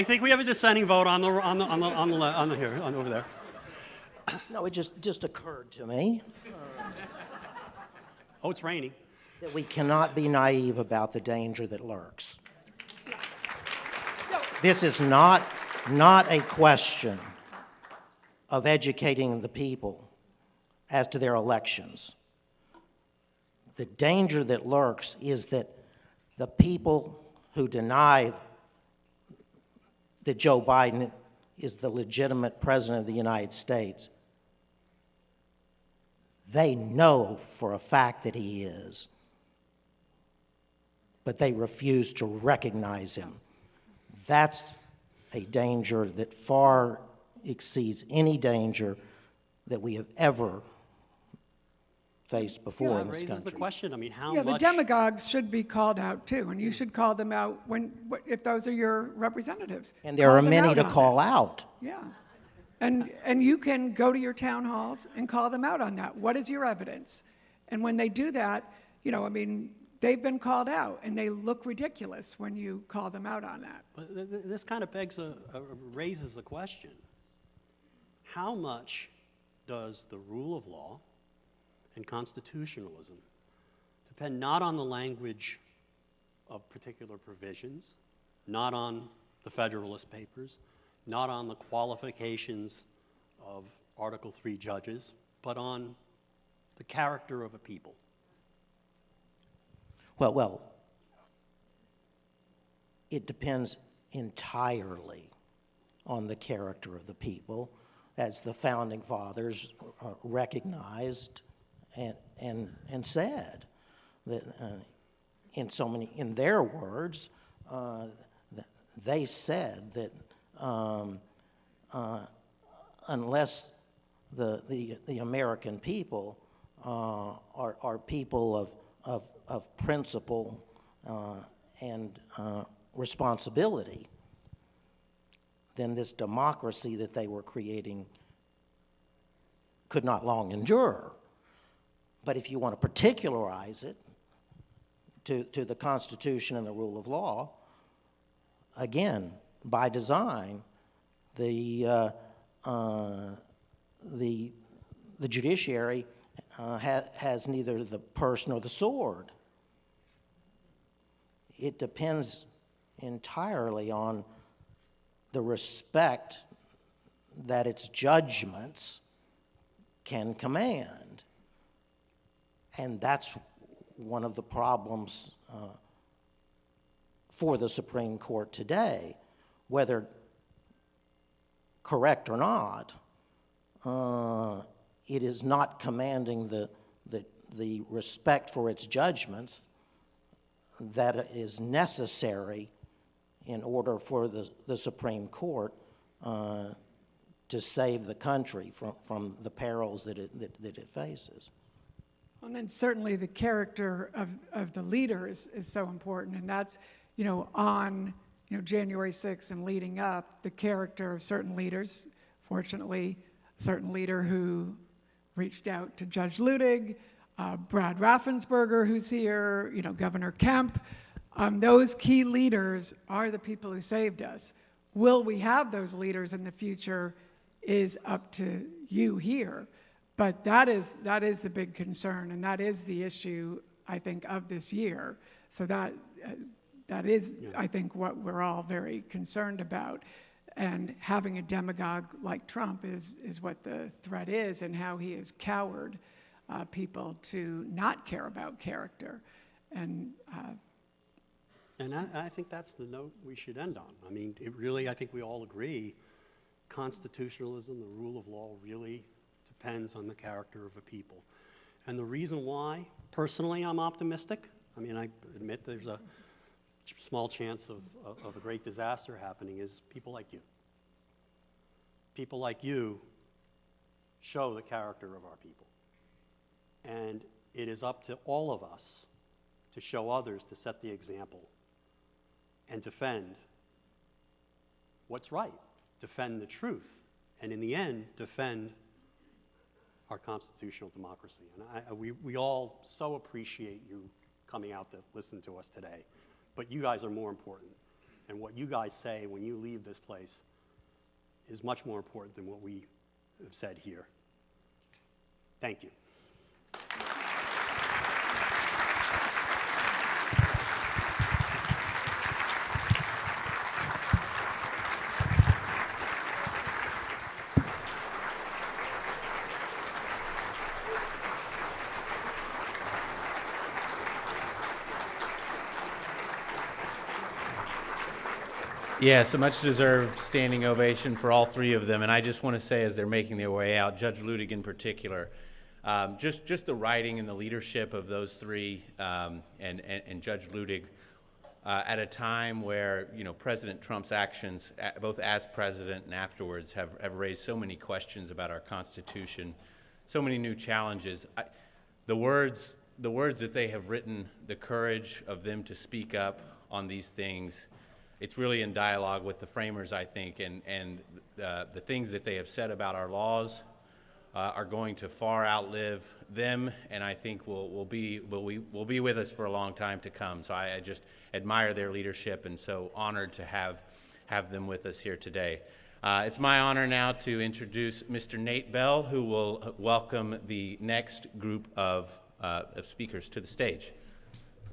I think we have a dissenting vote on over there. No, it just occurred to me Oh, it's raining. that we cannot be naive about the danger that lurks. This is not a question of educating the people as to their elections. The danger that lurks is that the people who deny that Joe Biden is the legitimate president of the United States, they know for a fact that he is, but they refuse to recognize him. That's a danger that far exceeds any danger that we have ever faced before in this country. That raises the question. I mean, how Yeah, much... the demagogues should be called out too, and you should call them out if those are your representatives. And there are many to call out. Yeah. And you can go to your town halls and call them out on that. What is your evidence? And when they do that, you know, I mean, they've been called out, and they look ridiculous when you call them out on that. But this kind of raises a question. How much does the rule of law and constitutionalism depend not on the language of particular provisions, not on the Federalist Papers, not on the qualifications of Article III judges, but on the character of a people? Well, it depends entirely on the character of the people, as the Founding Fathers recognized and said that in their words, they said that unless the American people are people of principle and responsibility, then this democracy that they were creating could not long endure. But if you want to particularize it to the Constitution and the rule of law, again, by design, the judiciary has neither the purse nor the sword. It depends entirely on the respect that its judgments can command. And that's one of the problems for the Supreme Court today. Whether correct or not, it is not commanding the respect for its judgments that is necessary in order for the Supreme Court to save the country from the perils that it faces. And then certainly the character of the leaders is so important, and that's, you know, on January 6th and leading up, the character of certain leaders. Fortunately, a certain leader who reached out to Judge Luttig, Brad Raffensperger, who's here, Governor Kemp. Those key leaders are the people who saved us. Will we have those leaders in the future is up to you here. But that is the big concern, and that is the issue, I think, of this year. So that is, I think, what we're all very concerned about. And having a demagogue like Trump is what the threat is, and how he has cowered people to not care about character. And I think that's the note we should end on. I mean, I think we all agree, constitutionalism, the rule of law, really depends on the character of a people. And the reason why, personally, I'm optimistic, I mean, I admit there's a small chance of a great disaster happening, is people like you. People like you show the character of our people. And it is up to all of us to show others, to set the example, and defend what's right, defend the truth, and in the end, defend our constitutional democracy. And we all so appreciate you coming out to listen to us today. But you guys are more important. And what you guys say when you leave this place is much more important than what we have said here. Thank you. Yes, a much-deserved standing ovation for all three of them. And I just want to say, as they're making their way out, Judge Luttig in particular, just the writing and the leadership of those three, and Judge Luttig, at a time where, you know, President Trump's actions, both as president and afterwards, have raised so many questions about our Constitution, so many new challenges. The words that they have written, the courage of them to speak up on these things, it's really in dialogue with the framers, I think, and the things that they have said about our laws are going to far outlive them, and I think will be with us for a long time to come. So I just admire their leadership, and so honored to have them with us here today. It's my honor now to introduce Mr. Nate Bell, who will welcome the next group of speakers to the stage.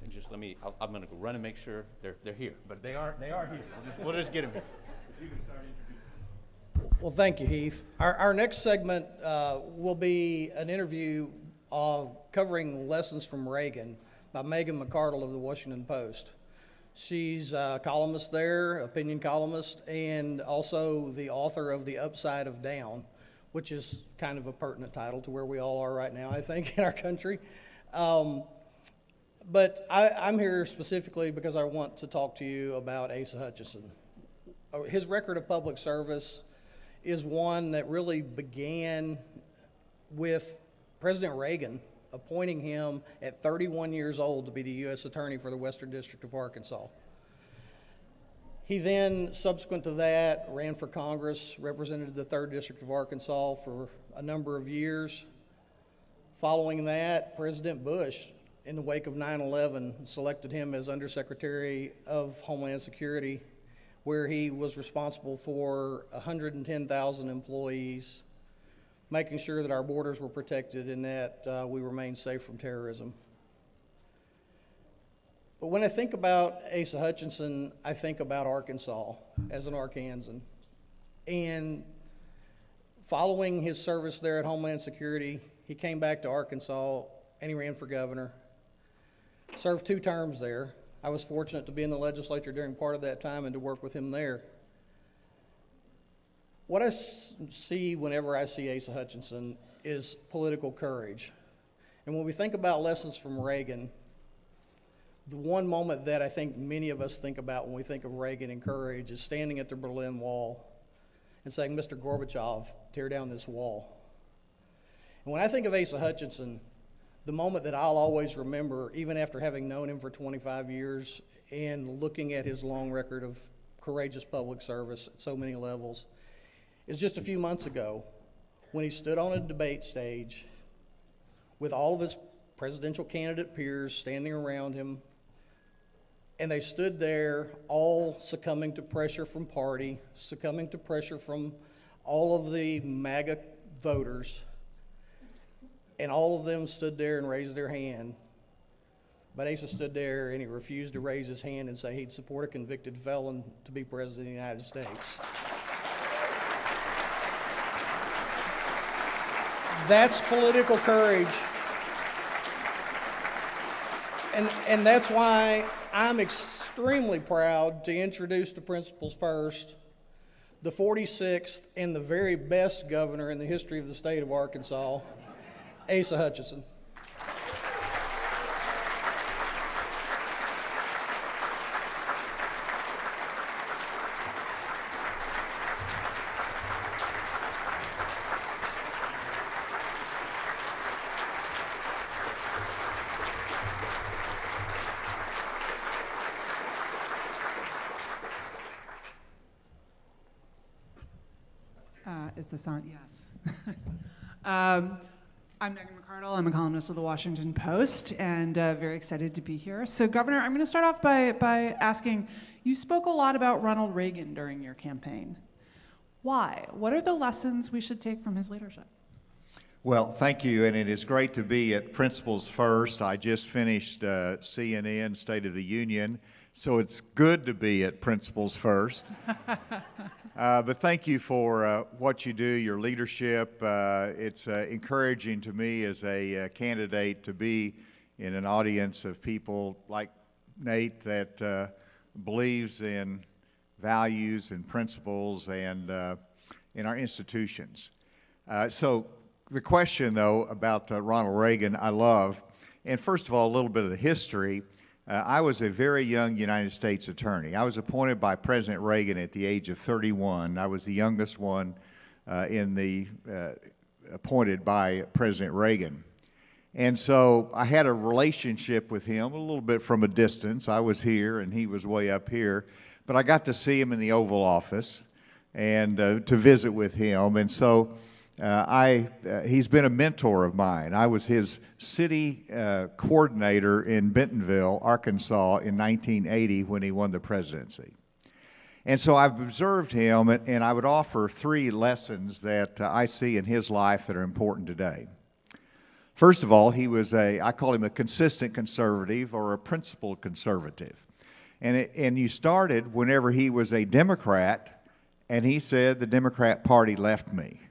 And just let me, I'm going to go run and make sure they're here. But they are here. We'll just get them here. If you can start introducing. Well, thank you, Heath. Our next segment will be an interview covering lessons from Reagan by Megan McArdle of the Washington Post. She's a columnist there, opinion columnist, and also the author of The Upside of Down, which is kind of a pertinent title to where we all are right now, I think, in our country. But I'm here specifically because I want to talk to you about Asa Hutchinson. His record of public service is one that really began with President Reagan appointing him at 31 years old to be the U.S. Attorney for the Western District of Arkansas. He then, subsequent to that, ran for Congress, represented the 3rd District of Arkansas for a number of years. Following that, President Bush, in the wake of 9/11, selected him as Undersecretary of Homeland Security, where he was responsible for 110,000 employees, making sure that our borders were protected and that we remained safe from terrorism. But when I think about Asa Hutchinson, I think about Arkansas as an Arkansan. And following his service there at Homeland Security, he came back to Arkansas and he ran for governor. Served 2 terms there. I was fortunate to be in the legislature during part of that time and to work with him there. What I see whenever I see Asa Hutchinson is political courage. And when we think about lessons from Reagan, the one moment that I think many of us think about when we think of Reagan and courage is standing at the Berlin Wall and saying, "Mr. Gorbachev, tear down this wall." And when I think of Asa Hutchinson, the moment that I'll always remember, even after having known him for 25 years and looking at his long record of courageous public service at so many levels, is just a few months ago when he stood on a debate stage with all of his presidential candidate peers standing around him, and they stood there all succumbing to pressure from party, succumbing to pressure from all of the MAGA voters, and all of them stood there and raised their hand. But Asa stood there and he refused to raise his hand and say he'd support a convicted felon to be president of the United States. That's political courage. And that's why I'm extremely proud to introduce to principals first the 46th and the very best governor in the history of the state of Arkansas, Asa Hutchinson. Is this on? Yes. I'm Megan McCardle. I'm a columnist of the Washington Post, and very excited to be here. So, Governor, I'm going to start off by asking, you spoke a lot about Ronald Reagan during your campaign. Why? What are the lessons we should take from his leadership? Well, thank you, and it is great to be at Principles First. I just finished CNN State of the Union, so it's good to be at Principles First. But thank you for what you do, your leadership. It's encouraging to me as a candidate to be in an audience of people like Nate that believes in values and principles and in our institutions. So the question, though, about Ronald Reagan, I love. And first of all, a little bit of the history. I was a very young United States attorney. I was appointed by President Reagan at the age of 31. I was the youngest one appointed by President Reagan. And so I had a relationship with him a little bit from a distance. I was here and he was way up here. But I got to see him in the Oval Office and to visit with him. And so he's been a mentor of mine. I was his city coordinator in Bentonville, Arkansas in 1980 when he won the presidency. And so I've observed him, and I would offer 3 lessons that I see in his life that are important today. First of all, he was I call him a consistent conservative or a principled conservative. And you started whenever he was a Democrat, and he said, the Democrat Party left me.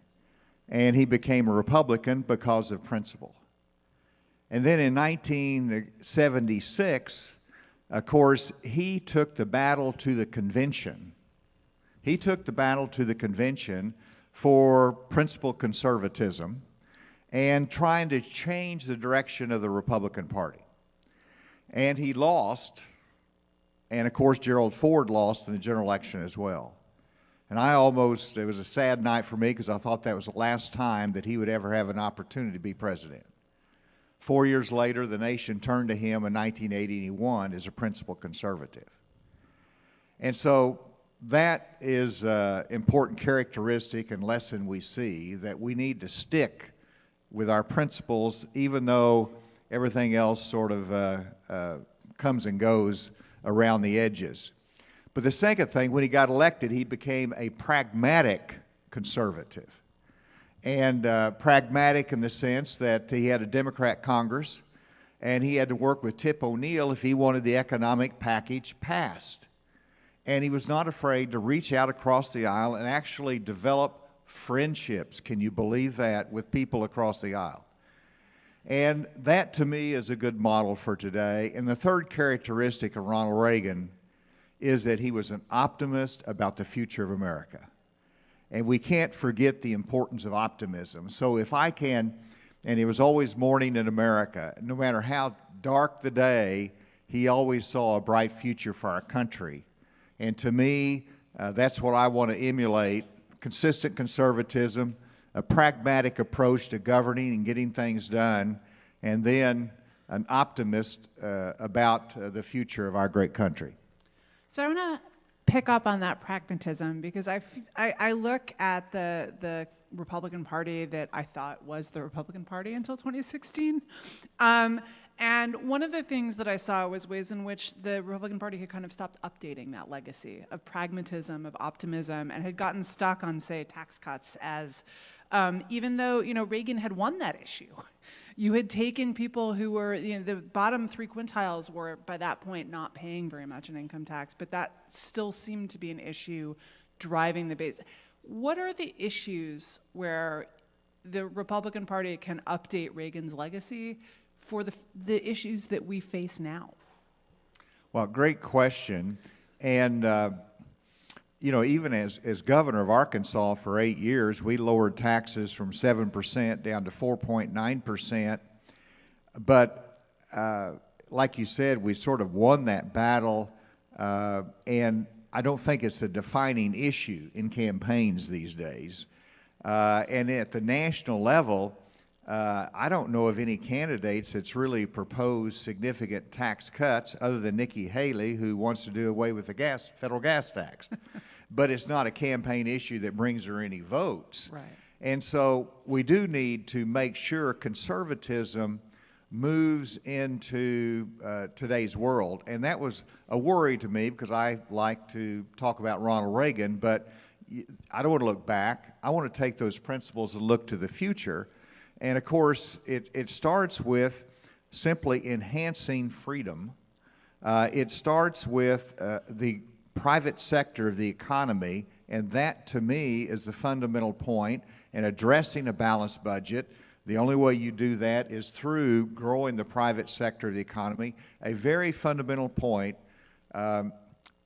And he became a Republican because of principle. And then in 1976, of course, he took the battle to the convention. He took the battle to the convention for principled conservatism and trying to change the direction of the Republican Party. And he lost, and of course, Gerald Ford lost in the general election as well. And it was a sad night for me because I thought that was the last time that he would ever have an opportunity to be president. 4 years later, the nation turned to him in 1980 and he won as a principled conservative. And so that is an important characteristic and lesson we see, that we need to stick with our principles even though everything else sort of comes and goes around the edges. But the second thing, when he got elected, he became a pragmatic conservative. And pragmatic in the sense that he had a Democrat Congress, and he had to work with Tip O'Neill if he wanted the economic package passed. And he was not afraid to reach out across the aisle and actually develop friendships, can you believe that, with people across the aisle. And that, to me, is a good model for today. And the third characteristic of Ronald Reagan is that he was an optimist about the future of America. And we can't forget the importance of optimism. So if I can, and it was always morning in America, no matter how dark the day, he always saw a bright future for our country. And to me, that's what I want to emulate: consistent conservatism, a pragmatic approach to governing and getting things done, and then an optimist about the future of our great country. So I want to pick up on that pragmatism because I look at the Republican Party that I thought was the Republican Party until 2016. And one of the things that I saw was ways in which the Republican Party had kind of stopped updating that legacy of pragmatism, of optimism, and had gotten stuck on, say, tax cuts as, even though, Reagan had won that issue. You had taken people who were, the bottom 3 quintiles were by that point not paying very much in income tax, but that still seemed to be an issue driving the base. What are the issues where the Republican Party can update Reagan's legacy for the issues that we face now? Well, great question. And even as governor of Arkansas for 8 years, we lowered taxes from 7% down to 4.9%. But like you said, we sort of won that battle, and I don't think it's a defining issue in campaigns these days. And at the national level, I don't know of any candidates that's really proposed significant tax cuts other than Nikki Haley, who wants to do away with the federal gas tax. But it's not a campaign issue that brings her any votes. Right. And so we do need to make sure conservatism moves into today's world. And that was a worry to me because I like to talk about Ronald Reagan, but I don't want to look back. I want to take those principles and look to the future. And of course, it starts with simply enhancing freedom. It starts with the private sector of the economy, and that to me is the fundamental point in addressing a balanced budget. The only way you do that is through growing the private sector of the economy. A very fundamental point.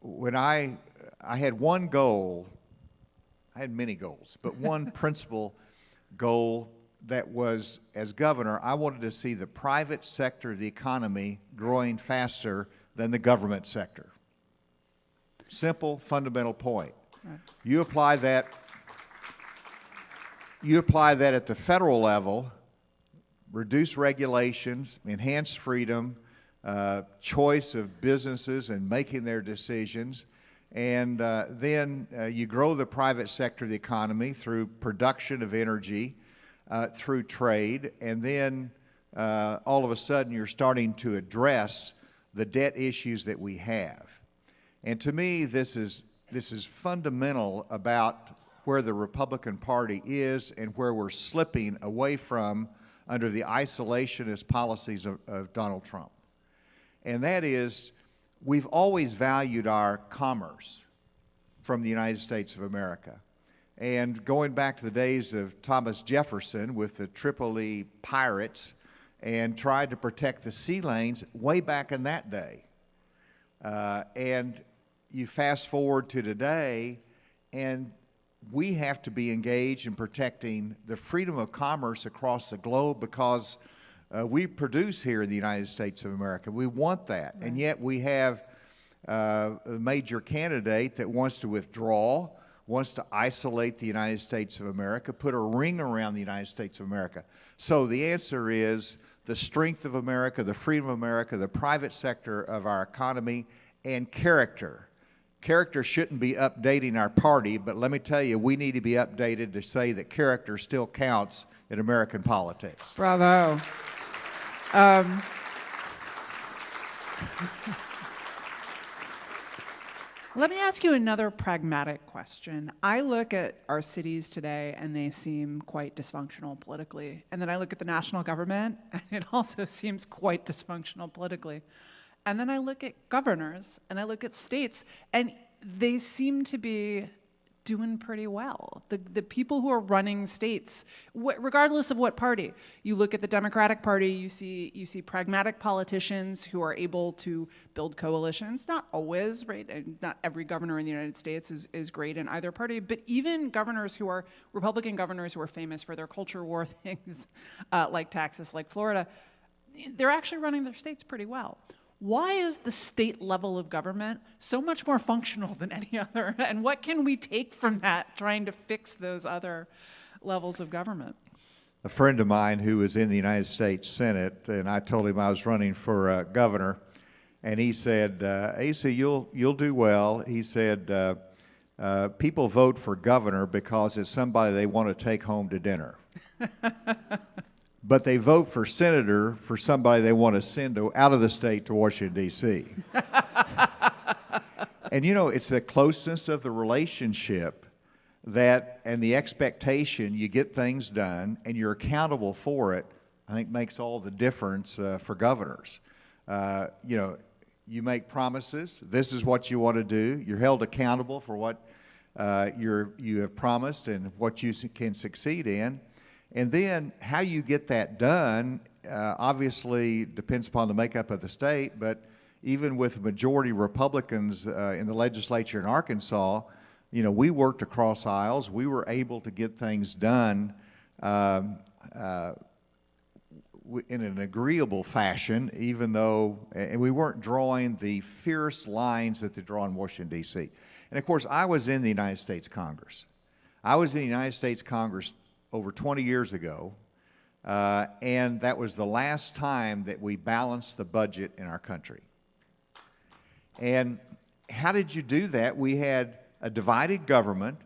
When I had one goal, I had many goals, but one principal goal that was, as governor, I wanted to see the private sector of the economy growing faster than the government sector. Simple, fundamental point. Right. You apply that at the federal level, reduce regulations, enhance freedom, choice of businesses and making their decisions, and then you grow the private sector of the economy through production of energy, through trade, and then all of a sudden you're starting to address the debt issues that we have. And to me, this is fundamental about where the Republican Party is and where we're slipping away from under the isolationist policies of Donald Trump. And that is, we've always valued our commerce from the United States of America. And going back to the days of Thomas Jefferson with the Tripoli pirates and tried to protect the sea lanes way back in that day. And you fast forward to today, and we have to be engaged in protecting the freedom of commerce across the globe because we produce here in the United States of America. We want that. Right. And yet we have a major candidate that wants to withdraw, wants to isolate the United States of America, put a ring around the United States of America. So the answer is the strength of America, the freedom of America, the private sector of our economy, and character. Character shouldn't be updating our party, but let me tell you, we need to be updated to say that character still counts in American politics. Bravo. Let me ask you another pragmatic question. I look at our cities today and they seem quite dysfunctional politically. And then I look at the national government and it also seems quite dysfunctional politically. And then I look at governors and I look at states and they seem to be doing pretty well. The people who are running states, regardless of what party, you look at the Democratic Party, you see pragmatic politicians who are able to build coalitions. Not always, right? And not every governor in the United States is great in either party, but even governors who are Republican governors who are famous for their culture war things, like Texas, like Florida, they're actually running their states pretty well. Why is the state level of government so much more functional than any other? And what can we take from that trying to fix those other levels of government? A friend of mine who was in the United States Senate, and I told him I was running for governor, and he said, Asa, you'll do well. He said, people vote for governor because it's somebody they want to take home to dinner. But they vote for senator for somebody they want to send out of the state to Washington, D.C. And you know, it's the closeness of the relationship that, and the expectation you get things done and you're accountable for it, I think makes all the difference for governors. You know, you make promises, this is what you want to do, you're held accountable for what you have promised and what you can succeed in. And then how you get that done obviously depends upon the makeup of the state, but even with majority Republicans in the legislature in Arkansas, you know, we worked across aisles. We were able to get things done in an agreeable fashion, even though, and we weren't drawing the fierce lines that they draw in Washington, D.C. And of course, I was in the United States Congress. I was in the United States Congress over 20 years ago, and that was the last time that we balanced the budget in our country. And how did you do that? We had a divided government.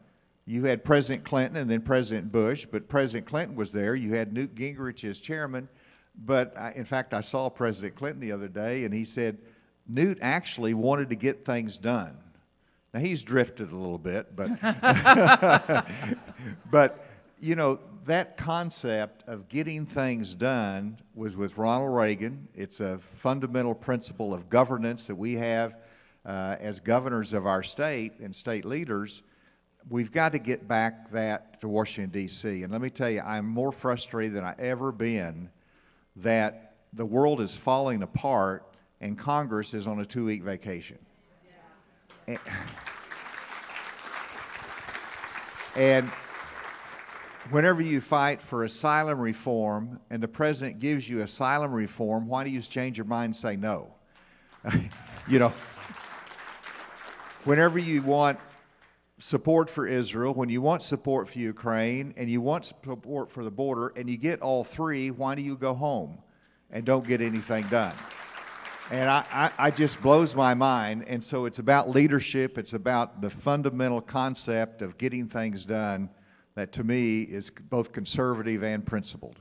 You had President Clinton and then President Bush, but President Clinton was there. You had Newt Gingrich as chairman. But in fact, I saw President Clinton the other day, and he said Newt actually wanted to get things done. Now, he's drifted a little bit, but, but you know, that concept of getting things done was with Ronald Reagan. It's a fundamental principle of governance that we have as governors of our state and state leaders. We've got to get back that to Washington, D.C. And let me tell you, I'm more frustrated than I've ever been that the world is falling apart and Congress is on a 2-week vacation. And whenever you fight for asylum reform and the president gives you asylum reform, why do you change your mind and say no? You know, whenever you want support for Israel, when you want support for Ukraine, and you want support for the border, and you get all three, why do you go home and don't get anything done? And I just blows my mind. And so it's about leadership. It's about the fundamental concept of getting things done that, to me, is both conservative and principled.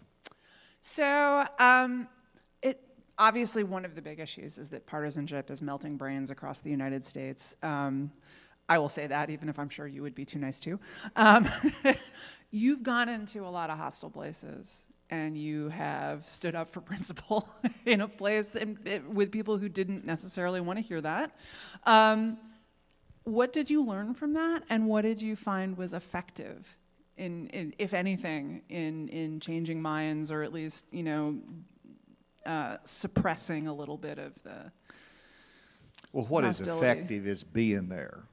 So obviously one of the big issues is that partisanship is melting brains across the United States. I will say that, even if I'm sure you would be too nice to. You've gone into a lot of hostile places, and you have stood up for principle in a place with people who didn't necessarily want to hear that. What did you learn from that, and what did you find was effective, if anything, in changing minds, or at least, you know, suppressing a little bit of the Well, what is hostility? effective is being there.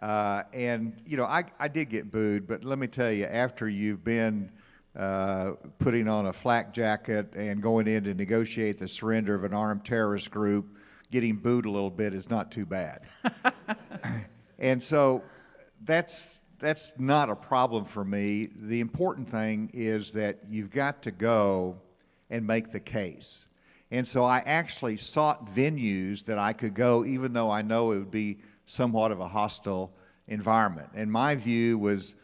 And, you know, I did get booed, but let me tell you, after you've been putting on a flak jacket and going in to negotiate the surrender of an armed terrorist group, getting booed a little bit is not too bad. And so that's not a problem for me. The important thing is that you've got to go and make the case. And so I actually sought venues that I could go, even though I know it would be somewhat of a hostile environment. And my view was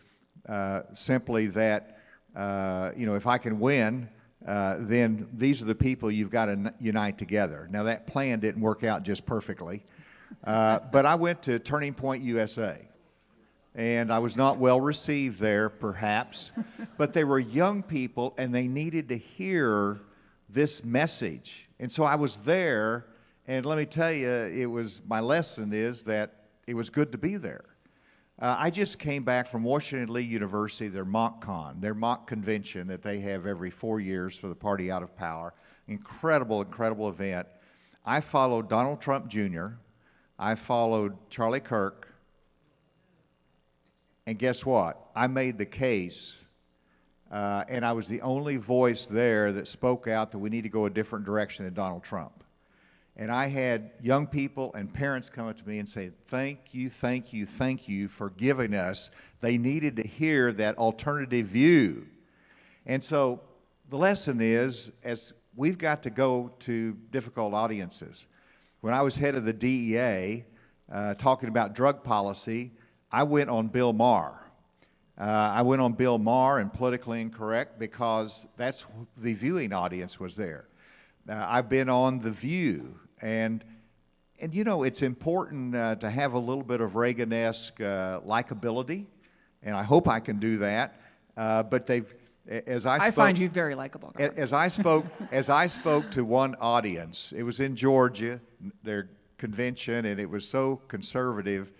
simply that, you know, if I can win, then these are the people you've got to unite together. Now, that plan didn't work out just perfectly, but I went to Turning Point USA. And I was not well received there, perhaps, but they were young people and they needed to hear this message. And so I was there, and let me tell you, my lesson is that it was good to be there. I just came back from Washington Lee University, their mock convention that they have every 4 years for the party out of power. Incredible, incredible event. I followed Donald Trump Jr., I followed Charlie Kirk, and guess what? I made the case, and I was the only voice there that spoke out that we need to go a different direction than Donald Trump. And I had young people and parents come up to me and say, thank you, thank you, thank you for giving us. They needed to hear that alternative view. And so the lesson is, as we've got to go to difficult audiences. When I was head of the DEA, talking about drug policy, I went on Bill Maher. I went on Bill Maher and Politically Incorrect because that's the viewing audience was there. I've been on The View, and you know, it's important to have a little bit of Reagan-esque likability, and I hope I can do that. But I find you very likable. As I spoke to one audience, it was in Georgia, their convention, and it was so conservative.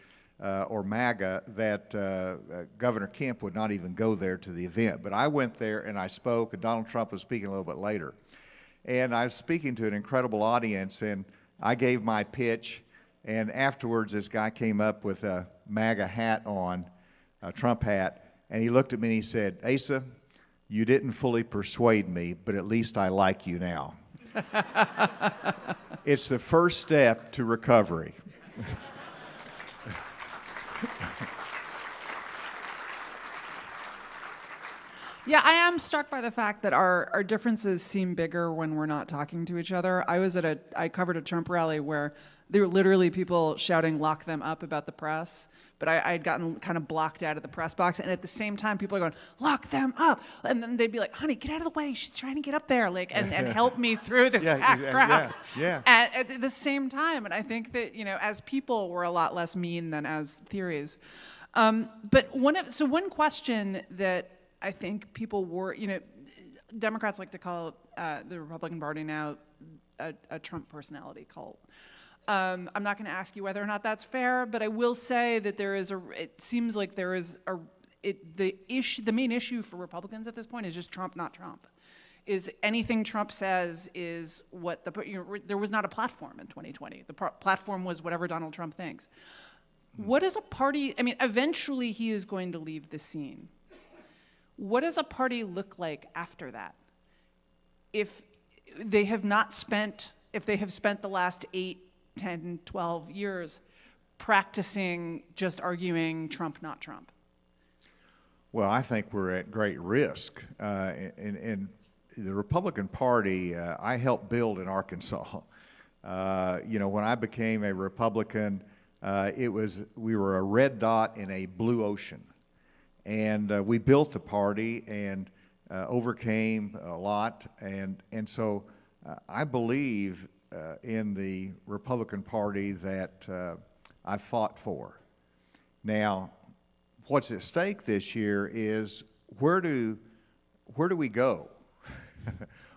Or MAGA, that Governor Kemp would not even go there to the event. But I went there and I spoke, and Donald Trump was speaking a little bit later. And I was speaking to an incredible audience, and I gave my pitch, and afterwards this guy came up with a MAGA hat on, a Trump hat, and he looked at me and he said, Asa, you didn't fully persuade me, but at least I like you now. It's the first step to recovery. Yeah, I am struck by the fact that our differences seem bigger when we're not talking to each other. I covered a Trump rally where there were literally people shouting, "Lock them up," about the press. But I had gotten kind of blocked out of the press box. And at the same time, people are going, "Lock them up." And then they'd be like, "Honey, get out of the way. She's trying to get up there." Like, and help me through this packed crowd. Yeah. At the same time. And I think that, as people, we're a lot less mean than as theories. But one question that I think people were, Democrats like to call the Republican Party now a Trump personality cult. I'm not going to ask you whether or not that's fair, but I will say that it seems like there is the main issue for Republicans at this point is just Trump, not Trump. Is anything Trump says is what there was not a platform in 2020. The platform was whatever Donald Trump thinks. What is a party, eventually he is going to leave the scene. What does a party look like after that? If they have spent the last 8, 10, 12 years practicing just arguing Trump, not Trump? Well, I think we're at great risk. In the Republican Party, I helped build in Arkansas. When I became a Republican, we were a red dot in a blue ocean. And we built the party and overcame a lot. And so I believe in the Republican Party that I fought for. Now, what's at stake this year is where do we go?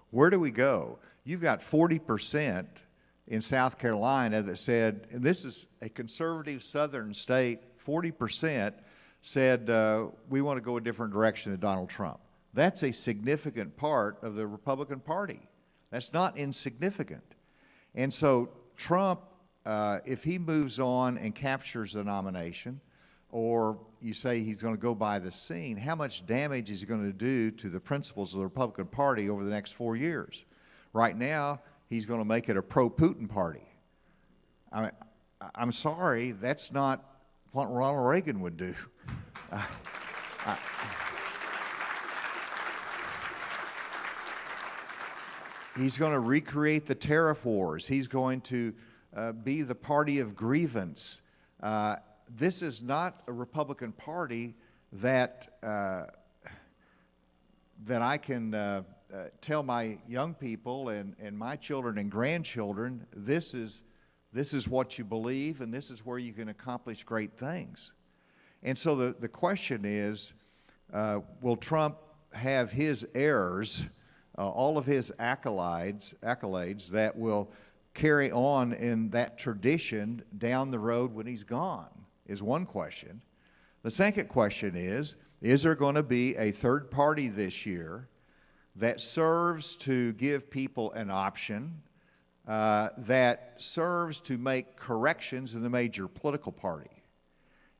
Where do we go? You've got 40% in South Carolina that said, and this is a conservative southern state, 40% said we want to go a different direction than Donald Trump. That's a significant part of the Republican Party. That's not insignificant. And so Trump, if he moves on and captures the nomination, or you say he's going to go by the scene, how much damage is he going to do to the principles of the Republican Party over the next 4 years? Right now, he's going to make it a pro-Putin party. I'm sorry, that's not what Ronald Reagan would do. He's going to recreate the tariff wars. He's going to be the party of grievance. This is not a Republican Party that I can tell my young people and my children and grandchildren, this is what you believe and this is where you can accomplish great things. And so the question is, will Trump have his heirs, all of his accolades that will carry on in that tradition down the road when he's gone, is one question. The second question is there going to be a third party this year that serves to give people an option, that serves to make corrections in the major political party?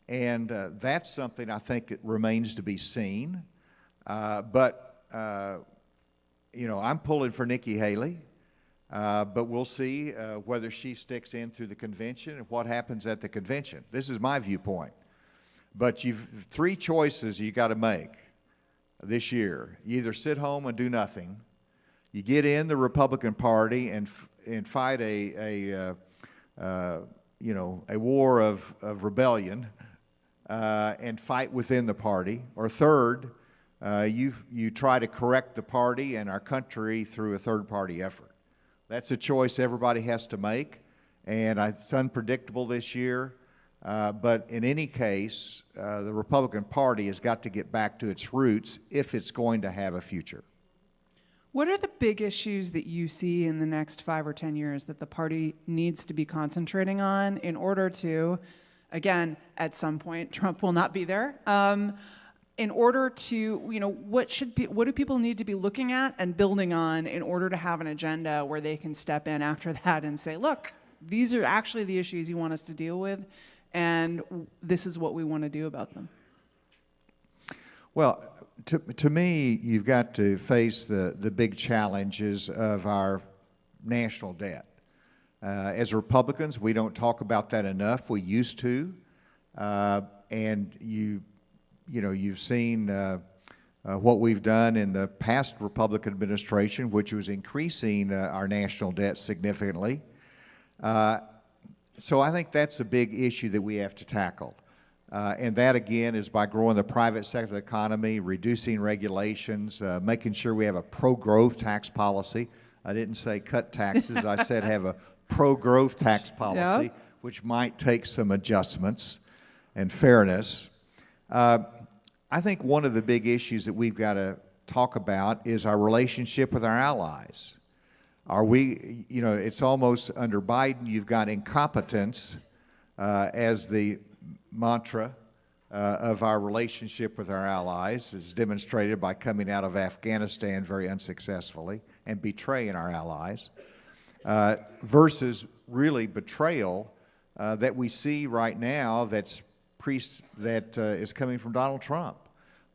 And that's something I think it remains to be seen. But I'm pulling for Nikki Haley, but we'll see whether she sticks in through the convention and what happens at the convention. This is my viewpoint. But you've 3 choices you got to make this year. You either sit home and do nothing, you get in the Republican Party and fight a war of rebellion and fight within the party, or third, you try to correct the party and our country through a third-party effort. That's a choice everybody has to make, and it's unpredictable this year. But in any case, the Republican Party has got to get back to its roots if it's going to have a future. What are the big issues that you see in the next 5 or 10 years that the party needs to be concentrating on in order to, again, at some point, Trump will not be there, in order to, what do people need to be looking at and building on in order to have an agenda where they can step in after that and say, look, these are actually the issues you want us to deal with, and this is what we want to do about them? Well, to me, you've got to face the big challenges of our national debt. As Republicans, we don't talk about that enough. We used to, and you've seen what we've done in the past Republican administration, which was increasing our national debt significantly. So I think that's a big issue that we have to tackle. And that, again, is by growing the private sector of the economy, reducing regulations, making sure we have a pro-growth tax policy. I didn't say cut taxes. I said have a pro-growth tax policy, Yep. which might take some adjustments and fairness. I think one of the big issues that we've got to talk about is our relationship with our allies. Are we, you know, it's almost under Biden, you've got incompetence as the mantra of our relationship with our allies, as demonstrated by coming out of Afghanistan very unsuccessfully and betraying our allies, versus really betrayal that we see right now that is coming from Donald Trump,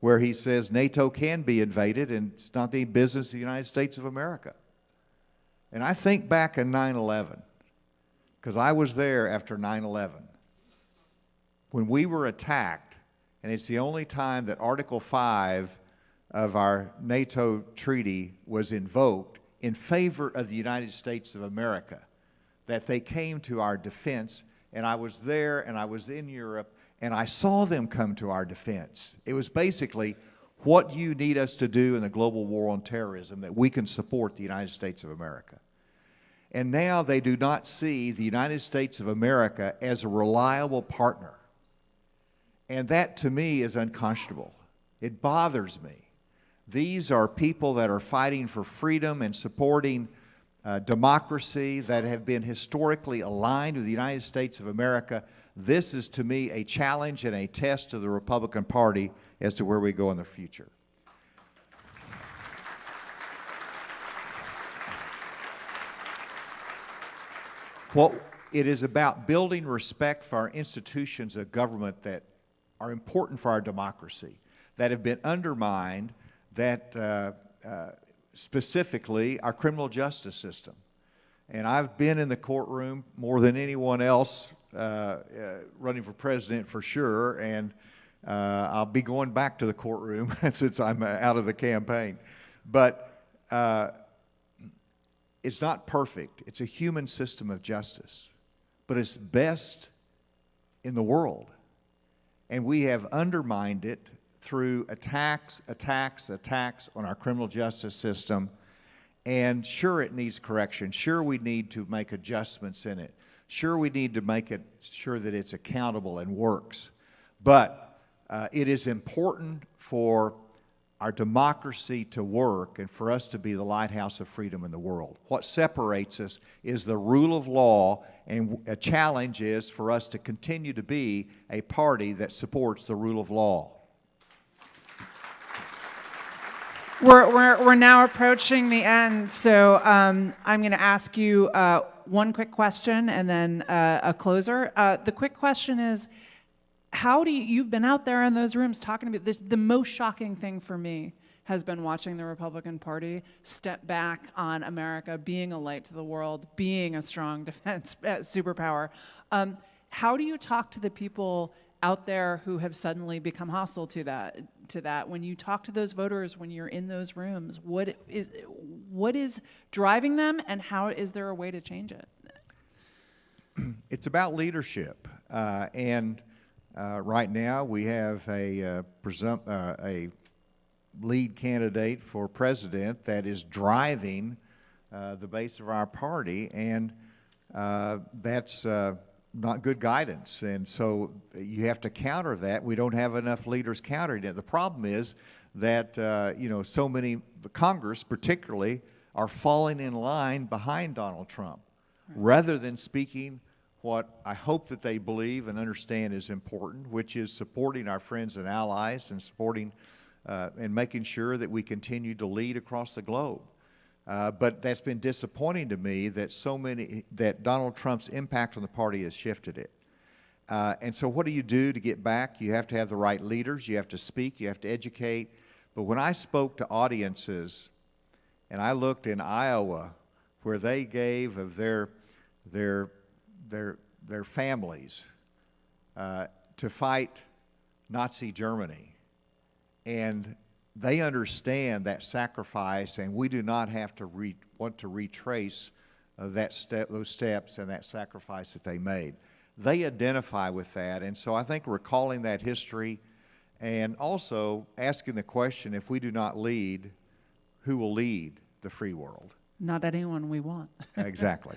where he says NATO can be invaded and it's not the business of the United States of America. And I think back in 9/11, because I was there after 9/11, when we were attacked, and it's the only time that Article 5 of our NATO treaty was invoked in favor of the United States of America, that they came to our defense, and I was there and I was in Europe, and I saw them come to our defense. It was basically, what do you need us to do in the global war on terrorism that we can support the United States of America? And now they do not see the United States of America as a reliable partner. And that, to me, is unconscionable. It bothers me. These are people that are fighting for freedom and supporting democracy that have been historically aligned with the United States of America. This is, to me, a challenge and a test to the Republican Party as to where we go in the future. It is about building respect for our institutions of government that are important for our democracy, that have been undermined, that specifically our criminal justice system. And I've been in the courtroom more than anyone else running for president for sure, and I'll be going back to the courtroom since I'm out of the campaign. But it's not perfect. It's a human system of justice, but it's best in the world. And we have undermined it through attacks on our criminal justice system. And sure, it needs correction. Sure, we need to make adjustments in it. Sure, we need to make it sure that it's accountable and works. But it is important for our democracy to work and for us to be the lighthouse of freedom in the world. What separates us is the rule of law, and a challenge is for us to continue to be a party that supports the rule of law. We're now approaching the end, so I'm going to ask you one quick question and then a closer. The quick question is, how do you've been out there in those rooms talking about this? The most shocking thing for me has been watching the Republican Party step back on America being a light to the world, being a strong defense superpower. How do you talk to the people out there who have suddenly become hostile to that? When you talk to those voters, when you're in those rooms, what is driving them, and how is there a way to change it? It's about leadership, and right now we have a lead candidate for president that is driving the base of our party, and that's not good guidance. And so you have to counter that. We don't have enough leaders countering it. The problem is that so many, the Congress particularly, are falling in line behind Donald Trump, rather than speaking what I hope that they believe and understand is important, which is supporting our friends and allies and supporting and making sure that we continue to lead across the globe. But that's been disappointing to me that Donald Trump's impact on the party has shifted it. And so what do you do to get back? You have to have the right leaders. You have to speak. You have to educate. But when I spoke to audiences, and I looked in Iowa, where they gave of their families to fight Nazi Germany, and they understand that sacrifice, and we do not have to want to retrace those steps and that sacrifice that they made. They identify with that, and so I think recalling that history and also asking the question, if we do not lead, who will lead the free world? Not anyone we want. Exactly.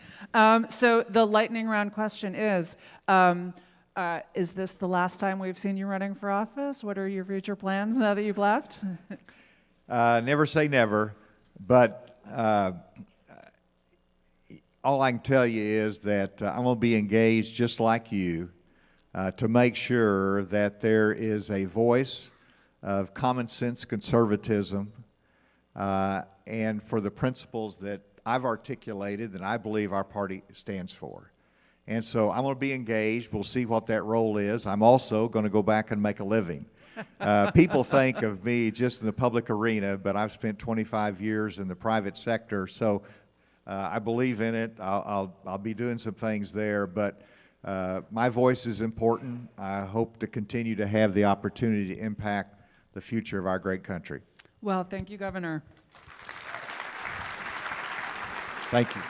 So the lightning round question is this the last time we've seen you running for office? What are your future plans now that you've left? Never say never, but all I can tell you is that I'm going to be engaged just like you to make sure that there is a voice of common sense conservatism and for the principles that I've articulated that I believe our party stands for. And so I'm going to be engaged. We'll see what that role is. I'm also going to go back and make a living. People think of me just in the public arena, but I've spent 25 years in the private sector, so I believe in it. I'll be doing some things there, but my voice is important. I hope to continue to have the opportunity to impact the future of our great country. Well, thank you, Governor. Thank you.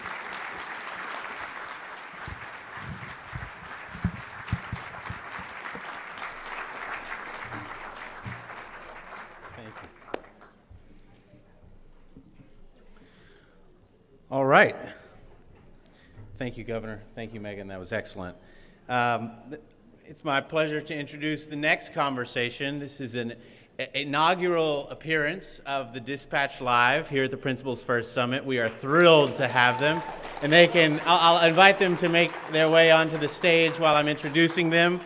Thank you. All right. Thank you, Governor. Thank you, Megan. That was excellent. It's my pleasure to introduce the next conversation. This is an inaugural appearance of the Dispatch Live here at the Principals First Summit. We are thrilled to have them, and I'll invite them to make their way onto the stage while I'm introducing them.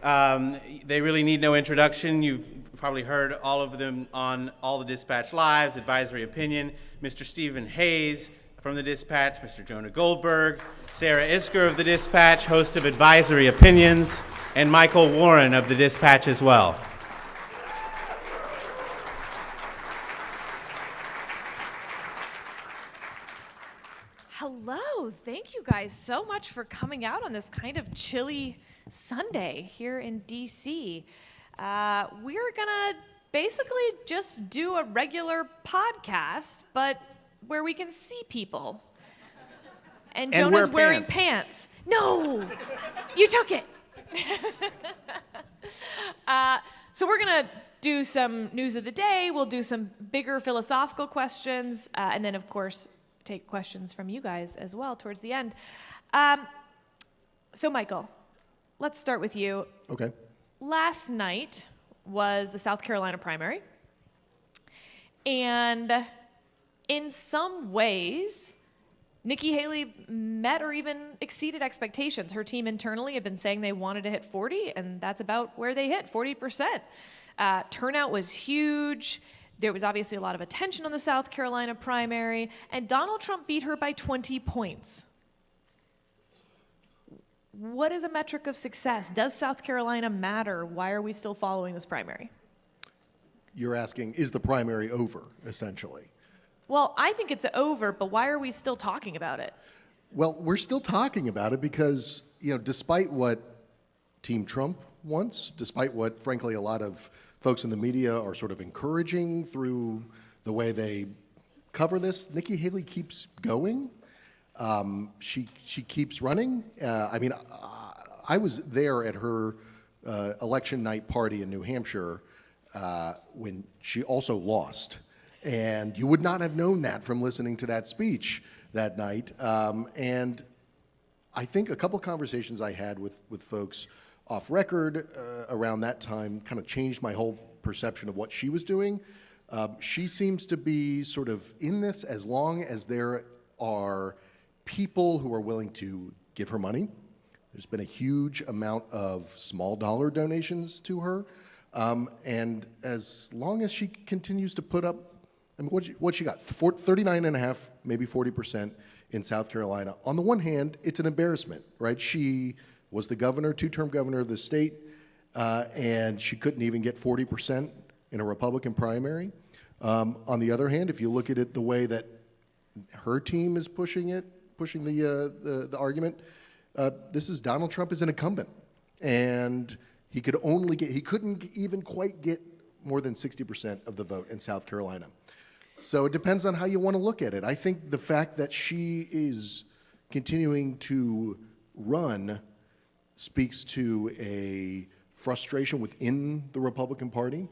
They really need no introduction. You've probably heard all of them on all the Dispatch Lives, Advisory Opinion. Mr. Stephen Hayes from the Dispatch, Mr. Jonah Goldberg, Sarah Isker of the Dispatch, host of Advisory Opinions, and Michael Warren of the Dispatch as well. Hello, thank you guys so much for coming out on this kind of chilly Sunday here in DC. We're gonna basically just do a regular podcast, but where we can see people. And Jonah's wearing pants. No, you took it. So we're gonna do some news of the day. We'll do some bigger philosophical questions, and then of course, take questions from you guys as well towards the end. So Michael, let's start with you. Okay. Last night was the South Carolina primary. And in some ways, Nikki Haley met or even exceeded expectations. Her team internally had been saying they wanted to hit 40, and that's about where they hit, 40%. Turnout was huge. There was obviously a lot of attention on the South Carolina primary, and Donald Trump beat her by 20 points. What is a metric of success? Does South Carolina matter? Why are we still following this primary? You're asking, is the primary over, essentially? Well, I think it's over, but why are we still talking about it? Well, we're still talking about it because, despite what Team Trump wants, despite what, frankly, a lot of folks in the media are sort of encouraging through the way they cover this, Nikki Haley keeps going. She keeps running. I was there at her election night party in New Hampshire when she also lost. And you would not have known that from listening to that speech that night. And I think a couple conversations I had with folks off record around that time kind of changed my whole perception of what she was doing. She seems to be sort of in this as long as there are people who are willing to give her money. There's been a huge amount of small dollar donations to her. And as long as she continues to put up, what she got, 39.5%, maybe 40% in South Carolina. On the one hand, it's an embarrassment, right? She was the governor, two-term governor of the state, and she couldn't even get 40% in a Republican primary. On the other hand, if you look at it the way that her team is pushing the argument, this is Donald Trump is an incumbent, and he couldn't even quite get more than 60% of the vote in South Carolina. So it depends on how you want to look at it. I think the fact that she is continuing to run speaks to a frustration within the Republican Party,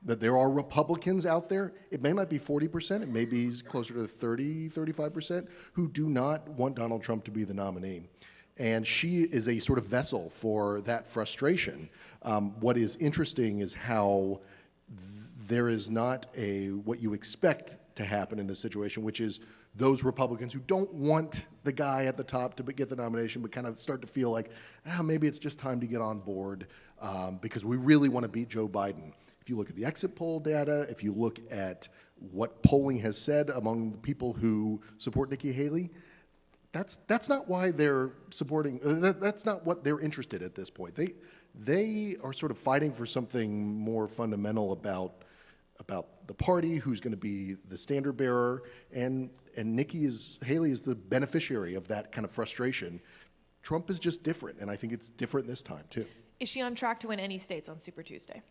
that there are Republicans out there, it may not be 40%, it may be closer to 30, 35%, who do not want Donald Trump to be the nominee. And she is a sort of vessel for that frustration. What is interesting is how there is not what you expect to happen in this situation, which is those Republicans who don't want the guy at the top to get the nomination, but kind of start to feel like, maybe it's just time to get on board because we really want to beat Joe Biden. If you look at the exit poll data, if you look at what polling has said among the people who support Nikki Haley, that's not why they're supporting. That's not what they're interested in at this point. They are sort of fighting for something more fundamental about the party, who's going to be the standard bearer, and Haley is the beneficiary of that kind of frustration. Trump is just different, and I think it's different this time too. Is she on track to win any states on Super Tuesday?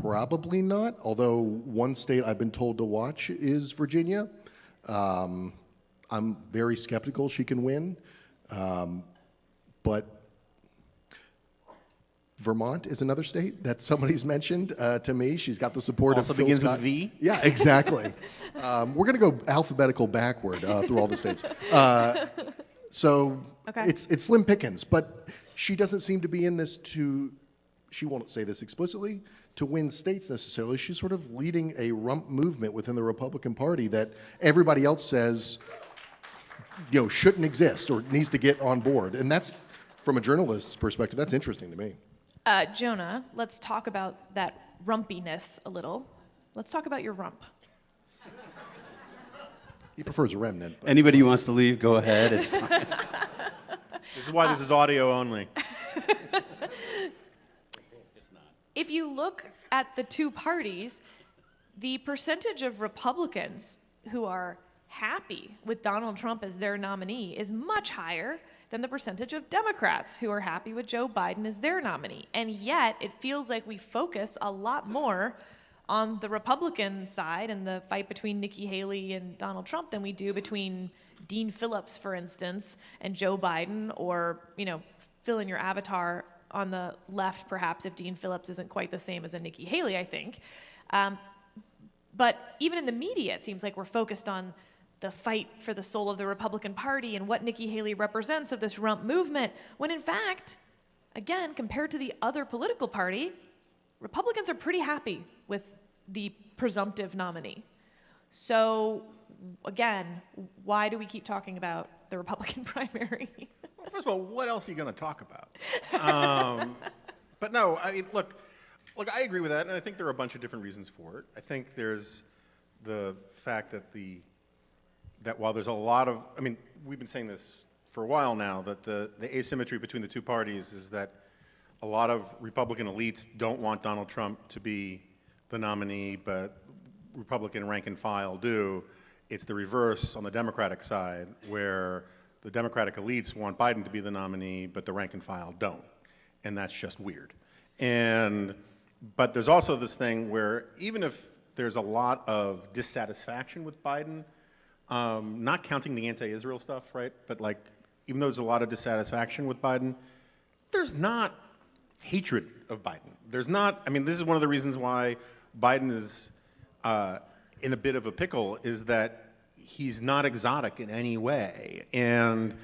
Probably not, although one state I've been told to watch is Virginia. I'm very skeptical she can win, but Vermont is another state that somebody's mentioned to me. She's got the support Also of Phil begins Scott. with V? Yeah, exactly. We're going to go alphabetical backward through all the states. So Okay. it's slim pickings, but she doesn't seem to be in this she won't say this explicitly, to win states necessarily. She's sort of leading a rump movement within the Republican Party that everybody else says, shouldn't exist or needs to get on board. And that's, from a journalist's perspective, that's interesting to me. Jonah, let's talk about that rumpiness a little. Let's talk about your rump. He prefers a remnant. But. Anybody who wants to leave, go ahead. It's fine. This is why this is audio only. If you look at the two parties, the percentage of Republicans who are happy with Donald Trump as their nominee is much higher than the percentage of Democrats who are happy with Joe Biden as their nominee. And yet, it feels like we focus a lot more on the Republican side and the fight between Nikki Haley and Donald Trump than we do between Dean Phillips, for instance, and Joe Biden, or, fill in your avatar on the left, perhaps, if Dean Phillips isn't quite the same as a Nikki Haley, I think. But even in the media, it seems like we're focused on the fight for the soul of the Republican Party and what Nikki Haley represents of this rump movement, when in fact, again, compared to the other political party, Republicans are pretty happy with the presumptive nominee. So, again, why do we keep talking about the Republican primary? Well, first of all, what else are you going to talk about? But no, look, I agree with that, and I think there are a bunch of different reasons for it. I think there's the fact that while there's a lot of, we've been saying this for a while now, that the asymmetry between the two parties is that a lot of Republican elites don't want Donald Trump to be the nominee, but Republican rank and file do. It's the reverse on the Democratic side, where the Democratic elites want Biden to be the nominee, but the rank and file don't. And that's just weird. But there's also this thing where even if there's a lot of dissatisfaction with Biden, not counting the anti-Israel stuff, right? But even though there's a lot of dissatisfaction with Biden, there's not hatred of Biden. There's not, this is one of the reasons why Biden is in a bit of a pickle, is that he's not exotic in any way. And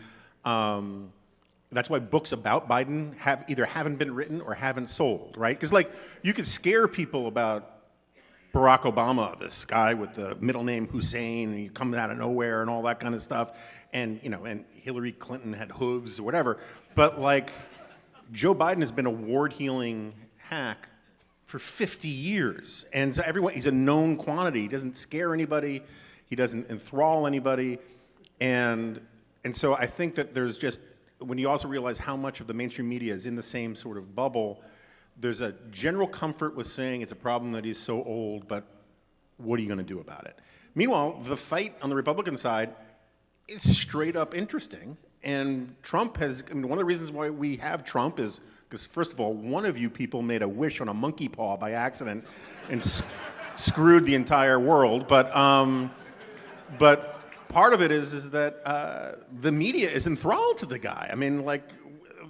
that's why books about Biden either haven't been written or haven't sold, right? Because you could scare people about Barack Obama, this guy with the middle name Hussein, and he comes out of nowhere and all that kind of stuff. And, and Hillary Clinton had hooves or whatever. But Joe Biden has been a ward-healing hack for 50 years. And so he's a known quantity. He doesn't scare anybody. He doesn't enthrall anybody. And so I think that there's just, when you also realize how much of the mainstream media is in the same sort of bubble, there's a general comfort with saying it's a problem that he's so old, but what are you going to do about it? Meanwhile, the fight on the Republican side is straight up interesting. And Trump has, one of the reasons why we have Trump is Because first of all, one of you people made a wish on a monkey paw by accident and screwed the entire world. But part of it is that the media is enthralled to the guy. I mean, like,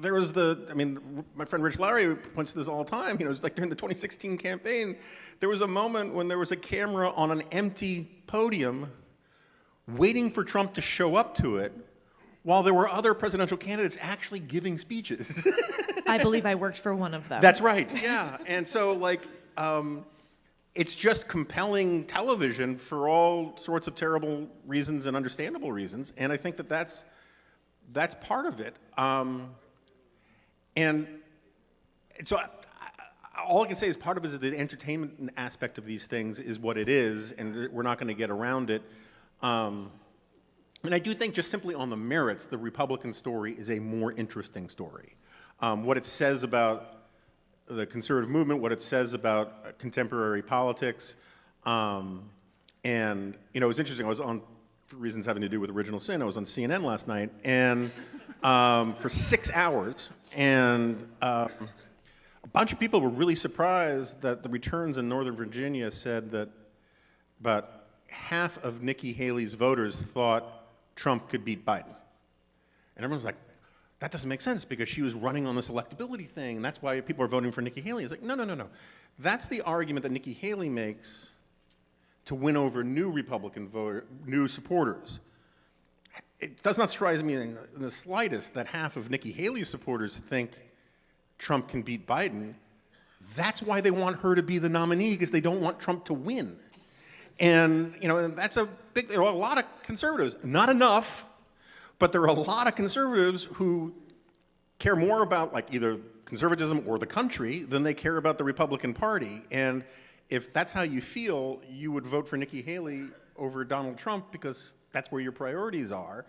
there was my friend Rich Lowry points to this all the time. You know, it's like during the 2016 campaign, there was a moment when there was a camera on an empty podium waiting for Trump to show up to it, while there were other presidential candidates actually giving speeches. I believe I worked for one of them. That's right, yeah. And so, like, it's just compelling television for all sorts of terrible reasons and understandable reasons, and I think that that's part of it. And so all I can say is part of it is the entertainment aspect of these things is what it is, and we're not going to get around it. And I do think just simply on the merits, the Republican story is a more interesting story. What it says about the conservative movement, what it says about contemporary politics, and you know, it was interesting. I was on, for reasons having to do with Original Sin, I was on CNN last night, and for 6 hours, and a bunch of people were really surprised that the returns in Northern Virginia said that about half of Nikki Haley's voters thought Trump could beat Biden. And everyone's like, that doesn't make sense because she was running on this electability thing, and that's why people are voting for Nikki Haley. It's like, no. That's the argument that Nikki Haley makes to win over new Republican voter, new supporters. It does not surprise me in the slightest that half of Nikki Haley's supporters think Trump can beat Biden. That's why they want her to be the nominee, because they don't want Trump to win. And, you know, and that's a big, there are a lot of conservatives, not enough, but there are a lot of conservatives who care more about, like, either conservatism or the country than they care about the Republican Party. And if that's how you feel, you would vote for Nikki Haley over Donald Trump because that's where your priorities are.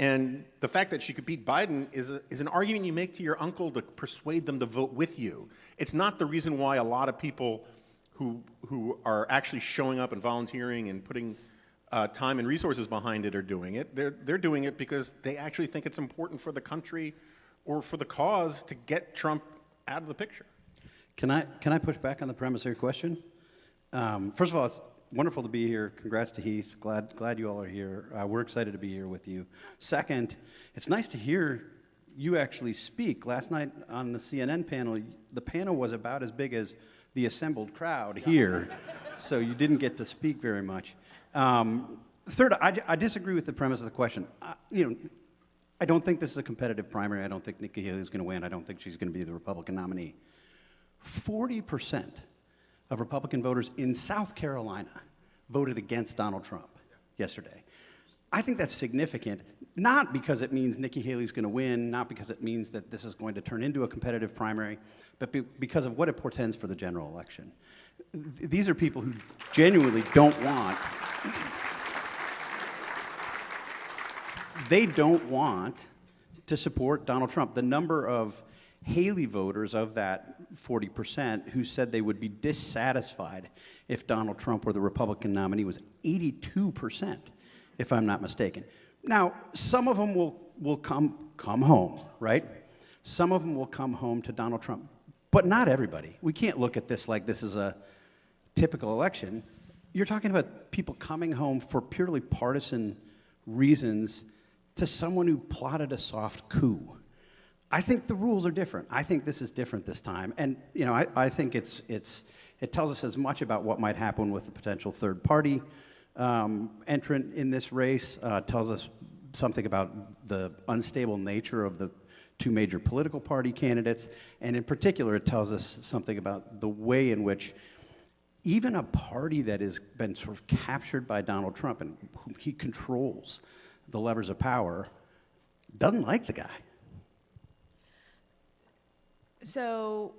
And the fact that she could beat Biden is an argument you make to your uncle to persuade them to vote with you. It's not the reason why a lot of people who are actually showing up and volunteering and putting time and resources behind it are doing it. They're doing it because they actually think it's important for the country or for the cause to get Trump out of the picture. Can I push back on the premise of your question? First of all, it's wonderful to be here. Congrats to Heath. Glad you all are here. We're excited to be here with you. Second, it's nice to hear you actually speak. Last night on the CNN panel, the panel was about as big as the assembled crowd here, so you didn't get to speak very much. Third, I disagree with the premise of the question. I don't think this is a competitive primary. I don't think Nikki Haley is going to win. I don't think she's going to be the Republican nominee. 40% of Republican voters in South Carolina voted against Donald Trump yesterday. I think that's significant, not because it means Nikki Haley's going to win, not because it means that this is going to turn into a competitive primary, but because of what it portends for the general election. These are people who genuinely don't want, they don't want to support Donald Trump. The number of Haley voters of that 40% who said they would be dissatisfied if Donald Trump were the Republican nominee was 82%. If I'm not mistaken. Now, some of them will come home, right? Some of them will come home to Donald Trump, but not everybody. We can't look at this like this is a typical election. You're talking about people coming home for purely partisan reasons to someone who plotted a soft coup. I think the rules are different. I think this is different this time, and you know, I think it tells us as much about what might happen with a potential third party entrant in this race, tells us something about the unstable nature of the two major political party candidates, and in particular, it tells us something about the way in which even a party that has been sort of captured by Donald Trump and whom he controls the levers of power doesn't like the guy. So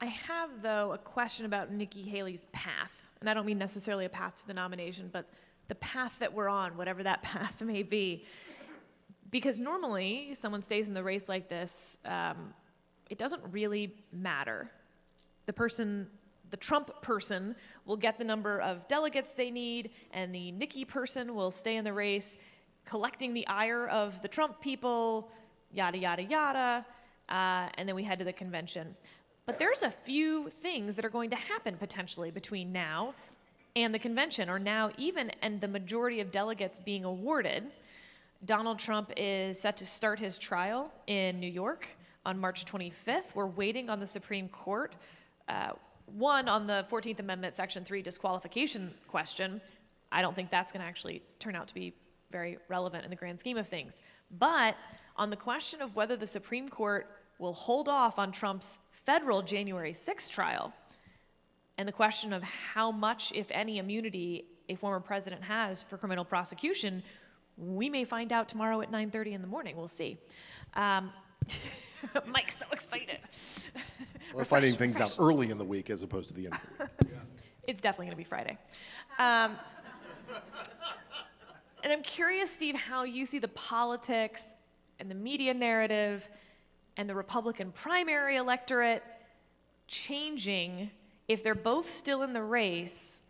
I have, though, a question about Nikki Haley's path. And I don't mean necessarily a path to the nomination, but the path that we're on, whatever that path may be. Because normally, someone stays in the race like this, it doesn't really matter. The Trump person will get the number of delegates they need, and the Nikki person will stay in the race, collecting the ire of the Trump people, yada, yada, yada. and then we head to the convention. But there's a few things that are going to happen potentially between now and the convention, or now even and the majority of delegates being awarded. Donald Trump is set to start his trial in New York on March 25th. We're waiting on the Supreme Court, one, on the 14th Amendment, Section 3 disqualification question. I don't think that's going to actually turn out to be very relevant in the grand scheme of things. But on the question of whether the Supreme Court will hold off on Trump's federal January 6th trial, and the question of how much, if any, immunity a former president has for criminal prosecution, we may find out tomorrow at 9:30 in the morning. We'll see. Mike's so excited. We're finding things out early in the week as opposed to the end of the week. It's definitely going to be Friday. And I'm curious, Steve, how you see the politics and the media narrative and the Republican primary electorate changing if they're both still in the race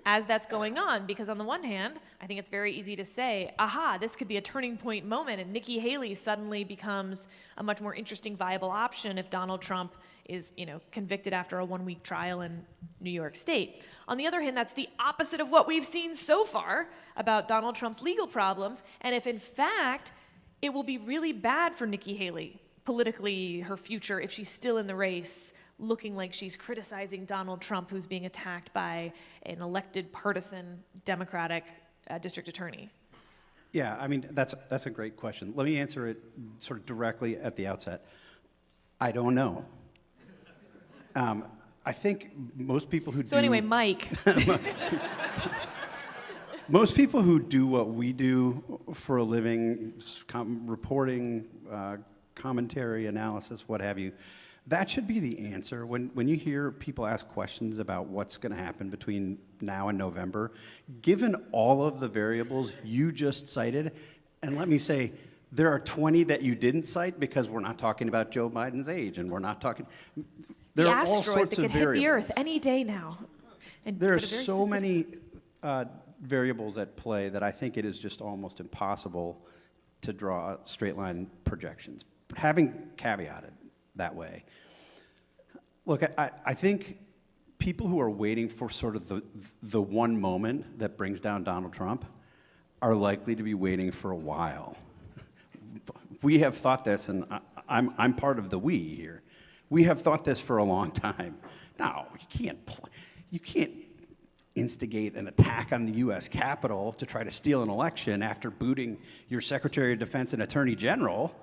as that's going on. Because on the one hand, I think it's very easy to say, aha, this could be a turning point moment, and Nikki Haley suddenly becomes a much more interesting, viable option if Donald Trump is, convicted after a one-week trial in New York State. On the other hand, that's the opposite of what we've seen so far about Donald Trump's legal problems, and if in fact it will be really bad for Nikki Haley, politically, her future, if she's still in the race, looking like she's criticizing Donald Trump, who's being attacked by an elected partisan Democratic district attorney. Yeah, I mean, that's a great question. Let me answer it sort of directly at the outset. I don't know. I think most people who So anyway, Mike. Most people who do what we do for a living, reporting, commentary, analysis, what have you, that should be the answer. When you hear people ask questions about what's going to happen between now and November, given all of the variables you just cited, and let me say, there are 20 that you didn't cite because we're not talking about Joe Biden's age, and we're not talking. There the are all asteroid sorts that of could hit variables. the Earth any day now. And There are put a very so specific- many variables at play that I think it is just almost impossible to draw straight line projections. But having caveated that way, look, I think people who are waiting for sort of the one moment that brings down Donald Trump are likely to be waiting for a while. We have thought this, and I'm part of the we here. We have thought this for a long time. No, you can't instigate an attack on the U.S. Capitol to try to steal an election after booting your Secretary of Defense and Attorney General.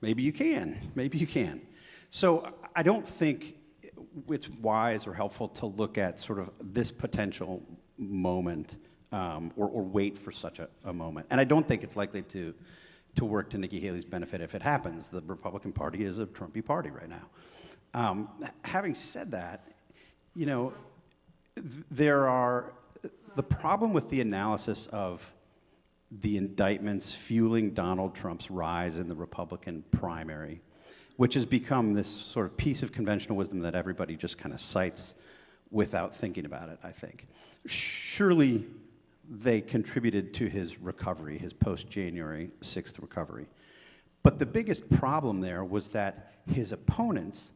Maybe you can. Maybe you can. So I don't think it's wise or helpful to look at sort of this potential moment or wait for such a moment. And I don't think it's likely to work to Nikki Haley's benefit if it happens. The Republican Party is a Trumpy party right now. Having said that, the problem with the analysis of the indictments fueling Donald Trump's rise in the Republican primary, which has become this sort of piece of conventional wisdom that everybody just kind of cites without thinking about it, I think. Surely they contributed to his recovery, his post-January 6th recovery. But the biggest problem there was that his opponents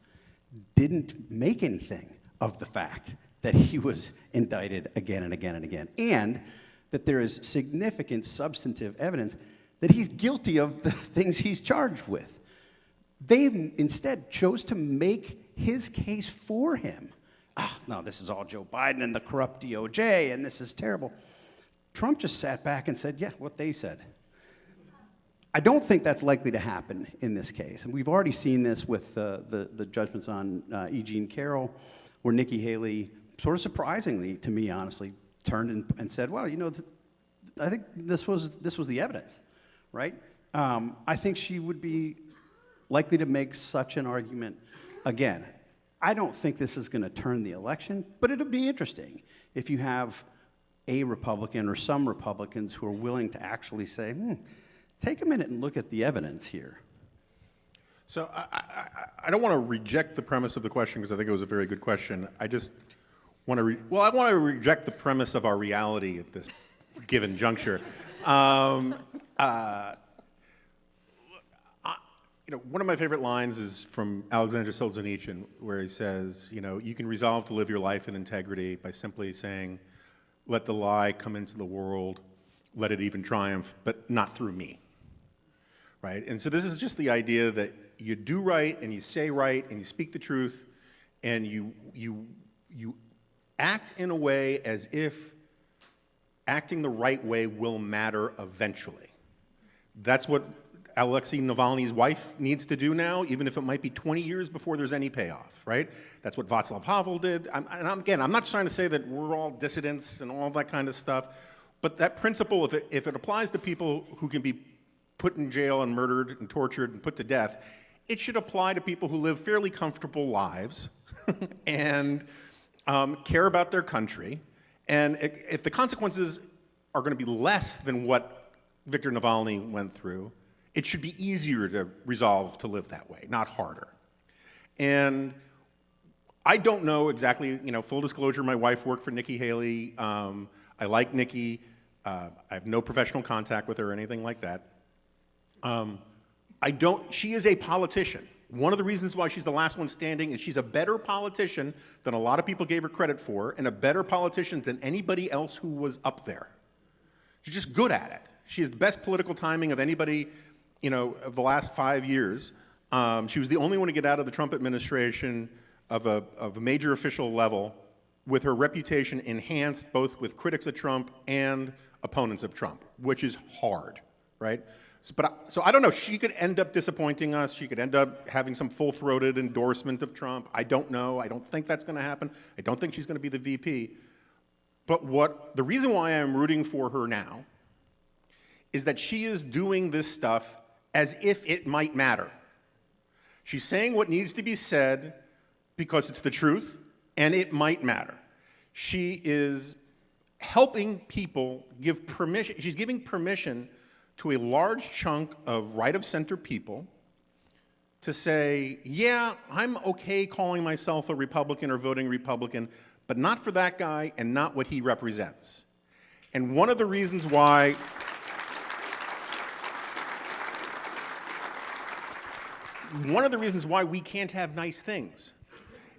didn't make anything of the fact that he was indicted again and again and again, and that there is significant substantive evidence that he's guilty of the things he's charged with. They instead chose to make his case for him. No, this is all Joe Biden and the corrupt DOJ, and this is terrible. Trump just sat back and said, yeah, what they said. I don't think that's likely to happen in this case. And we've already seen this with the judgments on E. Jean Carroll, where Nikki Haley, sort of surprisingly to me, honestly, turned and said, well, I think this was the evidence, right? I think she would be likely to make such an argument again. I don't think this is going to turn the election, but it'll be interesting if you have a Republican or some Republicans who are willing to actually say, take a minute and look at the evidence here. So I don't want to reject the premise of the question because I think it was a very good question. I just want to, I want to reject the premise of our reality at this given juncture. one of my favorite lines is from Alexander Solzhenitsyn, where he says, you can resolve to live your life in integrity by simply saying, let the lie come into the world, let it even triumph, but not through me, right? And so this is just the idea that you do right, and you say right, and you speak the truth, and you act in a way as if acting the right way will matter eventually. That's what Alexei Navalny's wife needs to do now, even if it might be 20 years before there's any payoff, right? That's what Václav Havel did. Again, I'm not trying to say that we're all dissidents and all that kind of stuff, but that principle, if it applies to people who can be put in jail and murdered and tortured and put to death, it should apply to people who live fairly comfortable lives and care about their country. And if the consequences are going to be less than what Viktor Navalny went through, it should be easier to resolve to live that way, not harder. And I don't know exactly, full disclosure, my wife worked for Nikki Haley. I like Nikki. I have no professional contact with her or anything like that. She is a politician. One of the reasons why she's the last one standing is she's a better politician than a lot of people gave her credit for, and a better politician than anybody else who was up there. She's just good at it. She has the best political timing of anybody, of the last 5 years. She was the only one to get out of the Trump administration of a major official level with her reputation enhanced both with critics of Trump and opponents of Trump, which is hard, right? So I don't know. She could end up disappointing us. She could end up having some full-throated endorsement of Trump. I don't know. I don't think that's going to happen. I don't think she's going to be the VP. But the reason why I'm rooting for her now is that she is doing this stuff as if it might matter. She's saying what needs to be said because it's the truth and it might matter. She is helping people give permission. She's giving permission to a large chunk of right-of-center people to say, yeah, I'm okay calling myself a Republican or voting Republican, but not for that guy and not what he represents. And one of the reasons why we can't have nice things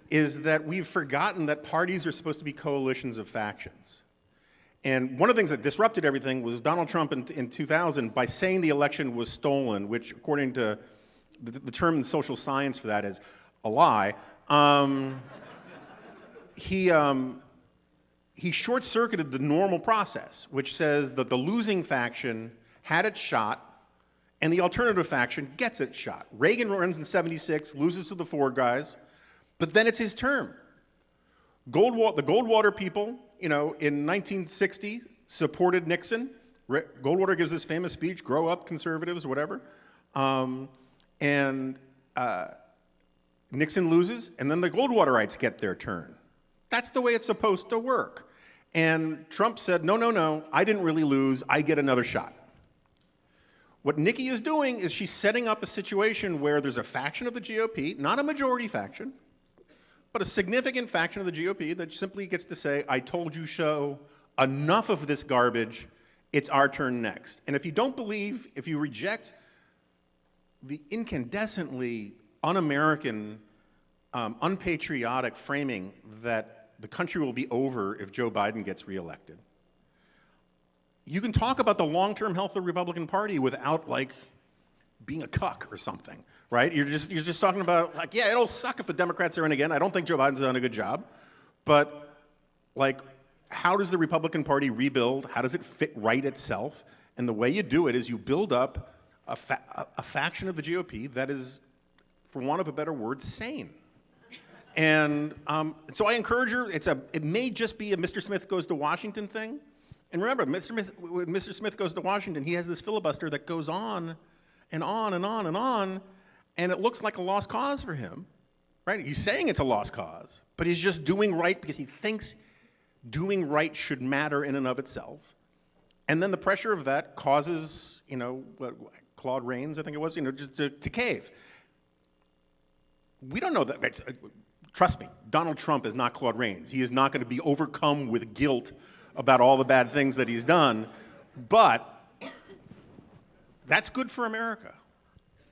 is that we've forgotten that parties are supposed to be coalitions of factions. And one of the things that disrupted everything was Donald Trump in 2000, by saying the election was stolen, which according to the term in social science for that is a lie, he short-circuited the normal process, which says that the losing faction had its shot and the alternative faction gets its shot. Reagan runs in '76, loses to the Ford guys, but then it's his term. The Goldwater people, in 1960 supported Nixon. Goldwater gives this famous speech, grow up, conservatives, whatever. Nixon loses, and then the Goldwaterites get their turn. That's the way it's supposed to work. And Trump said, no, no, no, I didn't really lose, I get another shot. What Nikki is doing is she's setting up a situation where there's a faction of the GOP, not a majority faction, but a significant faction of the GOP that simply gets to say, I told you so, enough of this garbage, it's our turn next. And if you don't believe, if you reject the incandescently un-American, unpatriotic framing that the country will be over if Joe Biden gets reelected, you can talk about the long-term health of the Republican Party without, being a cuck or something, right? You're just talking about, yeah, it'll suck if the Democrats are in again. I don't think Joe Biden's done a good job. But, how does the Republican Party rebuild? How does it fit right itself? And the way you do it is you build up a faction of the GOP that is, for want of a better word, sane. And so I encourage her. It may just be a Mr. Smith goes to Washington thing. And remember, when Mr. Smith goes to Washington, he has this filibuster that goes on and on and on and on, and it looks like a lost cause for him, right? He's saying it's a lost cause, but he's just doing right because he thinks doing right should matter in and of itself. And then the pressure of that causes, Claude Rains, I think it was, just to cave. We don't know that. Trust me, Donald Trump is not Claude Rains. He is not going to be overcome with guilt about all the bad things that he's done, but that's good for America.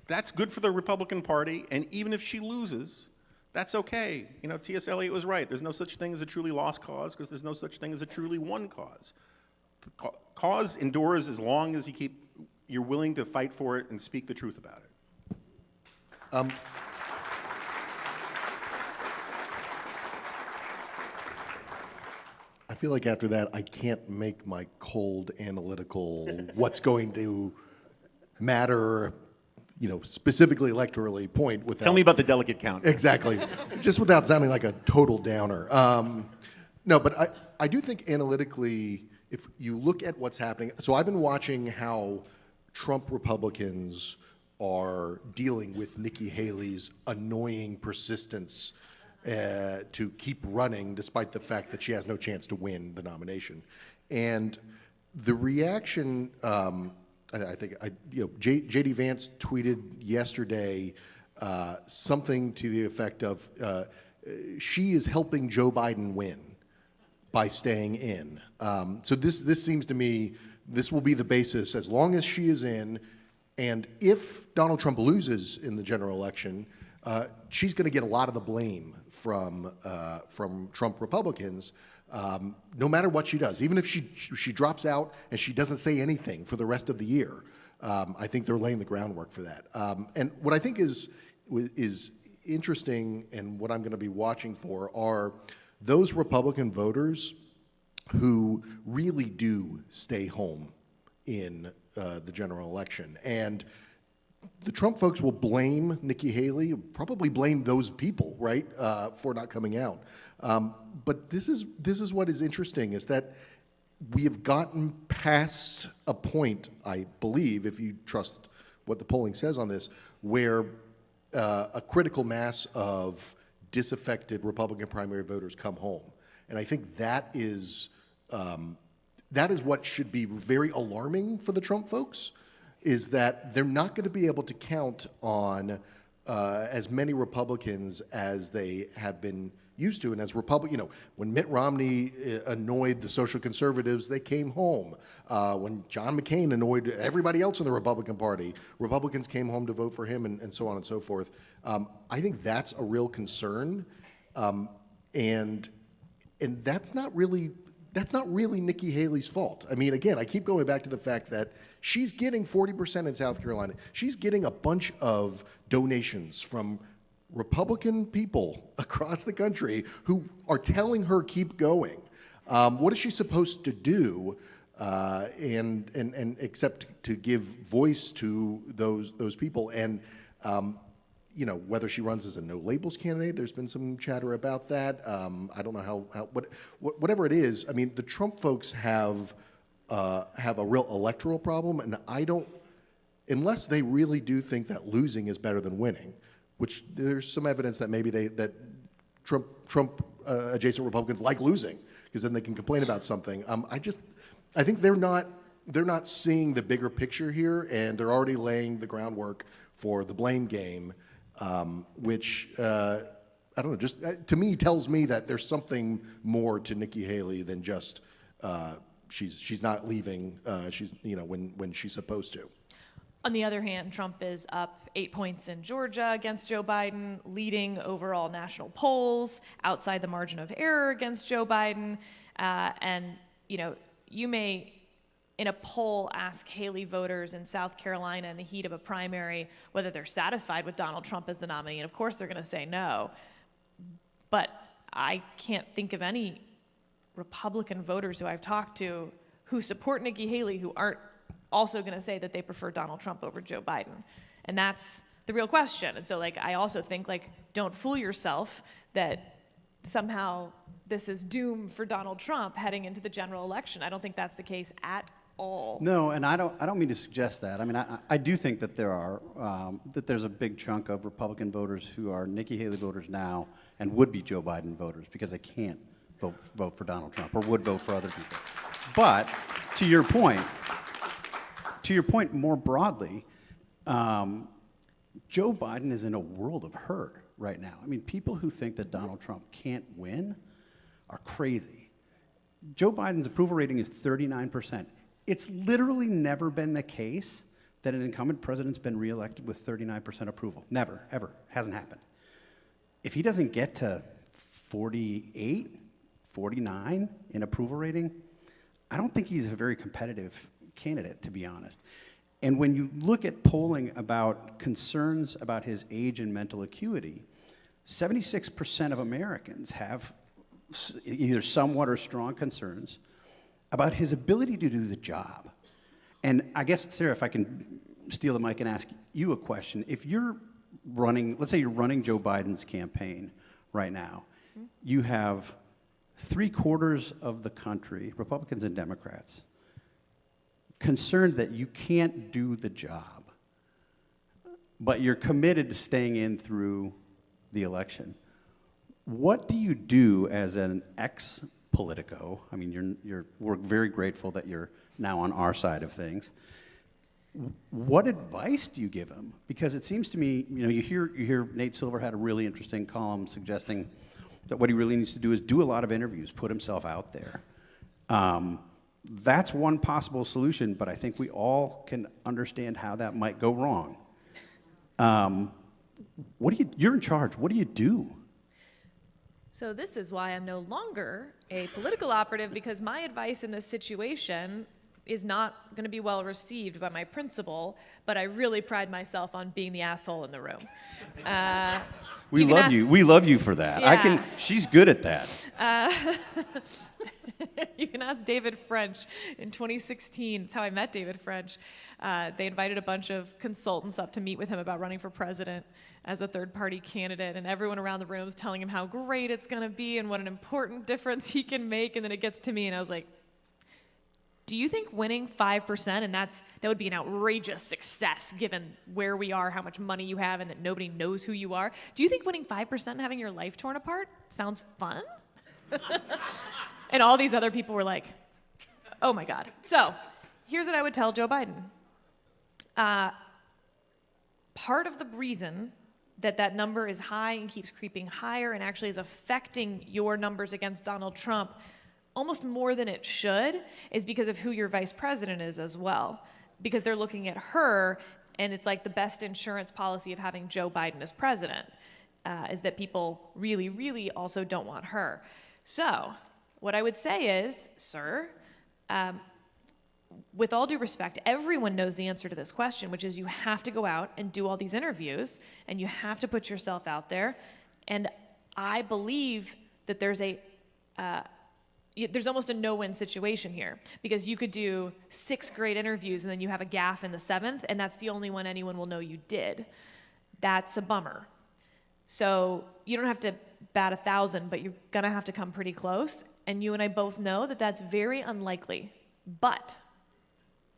that's good for the Republican Party, and even if she loses, that's okay. You know, T.S. Eliot was right. There's no such thing as a truly lost cause because there's no such thing as a truly won cause. The cause endures as long as you're willing to fight for it and speak the truth about it. I feel like after that, I can't make my cold analytical what's going to matter, you know, specifically electorally point without... Tell me about the delegate count. Exactly. Just without sounding like a total downer. No, but I do think analytically, if you look at what's happening... So I've been watching how Trump Republicans are dealing with Nikki Haley's annoying persistence to keep running despite the fact that she has no chance to win the nomination. And the reaction, I think, J.D. Vance tweeted yesterday something to the effect of, she is helping Joe Biden win by staying in. So this seems to me, this will be the basis as long as she is in, and if Donald Trump loses in the general election, she's going to get a lot of the blame from Trump Republicans, no matter what she does. Even if she drops out and she doesn't say anything for the rest of the year, I think they're laying the groundwork for that. And what I think is interesting, and what I'm going to be watching for, are those Republican voters who really do stay home in the general election. And the Trump folks will blame Nikki Haley, probably blame those people, right, for not coming out. But this is what is interesting, is that we have gotten past a point, I believe, if you trust what the polling says on this, where a critical mass of disaffected Republican primary voters come home. And I think that is what should be very alarming for the Trump folks, is that they're not going to be able to count on as many Republicans as they have been used to. And as when Mitt Romney annoyed the social conservatives, they came home. When John McCain annoyed everybody else in the Republican Party, Republicans came home to vote for him, and so on and so forth. I think that's a real concern, and that's not really Nikki Haley's fault. I mean, again, I keep going back to the fact that she's getting 40% in South Carolina. She's getting a bunch of donations from Republican people across the country who are telling her keep going. What is she supposed to do, and except to give voice to those people? And whether she runs as a no labels candidate, there's been some chatter about that. I don't know whatever it is. I mean, the Trump folks have a real electoral problem, and unless they really do think that losing is better than winning, which there's some evidence that maybe that Trump adjacent Republicans like losing, because then they can complain about something. I think they're not seeing the bigger picture here, and they're already laying the groundwork for the blame game. Which I don't know, just to me tells me that there's something more to Nikki Haley than just she's not leaving. She's when she's supposed to. On the other hand, Trump is up 8 points in Georgia against Joe Biden, leading overall national polls, outside the margin of error against Joe Biden, and you may, in a poll, ask Haley voters in South Carolina in the heat of a primary whether they're satisfied with Donald Trump as the nominee, and of course they're going to say no. But I can't think of any Republican voters who I've talked to who support Nikki Haley who aren't also going to say that they prefer Donald Trump over Joe Biden. And that's the real question. And so, I also think, don't fool yourself that somehow this is doom for Donald Trump heading into the general election. I don't think that's the case at all. No, and I don't mean to suggest that. I mean, I do think that there's a big chunk of Republican voters who are Nikki Haley voters now and would be Joe Biden voters because they can't vote for Donald Trump or would vote for other people. But to your point more broadly, Joe Biden is in a world of hurt right now. I mean, people who think that Donald Trump can't win are crazy. Joe Biden's approval rating is 39%. It's literally never been the case that an incumbent president's been reelected with 39% approval. Never, ever. Hasn't happened. If he doesn't get to 48, 49 in approval rating, I don't think he's a very competitive candidate, to be honest. And when you look at polling about concerns about his age and mental acuity, 76% of Americans have either somewhat or strong concerns about his ability to do the job. And I guess, Sarah, if I can steal the mic and ask you a question. If you're running, let's say you're running Joe Biden's campaign right now, you have 3/4 of the country, Republicans and Democrats, concerned that you can't do the job, but you're committed to staying in through the election. What do you do as an ex-politico? I mean, we're very grateful that you're now on our side of things. What advice do you give him? Because it seems to me, you hear Nate Silver had a really interesting column suggesting that what he really needs to do is do a lot of interviews, put himself out there. That's one possible solution, but I think we all can understand how that might go wrong. You're in charge. What do you do? So this is why I'm no longer a political operative, because my advice in this situation is not going to be well received by my principal, but I really pride myself on being the asshole in the room. We love you. We love you for that. Yeah. She's good at that. You can ask David French in 2016. That's how I met David French. They invited a bunch of consultants up to meet with him about running for president as a third-party candidate, and everyone around the room is telling him how great it's going to be and what an important difference he can make, and then it gets to me, and I was like, do you think winning 5%, and that would be an outrageous success given where we are, how much money you have, and that nobody knows who you are, do you think winning 5% and having your life torn apart sounds fun? And all these other people were like, oh my God. So here's what I would tell Joe Biden. Part of the reason that number is high and keeps creeping higher and actually is affecting your numbers against Donald Trump almost more than it should is because of who your vice president is as well. Because they're looking at her, and it's like the best insurance policy of having Joe Biden as president, is that people really, really also don't want her. So what I would say is, sir, with all due respect, everyone knows the answer to this question, which is you have to go out and do all these interviews, and you have to put yourself out there. And I believe that there's almost a no-win situation here, because you could do 6 great interviews and then you have a gaffe in the 7th, and that's the only one anyone will know you did. That's a bummer. So you don't have to bat 1,000, but you're gonna have to come pretty close, and you and I both know that that's very unlikely. But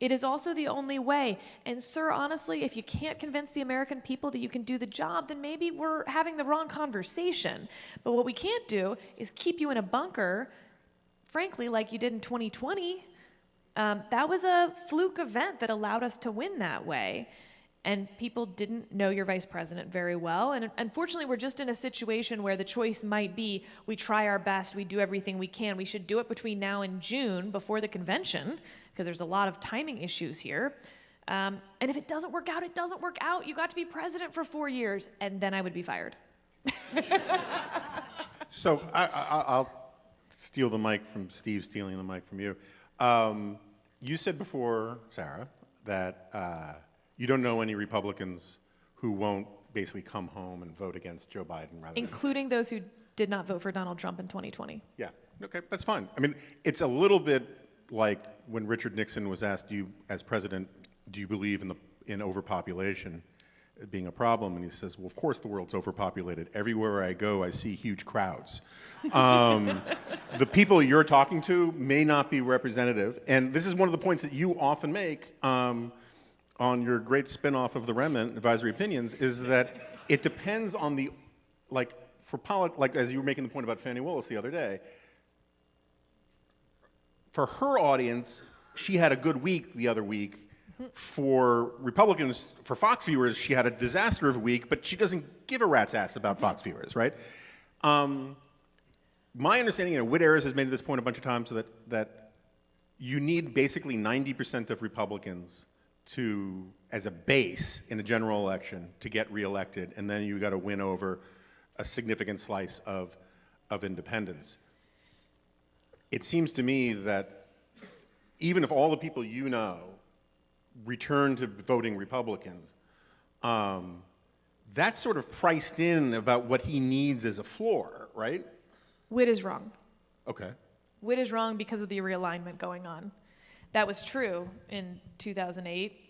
it is also the only way. And sir, honestly, if you can't convince the American people that you can do the job, then maybe we're having the wrong conversation. But what we can't do is keep you in a bunker, frankly, like you did in 2020. That was a fluke event that allowed us to win that way. And people didn't know your vice president very well. And unfortunately, we're just in a situation where the choice might be, we try our best, we do everything we can. We should do it between now and June, before the convention, because there's a lot of timing issues here. And if it doesn't work out, it doesn't work out. You got to be president for 4 years, and then I would be fired. So I'll steal the mic from Steve, stealing the mic from you. You said before, Sarah, that you don't know any Republicans who won't basically come home and vote against Joe Biden rather including those who did not vote for Donald Trump in 2020. Yeah, okay, that's fine. I mean, it's a little bit like when Richard Nixon was asked, as president, do you believe in overpopulation being a problem? And he says, well, of course the world's overpopulated. Everywhere I go, I see huge crowds. The people you're talking to may not be representative. And this is one of the points that you often make on your great spin-off of the Remnant, Advisory Opinions, is that it depends on the, like as you were making the point about Fani Willis the other day, for her audience, she had a good week the other week. For Republicans, for Fox viewers, she had a disaster of a week, but she doesn't give a rat's ass about Fox viewers, right? My understanding, and Whit Ayers has made this point a bunch of times, that you need basically 90% of Republicans as a base in a general election to get reelected, and then you got to win over a significant slice of independents. It seems to me that even if all the people you know return to voting Republican, that's sort of priced in about what he needs as a floor, right? Witt is wrong. Okay. Witt is wrong because of the realignment going on. That was true in 2008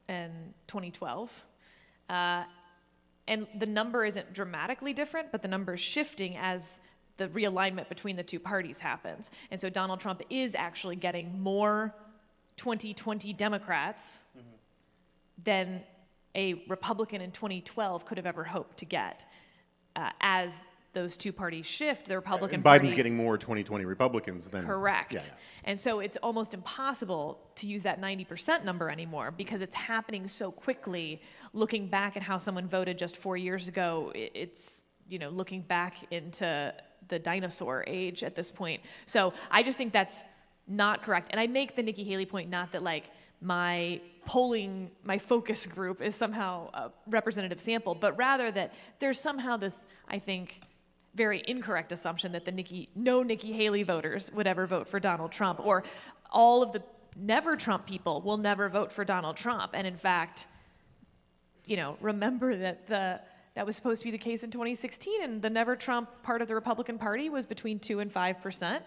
and 2012. And the number isn't dramatically different, but the number is shifting as the realignment between the two parties happens. And so Donald Trump is actually getting more 2020 Democrats than a Republican in 2012 could have ever hoped to get. As those two parties shift, the Republican And Party... Biden's getting more 2020 Republicans than... Correct. Yeah. And so it's almost impossible to use that 90% number anymore because it's happening so quickly. Looking back at how someone voted just 4 years ago, it's, you know, looking back into the dinosaur age at this point. So I just think that's not correct. And I make the Nikki Haley point, not that like my polling, my focus group is somehow a representative sample, but rather that there's somehow this, I think, very incorrect assumption that no Nikki Haley voters would ever vote for Donald Trump, or all of the never Trump people will never vote for Donald Trump. And in fact, you know, remember that that was supposed to be the case in 2016, and the never Trump part of the Republican Party was between 2 and 5%.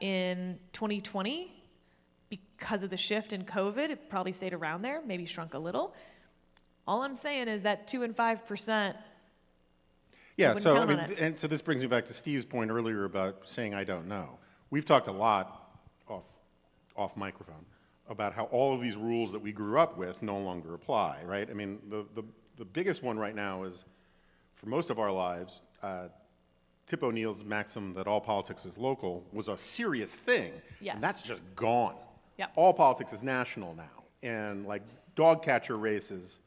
In 2020, because of the shift in COVID, it probably stayed around there, maybe shrunk a little. All I'm saying is that 2 and 5%. Yeah, so I mean, and so this brings me back to Steve's point earlier about saying I don't know. We've talked a lot off microphone about how all of these rules that we grew up with no longer apply, right? I mean, the biggest one right now is, for most of our lives, Tip O'Neill's maxim that all politics is local was a serious thing. Yes. And that's just gone. Yep. All politics is national now. And like dog catcher races,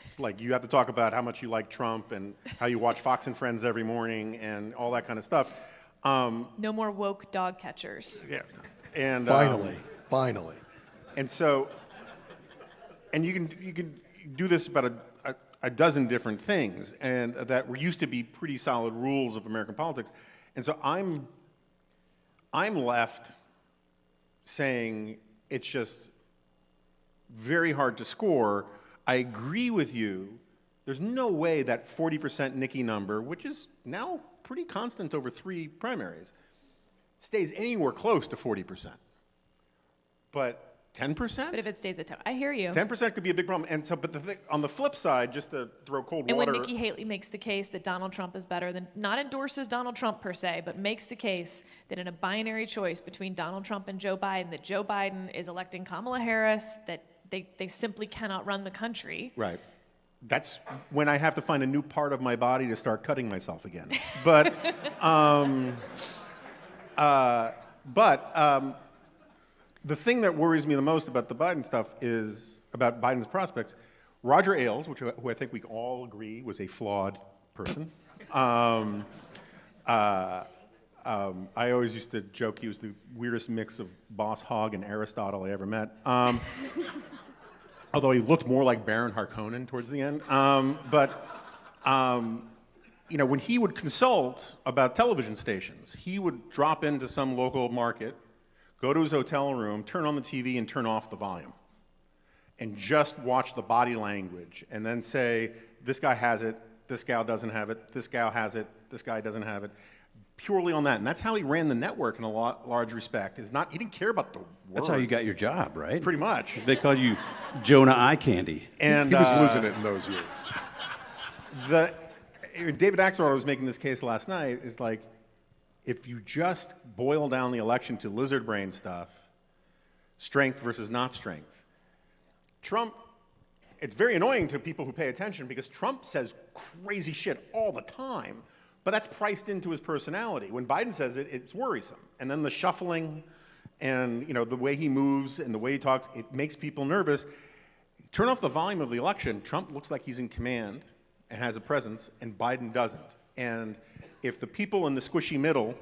it's like you have to talk about how much you like Trump and how you watch Fox and Friends every morning and all that kind of stuff. No more woke dog catchers. Yeah. And Finally. And so, and you can do this about a dozen different things, and that were used to be pretty solid rules of American politics. And so I'm left saying it's just very hard to score. I agree with you. There's no way that 40% Nikki number, which is now pretty constant over 3 primaries, stays anywhere close to 40%. But 10%? But if it stays at 10, I hear you. 10% could be a big problem. And so, but the thing, on the flip side, just to throw cold and water. when Nikki Haley makes the case that Donald Trump is better than, not endorses Donald Trump per se, but makes the case that in a binary choice between Donald Trump and Joe Biden, that Joe Biden is electing Kamala Harris, that they simply cannot run the country. Right. That's when I have to find a new part of my body to start cutting myself again. But, the thing that worries me the most about the Biden stuff is, about Biden's prospects, Roger Ailes, who I think we all agree was a flawed person. I always used to joke he was the weirdest mix of Boss Hogg and Aristotle I ever met. Although he looked more like Baron Harkonnen towards the end. You know, when he would consult about television stations, he would drop into some local market, go to his hotel room, turn on the TV, and turn off the volume. And just watch the body language, and then say, this guy has it, this gal doesn't have it, this gal has it, this guy doesn't have it. Purely on that. And that's how he ran the network in a large respect. He didn't care about the words. That's how you got your job, right? Pretty much. They called you Jonah Eye Candy. And He was losing it in those years. David Axelrod was making this case last night, is like, if you just boil down the election to lizard brain stuff, strength versus not strength, Trump, it's very annoying to people who pay attention because Trump says crazy shit all the time, but that's priced into his personality. When Biden says it, it's worrisome. And then the shuffling and, you know, the way he moves and the way he talks, it makes people nervous. Turn off the volume of the election, Trump looks like he's in command and has a presence, and Biden doesn't. And if the people in the squishy middle,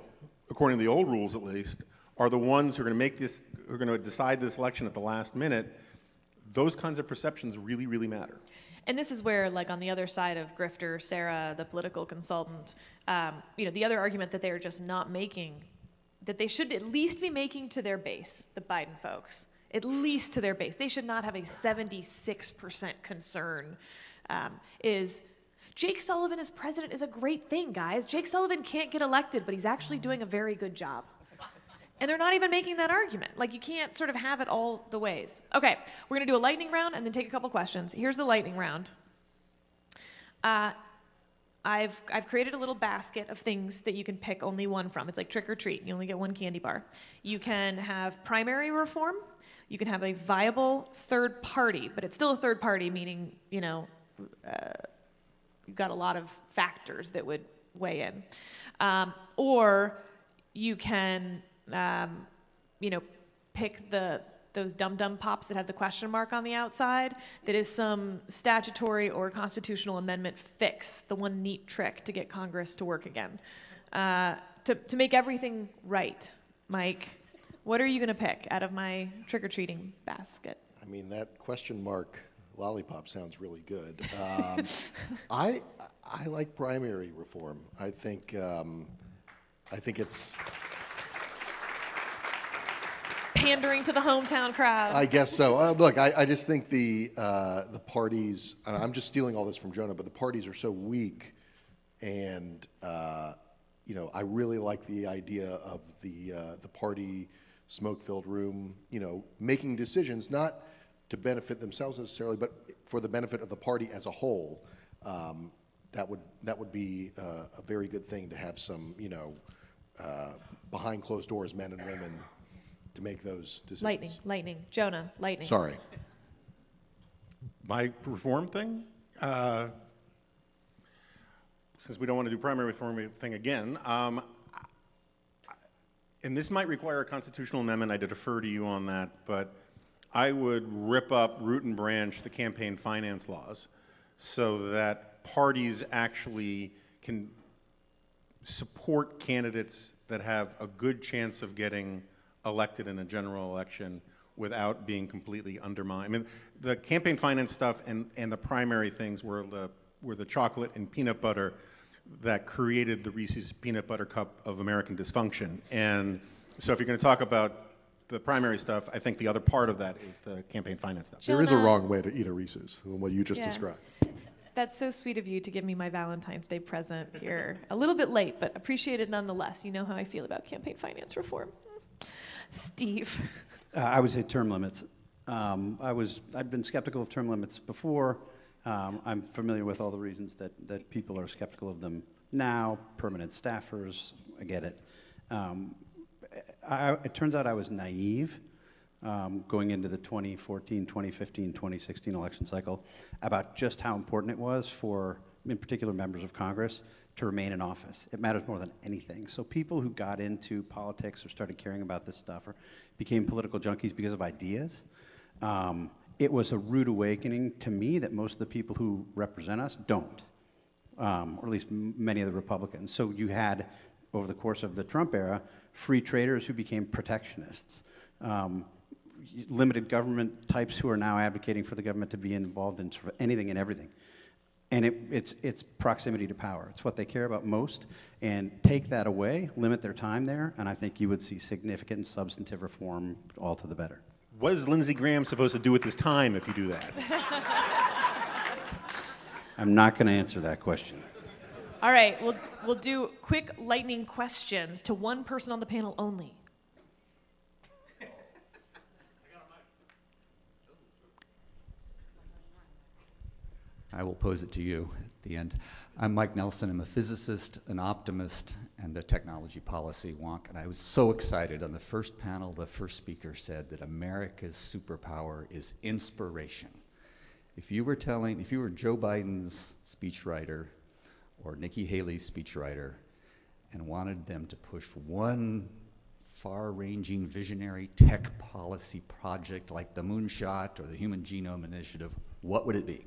according to the old rules at least, are the ones who are going to make this, who are going to decide this election at the last minute, those kinds of perceptions really, really matter. And this is where, like, on the other side of Grifter, Sarah, the political consultant, the other argument that they're just not making, that they should at least be making to their base, the Biden folks, at least to their base. They should not have a 76% concern, is Jake Sullivan as president is a great thing, guys. Jake Sullivan can't get elected, but he's actually doing a very good job. And they're not even making that argument. Like, you can't sort of have it all the ways. Okay, we're gonna do a lightning round and then take a couple questions. Here's the lightning round. I've created a little basket of things that you can pick only one from. It's like trick or treat. You only get one candy bar. You can have primary reform. You can have a viable third party, but it's still a third party, meaning, you've got a lot of factors that would weigh in. Or you can pick those dum-dum pops that have the question mark on the outside, that is some statutory or constitutional amendment fix, the one neat trick to get Congress to work again. To make everything right, Mike, what are you gonna pick out of my trick-or-treating basket? I mean, that question mark lollipop sounds really good. I like primary reform. I think it's Pandering to the hometown crowd. I guess so. Look, I just think the parties, I'm just stealing all this from Jonah, but the parties are so weak, and I really like the idea of the party smoke-filled room, making decisions not to benefit themselves necessarily, but for the benefit of the party as a whole. That would be a very good thing to have some, behind closed doors, men and women, to make those decisions. Lightning. Jonah, lightning. Sorry. My reform thing, since we don't want to do primary reform thing again, and this might require a constitutional amendment, I defer to you on that, but I would rip up root and branch the campaign finance laws so that parties actually can support candidates that have a good chance of getting elected in a general election without being completely undermined. I mean, the campaign finance stuff and the primary things were the chocolate and peanut butter that created the Reese's Peanut Butter Cup of American dysfunction. And so if you're going to talk about the primary stuff, I think the other part of that is the campaign finance stuff. There is a wrong way to eat a Reese's, what you just described. That's so sweet of you to give me my Valentine's Day present here. A little bit late, but appreciated nonetheless. You know how I feel about campaign finance reform. Steve. I would say term limits. I've been skeptical of term limits before. I'm familiar with all the reasons that people are skeptical of them now. Permanent staffers, I get it. It turns out I was naive going into the 2014, 2015, 2016 election cycle about just how important it was for, in particular, members of Congress to remain in office. It matters more than anything. So people who got into politics or started caring about this stuff or became political junkies because of ideas, it was a rude awakening to me that most of the people who represent us don't, or at least many of the Republicans. So you had, over the course of the Trump era, free traders who became protectionists, limited government types who are now advocating for the government to be involved in sort of anything and everything. And it's proximity to power. It's what they care about most. And take that away, limit their time there, and I think you would see significant substantive reform all to the better. What is Lindsey Graham supposed to do with his time if you do that? I'm not going to answer that question. All right, we'll do quick lightning questions to one person on the panel only. I will pose it to you at the end. I'm Mike Nelson. I'm a physicist, an optimist, and a technology policy wonk. And I was so excited on the first panel, the first speaker said that America's superpower is inspiration. If you were Joe Biden's speechwriter or Nikki Haley's speechwriter and wanted them to push one far-ranging visionary tech policy project like the Moonshot or the Human Genome Initiative, what would it be?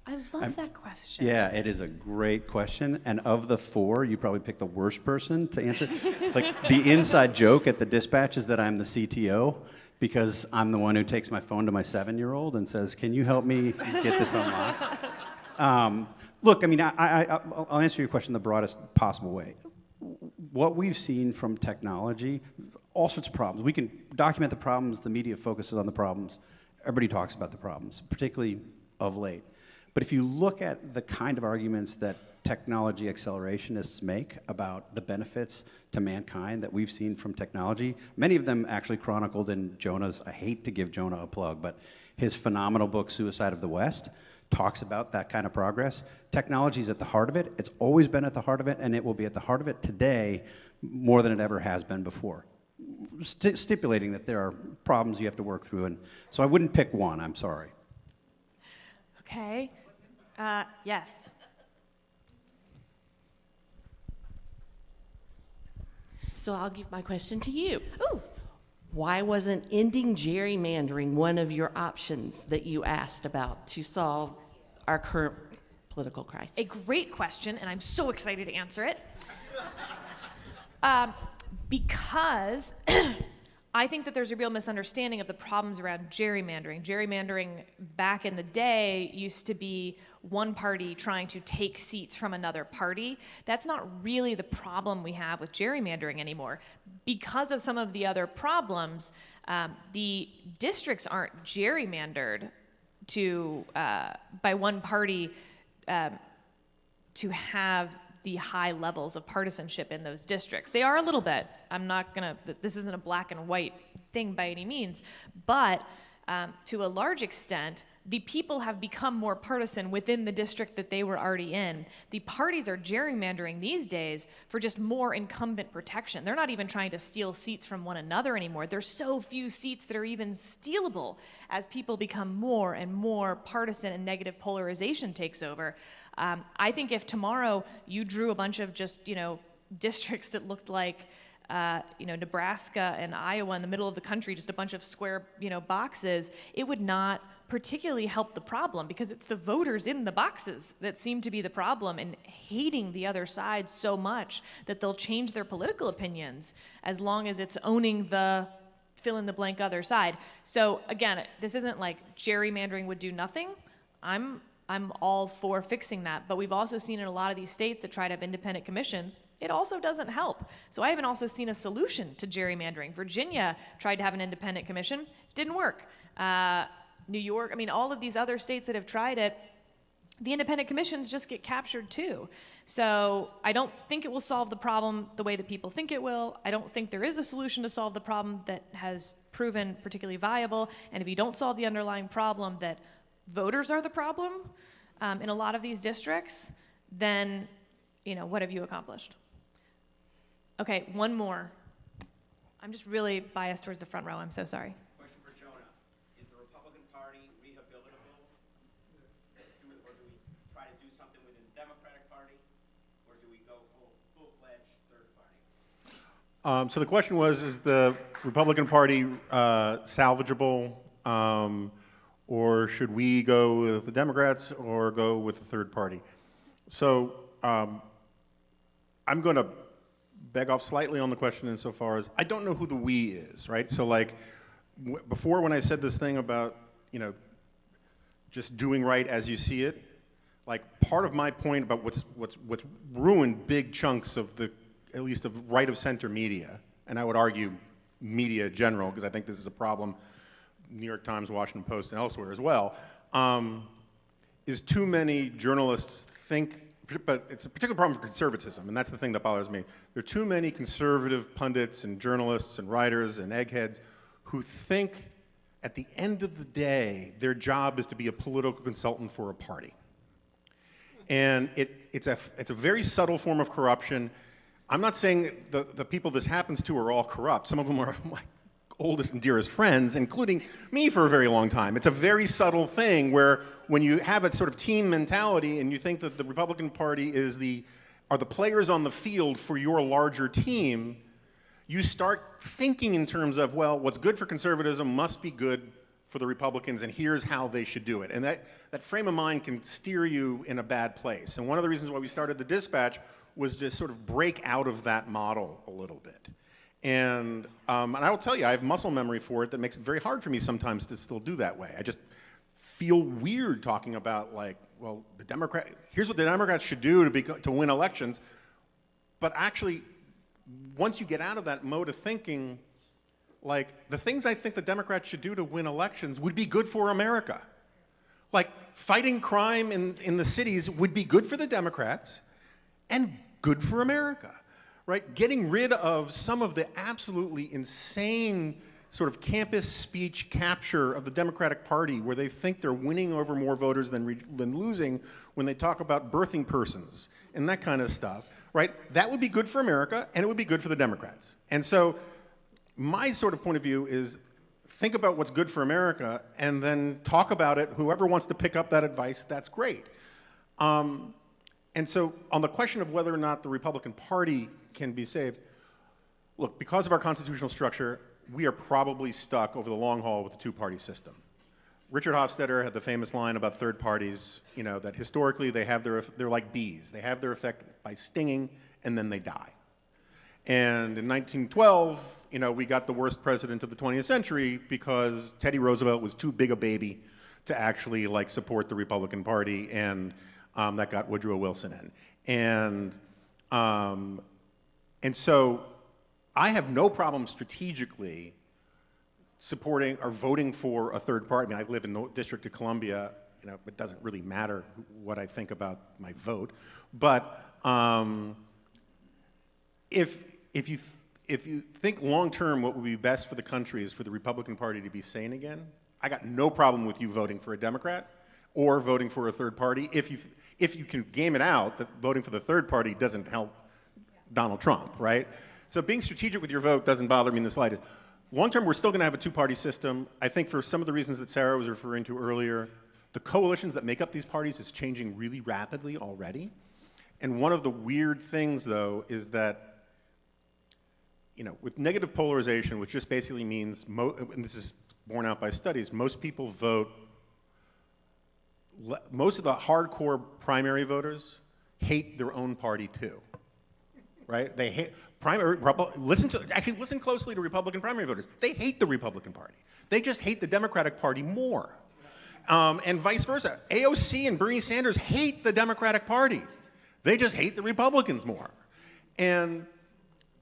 I love that question. Yeah, it is a great question. And of the four, you probably picked the worst person to answer. Like, the inside joke at the dispatch is that I'm the CTO, because I'm the one who takes my phone to my 7-year-old and says, can you help me get this unlocked? Look, I mean, I'll answer your question the broadest possible way. What we've seen from technology, all sorts of problems. We can document the problems, the media focuses on the problems, everybody talks about the problems, particularly of late. But if you look at the kind of arguments that technology accelerationists make about the benefits to mankind that we've seen from technology, many of them actually chronicled in Jonah's, I hate to give Jonah a plug, but his phenomenal book, Suicide of the West, talks about that kind of progress. Technology is at the heart of it. It's always been at the heart of it, and it will be at the heart of it today more than it ever has been before. Stipulating that there are problems you have to work through, and so I wouldn't pick one, I'm sorry. Okay. Yes. So I'll give my question to you. Ooh. Why wasn't ending gerrymandering one of your options that you asked about to solve our current political crisis? A great question, and I'm so excited to answer it. Because I think that there's a real misunderstanding of the problems around gerrymandering. Gerrymandering back in the day used to be one party trying to take seats from another party. That's not really the problem we have with gerrymandering anymore. Because of some of the other problems, the districts aren't gerrymandered to by one party to have the high levels of partisanship in those districts. They are a little bit. I'm not gonna, this isn't a black and white thing by any means, but to a large extent, the people have become more partisan within the district that they were already in. The parties are gerrymandering these days for just more incumbent protection. They're not even trying to steal seats from one another anymore. There's so few seats that are even stealable as people become more and more partisan and negative polarization takes over. I think if tomorrow you drew a bunch of just, districts that looked like, Nebraska and Iowa in the middle of the country, just a bunch of square, boxes, it would not particularly help the problem because it's the voters in the boxes that seem to be the problem and hating the other side so much that they'll change their political opinions as long as it's owning the fill in the blank other side. So again, this isn't like gerrymandering would do nothing. I'm all for fixing that, but we've also seen in a lot of these states that try to have independent commissions, it also doesn't help. So I haven't also seen a solution to gerrymandering. Virginia tried to have an independent commission, didn't work. New York, all of these other states that have tried it, the independent commissions just get captured too. So I don't think it will solve the problem the way that people think it will. I don't think there is a solution to solve the problem that has proven particularly viable. And if you don't solve the underlying problem that voters are the problem in a lot of these districts, then, what have you accomplished? Okay, one more. I'm just really biased towards the front row. I'm so sorry. Question for Jonah. Is the Republican Party rehabilitable? Or do we try to do something within the Democratic Party? Or do we go full-fledged third party? So the question was, is the Republican Party salvageable? Or should we go with the Democrats or go with the third party? So I'm going to beg off slightly on the question insofar as I don't know who the we is, right? So like before when I said this thing about, just doing right as you see it, like part of my point about what's ruined big chunks of at least of right of center media, and I would argue media in general, because I think this is a problem New York Times, Washington Post, and elsewhere as well, is too many journalists think, but it's a particular problem for conservatism, and that's the thing that bothers me. There are too many conservative pundits and journalists and writers and eggheads who think at the end of the day, their job is to be a political consultant for a party. And it's a very subtle form of corruption. I'm not saying the people this happens to are all corrupt. Some of them are my oldest and dearest friends, including me for a very long time. It's a very subtle thing where when you have a sort of team mentality and you think that the Republican Party are the players on the field for your larger team, you start thinking in terms of, well, what's good for conservatism must be good for the Republicans, and here's how they should do it. And that frame of mind can steer you in a bad place. And one of the reasons why we started the Dispatch was to sort of break out of that model a little bit. And I will tell you, I have muscle memory for it that makes it very hard for me sometimes to still do that way. I just feel weird talking about, like, well, here's what the Democrats should do to win elections. But actually, once you get out of that mode of thinking, like, the things I think the Democrats should do to win elections would be good for America. Like, fighting crime in the cities would be good for the Democrats and good for America, right? Getting rid of some of the absolutely insane sort of campus speech capture of the Democratic Party, where they think they're winning over more voters than losing when they talk about birthing persons and that kind of stuff, right? That would be good for America, and it would be good for the Democrats. And so my sort of point of view is, think about what's good for America and then talk about it. Whoever wants to pick up that advice, that's great. And so on the question of whether or not the Republican Party can be saved, look, because of our constitutional structure, we are probably stuck over the long haul with the two-party system. Richard Hofstadter had the famous line about third parties, you know, that historically they're like bees. They have their effect by stinging, and then they die. And in 1912, you know, we got the worst president of the 20th century because Teddy Roosevelt was too big a baby to actually, like, support the Republican Party, and that got Woodrow Wilson in. And so I have no problem strategically supporting or voting for a third party. I mean, I live in the District of Columbia. You know, it doesn't really matter what I think about my vote. But if you think long term, what would be best for the country is for the Republican Party to be sane again, I got no problem with you voting for a Democrat or voting for a third party if you can game it out that voting for the third party doesn't help Donald Trump, right? So being strategic with your vote doesn't bother me in the slightest. Long term, we're still going to have a two-party system. I think for some of the reasons that Sarah was referring to earlier, the coalitions that make up these parties is changing really rapidly already. And one of the weird things, though, is that, you know, with negative polarization, which just basically means, and this is borne out by studies, most people vote, most of the hardcore primary voters hate their own party too, right? They hate, listen closely to Republican primary voters. They hate the Republican Party. They just hate the Democratic Party more. And vice versa. AOC and Bernie Sanders hate the Democratic Party. They just hate the Republicans more. And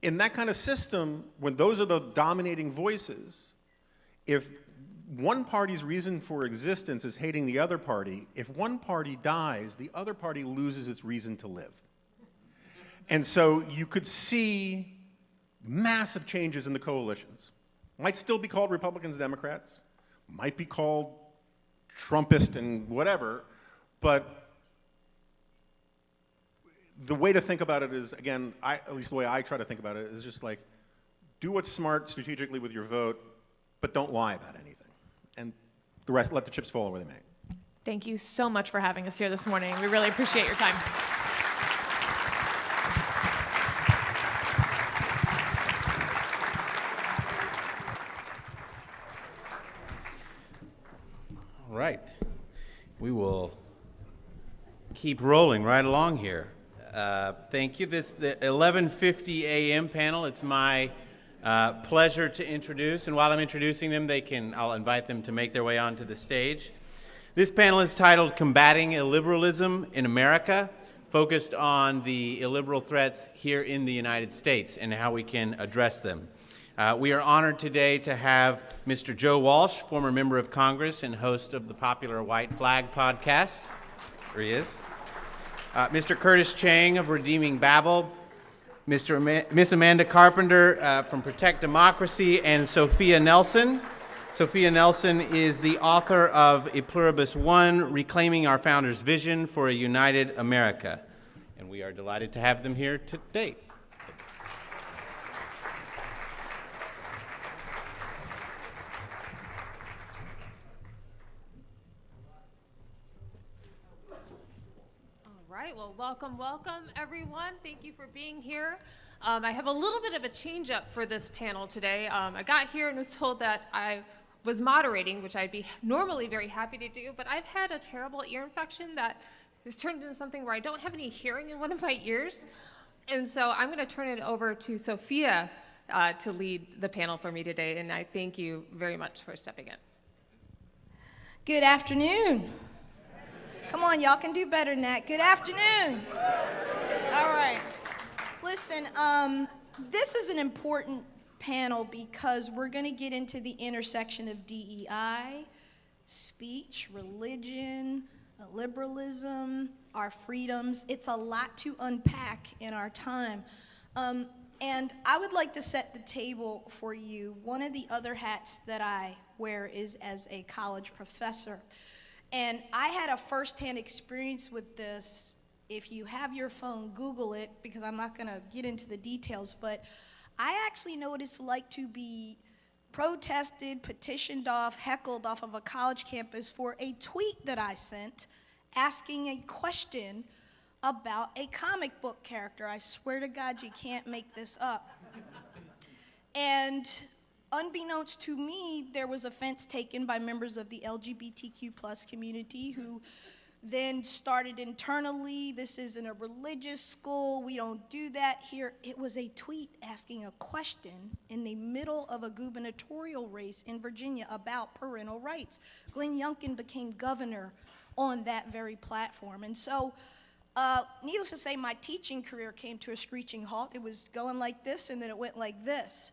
in that kind of system, when those are the dominating voices, if one party's reason for existence is hating the other party, if one party dies, the other party loses its reason to live. And so you could see massive changes in the coalitions. Might still be called Republicans, Democrats, might be called Trumpist and whatever, but the way to think about it is, again, at least the way I try to think about it is just like, do what's smart strategically with your vote, but don't lie about anything. And the rest, let the chips fall where they may. Thank you so much for having us here this morning. We really appreciate your time. All right. We will keep rolling right along here. Thank you. This is the 11:50 a.m. panel. It's my pleasure to introduce, and while I'm introducing them, I'll invite them to make their way onto the stage. This panel is titled Combating Illiberalism in America, focused on the illiberal threats here in the United States and how we can address them. We are honored today to have Mr. Joe Walsh, former member of Congress and host of the popular White Flag podcast. There he is. Mr. Curtis Chang of Redeeming Babel, Miss Amanda Carpenter from Protect Democracy, and Sophia Nelson. Sophia Nelson is the author of E Pluribus One, Reclaiming Our Founders' Vision for a United America. And we are delighted to have them here today. Thanks. All right, well, welcome, everyone. Thank you for being here. I have a little bit of a change up for this panel today. I got here and was told that I was moderating, which I'd be normally very happy to do, but I've had a terrible ear infection that has turned into something where I don't have any hearing in one of my ears. And so I'm going to turn it over to Sophia to lead the panel for me today, and I thank you very much for stepping in. Good afternoon. Come on, y'all can do better than that. Good afternoon. All right. Listen, this is an important panel because we're going to get into the intersection of DEI, speech, religion, liberalism, our freedoms. It's a lot to unpack in our time. And I would like to set the table for you. One of the other hats that I wear is as a college professor. And I had a firsthand experience with this. If you have your phone, Google it, because I'm not going to get into the details, but I actually know what it's like to be protested, petitioned off, heckled off of a college campus for a tweet that I sent asking a question about a comic book character. I swear to God, you can't make this up. And unbeknownst to me, there was offense taken by members of the LGBTQ+ community who then started internally, this isn't a religious school, we don't do that here. It was a tweet asking a question in the middle of a gubernatorial race in Virginia about parental rights. Glenn Youngkin became governor on that very platform. And so, needless to say, my teaching career came to a screeching halt. It was going like this, and then it went like this.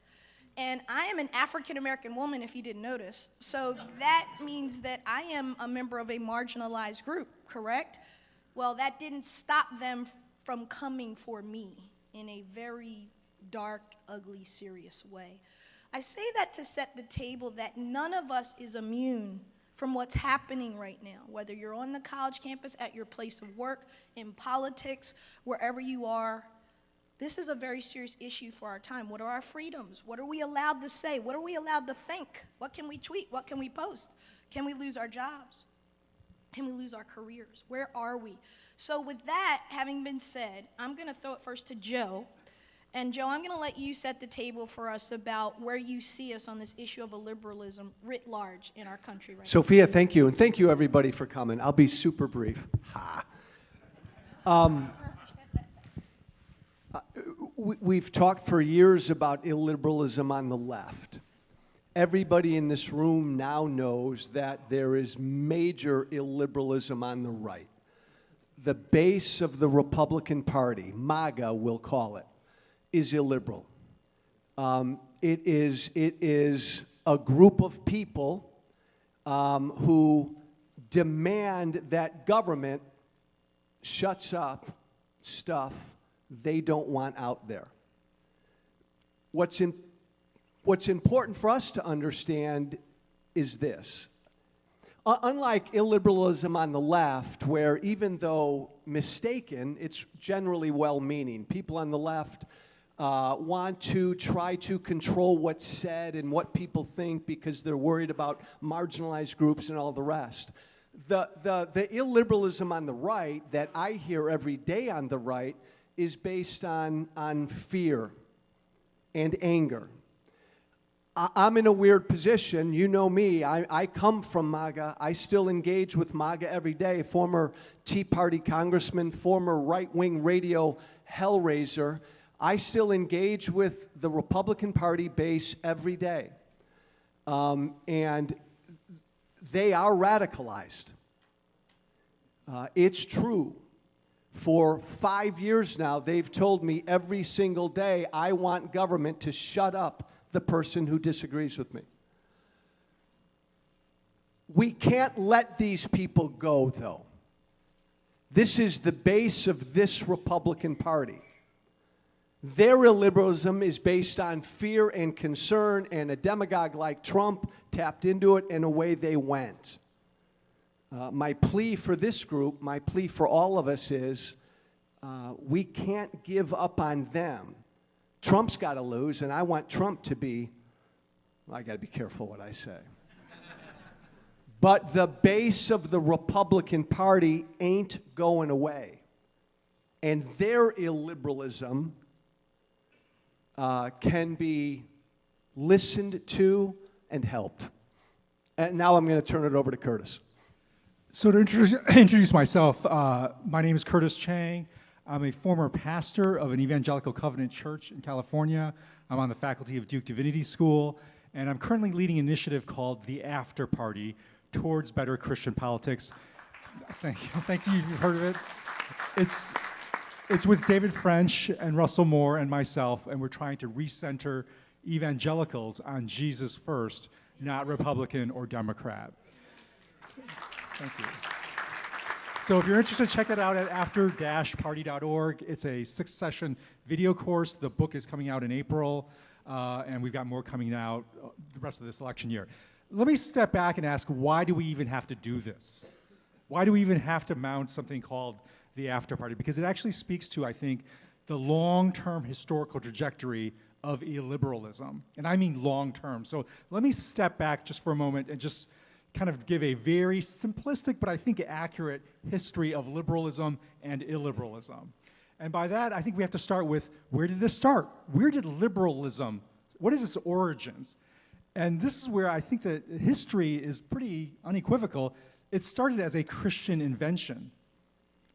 And I am an African-American woman, if you didn't notice. So that means that I am a member of a marginalized group, correct? Well, that didn't stop them from coming for me in a very dark, ugly, serious way. I say that to set the table that none of us is immune from what's happening right now, whether you're on the college campus, at your place of work, in politics, wherever you are. This is a very serious issue for our time. What are our freedoms? What are we allowed to say? What are we allowed to think? What can we tweet? What can we post? Can we lose our jobs? Can we lose our careers? Where are we? So with that having been said, I'm going to throw it first to Joe. And Joe, I'm going to let you set the table for us about where you see us on this issue of a liberalism writ large in our country right Sophia, thank you. And thank you, everybody, for coming. I'll be super brief. We've talked for years about illiberalism on the left. Everybody in this room now knows that there is major illiberalism on the right. The base of the Republican Party, MAGA we'll call it, is illiberal. It is a group of people who demand that government shuts up stuff they don't want out there. What's important for us to understand is this. Unlike illiberalism on the left, where even though mistaken, it's generally well-meaning. People on the left want to try to control what's said and what people think because they're worried about marginalized groups and all the rest. The illiberalism on the right that I hear every day on the right is based on fear and anger. I'm in a weird position. You know me. I come from MAGA. I still engage with MAGA every day. Former Tea Party congressman, former right-wing radio hellraiser. I still engage with the Republican Party base every day. And they are radicalized. It's true. For 5 years now, they've told me every single day, I want government to shut up the person who disagrees with me. We can't let these people go, though. This is the base of this Republican Party. Their illiberalism is based on fear and concern, and a demagogue like Trump tapped into it, and away they went. My plea for this group, my plea for all of us is we can't give up on them. Trump's got to lose, and I want Trump to be, well, I got to be careful what I say. But the base of the Republican Party ain't going away. And their illiberalism can be listened to and helped. And now I'm going to turn it over to Curtis. So to introduce myself, my name is Curtis Chang. I'm a former pastor of an evangelical covenant church in California. I'm on the faculty of Duke Divinity School, and I'm currently leading an initiative called the After Party Towards Better Christian Politics. Thank you. Thanks, you've heard of it. It's with David French and Russell Moore and myself, and we're trying to recenter evangelicals on Jesus first, not Republican or Democrat. Thank you. So if you're interested, check it out at after-party.org. It's a 6-session video course. The book is coming out in April, and we've got more coming out the rest of this election year. Let me step back and ask, why do we even have to do this? Why do we even have to mount something called the After Party? Because it actually speaks to, I think, the long-term historical trajectory of illiberalism, and I mean long-term. So let me step back just for a moment and just kind of give a very simplistic but I think accurate history of liberalism and illiberalism. And by that, I think we have to start with, where did this start? Where did liberalism, what is its origins? And this is where I think that history is pretty unequivocal. It started as a Christian invention.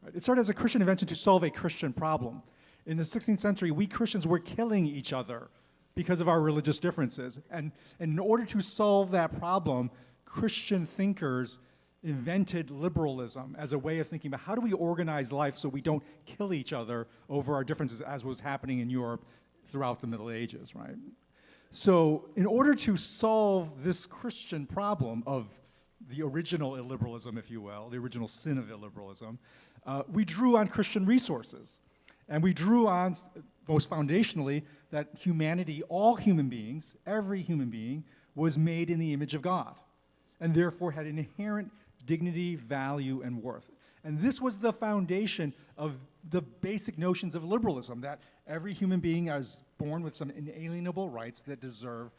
Right? It started as a Christian invention to solve a Christian problem. In the 16th century, we Christians were killing each other because of our religious differences. And in order to solve that problem, Christian thinkers invented liberalism as a way of thinking about how do we organize life so we don't kill each other over our differences, as was happening in Europe throughout the Middle Ages, right? So in order to solve this Christian problem of the original illiberalism, if you will, the original sin of illiberalism, we drew on Christian resources. And we drew on, most foundationally, that humanity, all human beings, every human being, was made in the image of God, and therefore had inherent dignity, value, and worth. And this was the foundation of the basic notions of liberalism, that every human being is born with some inalienable rights that deserve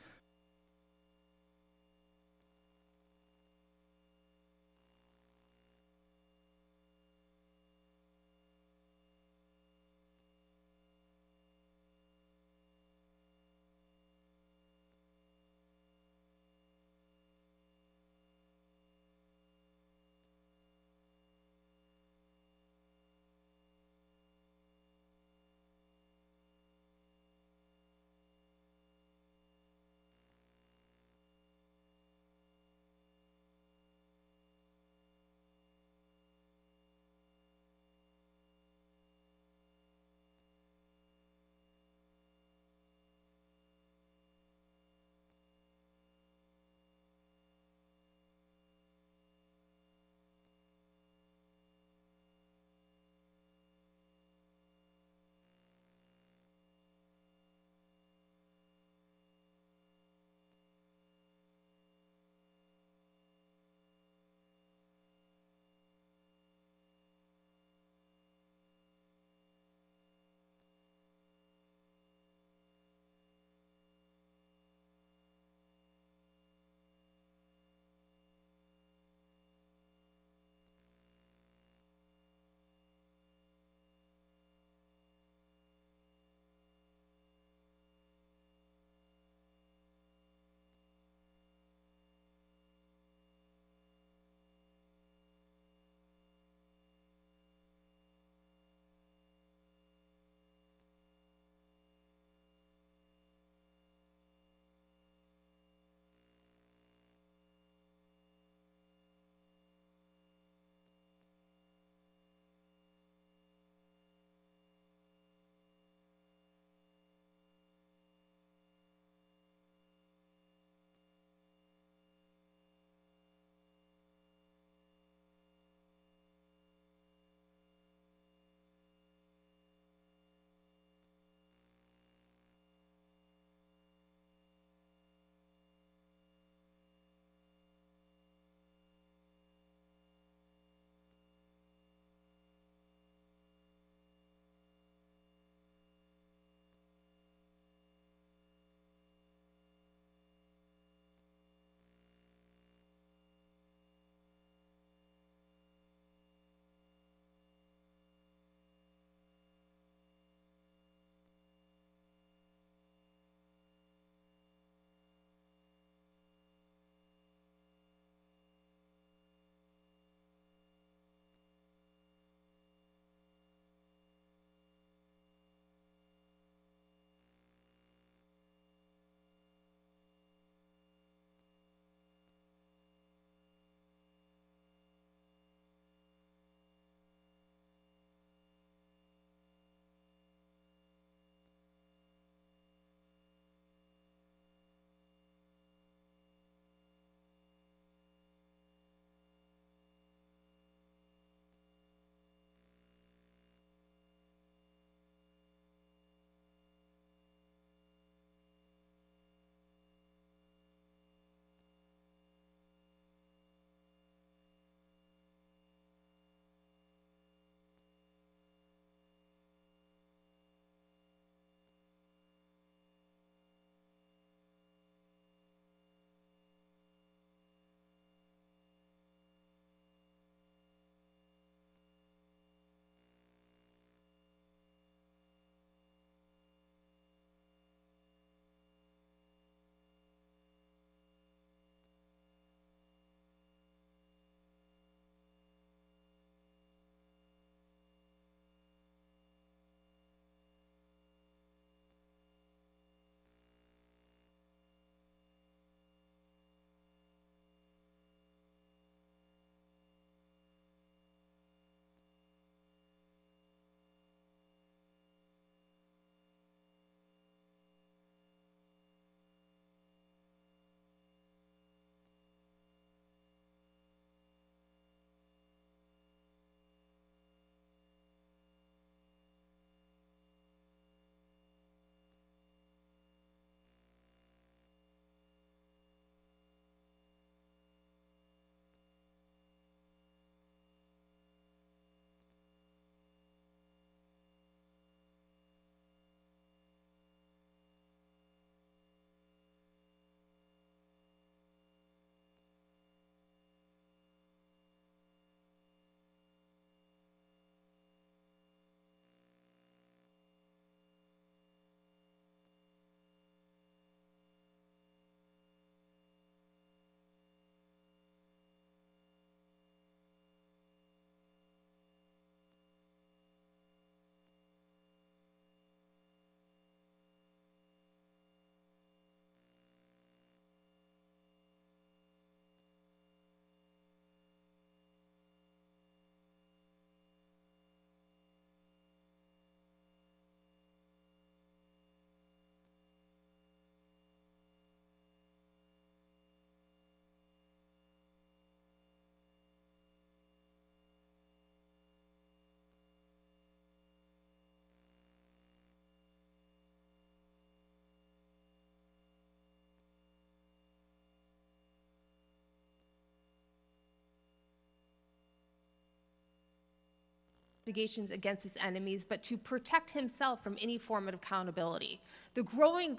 investigations against his enemies, but to protect himself from any form of accountability. The growing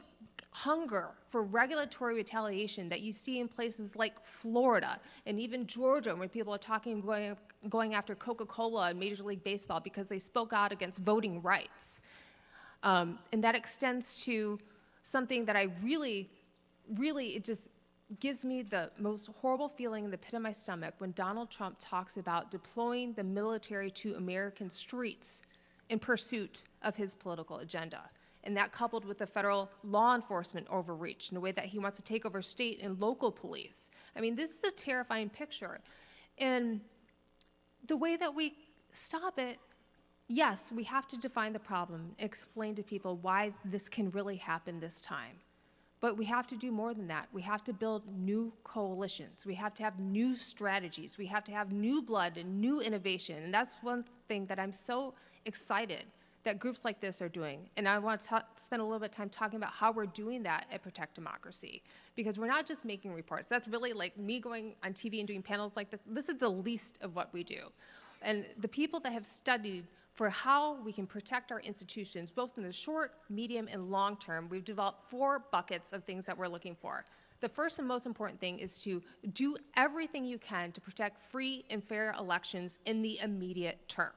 hunger for regulatory retaliation that you see in places like Florida and even Georgia, where people are talking going after Coca-Cola and Major League Baseball because they spoke out against voting rights. And that extends to something that I really, it just gives me the most horrible feeling in the pit of my stomach when Donald Trump talks about deploying the military to American streets in pursuit of his political agenda. And that coupled with the federal law enforcement overreach in the way that he wants to take over state and local police. I mean, this is a terrifying picture. And the way that we stop it, yes, we have to define the problem, explain to people why this can really happen this time. But we have to do more than that. We have to build new coalitions. We have to have new strategies. We have to have new blood and new innovation. And that's one thing that I'm so excited that groups like this are doing. And I want to spend a little bit of time talking about how we're doing that at Protect Democracy. Because we're not just making reports. That's really like me going on TV and doing panels like this. This is the least of what we do. And the people that have studied for how we can protect our institutions, both in the short, medium, and long term, we've developed 4 buckets of things that we're looking for. The first and most important thing is to do everything you can to protect free and fair elections in the immediate term.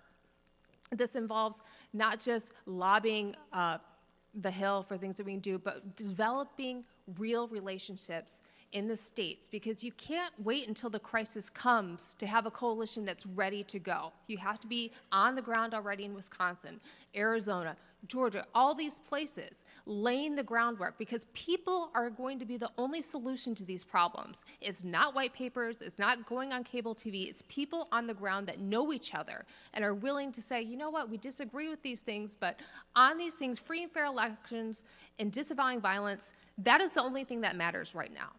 This involves not just lobbying the Hill for things that we can do, but developing real relationships in the states, because you can't wait until the crisis comes to have a coalition that's ready to go. You have to be on the ground already in Wisconsin, Arizona, Georgia, all these places, laying the groundwork, because people are going to be the only solution to these problems. It's not white papers, it's not going on cable TV, it's people on the ground that know each other and are willing to say, you know what, we disagree with these things, but on these things, free and fair elections and disavowing violence, that is the only thing that matters right now.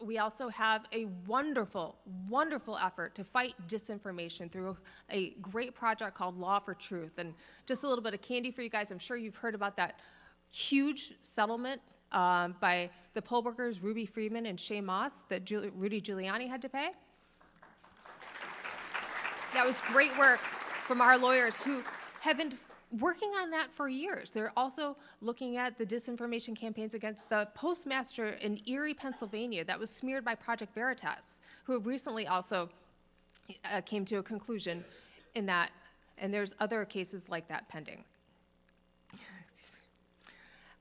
We also have a wonderful, wonderful effort to fight disinformation through a great project called Law for Truth. And just a little bit of candy for you guys, I'm sure you've heard about that huge settlement by the poll workers Ruby Freeman and Shay Moss that Rudy Giuliani had to pay. That was great work from our lawyers who have been working on that for years. They're also looking at the disinformation campaigns against the postmaster in Erie, Pennsylvania that was smeared by Project Veritas, who recently also came to a conclusion in that, and there's other cases like that pending.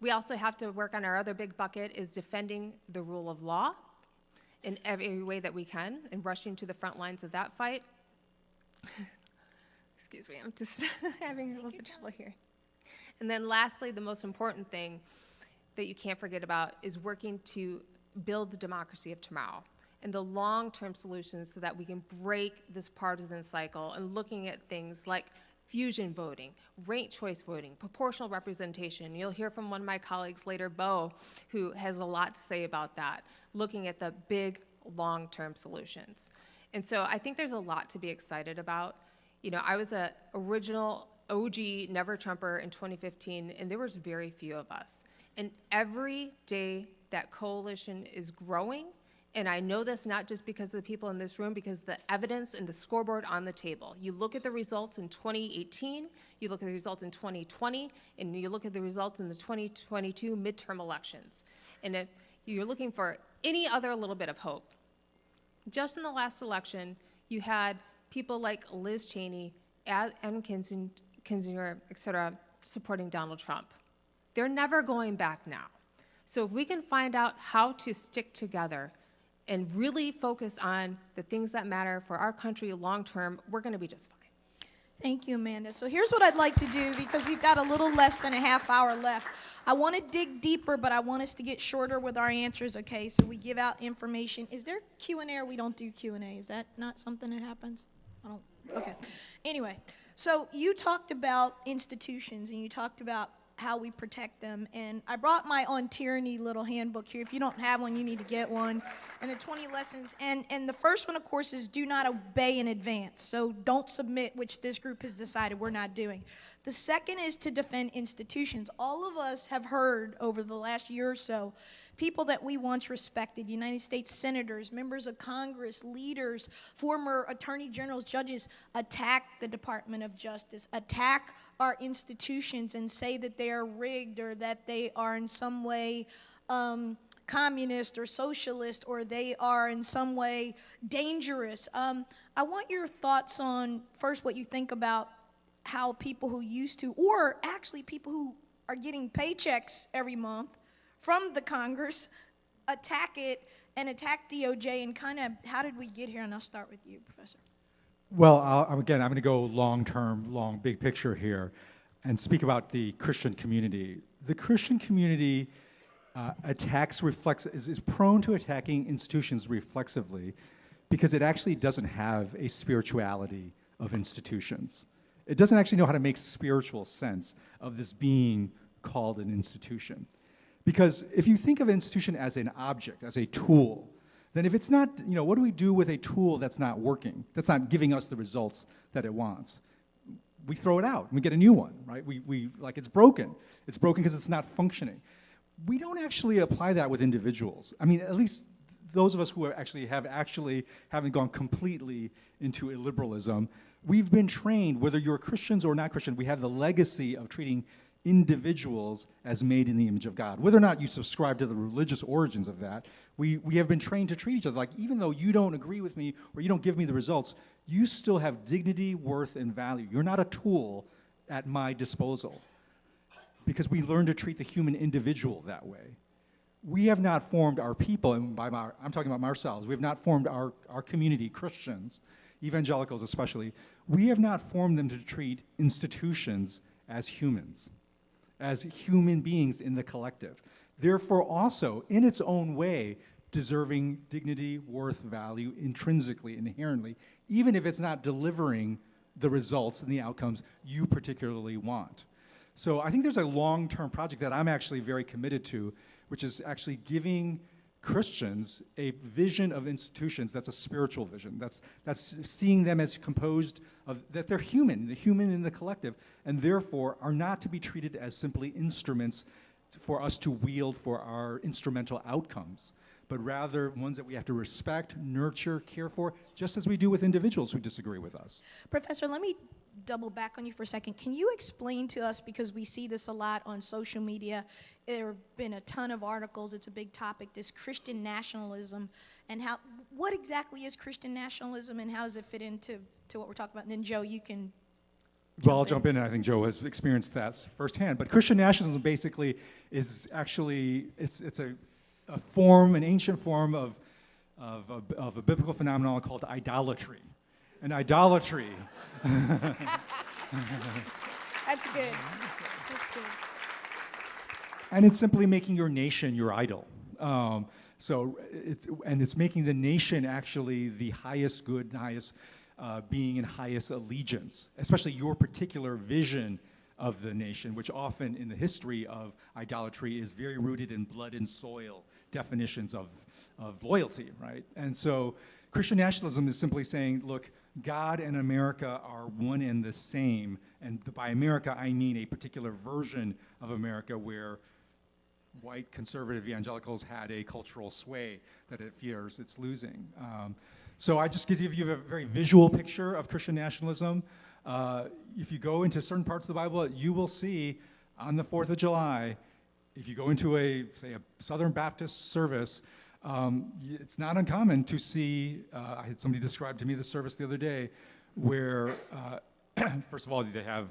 We also have to work on our other big bucket is defending the rule of law in every way that we can and rushing to the front lines of that fight. Excuse me, I'm just having a little bit of trouble here. And then lastly, the most important thing that you can't forget about is working to build the democracy of tomorrow and the long-term solutions so that we can break this partisan cycle and looking at things like fusion voting, ranked choice voting, proportional representation. You'll hear from one of my colleagues later, Bo, who has a lot to say about that, looking at the big long-term solutions. And so I think there's a lot to be excited about. You know, I was an original OG Never Trumper in 2015, and there was very few of us. And every day that coalition is growing, and I know this not just because of the people in this room, because the evidence and the scoreboard on the table. You look at the results in 2018, you look at the results in 2020, and you look at the results in the 2022 midterm elections. And if you're looking for any other little bit of hope, just in the last election, you had people like Liz Cheney, Adam Kinzinger, et cetera, supporting Donald Trump. They're never going back now. So if we can find out how to stick together and really focus on the things that matter for our country long term, we're going to be just fine. Thank you, Amanda. So here's what I'd like to do, because we've got a little less than a half hour left. I want to dig deeper, but I want us to get shorter with our answers, okay? So we give out information. Is there Q&A or we don't do Q&A? Is that not something that happens? I don't, okay. Anyway, so you talked about institutions and you talked about how we protect them, and I brought my On Tyranny little handbook here. If you don't have one, you need to get one. And the 20 lessons, and the first one, of course, is do not obey in advance. So don't submit, which this group has decided we're not doing. The second is to defend institutions. All of us have heard over the last year or so people that we once respected, United States senators, members of Congress, leaders, former attorney generals, judges, attack the Department of Justice, attack our institutions and say that they are rigged or that they are in some way communist or socialist or they are in some way dangerous. I want your thoughts on, first, what you think about how people who used to, or actually people who are getting paychecks every month from the Congress, attack it and attack DOJ, and kind of how did we get here? And I'll start with you, Professor. Well, again, I'm going to go long big picture here and speak about the Christian community. The Christian community is prone to attacking institutions reflexively because it actually doesn't have a spirituality of institutions. It doesn't actually know how to make spiritual sense of this being called an institution. Because if you think of an institution as an object, as a tool, then if it's not, what do we do with a tool that's not working, that's not giving us the results that it wants? We throw it out, and we get a new one, right? We like, it's broken. It's broken because it's not functioning. We don't actually apply that with individuals. I mean, at least those of us who haven't gone completely into illiberalism, we've been trained, whether you're Christians or not Christian, we have the legacy of treating individuals as made in the image of God. Whether or not you subscribe to the religious origins of that, we have been trained to treat each other like, even though you don't agree with me or you don't give me the results, you still have dignity, worth, and value. You're not a tool at my disposal. Because we learn to treat the human individual that way. We have not formed our people, and I'm talking about ourselves, we have not formed our community, Christians, evangelicals especially, we have not formed them to treat institutions as humans, as human beings in the collective. Therefore also, in its own way, deserving dignity, worth, value, intrinsically, inherently, even if it's not delivering the results and the outcomes you particularly want. So I think there's a long-term project that I'm actually very committed to, which is actually giving Christians a vision of institutions that's a spiritual vision, that's seeing them as composed of, that they're human, the human in the collective, and therefore are not to be treated as simply instruments for us to wield for our instrumental outcomes, but rather ones that we have to respect, nurture, care for, just as we do with individuals who disagree with us. Professor, let me double back on you for a second. Can you explain to us, because we see this a lot on social media, there have been a ton of articles, it's a big topic, this Christian nationalism, and what exactly is Christian nationalism and how does it fit into what we're talking about? And then Joe, you can Well, I'll jump in, and I think Joe has experienced that firsthand. But Christian nationalism basically is actually, it's a form, an ancient form of a biblical phenomenon called idolatry. And idolatry. That's good. That's good. And it's simply making your nation your idol. It's making the nation actually the highest good and highest being and highest allegiance, especially your particular vision of the nation, which often in the history of idolatry is very rooted in blood and soil definitions of loyalty, right? And so Christian nationalism is simply saying, look, God and America are one and the same, and by America I mean a particular version of America where white conservative evangelicals had a cultural sway that it fears it's losing. So I just give you a very visual picture of Christian nationalism. If you go into certain parts of the Bible, you will see on the 4th of July, if you go into a Southern Baptist service, it's not uncommon to see, I had somebody describe to me the service the other day, where first of all, they have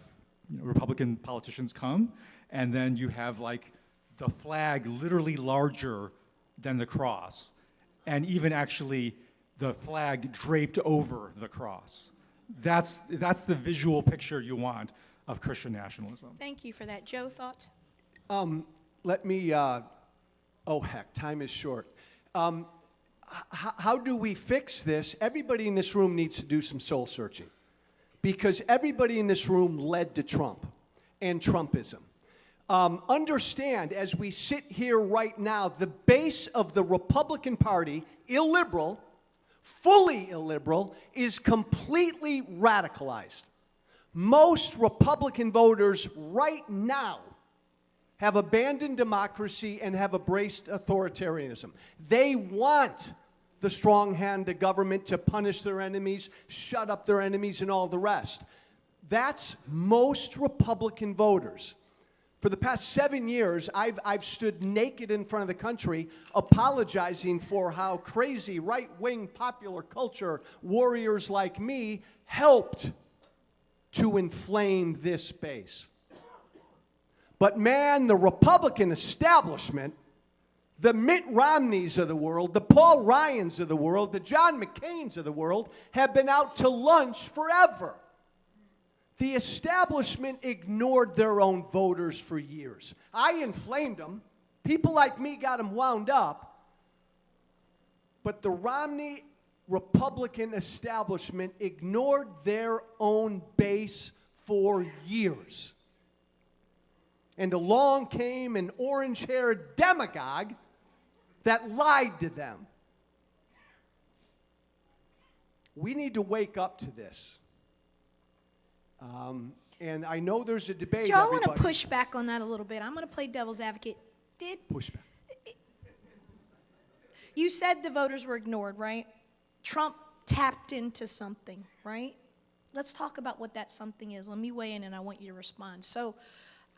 Republican politicians come, and then you have like the flag literally larger than the cross, and even actually the flag draped over the cross. That's the visual picture you want of Christian nationalism. Thank you for that. Joe, thoughts? Let me, oh heck, time is short. How do we fix this? Everybody in this room needs to do some soul searching, because everybody in this room led to Trump and Trumpism. Understand, as we sit here right now, the base of the Republican Party, illiberal, fully illiberal, is completely radicalized. Most Republican voters right now have abandoned democracy and have embraced authoritarianism. They want the strong hand of government to punish their enemies, shut up their enemies, and all the rest. That's most Republican voters. For the past 7 years, I've stood naked in front of the country apologizing for how crazy right-wing popular culture warriors like me helped to inflame this base. But man, the Republican establishment, the Mitt Romneys of the world, the Paul Ryans of the world, the John McCains of the world have been out to lunch forever. The establishment ignored their own voters for years. I inflamed them. People like me got them wound up. But the Romney Republican establishment ignored their own base for years. And along came an orange-haired demagogue that lied to them. We need to wake up to this. And I know there's a debate. Joe, I want to push back on that a little bit. I'm going to play devil's advocate. Push back. You said the voters were ignored, right? Trump tapped into something, right? Let's talk about what that something is. Let me weigh in and I want you to respond. So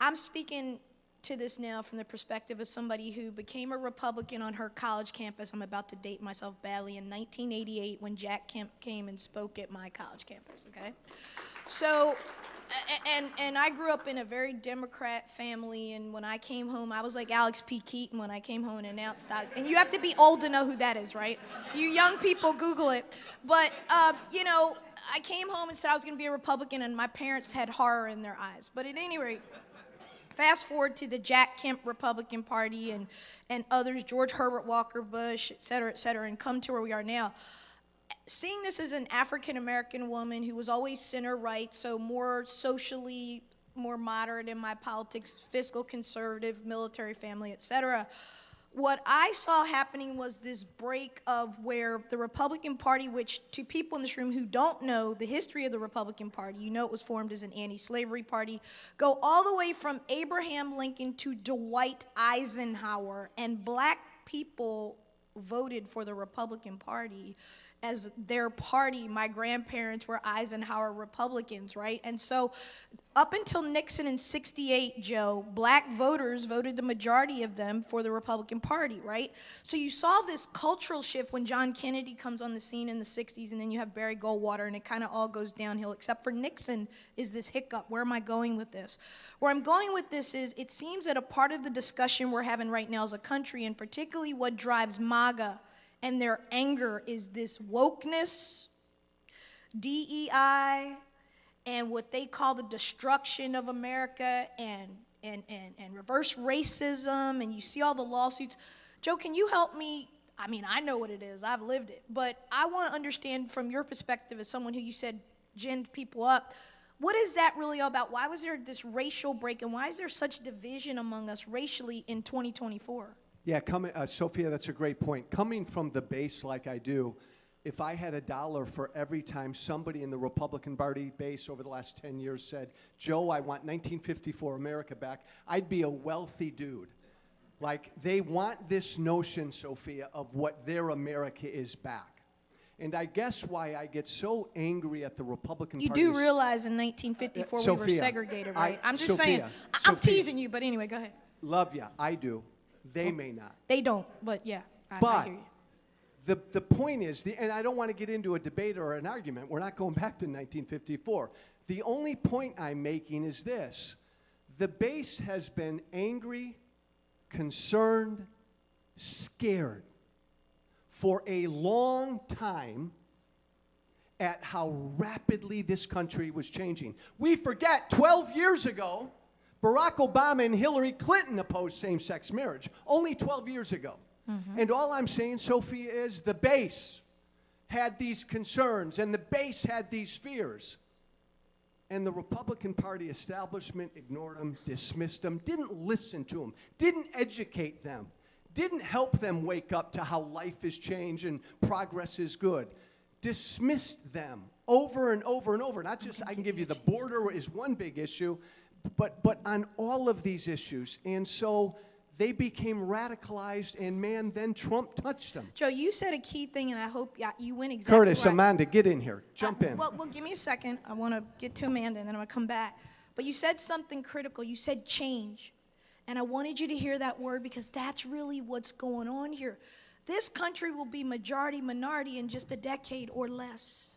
I'm speaking to this now from the perspective of somebody who became a Republican on her college campus. I'm about to date myself badly, in 1988 when Jack Kemp came and spoke at my college campus, okay? So, and I grew up in a very Democrat family, and when I came home, I was like Alex P. Keaton when I came home and announced and you have to be old to know who that is, right? You young people, Google it. But, you know, I came home and said I was going to be a Republican, and my parents had horror in their eyes. But at any rate, fast forward to the Jack Kemp Republican Party and others, George Herbert Walker Bush, et cetera, and come to where we are now. Seeing this as an African-American woman who was always center-right, so more socially, more moderate in my politics, fiscal conservative, military family, et cetera, what I saw happening was this break of where the Republican Party, which to people in this room who don't know the history of the Republican Party, you know it was formed as an anti-slavery party, go all the way from Abraham Lincoln to Dwight Eisenhower, and black people voted for the Republican Party as their party. My grandparents were Eisenhower Republicans, right? And so up until Nixon in '68, Joe, black voters voted the majority of them for the Republican Party, right? So you saw this cultural shift when John Kennedy comes on the scene in the '60s, and then you have Barry Goldwater, and it kind of all goes downhill, except for Nixon is this hiccup. Where am I going with this? Where I'm going with this is it seems that a part of the discussion we're having right now as a country, and particularly what drives MAGA and their anger, is this wokeness, DEI, and what they call the destruction of America, and reverse racism, and you see all the lawsuits. Joe, can you help me? I mean, I know what it is. I've lived it. But I want to understand from your perspective as someone who you said ginned people up, what is that really all about? Why was there this racial break, and why is there such division among us racially in 2024? Yeah, Sophia, that's a great point. Coming from the base like I do, if I had $1 for every time somebody in the Republican Party base over the last 10 years said, Joe, I want 1954 America back, I'd be a wealthy dude. Like, they want this notion, Sophia, of what their America is back. And I guess why I get so angry at the Republican Party. You do realize in 1954 we were segregated, right? I'm just saying, I'm teasing you, but anyway, go ahead. Love ya, I do. They may not. They don't, but yeah, I hear you. The point is, and I don't want to get into a debate or an argument. We're not going back to 1954. The only point I'm making is this. The base has been angry, concerned, scared for a long time at how rapidly this country was changing. We forget 12 years ago, Barack Obama and Hillary Clinton opposed same-sex marriage, only 12 years ago. Mm-hmm. And all I'm saying, Sophia, is the base had these concerns, and the base had these fears. And the Republican Party establishment ignored them, dismissed them, didn't listen to them, didn't educate them, didn't help them wake up to how life is changed and progress is good. dismissed them over and over and over. Not just, I can give you the border is one big issue, but on all of these issues. And so they became radicalized, and man, then Trump touched them. Joe, you said a key thing, and I hope you went exactly Curtis, right. Amanda, get in here. Jump in. Well, give me a second. I want to get to Amanda, and then I'm going to come back. But you said something critical. You said change. And I wanted you to hear that word because that's really what's going on here. This country will be majority minority in just a decade or less.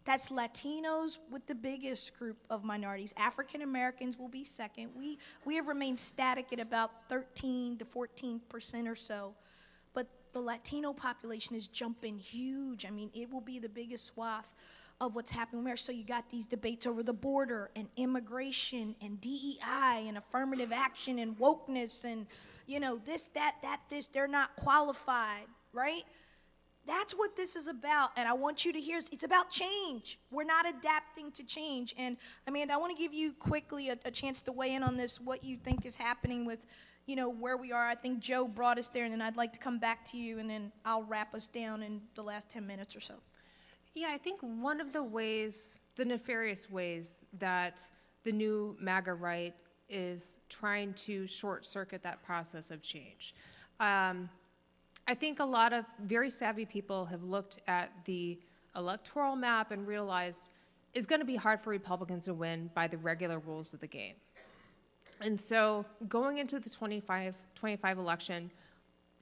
That's Latinos with the biggest group of minorities. African Americans will be second. We have remained static at about 13 to 14% or so. But the Latino population is jumping huge. I mean, it will be the biggest swath of what's happening there. So you got these debates over the border and immigration and DEI and affirmative action and wokeness and, you know, this, this, they're not qualified, right? That's what this is about, and I want you to hear, it's about change. We're not adapting to change. And Amanda, I want to give you quickly a chance to weigh in on this, what you think is happening with, you know, where we are. I think Joe brought us there, and then I'd like to come back to you, and then I'll wrap us down in the last 10 minutes or so. Yeah, I think one of the ways, the nefarious ways that the new MAGA right is trying to short circuit that process of change. I think a lot of very savvy people have looked at the electoral map and realized it's going to be hard for Republicans to win by the regular rules of the game. And so going into the 25 election,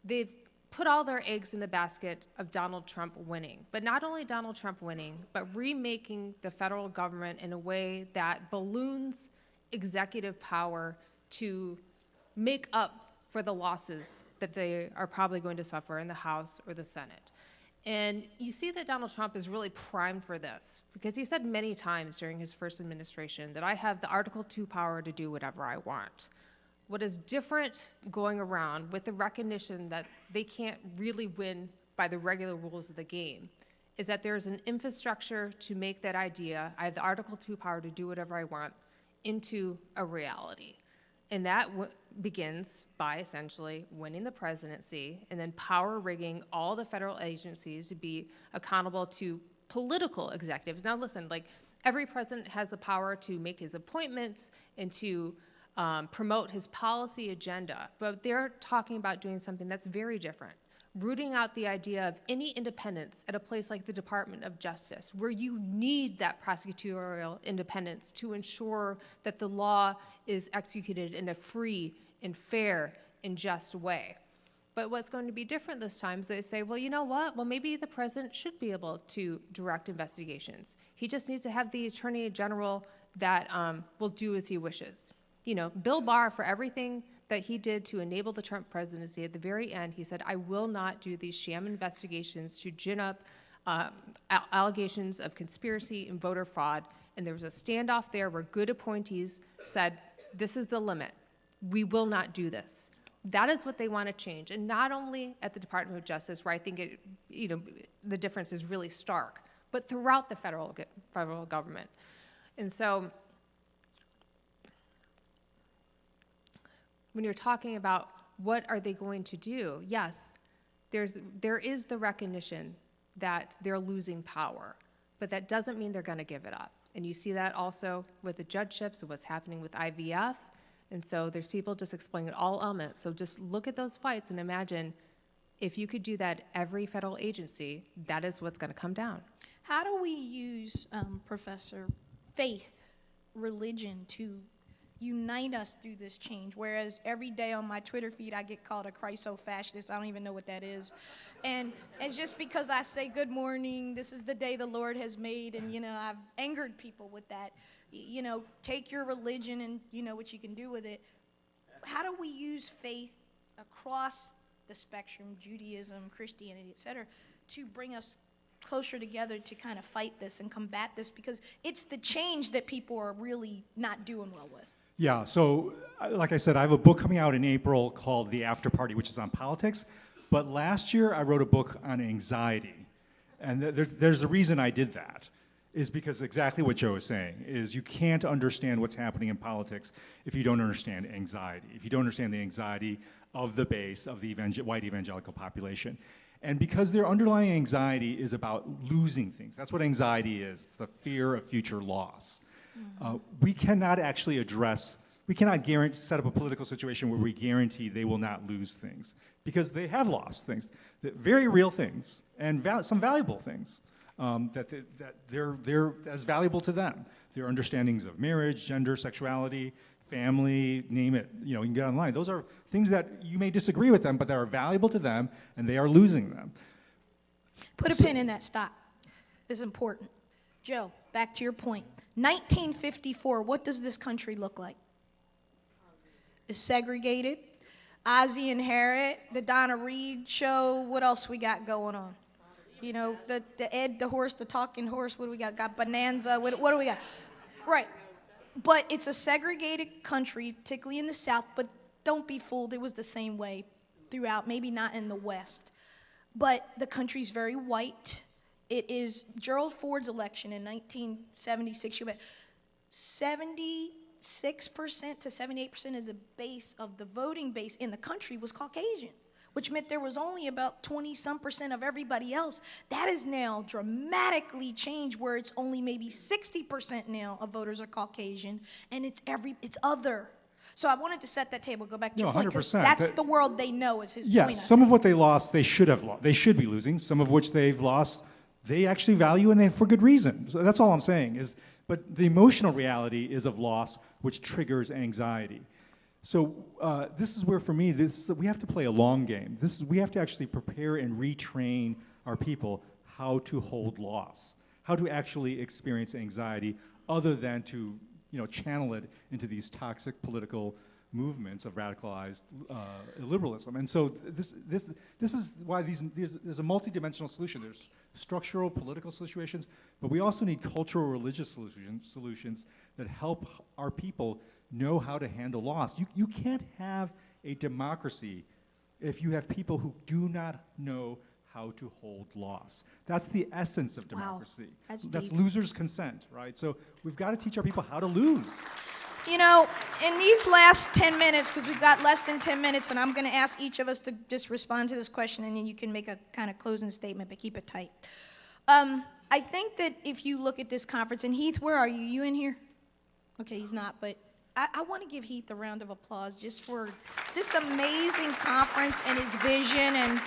they've put all their eggs in the basket of Donald Trump winning. But not only Donald Trump winning, but remaking the federal government in a way that balloons executive power to make up for the losses that they are probably going to suffer in the House or the Senate. And you see that Donald Trump is really primed for this because he said many times during his first administration that I have the Article 2 power to do whatever I want. What is different going around with the recognition that they can't really win by the regular rules of the game is that there's an infrastructure to make that idea, I have the Article 2 power to do whatever I want, into a reality. And that begins by essentially winning the presidency and then power rigging all the federal agencies to be accountable to political executives. Now listen, like every president has the power to make his appointments and to promote his policy agenda, but they're talking about doing something that's very different. Rooting out the idea of any independence at a place like the Department of Justice, where you need that prosecutorial independence to ensure that the law is executed in a free and fair and just way. But what's going to be different this time is they say, well, you know what? Well, maybe the president should be able to direct investigations. He just needs to have the attorney general that will do as he wishes. You know, Bill Barr, for everything that he did to enable the Trump presidency, at the very end, he said, I will not do these sham investigations to gin up allegations of conspiracy and voter fraud. And there was a standoff there where good appointees said, this is the limit. We will not do this. That is what they want to change. And not only at the Department of Justice, where I think the difference is really stark, but throughout the federal government. And so when you're talking about what are they going to do, yes, there is the recognition that they're losing power, but that doesn't mean they're going to give it up. And you see that also with the judgeships and what's happening with IVF. And so there's people just exploiting all elements. So just look at those fights and imagine if you could do that every federal agency, that is what's going to come down. How do we use, Professor, faith, religion to unite us through this change? Whereas every day on my Twitter feed, I get called a Christo-fascist. I don't even know what that is. And just because I say good morning, this is the day the Lord has made, and, you know, I've angered people with that. You know, take your religion and you know what you can do with it. How do we use faith across the spectrum, Judaism, Christianity, et cetera, to bring us closer together to kind of fight this and combat this? Because it's the change that people are really not doing well with. Yeah, so like I said, I have a book coming out in April called The After Party, which is on politics. But last year, I wrote a book on anxiety. And there's a reason I did that. is because exactly what Joe is saying, is you can't understand what's happening in politics if you don't understand anxiety, if you don't understand the anxiety of the base of the white evangelical population. And because their underlying anxiety is about losing things, that's what anxiety is, the fear of future loss. We cannot actually address, we cannot set up a political situation where we guarantee they will not lose things, because they have lost things, very real things, and some valuable things. That they're as valuable to them. Their understandings of marriage, gender, sexuality, family, name it. You know, you can get online. Those are things that you may disagree with them, but that are valuable to them, and they are losing them. Put a pin in that. Stop. This is important. Joe, back to your point. 1954, what does this country look like? It's segregated. Ozzie and Harriet, the Donna Reed show. What else we got going on? You know, the Ed the horse, the talking horse, what do we got? Got Bonanza, what do we got? Right. But it's a segregated country, particularly in the South, but don't be fooled, it was the same way throughout, maybe not in the West. But the country's very white. It is Gerald Ford's election in 1976. 76% to 78% of the base of the voting base in the country was Caucasian, which meant there was only about 20-some% of everybody else. That is now dramatically changed, where it's only maybe 60% now of voters are Caucasian, and it's other. So I wanted to set that table, go back to your point, because that's the world they know, is his point. Yeah, some of what they lost, they should have lost. They should be losing. Some of which they've lost, they actually value, and for good reason. So that's all I'm saying. But the emotional reality is of loss, which triggers anxiety. So this is where, for me, we have to play a long game. We have to actually prepare and retrain our people how to hold loss, how to actually experience anxiety, other than to channel it into these toxic political movements of radicalized liberalism. And so this is why there's a multidimensional solution. There's structural political situations, but we also need cultural religious solutions that help our people know how to handle loss. You can't have a democracy if you have people who do not know how to hold loss. That's the essence of democracy. Wow, that's losers' consent, right? So we've got to teach our people how to lose. You know, in these last 10 minutes, because we've got less than 10 minutes, and I'm going to ask each of us to just respond to this question, and then you can make a kind of closing statement, but keep it tight. I think that if you look at this conference, and Heath, where are you? You in here? Okay, he's not, but I want to give Heath a round of applause just for this amazing conference and his vision and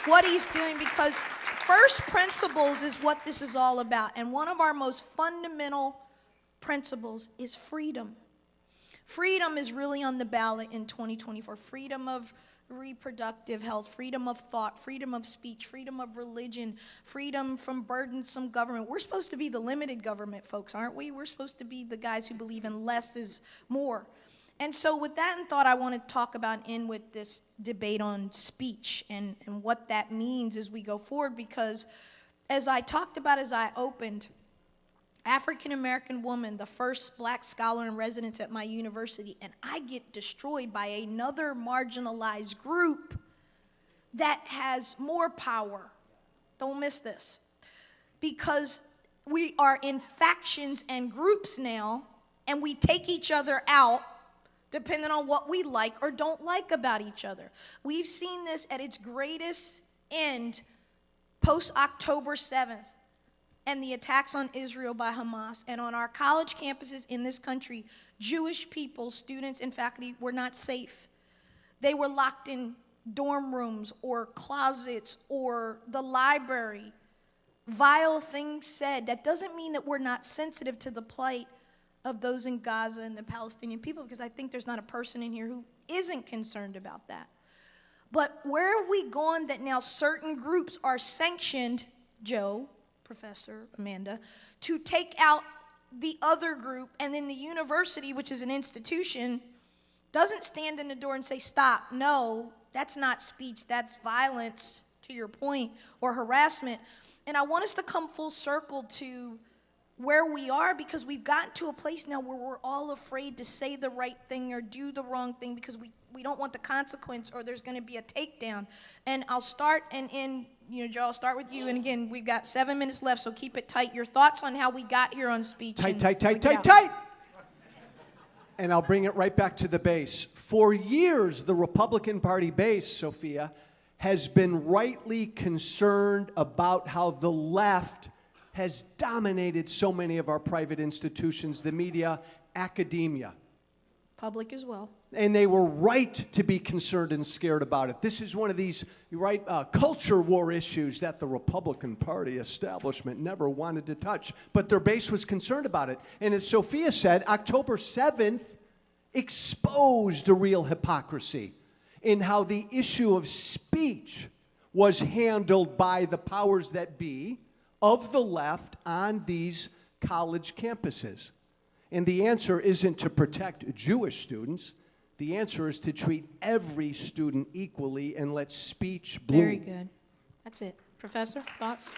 what he's doing, because first principles is what this is all about. And one of our most fundamental principles is freedom. Freedom is really on the ballot in 2024. Freedom of reproductive health, freedom of thought, freedom of speech, freedom of religion, freedom from burdensome government. We're supposed to be the limited government folks, aren't we? We're supposed to be the guys who believe in less is more. And so with that in thought, I want to talk about and end with this debate on speech and what that means as we go forward, because as I talked about as I opened, African-American woman, the first black scholar in residence at my university, and I get destroyed by another marginalized group that has more power. Don't miss this. Because we are in factions and groups now, and we take each other out depending on what we like or don't like about each other. We've seen this at its greatest end post-October 7th. And the attacks on Israel by Hamas. And on our college campuses in this country, Jewish people, students and faculty, were not safe. They were locked in dorm rooms or closets or the library. Vile things said. That doesn't mean that we're not sensitive to the plight of those in Gaza and the Palestinian people, because I think there's not a person in here who isn't concerned about that. But where have we gone that now certain groups are sanctioned, Joe, Professor Amanda, to take out the other group, and then the university, which is an institution, doesn't stand in the door and say, stop, no, that's not speech, that's violence, to your point, or harassment. And I want us to come full circle to where we are, because we've gotten to a place now where we're all afraid to say the right thing or do the wrong thing because we don't want the consequence or there's going to be a takedown. And I'll start, and Joe, I'll start with you. And again, we've got 7 minutes left, so keep it tight. Your thoughts on how we got here on speech. Tight. And I'll bring it right back to the base. For years, the Republican Party base, Sophia, has been rightly concerned about how the left has dominated so many of our private institutions, the media, academia. Public as well. And they were right to be concerned and scared about it. This is one of these culture war issues that the Republican Party establishment never wanted to touch, but their base was concerned about it. And as Sophia said, October 7th exposed a real hypocrisy in how the issue of speech was handled by the powers that be of the left on these college campuses. And the answer isn't to protect Jewish students. The answer is to treat every student equally and let speech bloom. Very good. That's it. Professor, thoughts?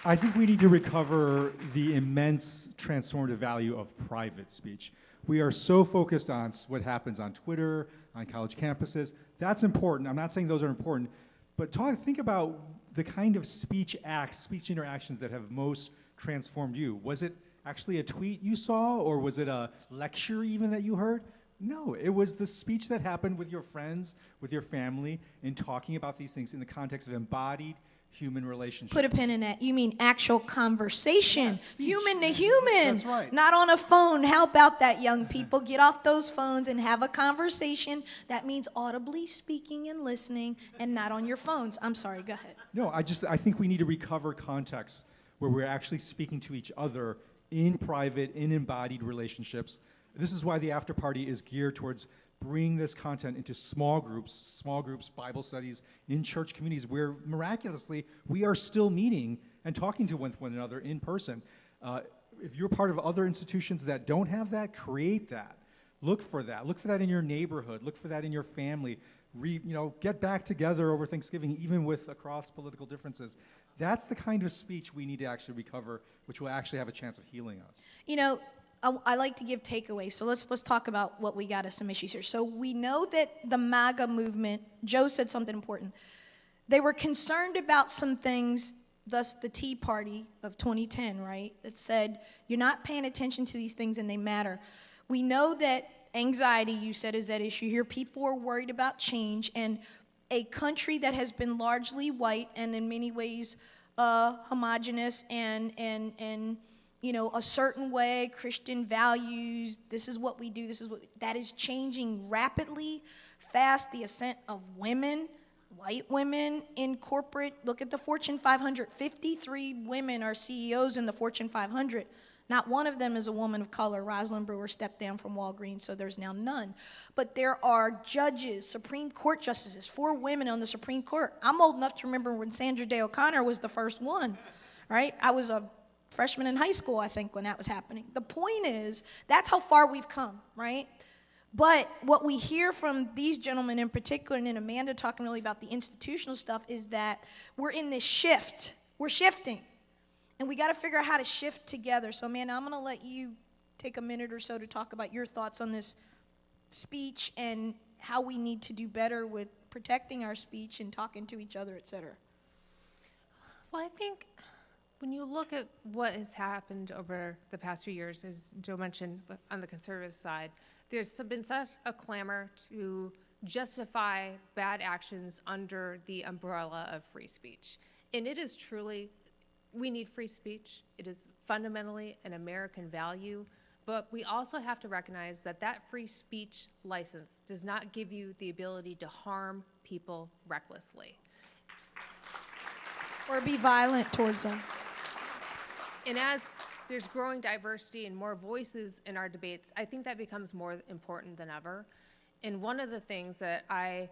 I think we need to recover the immense transformative value of private speech. We are so focused on what happens on Twitter, on college campuses. That's important. I'm not saying those are important, but think about the kind of speech acts, speech interactions that have most transformed you. Was it actually a tweet you saw, or was it a lecture even that you heard? No, it was the speech that happened with your friends, with your family, in talking about these things in the context of embodied human relationships. Put a pin in that. You mean actual conversation, human to human. That's right. Not on a phone. How about that, young people? Get off those phones and have a conversation. That means audibly speaking and listening and not on your phones. I'm sorry, go ahead. No, I think we need to recover context where we're actually speaking to each other in private, in embodied relationships. This is why the after party is geared towards bringing this content into small groups, Bible studies, in church communities where miraculously we are still meeting and talking to one another in person. If you're part of other institutions that don't have that, create that. Look for that. Look for that in your neighborhood. Look for that in your family. Get back together over Thanksgiving, even with across political differences. That's the kind of speech we need to actually recover, which will actually have a chance of healing us. I like to give takeaways, so let's talk about what we got as some issues here. So we know that the MAGA movement, Joe said something important. They were concerned about some things, thus the Tea Party of 2010, right? That said, you're not paying attention to these things and they matter. We know that anxiety, you said, is that issue here. People are worried about change, and a country that has been largely white and in many ways homogenous and a certain way, Christian values, this is what we do, that is changing rapidly, fast. The ascent of women, white women in corporate, look at the Fortune 500, 53 women are CEOs in the Fortune 500. Not one of them is a woman of color. Rosalind Brewer stepped down from Walgreens, so there's now none. But there are judges, Supreme Court justices, 4 women on the Supreme Court. I'm old enough to remember when Sandra Day O'Connor was the first one, right? I was a freshman in high school, I think, when that was happening. The point is, that's how far we've come, right? But what we hear from these gentlemen in particular, and then Amanda talking really about the institutional stuff, is that we're in this shift. We're shifting. And we got to figure out how to shift together. So, Amanda, I'm going to let you take a minute or so to talk about your thoughts on this speech and how we need to do better with protecting our speech and talking to each other, et cetera. Well, I think when you look at what has happened over the past few years, as Joe mentioned on the conservative side, there's been such a clamor to justify bad actions under the umbrella of free speech. And it is truly, we need free speech. It is fundamentally an American value, but we also have to recognize that that free speech license does not give you the ability to harm people recklessly. Or be violent towards them. And as there's growing diversity and more voices in our debates, I think that becomes more important than ever. And one of the things that I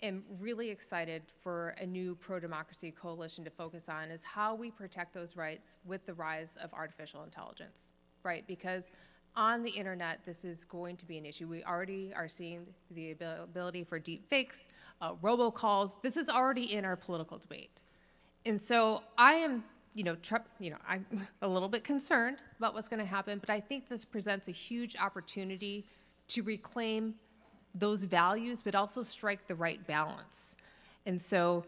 am really excited for a new pro-democracy coalition to focus on is how we protect those rights with the rise of artificial intelligence, right? Because on the internet, this is going to be an issue. We already are seeing the ability for deep fakes, robocalls. This is already in our political debate. And so I am I'm a little bit concerned about what's going to happen, but I think this presents a huge opportunity to reclaim those values, but also strike the right balance. And so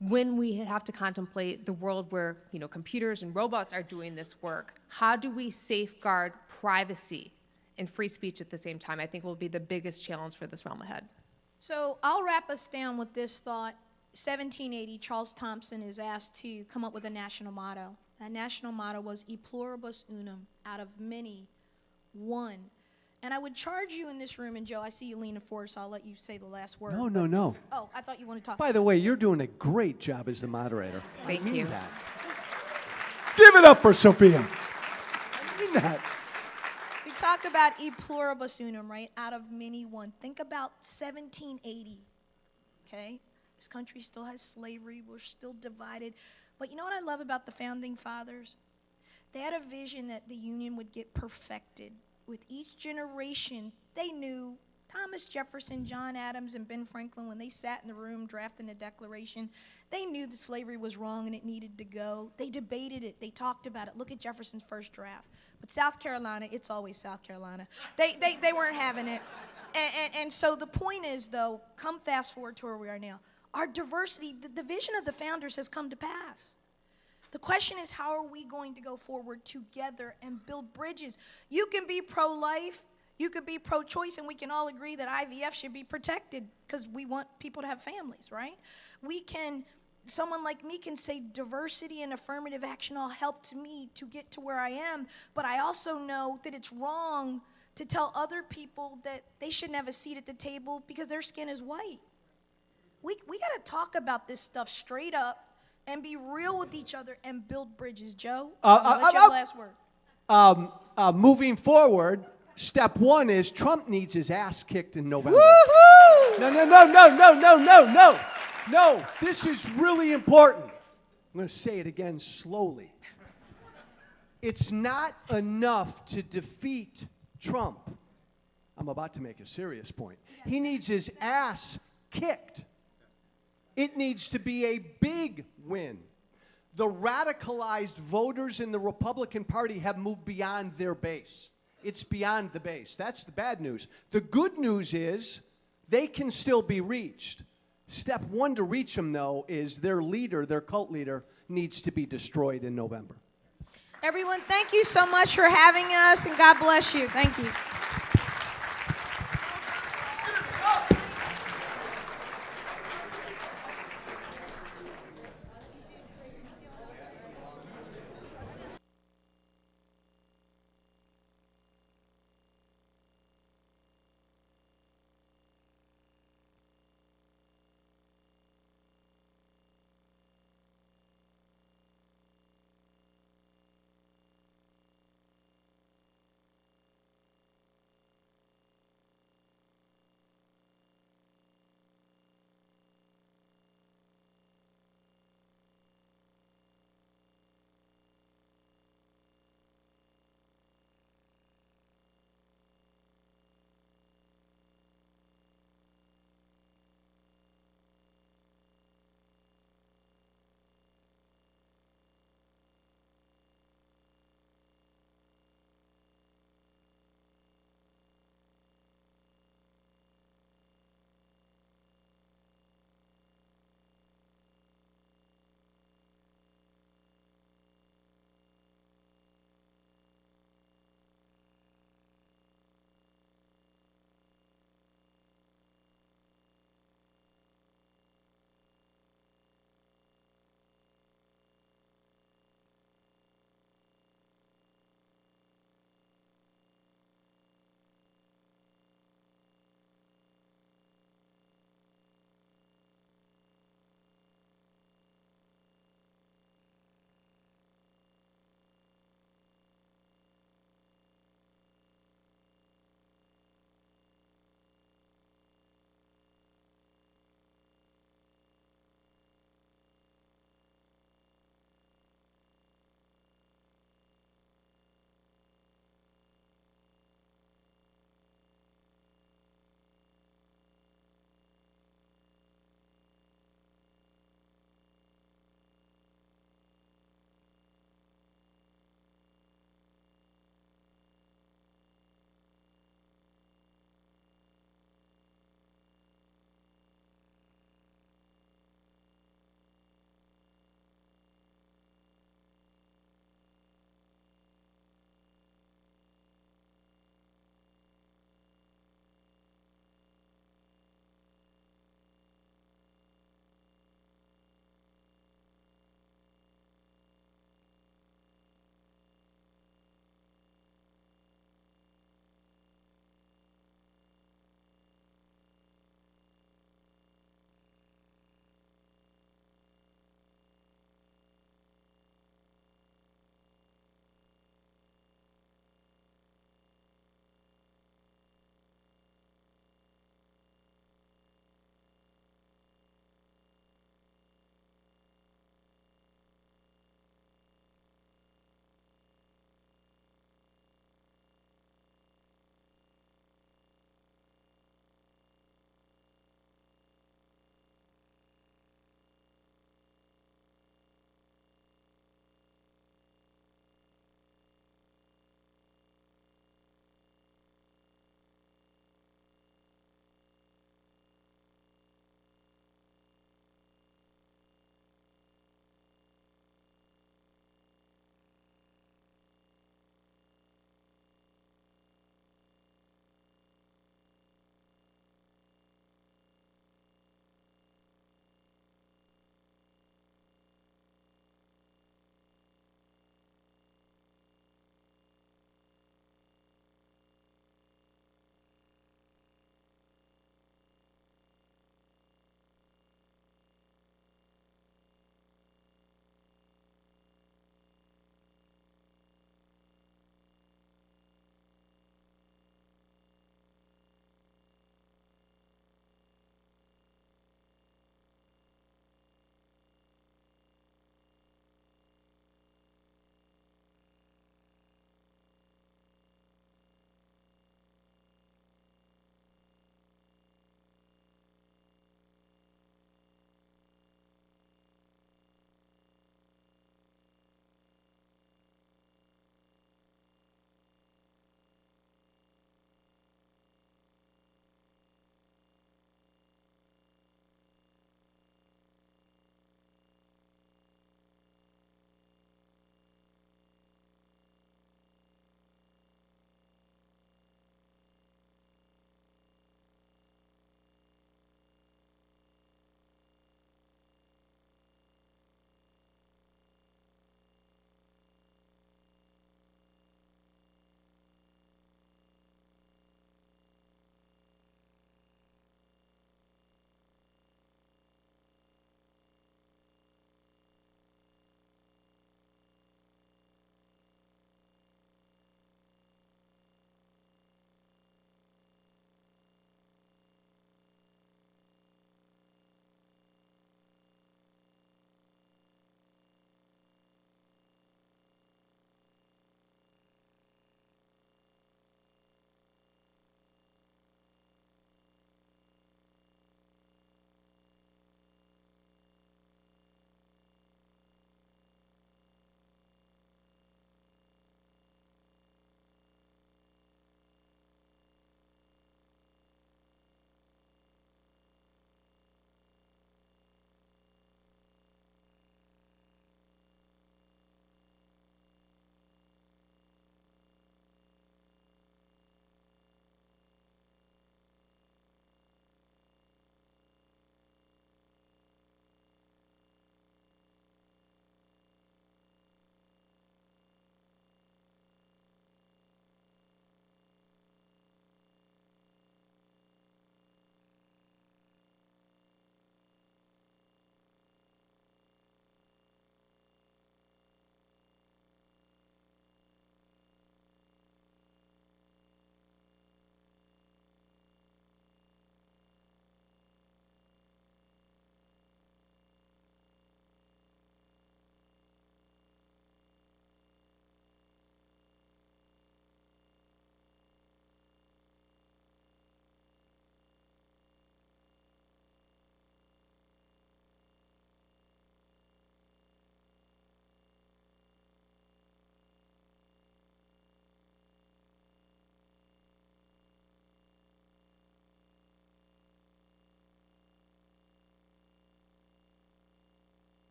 when we have to contemplate the world where, computers and robots are doing this work, how do we safeguard privacy and free speech at the same time, I think will be the biggest challenge for this realm ahead. So I'll wrap us down with this thought. 1780, Charles Thompson is asked to come up with a national motto. That national motto was E pluribus unum, out of many, one. And I would charge you in this room, and Joe, I see you leaning forward, so I'll let you say the last word. No. Oh, I thought you wanted to talk. By the way, you're doing a great job as the moderator. Thank I mean you. that. Give it up for Sophia. I mean that. We talk about E pluribus unum, right? Out of many, one. Think about 1780, okay? This country still has slavery. We're still divided. But you know what I love about the Founding Fathers? They had a vision that the Union would get perfected. With each generation, they knew Thomas Jefferson, John Adams, and Ben Franklin, when they sat in the room drafting the Declaration, they knew that slavery was wrong and it needed to go. They debated it. They talked about it. Look at Jefferson's first draft. But South Carolina, it's always South Carolina. They weren't having it. And so the point is, though, come fast forward to where we are now. Our diversity, the vision of the founders has come to pass. The question is, how are we going to go forward together and build bridges? You can be pro-life, you could be pro-choice, and we can all agree that IVF should be protected because we want people to have families, right? Someone like me can say diversity and affirmative action all helped me to get to where I am, but I also know that it's wrong to tell other people that they shouldn't have a seat at the table because their skin is white. We got to talk about this stuff straight up and be real with each other and build bridges. Joe, I'll let you have the last word. Moving forward, step one is Trump needs his ass kicked in November. Woohoo! No, this is really important. I'm going to say it again slowly. It's not enough to defeat Trump. I'm about to make a serious point. He needs his ass kicked. It needs to be a big win. The radicalized voters in the Republican Party have moved beyond their base. It's beyond the base. That's the bad news. The good news is they can still be reached. Step one to reach them, though, is their leader, their cult leader, needs to be destroyed in November. Everyone, thank you so much for having us, and God bless you. Thank you.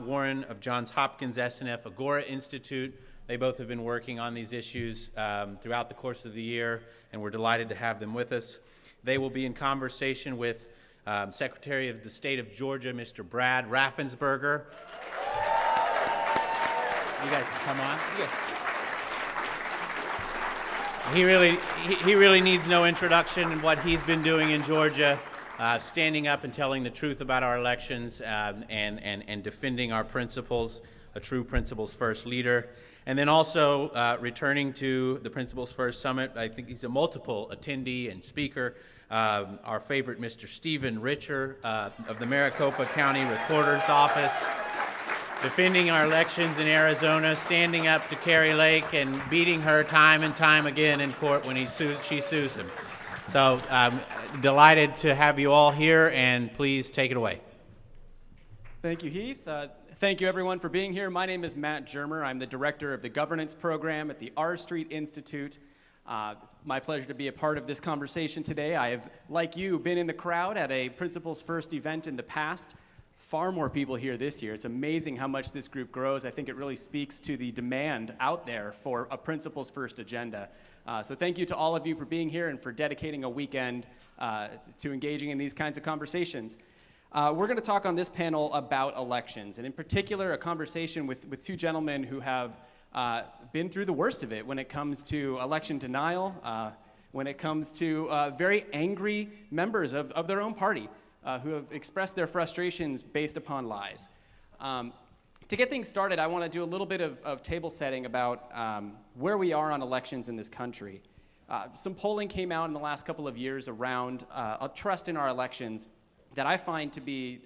Warren of Johns Hopkins SNF Agora Institute. They both have been working on these issues throughout the course of the year, and we're delighted to have them with us. They will be in conversation with Secretary of the State of Georgia, Mr. Brad Raffensperger. You guys can come on. He really needs no introduction in what he's been doing in Georgia, standing up and telling the truth about our elections and defending our principles, a true principles first leader. And then also returning to the Principles First Summit, I think he's a multiple attendee and speaker, our favorite Mr. Stephen Richer of the Maricopa County Recorder's Office, defending our elections in Arizona, standing up to Carrie Lake and beating her time and time again in court when she sues him. So delighted to have you all here, and please take it away. Thank you, Heath. Thank you, everyone, for being here. My name is Matt Germer. I'm the director of the governance program at the R Street Institute. It's my pleasure to be a part of this conversation today. I have, like you, been in the crowd at a Principles First event in the past. Far more people here this year. It's amazing how much this group grows. I think it really speaks to the demand out there for a Principles First agenda. So thank you to all of you for being here and for dedicating a weekend to engaging in these kinds of conversations. We're going to talk on this panel about elections, and in particular, a conversation with two gentlemen who have been through the worst of it when it comes to election denial, when it comes to very angry members of their own party who have expressed their frustrations based upon lies. To get things started, I want to do a little bit of table setting about where we are on elections in this country. Some polling came out in the last couple of years around a trust in our elections that I find to be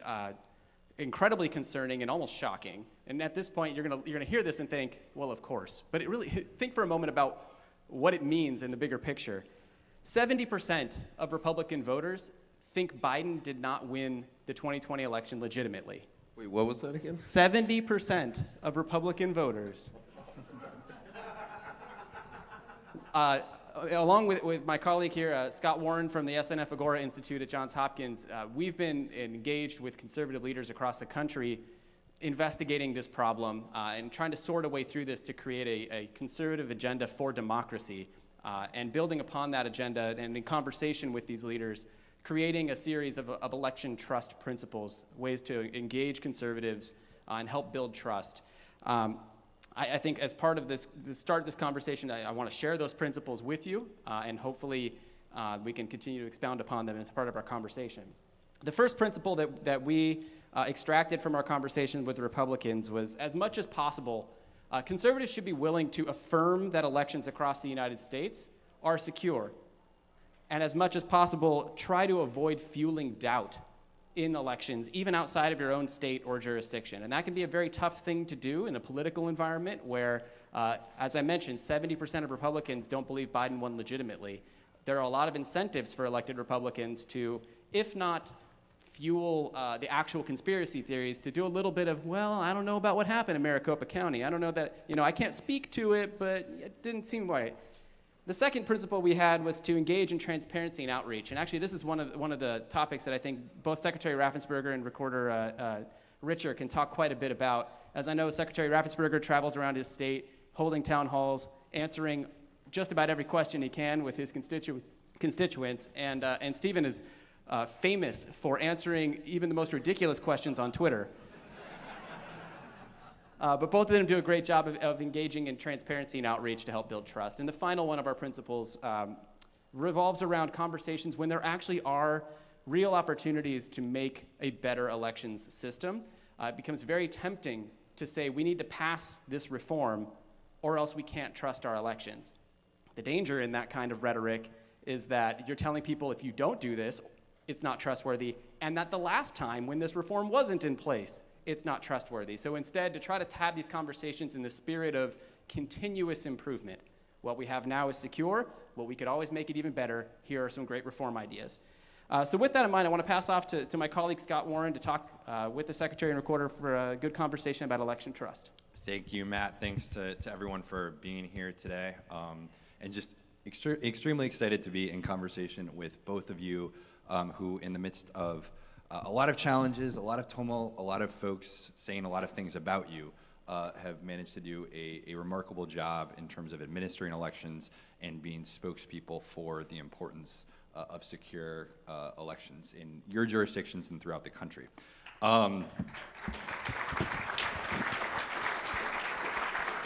incredibly concerning and almost shocking. And at this point, you're gonna hear this and think, well, of course. But think for a moment about what it means in the bigger picture. 70% of Republican voters think Biden did not win the 2020 election legitimately. Wait, what was that again? 70% of Republican voters. Along with my colleague here, Scott Warren from the SNF Agora Institute at Johns Hopkins, we've been engaged with conservative leaders across the country investigating this problem and trying to sort a way through this to create a conservative agenda for democracy and building upon that agenda and in conversation with these leaders, creating a series of election trust principles, ways to engage conservatives and help build trust. I think as part of this conversation, I want to share those principles with you, and hopefully we can continue to expound upon them as part of our conversation. The first principle that we extracted from our conversation with the Republicans was, as much as possible, conservatives should be willing to affirm that elections across the United States are secure, and as much as possible, try to avoid fueling doubt in elections, even outside of your own state or jurisdiction. And that can be a very tough thing to do in a political environment where, as I mentioned, 70% of Republicans don't believe Biden won legitimately. There are a lot of incentives for elected Republicans to, if not fuel the actual conspiracy theories, to do a little bit of, well, I don't know about what happened in Maricopa County. I don't know that, I can't speak to it, but it didn't seem right. The second principle we had was to engage in transparency and outreach. And actually, this is one of the topics that I think both Secretary Raffensperger and Recorder Richer can talk quite a bit about. As I know, Secretary Raffensperger travels around his state, holding town halls, answering just about every question he can with his constituents. And Stephen is famous for answering even the most ridiculous questions on Twitter. But both of them do a great job of engaging in transparency and outreach to help build trust. And the final one of our principles revolves around conversations when there actually are real opportunities to make a better elections system. It becomes very tempting to say we need to pass this reform or else we can't trust our elections. The danger in that kind of rhetoric is that you're telling people if you don't do this, it's not trustworthy, and that the last time when this reform wasn't in place, it's not trustworthy. So instead, to try to have these conversations in the spirit of continuous improvement. What we have now is secure, but we could always make it even better. Here are some great reform ideas. So with that in mind, I want to pass off to my colleague Scott Warren to talk with the Secretary and Recorder for a good conversation about election trust. Thank you, Matt. Thanks to everyone for being here today. And just extremely excited to be in conversation with both of you who, in the midst of A lot of challenges, a lot of tumult, a lot of folks saying a lot of things about you have managed to do a remarkable job in terms of administering elections and being spokespeople for the importance of secure elections in your jurisdictions and throughout the country.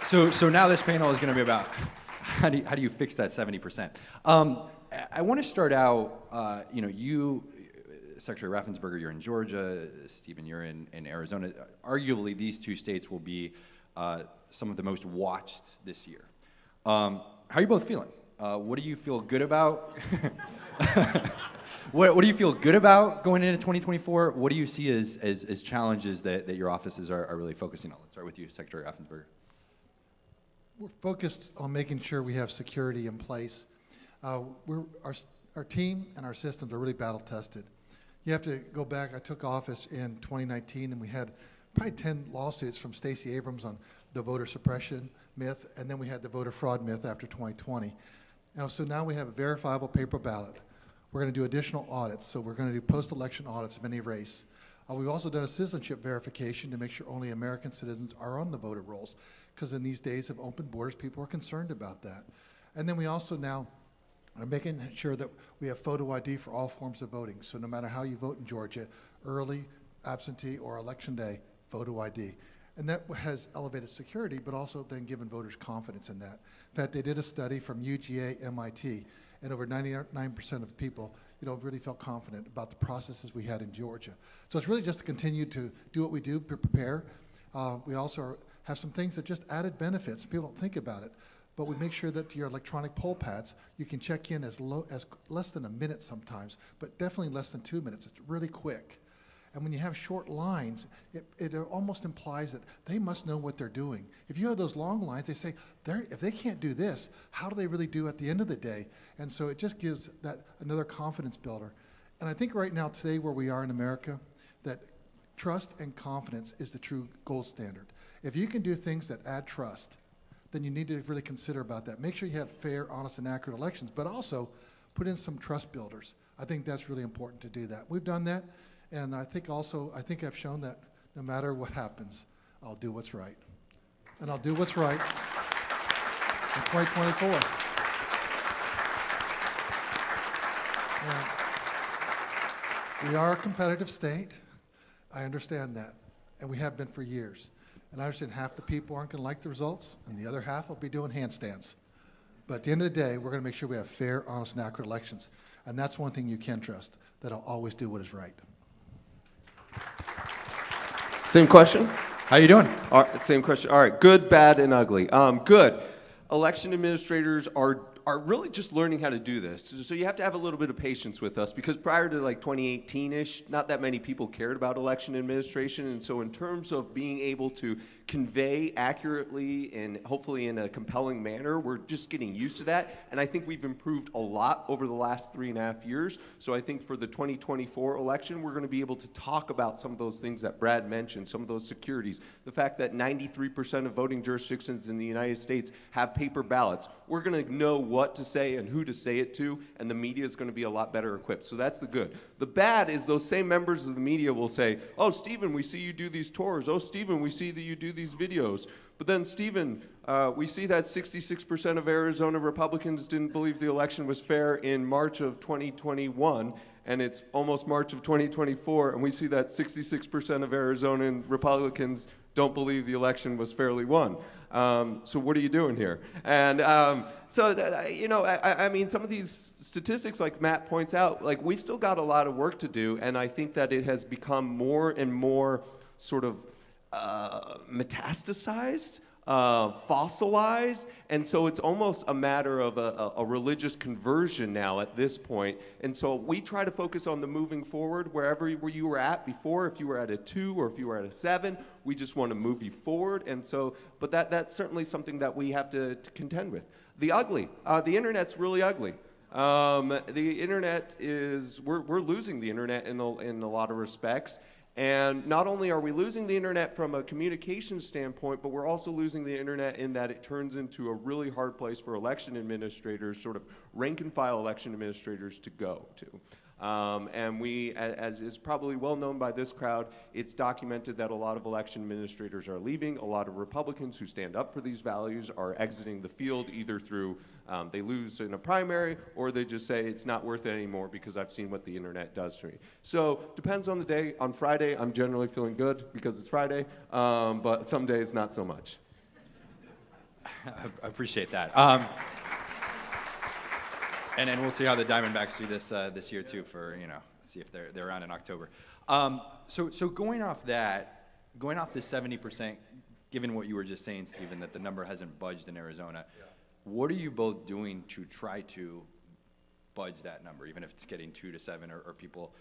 So now this panel is going to be about how do you fix that 70%. I want to start out, you, Secretary Raffensperger, you're in Georgia, Stephen, you're in Arizona. Arguably, these two states will be some of the most watched this year. How are you both feeling? What do you feel good about? What do you feel good about going into 2024? What do you see as challenges that your offices are really focusing on? Let's start with you, Secretary Raffensperger. We're focused on making sure we have security in place. Our team and our systems are really battle tested. You have to go back. I took office in 2019, and we had probably 10 lawsuits from Stacey Abrams on the voter suppression myth, and then we had the voter fraud myth after 2020. So now we have a verifiable paper ballot. We're going to do additional audits. So we're going to do post-election audits of any race. We've also done a citizenship verification to make sure only American citizens are on the voter rolls, because in these days of open borders, people are concerned about that. And then we also now are making sure that we have photo ID for all forms of voting. So no matter how you vote in Georgia, early, absentee, or election day, photo ID. And that has elevated security, but also then given voters confidence in that. In fact, they did a study from UGA, MIT, and over 99% of people really felt confident about the processes we had in Georgia. So it's really just to continue to do what we do, prepare. We also have some things that just added benefits. People don't think about it, but we make sure that your electronic poll pads, you can check in as less than a minute sometimes, but definitely less than 2 minutes. It's really quick. And when you have short lines, it almost implies that they must know what they're doing. If you have those long lines, they say, if they can't do this, how do they really do at the end of the day? And so it just gives that another confidence builder. And I think right now, today, where we are in America, that trust and confidence is the true gold standard. If you can do things that add trust, then you need to really consider about that. Make sure you have fair, honest, and accurate elections, but also put in some trust builders. I think that's really important to do that. We've done that. And I think I've shown that no matter what happens, I'll do what's right. And I'll do what's right in 2024. And we are a competitive state. I understand that. And we have been for years. And I understand half the people aren't going to like the results, and the other half will be doing handstands. But at the end of the day, we're going to make sure we have fair, honest, and accurate elections. And that's one thing you can trust, that I'll always do what is right. Same question? How you doing? All right, same question. All right, good, bad, and ugly. Good. Election administrators are really just learning how to do this. So you have to have a little bit of patience with us, because prior to like 2018-ish, not that many people cared about election administration. And so in terms of being able to convey accurately and hopefully in a compelling manner, we're just getting used to that. And I think we've improved a lot over the last 3.5 years. So I think for the 2024 election, we're going to be able to talk about some of those things that Brad mentioned, some of those securities, the fact that 93% of voting jurisdictions in the United States have paper ballots. We're going to know what to say and who to say it to, and the media is going to be a lot better equipped. So that's the good. The bad is those same members of the media will say, oh, Stephen, we see you do these tours. Oh, Stephen, we see that you do these videos. But then, Stephen, we see that 66% of Arizona Republicans didn't believe the election was fair in March of 2021, and it's almost March of 2024, and we see that 66% of Arizonan Republicans don't believe the election was fairly won. So what are you doing here? And I mean, some of these statistics, like Matt points out, like we've still got a lot of work to do, and I think that it has become more and more sort of metastasized, fossilized, and so it's almost a matter of a religious conversion now at this point. And so we try to focus on the moving forward wherever you were at before. If you were at a 2 or if you were at a 7, we just want to move you forward. And so, but that's certainly something that we have to contend with. The ugly, the internet's really ugly. The internet is, we're losing the internet in a lot of respects. And not only are we losing the internet from a communication standpoint, but we're also losing the internet in that it turns into a really hard place for election administrators, sort of rank and file election administrators, to go to. And we, as is probably well known by this crowd, it's documented that a lot of election administrators are leaving. A lot of Republicans who stand up for these values are exiting the field either through they lose in a primary, or they just say it's not worth it anymore because I've seen what the internet does to me. So depends on the day. On Friday, I'm generally feeling good because it's Friday, but some days not so much. I appreciate that. And we'll see how the Diamondbacks do this year too. For see if they're around in October. So going off the 70%, given what you were just saying, Stephen, that the number hasn't budged in Arizona, what are you both doing to try to budge that number, even if it's getting 2 to 7, or people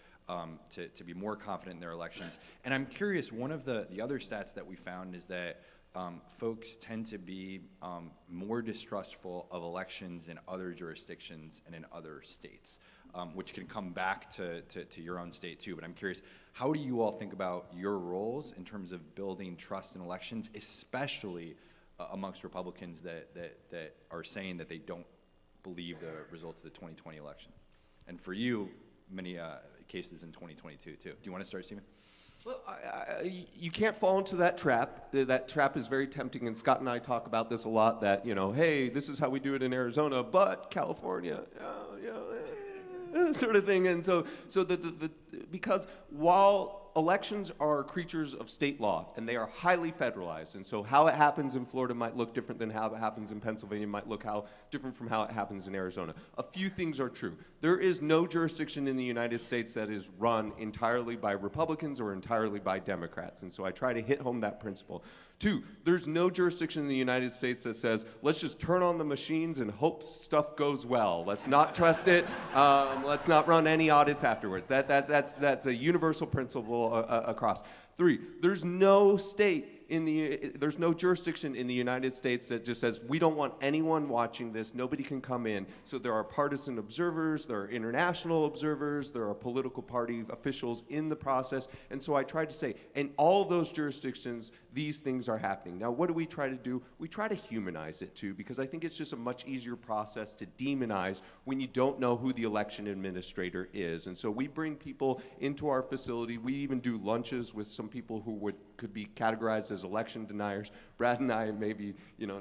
to be more confident in their elections? And I'm curious, one of the other stats that we found is that folks tend to be more distrustful of elections in other jurisdictions and in other states, which can come back to your own state too. But I'm curious, how do you all think about your roles in terms of building trust in elections, especially amongst Republicans that are saying that they don't believe the results of the 2020 election? And for you, many cases in 2022 too. Do you want to start, Stephen? Well, you can't fall into that trap. That trap is very tempting, and Scott and I talk about this a lot, that, hey, this is how we do it in Arizona, but California, sort of thing. And so because while elections are creatures of state law, and they are highly federalized, and so how it happens in Florida might look different than how it happens in Pennsylvania, might look different from how it happens in Arizona. A few things are true. There is no jurisdiction in the United States that is run entirely by Republicans or entirely by Democrats, and so I try to hit home that principle. 2, there's no jurisdiction in the United States that says, let's just turn on the machines and hope stuff goes well. Let's not trust it. Let's not run any audits afterwards. That's a universal principle across. 3, there's no there's no jurisdiction in the United States that just says, we don't want anyone watching this, nobody can come in. So there are partisan observers, there are international observers, there are political party officials in the process. And so I tried to say, in all of those jurisdictions, these things are happening. Now, what do we try to do? We try to humanize it too, because I think it's just a much easier process to demonize when you don't know who the election administrator is. And so we bring people into our facility. We even do lunches with some people who could be categorized as election deniers. Brad and I maybe,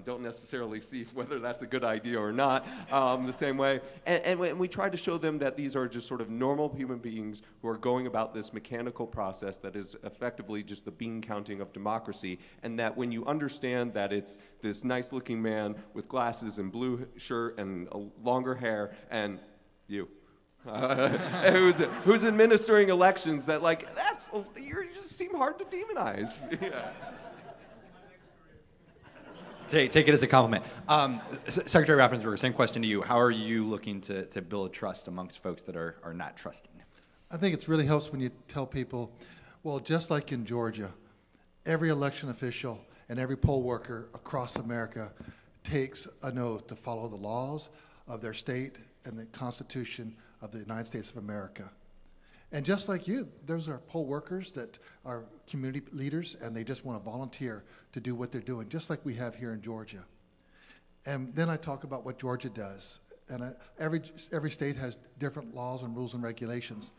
don't necessarily see whether that's a good idea or not the same way. And we try to show them that these are just sort of normal human beings who are going about this mechanical process that is effectively just the bean counting of democracy, and that when you understand that it's this nice looking man with glasses and blue shirt and longer hair and you, who's administering elections, that you just seem hard to demonize. Yeah. Take it as a compliment. Secretary Raffensperger, same question to you. How are you looking to build trust amongst folks that are not trusting? I think it really helps when you tell people, well, just like in Georgia, every election official and every poll worker across America takes an oath to follow the laws of their state and the Constitution of the United States of America. And just like you, those are poll workers that are community leaders, and they just want to volunteer to do what they're doing, just like we have here in Georgia. And then I talk about what Georgia does. And every state has different laws and rules and regulations.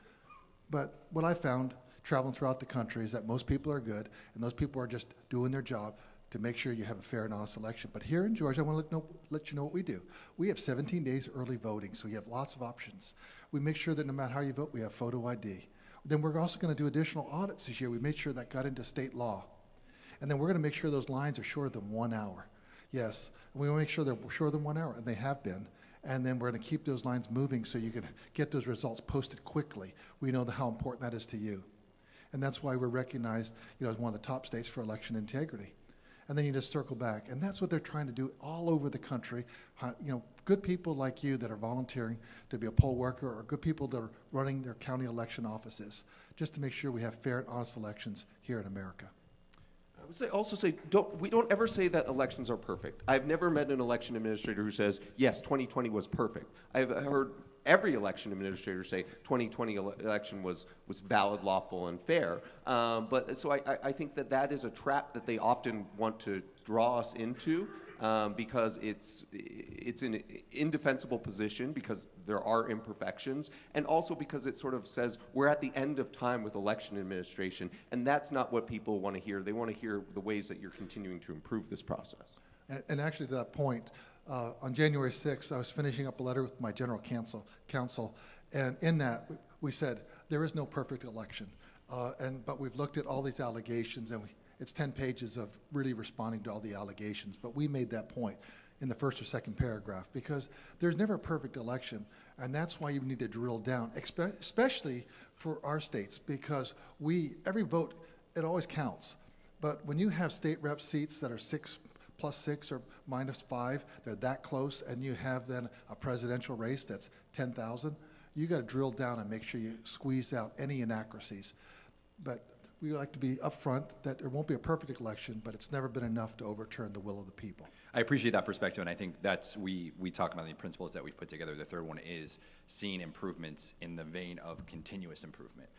But what I found traveling throughout the country is that most people are good, and those people are just doing their job to make sure you have a fair and honest election. But here in Georgia, I want to let you know what we do. We have 17 days early voting, so you have lots of options. We make sure that no matter how you vote, we have photo ID. Then we're also going to do additional audits this year. We made sure that got into state law. And then we're going to make sure those lines are shorter than 1 hour. Yes, we want to make sure they're shorter than 1 hour, and they have been. And then we're going to keep those lines moving so you can get those results posted quickly. We know how important that is to you. And that's why we're recognized, as one of the top states for election integrity. And then you just circle back. And that's what they're trying to do all over the country. Good people like you that are volunteering to be a poll worker, or good people that are running their county election offices, just to make sure we have fair and honest elections here in America. I would also say, we don't ever say that elections are perfect. I've never met an election administrator who says, yes, 2020 was perfect. I've heard every election administrator say 2020 election was valid, lawful, and fair. But so I think that is a trap that they often want to draw us into, because it's an indefensible position because there are imperfections, and also because it sort of says we're at the end of time with election administration, and that's not what people want to hear. They want to hear the ways that you're continuing to improve this process. And actually, to that point, on January 6th, I was finishing up a letter with my general counsel, and in that we said there is no perfect election, but we've looked at all these allegations, and it's 10 pages of really responding to all the allegations. But we made that point in the first or second paragraph because there's never a perfect election, and that's why you need to drill down, especially for our states, because every vote, it always counts. But when you have state rep seats that are 6 plus 6 or minus 5, they're that close, and you have then a presidential race that's 10,000, you got to drill down and make sure you squeeze out any inaccuracies. But we like to be upfront that there won't be a perfect election, but it's never been enough to overturn the will of the people. I appreciate that perspective, and I think that's, we talk about the principles that we've put together. The third one is seeing improvements in the vein of continuous improvement.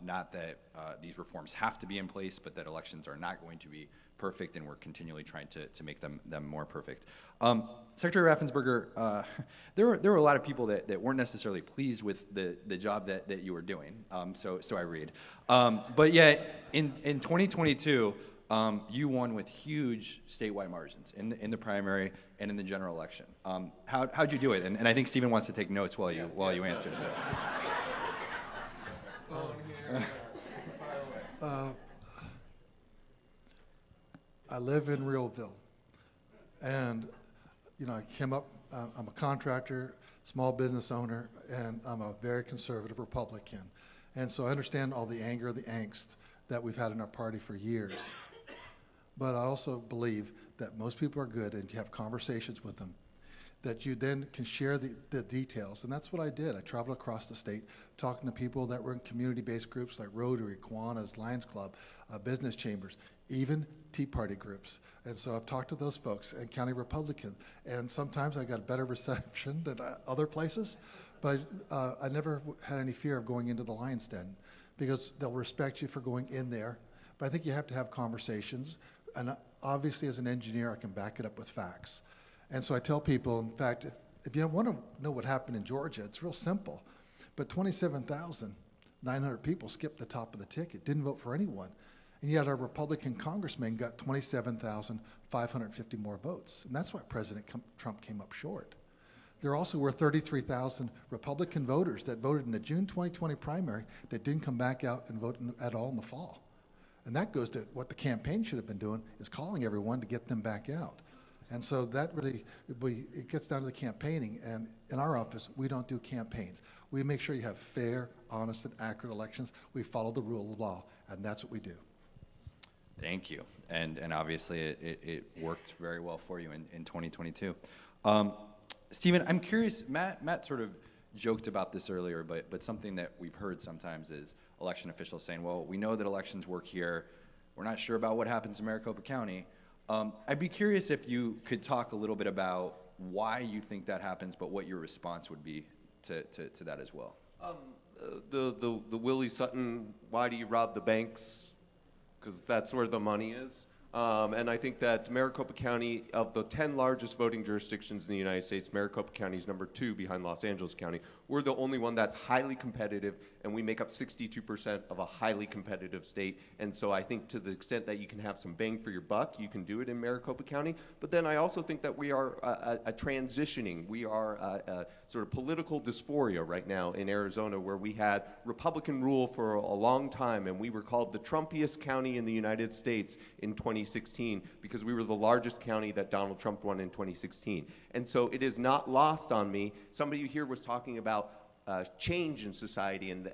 Not that these reforms have to be in place, but that elections are not going to be perfect, and we're continually trying to make them more perfect. Secretary Raffensperger, there were a lot of people that weren't necessarily pleased with the job that you were doing, so I read. But yet, in 2022, you won with huge statewide margins in the primary and in the general election. How'd you do it? And I think Stephen wants to take notes while you answer. So. I live in Realville, and I came up, I'm a contractor, small business owner, and I'm a very conservative Republican. And so I understand all the anger, the angst that we've had in our party for years. But I also believe that most people are good, and you have conversations with them, that you then can share the details. And that's what I did. I traveled across the state talking to people that were in community-based groups like Rotary, Kiwanis, Lions Club, business chambers, even Tea Party groups. And so I've talked to those folks and county Republican. And sometimes I got a better reception than other places, but I never had any fear of going into the lion's den because they'll respect you for going in there. But I think you have to have conversations. And obviously as an engineer, I can back it up with facts. And so I tell people, in fact, if you want to know what happened in Georgia, it's real simple. But 27,900 people skipped the top of the ticket, didn't vote for anyone. And yet our Republican congressman got 27,550 more votes. And that's why President Trump came up short. There also were 33,000 Republican voters that voted in the June 2020 primary that didn't come back out and vote at all in the fall. And that goes to what the campaign should have been doing, is calling everyone to get them back out. And so that really, it gets down to the campaigning. And in our office, we don't do campaigns. We make sure you have fair, honest, and accurate elections. We follow the rule of law, and that's what we do. Thank you. And obviously it worked very well for you in 2022. Stephen, I'm curious, Matt sort of joked about this earlier, but something that we've heard sometimes is election officials saying, well, we know that elections work here. We're not sure about what happens in Maricopa County. I'd be curious if you could talk a little bit about why you think that happens, but what your response would be to that as well. The Willie Sutton, why do you rob the banks? Because that's where the money is. And I think that Maricopa County, of the 10 largest voting jurisdictions in the United States, Maricopa County is number 2 behind Los Angeles County. We're the only one that's highly competitive, and we make up 62% of a highly competitive state. And so I think to the extent that you can have some bang for your buck, you can do it in Maricopa County. But then I also think that we are transitioning. We are a sort of political dysphoria right now in Arizona, where we had Republican rule for a long time, and we were called the Trumpiest county in the United States in 2016 because we were the largest county that Donald Trump won in 2016. And so it is not lost on me. Somebody here was talking about change in society, and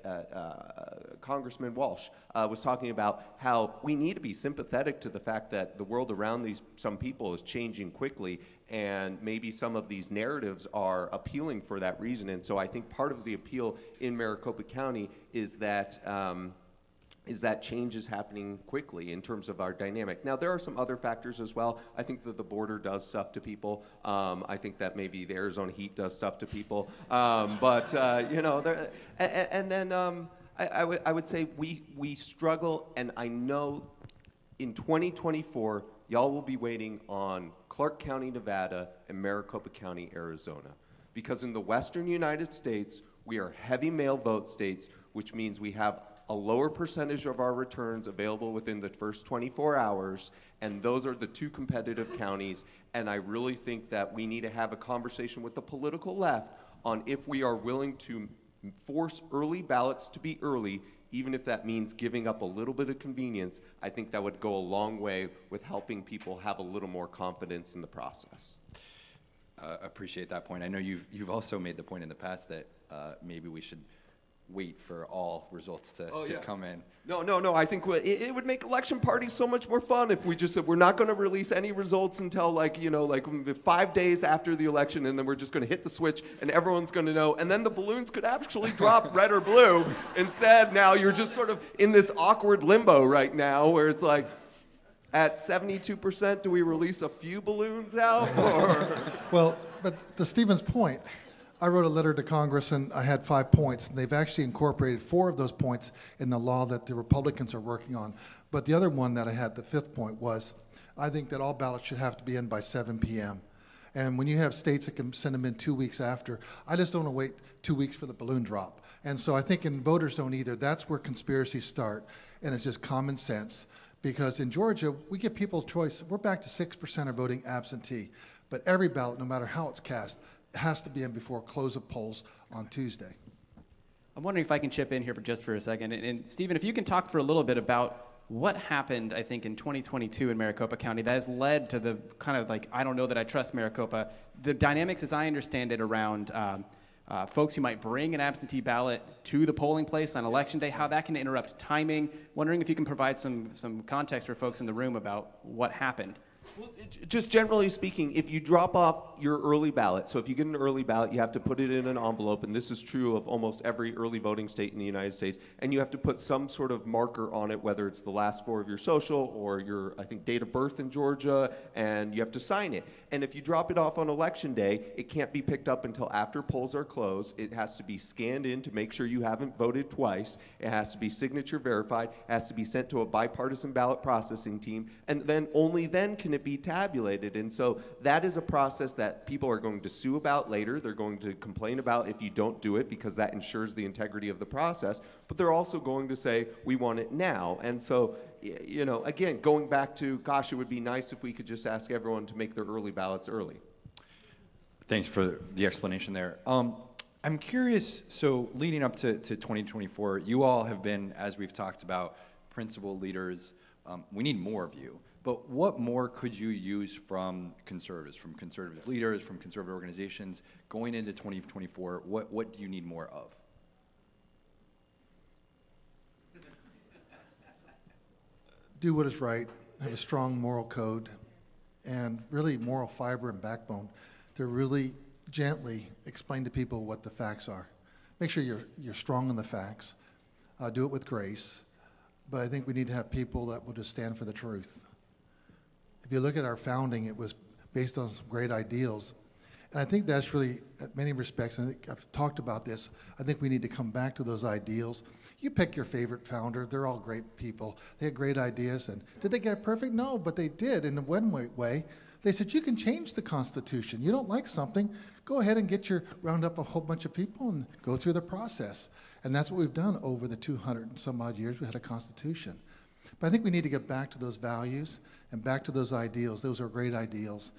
Congressman Walsh was talking about how we need to be sympathetic to the fact that the world around some people is changing quickly, and maybe some of these narratives are appealing for that reason. And so I think part of the appeal in Maricopa County is that change is happening quickly in terms of our dynamic. Now, there are some other factors as well. I think that the border does stuff to people. I think that maybe the Arizona heat does stuff to people. You know, and then I would say we struggle, and I know in 2024, y'all will be waiting on Clark County, Nevada, and Maricopa County, Arizona. Because in the western United States, we are heavy mail vote states, which means we have a lower percentage of our returns available within the first 24 hours, and those are the two competitive counties. And I really think that we need to have a conversation with the political left on if we are willing to force early ballots to be early, even if that means giving up a little bit of convenience. I think that would go a long way with helping people have a little more confidence in the process. Appreciate that point. I know you've also made the point in the past that maybe we should wait for all results to come in. No. I think it would make election parties so much more fun if we just said we're not going to release any results until like 5 days after the election, and then we're just going to hit the switch and everyone's going to know, and then the balloons could actually drop red or blue. Instead, now you're just sort of in this awkward limbo right now where it's like, at 72%, do we release a few balloons out? Or? Well, but to Stephen's point, I wrote a letter to Congress and I had 5 points, and they've actually incorporated 4 of those points in the law that the Republicans are working on. But the other one that I had, the 5th point, was I think that all ballots should have to be in by 7 p.m. And when you have states that can send them in 2 weeks after, I just don't want to wait 2 weeks for the balloon drop. And so I think, and voters don't either, that's where conspiracies start, and it's just common sense. Because in Georgia, we give people a choice. We're back to 6% are voting absentee. But every ballot, no matter how it's cast, has to be in before close of polls on Tuesday. I'm wondering if I can chip in here just for a second. And Stephen, if you can talk for a little bit about what happened, I think, in 2022 in Maricopa County that has led to the kind of like, I don't know that I trust Maricopa. The dynamics, as I understand it, around folks who might bring an absentee ballot to the polling place on Election Day, how that can interrupt timing. Wondering if you can provide some context for folks in the room about what happened. Well, just generally speaking, if you drop off your early ballot, so if you get an early ballot, you have to put it in an envelope, and this is true of almost every early voting state in the United States, and you have to put some sort of marker on it, whether it's the last 4 of your social or your, I think, date of birth in Georgia, and you have to sign it. And if you drop it off on Election Day, it can't be picked up until after polls are closed. It has to be scanned in to make sure you haven't voted twice. It has to be signature verified. It has to be sent to a bipartisan ballot processing team, and then only then can it be tabulated. And so that is a process that people are going to sue about later. They're going to complain about if you don't do it because that ensures the integrity of the process. But they're also going to say, we want it now. And so, you know, again, going back to, gosh, it would be nice if we could just ask everyone to make their early ballots early. Thanks for the explanation there. I'm curious, so leading up to 2024, you all have been, as we've talked about, principal leaders. We need more of you. But what more could you use from conservatives, from conservative leaders, from conservative organizations going into 2024? What do you need more of? Do what is right, have a strong moral code, and really moral fiber and backbone to really gently explain to people what the facts are. Make sure you're strong on the facts. Do it with grace. But I think we need to have people that will just stand for the truth. If you look at our founding, it was based on some great ideals. And I think that's really, in many respects, I think I've talked about this, I think we need to come back to those ideals. You pick your favorite founder. They're all great people. They had great ideas. And did they get it perfect? No, but they did in one way. They said, you can change the Constitution. You don't like something, go ahead and round up a whole bunch of people and go through the process. And that's what we've done over the 200 and some odd years we had a Constitution. But I think we need to get back to those values and back to those ideals. Those are great ideals.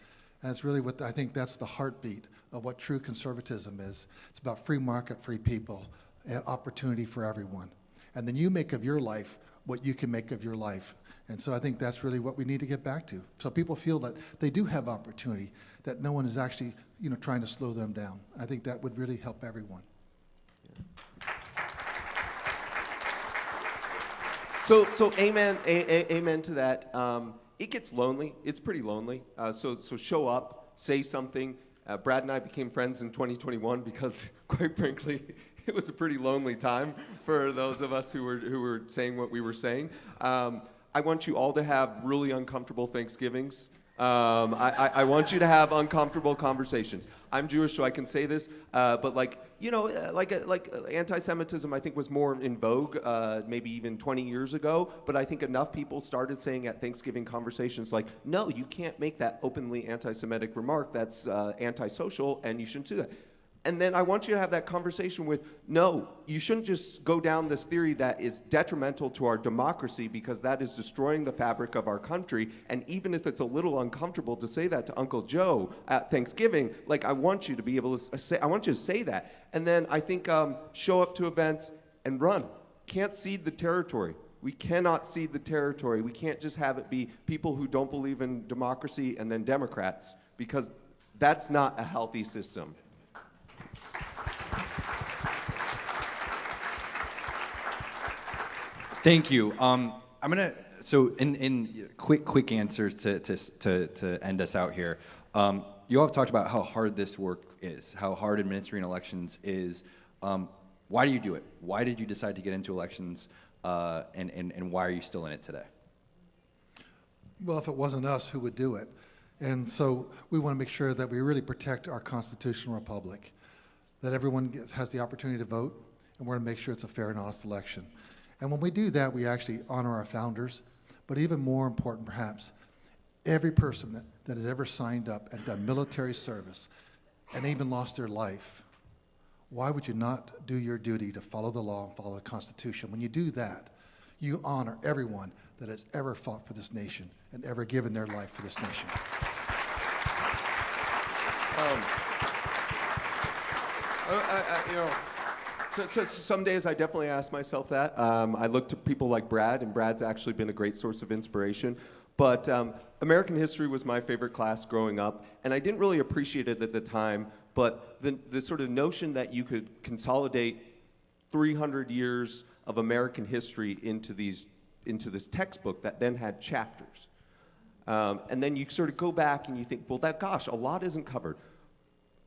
And it's really what I think that's the heartbeat of what true conservatism is. It's about free market, free people, and opportunity for everyone. And then you make of your life what you can make of your life. And so I think that's really what we need to get back to. So people feel that they do have opportunity, that no one is actually, trying to slow them down. I think that would really help everyone. So amen to that. It gets lonely. It's pretty lonely. So show up, say something. Brad and I became friends in 2021 because, quite frankly, it was a pretty lonely time for those of us who were saying what we were saying. I want you all to have really uncomfortable Thanksgivings. I want you to have uncomfortable conversations. I'm Jewish, so I can say this, but like anti-Semitism, I think was more in vogue maybe even 20 years ago. But I think enough people started saying at Thanksgiving conversations like, no, you can't make that openly anti-Semitic remark. That's antisocial, and you shouldn't do that. And then I want you to have that conversation with, no, you shouldn't just go down this theory that is detrimental to our democracy because that is destroying the fabric of our country. And even if it's a little uncomfortable to say that to Uncle Joe at Thanksgiving, like I want you to be able to say, I want you to say that. And then I think show up to events and run. Can't cede the territory. We cannot cede the territory. We can't just have it be people who don't believe in democracy and then Democrats, because that's not a healthy system. Thank you. I'm gonna, so in quick answers to end us out here. You all have talked about how hard this work is, how hard administering elections is. Why do you do it? Why did you decide to get into elections, and why are you still in it today? Well, if it wasn't us, who would do it? And so we want to make sure that we really protect our constitutional republic, that everyone has the opportunity to vote, and we're going to make sure it's a fair and honest election. And when we do that, we actually honor our founders, but even more important perhaps, every person that has ever signed up and done military service and even lost their life. Why would you not do your duty to follow the law and follow the Constitution? When you do that, you honor everyone that has ever fought for this nation and ever given their life for this nation. You know, so some days I definitely ask myself that. I look to people like Brad, and Brad's actually been a great source of inspiration. But American history was my favorite class growing up, and I didn't really appreciate it at the time, but the sort of notion that you could consolidate 300 years of American history into this textbook that then had chapters. And then you sort of go back and you think, well, gosh, a lot isn't covered.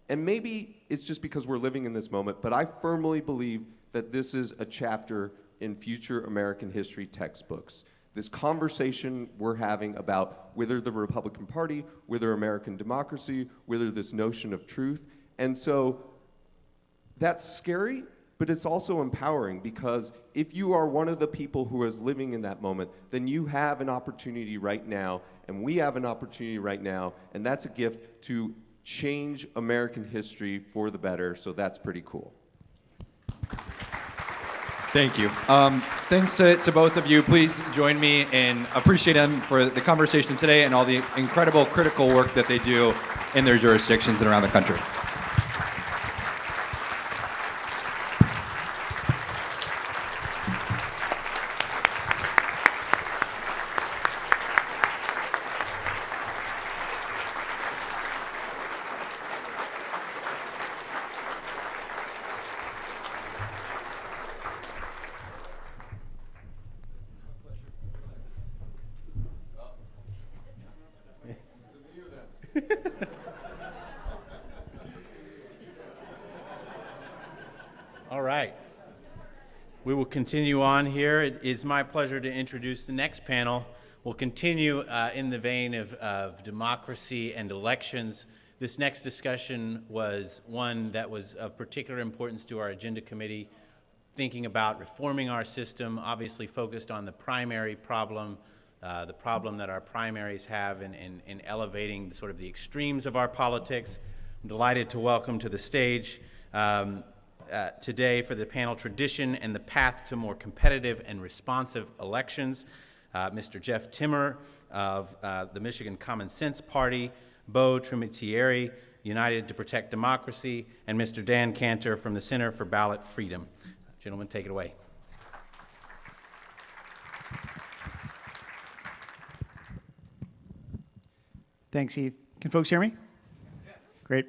And maybe it's just because we're living in this moment, but I firmly believe that this is a chapter in future American history textbooks. This conversation we're having about whether the Republican Party, whether American democracy, whether this notion of truth. And so that's scary, but it's also empowering, because if you are one of the people who is living in that moment, then you have an opportunity right now, and we have an opportunity right now, and that's a gift to change American history for the better, so that's pretty cool. Thank you. Thanks to both of you. Please join me in appreciating them for the conversation today and all the incredible critical work that they do in their jurisdictions and around the country. All right. We will continue on here. It is my pleasure to introduce the next panel. We'll continue in the vein of democracy and elections. This next discussion was one that was of particular importance to our agenda committee, thinking about reforming our system, obviously focused on the primary problem, the problem that our primaries have in elevating sort of the extremes of our politics. I'm delighted to welcome to the stage today for the panel Tradition and the Path to More Competitive and Responsive Elections, Mr. Jeff Timmer of the Michigan Common Sense Party, Beau Trimitieri, United to Protect Democracy, and Mr. Dan Cantor from the Center for Ballot Freedom. Gentlemen, take it away. Thanks, Heath. Can folks hear me? Great.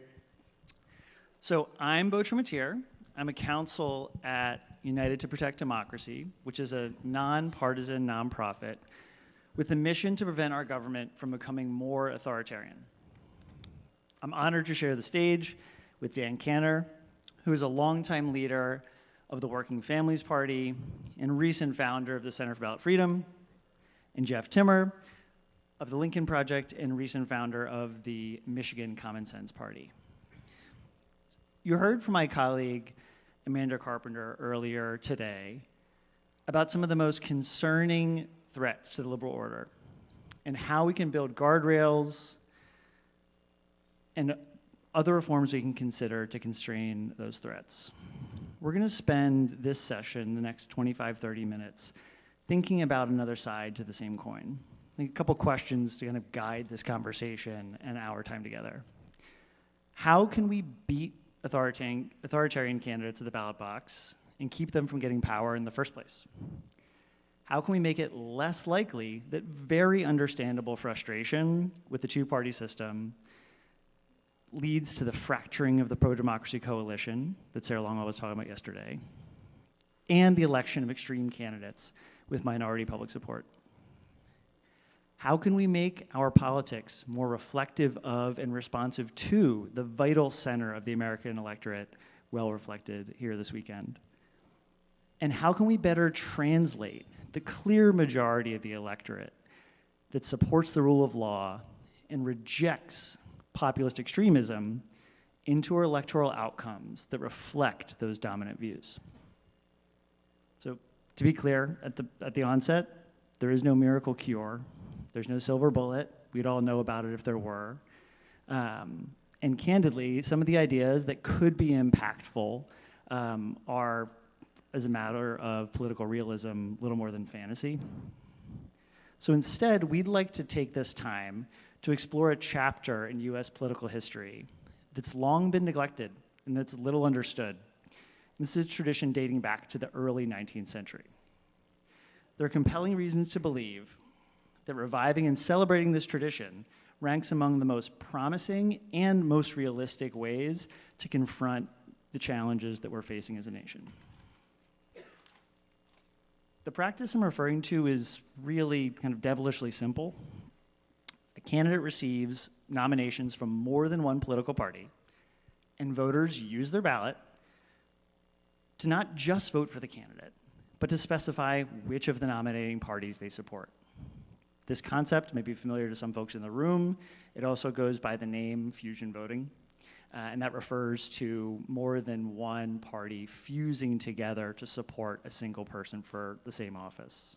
So I'm Beau Trimitieri. I'm a counsel at United to Protect Democracy, which is a nonpartisan nonprofit with a mission to prevent our government from becoming more authoritarian. I'm honored to share the stage with Dan Cantor, who is a longtime leader of the Working Families Party and recent founder of the Center for Ballot Freedom, and Jeff Timmer, of the Lincoln Project and recent founder of the Michigan Common Sense Party. You heard from my colleague, Amanda Carpenter, earlier today about some of the most concerning threats to the liberal order and how we can build guardrails and other reforms we can consider to constrain those threats. We're going to spend this session, the next 25, 30 minutes, thinking about another side to the same coin. I think a couple questions to kind of guide this conversation and our time together. How can we beat authoritarian candidates at the ballot box and keep them from getting power in the first place? How can we make it less likely that very understandable frustration with the two-party system leads to the fracturing of the pro-democracy coalition that Sarah Longwell was talking about yesterday, and the election of extreme candidates with minority public support? How can we make our politics more reflective of and responsive to the vital center of the American electorate, well reflected here this weekend? And how can we better translate the clear majority of the electorate that supports the rule of law and rejects populist extremism into our electoral outcomes that reflect those dominant views? So, to be clear, at the onset, there is no miracle cure. There's no silver bullet. We'd all know about it if there were. And candidly, some of the ideas that could be impactful are, as a matter of political realism, little more than fantasy. So instead, we'd like to take this time to explore a chapter in US political history that's long been neglected and that's little understood. This is a tradition dating back to the early 19th century. There are compelling reasons to believe that reviving and celebrating this tradition ranks among the most promising and most realistic ways to confront the challenges that we're facing as a nation. The practice I'm referring to is really kind of devilishly simple. A candidate receives nominations from more than one political party, and voters use their ballot to not just vote for the candidate, but to specify which of the nominating parties they support. This concept may be familiar to some folks in the room. It also goes by the name fusion voting, and that refers to more than one party fusing together to support a single person for the same office.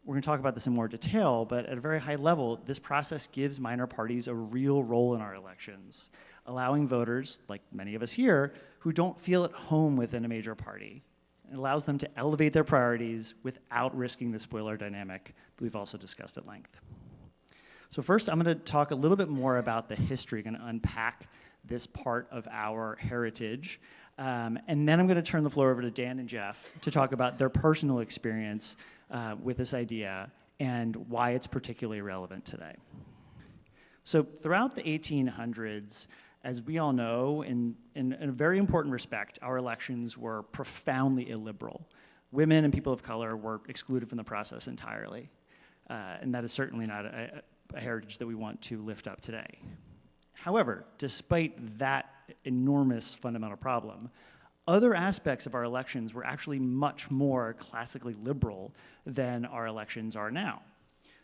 We're going to talk about this in more detail, but at a very high level, this process gives minor parties a real role in our elections, allowing voters, like many of us here, who don't feel at home within a major party. It allows them to elevate their priorities without risking the spoiler dynamic that we've also discussed at length. So first, I'm going to talk a little bit more about the history, going to unpack this part of our heritage. And then I'm going to turn the floor over to Dan and Jeff to talk about their personal experience with this idea and why it's particularly relevant today. So throughout the 1800s, as we all know, in a very important respect, our elections were profoundly illiberal. Women and people of color were excluded from the process entirely. And that is certainly not a heritage that we want to lift up today. However, despite that enormous fundamental problem, other aspects of our elections were actually much more classically liberal than our elections are now.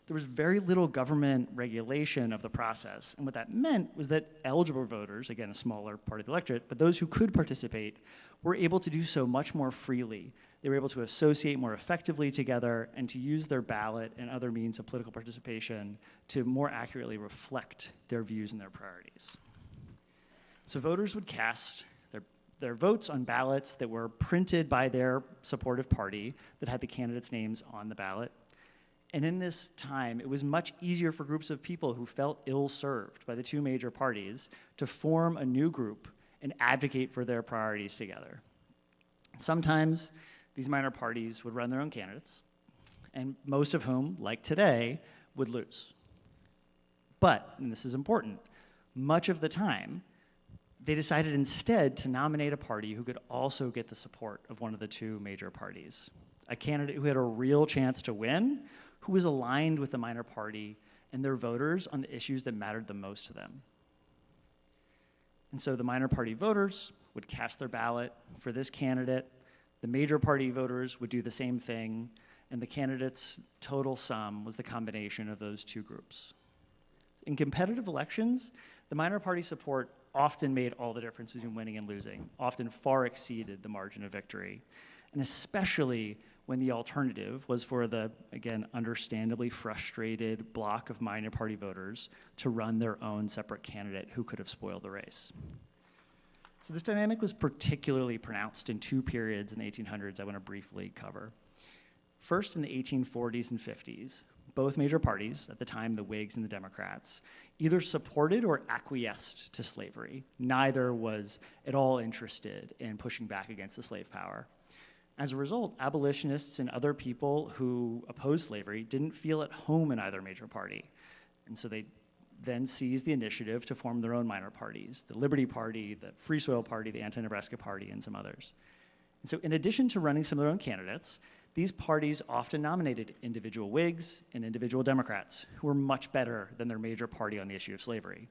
There was very little government regulation of the process, and what that meant was that eligible voters, again, a smaller part of the electorate, but those who could participate were able to do so much more freely. They were able to associate more effectively together and to use their ballot and other means of political participation to more accurately reflect their views and their priorities. So voters would cast their votes on ballots that were printed by their supportive party that had the candidates' names on the ballot. And in this time, it was much easier for groups of people who felt ill-served by the two major parties to form a new group and advocate for their priorities together. Sometimes these minor parties would run their own candidates, and most of whom, like today, would lose. But, and this is important, much of the time, they decided instead to nominate a party who could also get the support of one of the two major parties. A candidate who had a real chance to win, who was aligned with the minor party and their voters on the issues that mattered the most to them. And so the minor party voters would cast their ballot for this candidate. The major party voters would do the same thing, and the candidates' total sum was the combination of those two groups. In competitive elections, the minor party support often made all the difference between winning and losing, often far exceeded the margin of victory, and especially when the alternative was for the, again, understandably frustrated block of minor party voters to run their own separate candidate who could have spoiled the race. So this dynamic was particularly pronounced in two periods in the 1800s I want to briefly cover. First, in the 1840s and 50s, both major parties, at the time the Whigs and the Democrats, either supported or acquiesced to slavery. Neither was at all interested in pushing back against the slave power. As a result, abolitionists and other people who opposed slavery didn't feel at home in either major party. And so they then seized the initiative to form their own minor parties, the Liberty Party, the Free Soil Party, the Anti-Nebraska Party, and some others. And so in addition to running some of their own candidates, these parties often nominated individual Whigs and individual Democrats who were much better than their major party on the issue of slavery.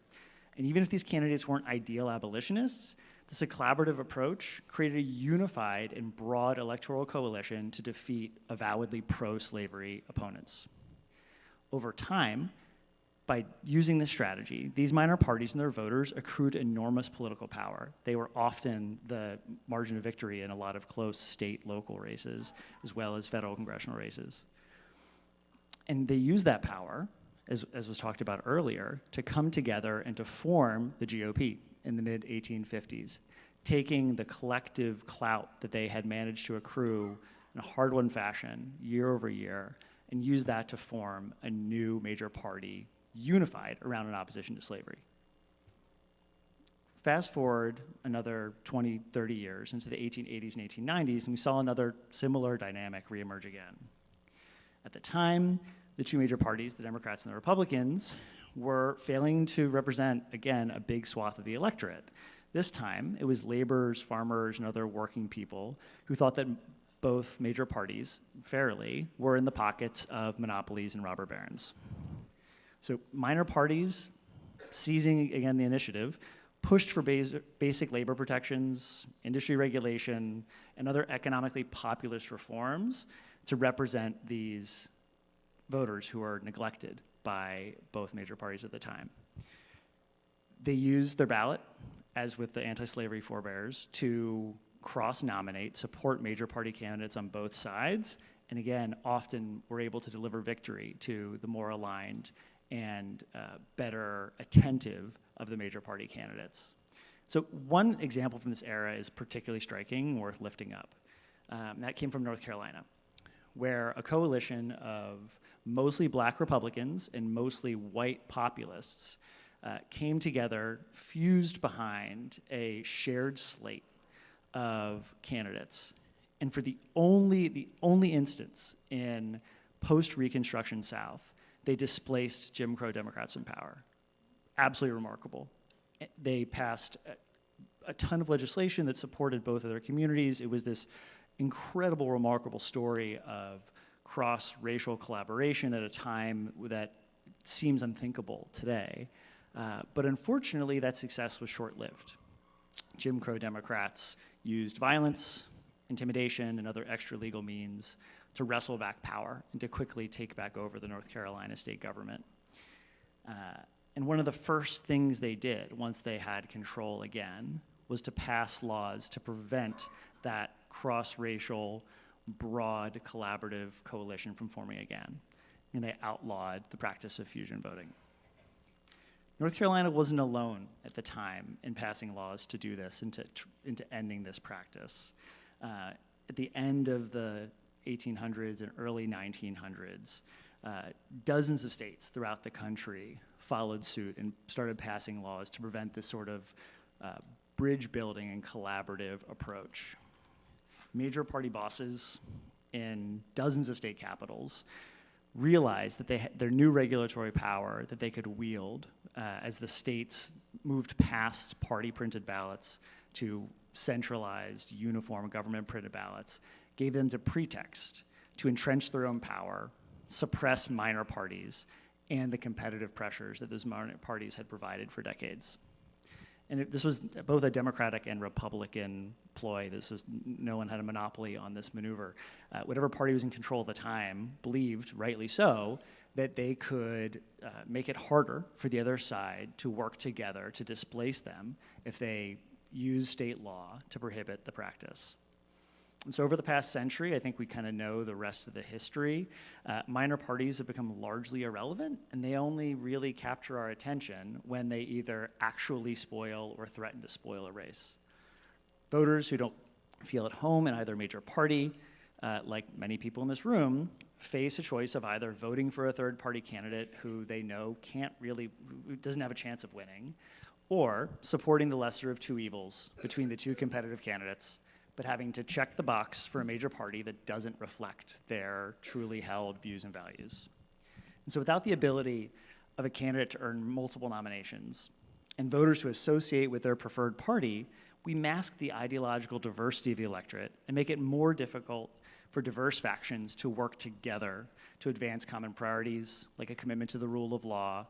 And even if these candidates weren't ideal abolitionists, this collaborative approach created a unified and broad electoral coalition to defeat avowedly pro-slavery opponents. Over time, by using this strategy, these minor parties and their voters accrued enormous political power. They were often the margin of victory in a lot of close state, local races, as well as federal congressional races. And they used that power, as was talked about earlier, to come together and to form the GOP in the mid-1850s, taking the collective clout that they had managed to accrue in a hard-won fashion year over year, and use that to form a new major party unified around an opposition to slavery. Fast forward another 20, 30 years into the 1880s and 1890s, and we saw another similar dynamic reemerge again. At the time, the two major parties, the Democrats and the Republicans, were failing to represent, again, a big swath of the electorate. This time, it was laborers, farmers, and other working people who thought that both major parties, fairly, were in the pockets of monopolies and robber barons. So minor parties, seizing again the initiative, pushed for basic labor protections, industry regulation, and other economically populist reforms to represent these voters who are neglected by both major parties at the time. They used their ballot, as with the anti-slavery forebears, to cross-nominate, support major party candidates on both sides, and again, often were able to deliver victory to the more aligned and better attentive of the major party candidates. So one example from this era is particularly striking, worth lifting up. That came from North Carolina, where a coalition of mostly black Republicans and mostly white populists came together, fused behind a shared slate of candidates. And for the only instance in post-Reconstruction South, they displaced Jim Crow Democrats in power. Absolutely remarkable. They passed a ton of legislation that supported both of their communities. It was this incredible, remarkable story of cross-racial collaboration at a time that seems unthinkable today. But unfortunately, that success was short-lived. Jim Crow Democrats used violence, intimidation, and other extra-legal means to wrestle back power and to quickly take back over the North Carolina state government. And one of the first things they did once they had control again was to pass laws to prevent that cross-racial, broad, collaborative coalition from forming again. And they outlawed the practice of fusion voting. North Carolina wasn't alone at the time in passing laws to do this and to ending this practice. At the end of the 1800s and early 1900s, dozens of states throughout the country followed suit and started passing laws to prevent this sort of bridge building and collaborative approach. Major party bosses in dozens of state capitals realized that their new regulatory power that they could wield as the states moved past party printed ballots to centralized, uniform government printed ballots gave them the pretext to entrench their own power, suppress minor parties, and the competitive pressures that those minor parties had provided for decades. this was both a Democratic and Republican ploy. No one had a monopoly on this maneuver. Whatever party was in control at the time believed, rightly so, that they could make it harder for the other side to work together to displace them if they used state law to prohibit the practice. And so over the past century, I think we kind of know the rest of the history. Minor parties have become largely irrelevant, and they only really capture our attention when they either actually spoil or threaten to spoil a race. Voters who don't feel at home in either major party, like many people in this room, face a choice of either voting for a third-party candidate who they know who doesn't have a chance of winning, or supporting the lesser of two evils between the two competitive candidates, but having to check the box for a major party that doesn't reflect their truly held views and values. And so without the ability of a candidate to earn multiple nominations and voters to associate with their preferred party, we mask the ideological diversity of the electorate and make it more difficult for diverse factions to work together to advance common priorities like a commitment to the rule of law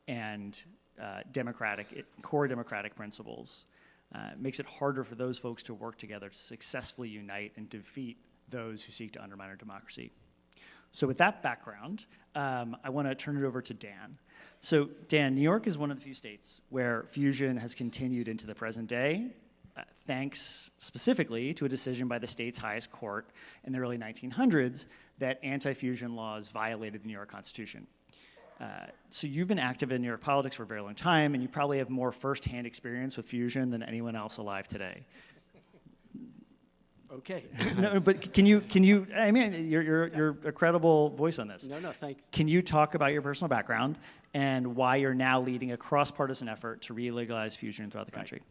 and core democratic principles. Makes it harder for those folks to work together to successfully unite and defeat those who seek to undermine our democracy. So with that background, I want to turn it over to Dan. So Dan, New York is one of the few states where fusion has continued into the present day, thanks specifically to a decision by the state's highest court in the early 1900s that anti-fusion laws violated the New York Constitution. So you've been active in New York politics for a very long time, and you probably have more firsthand experience with fusion than anyone else alive today. Okay. No, but can you? I mean, you're a credible voice on this. No, thanks. Can you talk about your personal background and why you're now leading a cross-partisan effort to re-legalize fusion throughout the country?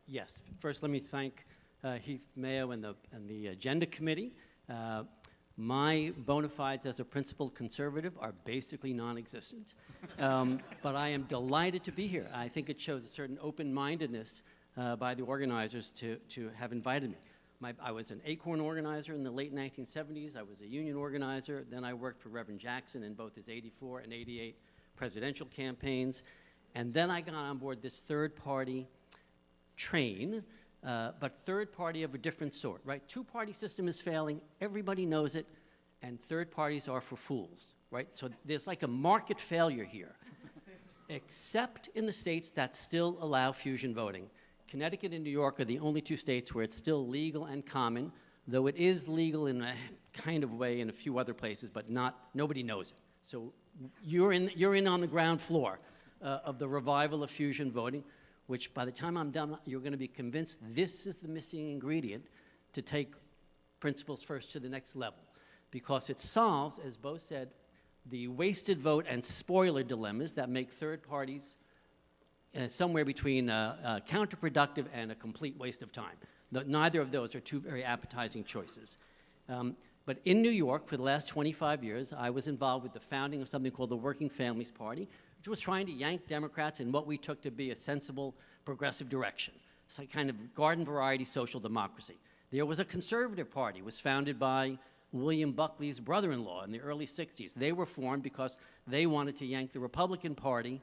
Yes. First, let me thank Heath Mayo and the Agenda Committee. My bona fides as a principled conservative are basically non-existent, but I am delighted to be here. I think it shows a certain open-mindedness by the organizers to have invited me. I was an Acorn organizer in the late 1970s. I was a union organizer. Then I worked for Reverend Jackson in both his 84 and 88 presidential campaigns. And then I got on board this third-party train, but third party of a different sort, right? Two-party system is failing, everybody knows it, and third parties are for fools, right? So there's like a market failure here, except in the states that still allow fusion voting. Connecticut and New York are the only two states where it's still legal and common, though it is legal in a kind of way in a few other places, but nobody knows it. So you're in on the ground floor of the revival of fusion voting, which by the time I'm done, you're going to be convinced this is the missing ingredient to take principles first to the next level. Because it solves, as Bo said, the wasted vote and spoiler dilemmas that make third parties somewhere between counterproductive and a complete waste of time. Neither of those are two very appetizing choices. But in New York, for the last 25 years, I was involved with the founding of something called the Working Families Party, which was trying to yank Democrats in what we took to be a sensible, progressive direction. It's like kind of garden variety social democracy. There was a conservative party. It was founded by William Buckley's brother-in-law in the early 60s. They were formed because they wanted to yank the Republican Party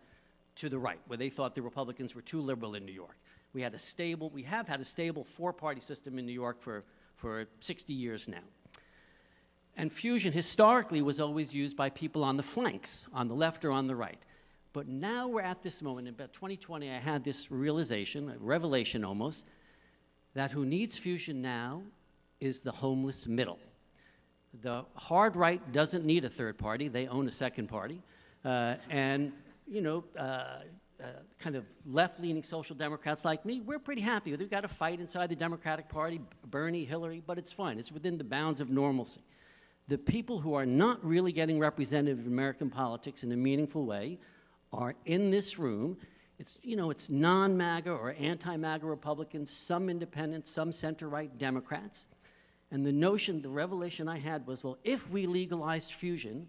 to the right, where they thought the Republicans were too liberal in New York. We have had a stable four-party system in New York for 60 years now. And fusion historically was always used by people on the flanks, on the left or on the right. But now we're at this moment, in about 2020, I had this realization, a revelation almost, that who needs fusion now is the homeless middle. The hard right doesn't need a third party. They own a second party. And, you know, kind of left-leaning social democrats like me, we're pretty happy. We've got a fight inside the Democratic Party, Bernie, Hillary, but it's fine. It's within the bounds of normalcy. The people who are not really getting representative of American politics in a meaningful way are in this room. It's, you know, it's non-MAGA or anti-MAGA Republicans, some independents, some center-right Democrats. And the notion, the revelation I had was, well, if we legalized fusion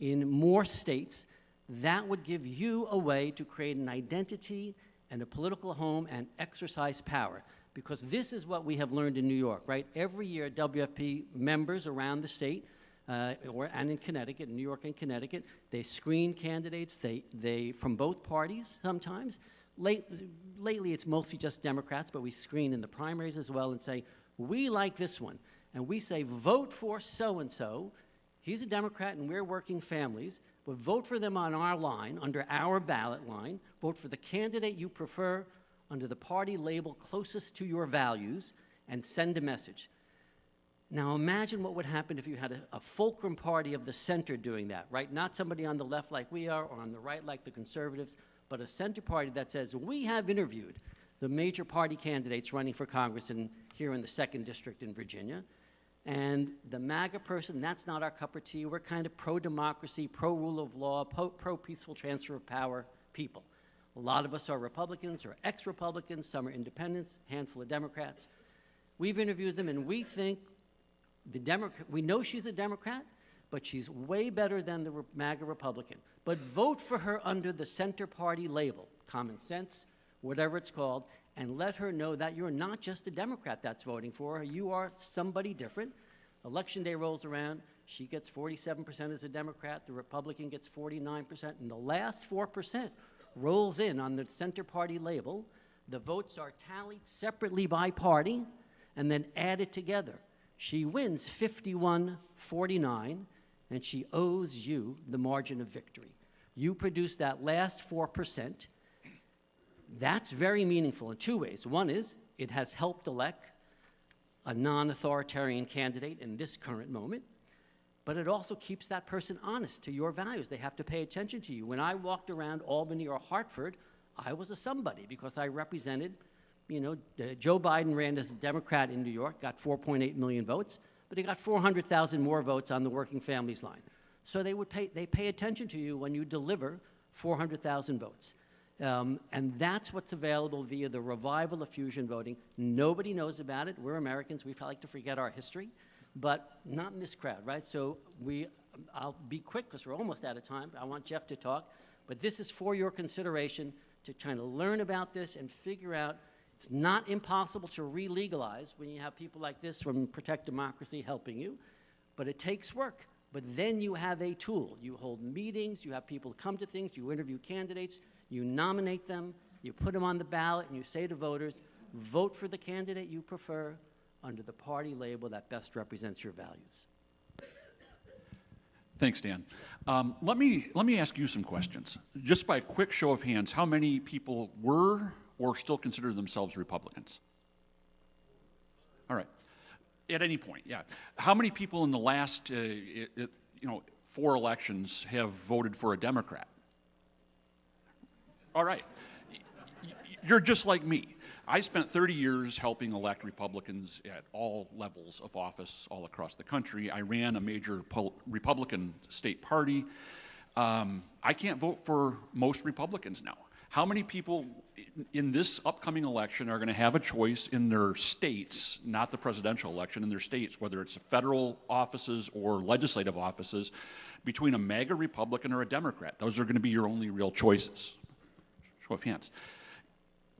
in more states, that would give you a way to create an identity and a political home and exercise power. Because this is what we have learned in New York, right? Every year, WFP members around the state, and in Connecticut, in New York and Connecticut, they screen candidates, they from both parties sometimes. Lately, it's mostly just Democrats, but we screen in the primaries as well and say, we like this one. And we say, vote for so-and-so. He's a Democrat and we're working families, but vote for them on our line, under our ballot line. Vote for the candidate you prefer under the party label closest to your values, and send a message. Now imagine what would happen if you had a fulcrum party of the center doing that, right? Not somebody on the left like we are, or on the right like the conservatives, but a center party that says, we have interviewed the major party candidates running for Congress here in the 2nd District in Virginia. And the MAGA person, that's not our cup of tea. We're kind of pro-democracy, pro-rule of law, pro-peaceful transfer of power people. A lot of us are Republicans or ex-Republicans. Some are independents, a handful of Democrats. We've interviewed them, and we think we know she's a Democrat, but she's way better than the MAGA Republican. But vote for her under the center party label, common sense, whatever it's called, and let her know that you're not just a Democrat that's voting for her. You are somebody different. Election day rolls around. She gets 47% as a Democrat. The Republican gets 49%. And the last 4% rolls in on the center party label. The votes are tallied separately by party and then added together. She wins 51-49, and she owes you the margin of victory. You produce that last 4%. That's very meaningful in two ways. One is it has helped elect a non-authoritarian candidate in this current moment, but it also keeps that person honest to your values. They have to pay attention to you. When I walked around Albany or Hartford, I was a somebody because I represented, Joe Biden ran as a Democrat in New York, got 4.8 million votes, but he got 400,000 more votes on the working families line. So they pay attention to you when you deliver 400,000 votes. And that's what's available via the revival of fusion voting. Nobody knows about it. We're Americans. We like to forget our history, but not in this crowd, right? So I'll be quick because we're almost out of time. I want Jeff to talk, but this is for your consideration to kind of learn about this and figure out it's not impossible to re-legalize when you have people like this from Protect Democracy helping you, but it takes work. But then you have a tool. You hold meetings, you have people come to things, you interview candidates, you nominate them, you put them on the ballot, and you say to voters, vote for the candidate you prefer under the party label that best represents your values. Thanks, Dan. Let me ask you some questions. Just by a quick show of hands, how many people were or still consider themselves Republicans? All right. At any point, yeah. How many people in the last 4 elections have voted for a Democrat? All right. You're just like me. I spent 30 years helping elect Republicans at all levels of office all across the country. I ran a major Republican state party. I can't vote for most Republicans now. How many people in this upcoming election are going to have a choice in their states, not the presidential election, in their states, whether it's federal offices or legislative offices, between a MAGA Republican or a Democrat? Those are going to be your only real choices. Show of hands.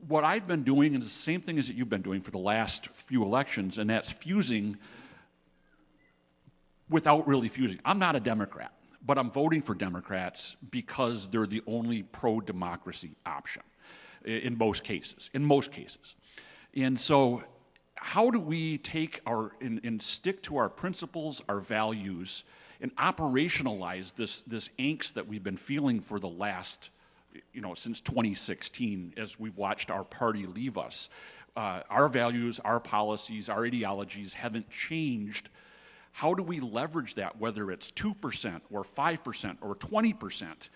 What I've been doing is the same thing as that you've been doing for the last few elections, and that's fusing without really fusing. I'm not a Democrat, but I'm voting for Democrats because they're the only pro-democracy option in most cases. And so how do we take and stick to our principles, our values, and operationalize this angst that we've been feeling for the last since 2016, as we've watched our party leave us? Our values, our policies, our ideologies haven't changed. How do we leverage that, whether it's 2% or 5% or 20%,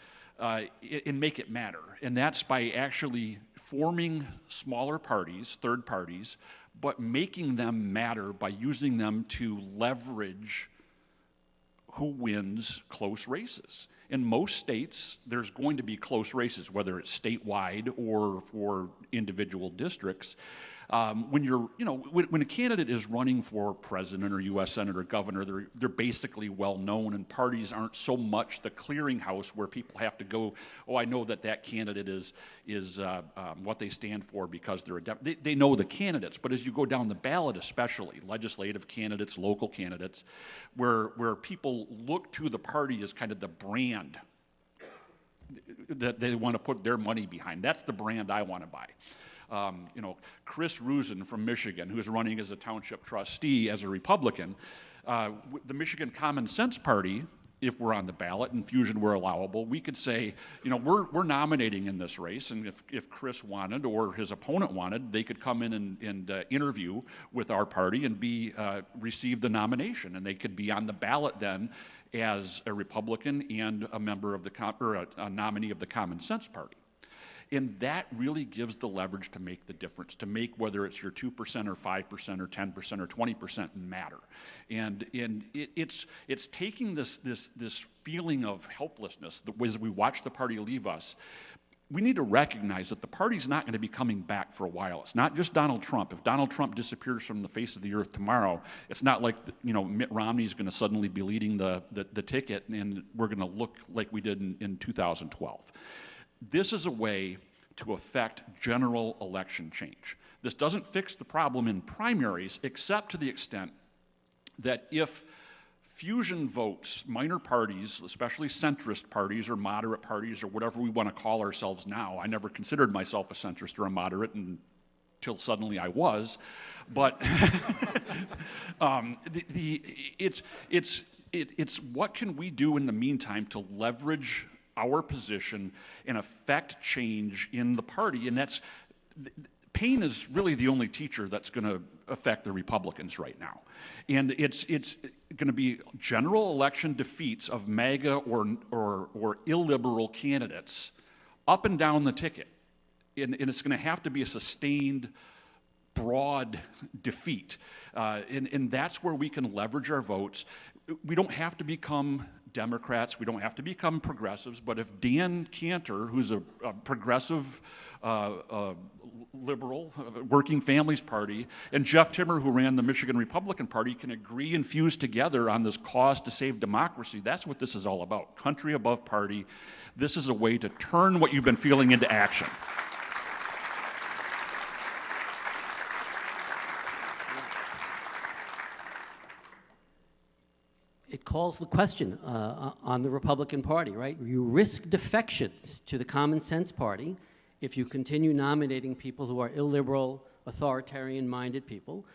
and make it matter? And that's by actually forming smaller parties, third parties, but making them matter by using them to leverage who wins close races. In most states, there's going to be close races, whether it's statewide or for individual districts. When a candidate is running for president or U.S. senator or governor, they're basically well known, and parties aren't so much the clearinghouse where people have to go, oh, I know that candidate is what they stand for because they're they know the candidates. But as you go down the ballot, especially legislative candidates, local candidates, where people look to the party as kind of the brand that they want to put their money behind. That's the brand I want to buy. You know, Chris Rusin from Michigan, who's running as a township trustee as a Republican, the Michigan Common Sense Party, if we're on the ballot and fusion were allowable, we could say, you know, we're nominating in this race, and if Chris wanted or his opponent wanted, they could come in and interview with our party and receive the nomination, and they could be on the ballot then as a Republican and a member of a nominee of the Common Sense Party. And that really gives the leverage to make the difference, to make whether it's your 2% or 5% or 10% or 20% matter. And it's taking this feeling of helplessness as we watch the party leave us. We need to recognize that the party's not going to be coming back for a while. It's not just Donald Trump. If Donald Trump disappears from the face of the earth tomorrow, it's not like, you know, Mitt Romney's going to suddenly be leading the ticket and we're going to look like we did in 2012. This is a way to affect general election change. This doesn't fix the problem in primaries, except to the extent that if fusion votes, minor parties, especially centrist parties or moderate parties or whatever we want to call ourselves now, I never considered myself a centrist or a moderate until suddenly I was, but it's what can we do in the meantime to leverage our position and affect change in the party, and that's pain is really the only teacher that's going to affect the Republicans right now, and it's going to be general election defeats of MAGA or illiberal candidates up and down the ticket, and it's going to have to be a sustained, broad defeat, and that's where we can leverage our votes. We don't have to become Democrats, we don't have to become progressives, but if Dan Cantor, who's a progressive liberal, Working Families Party, and Jeff Timmer, who ran the Michigan Republican Party, can agree and fuse together on this cause to save democracy, that's what this is all about. Country above party. This is a way to turn what you've been feeling into action. It calls the question on the Republican Party, right? You risk defections to the Common Sense Party if you continue nominating people who are illiberal, authoritarian-minded people.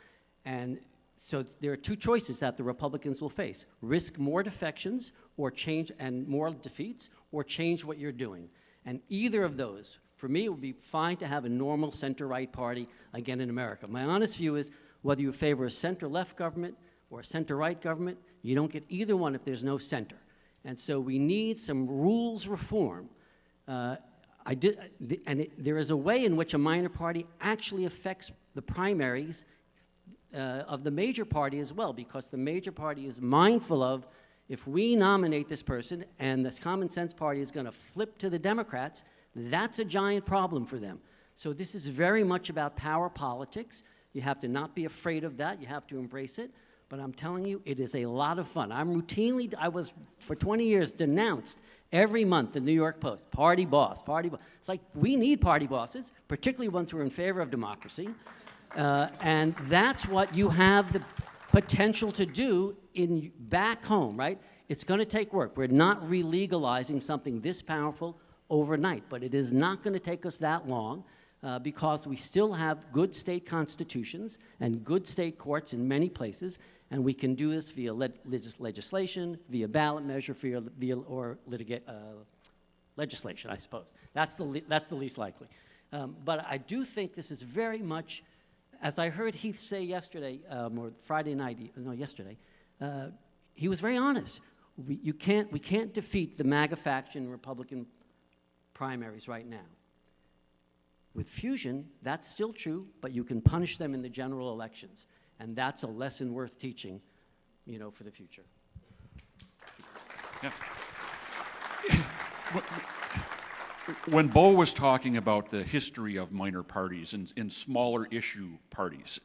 And so there are two choices that the Republicans will face. Risk more defections or change and more defeats, or change what you're doing. And either of those, for me, it would be fine to have a normal center-right party again in America. My honest view is whether you favor a center-left government or a center-right government, you don't get either one if there's no center. And so we need some rules reform. There is a way in which a minor party actually affects the primaries of the major party as well, because the major party is mindful of, if we nominate this person and the Common Sense Party is going to flip to the Democrats, that's a giant problem for them. So this is very much about power politics. You have to not be afraid of that. You have to embrace it. But I'm telling you, it is a lot of fun. I was, for 20 years, denounced every month in the New York Post, party boss, party boss. It's like, we need party bosses, particularly ones who are in favor of democracy. And that's what you have the potential to do back home, right? It's going to take work. We're not re-legalizing something this powerful overnight, but it is not going to take us that long. Because we still have good state constitutions and good state courts in many places, and we can do this via legislation, via ballot measure, or legislation, I suppose. That's the least likely. But I do think this is very much, as I heard Heath say yesterday, or Friday night, no, yesterday, he was very honest. We can't defeat the MAGA faction in Republican primaries right now. With fusion, that's still true, but you can punish them in the general elections. And that's a lesson worth teaching, you know, for the future. Yeah. When Bo was talking about the history of minor parties and smaller issue parties,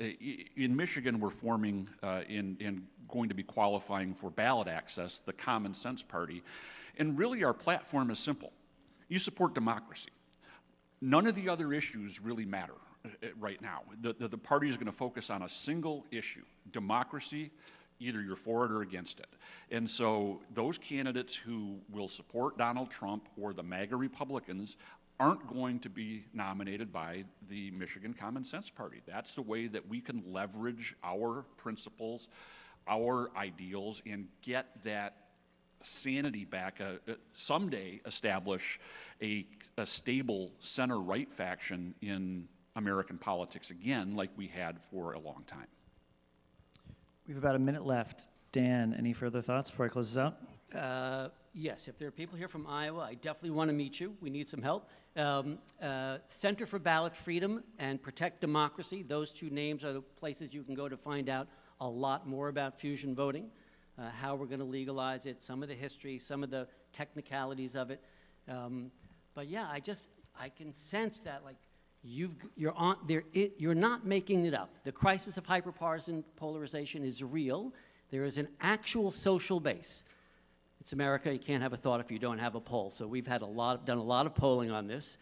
in Michigan we're forming and going to be qualifying for ballot access, the Common Sense Party. And really our platform is simple. You support democracy. None of the other issues really matter right now. The party is going to focus on a single issue, democracy, Either you're for it or against it. And so those candidates who will support Donald Trump or the MAGA Republicans aren't going to be nominated by the Michigan Common Sense Party. That's the way that we can leverage our principles, our ideals, and get that sanity back, someday establish a stable center-right faction in American politics again, like we had for a long time. We have about a minute left. Dan, any further thoughts before I close this out? Yes, if there are people here from Iowa, I definitely want to meet you. We need some help. Center for Ballot Freedom and Protect Democracy, those two names are the places you can go to find out a lot more about fusion voting, how we're going to legalize it, some of the history, some of the technicalities of it. But yeah, I can sense that, like, you're not making it up. The crisis of hyperpartisan polarization is real. There is an actual social base. It's America. You can't have a thought if you don't have a poll. So we've had done a lot of polling on this.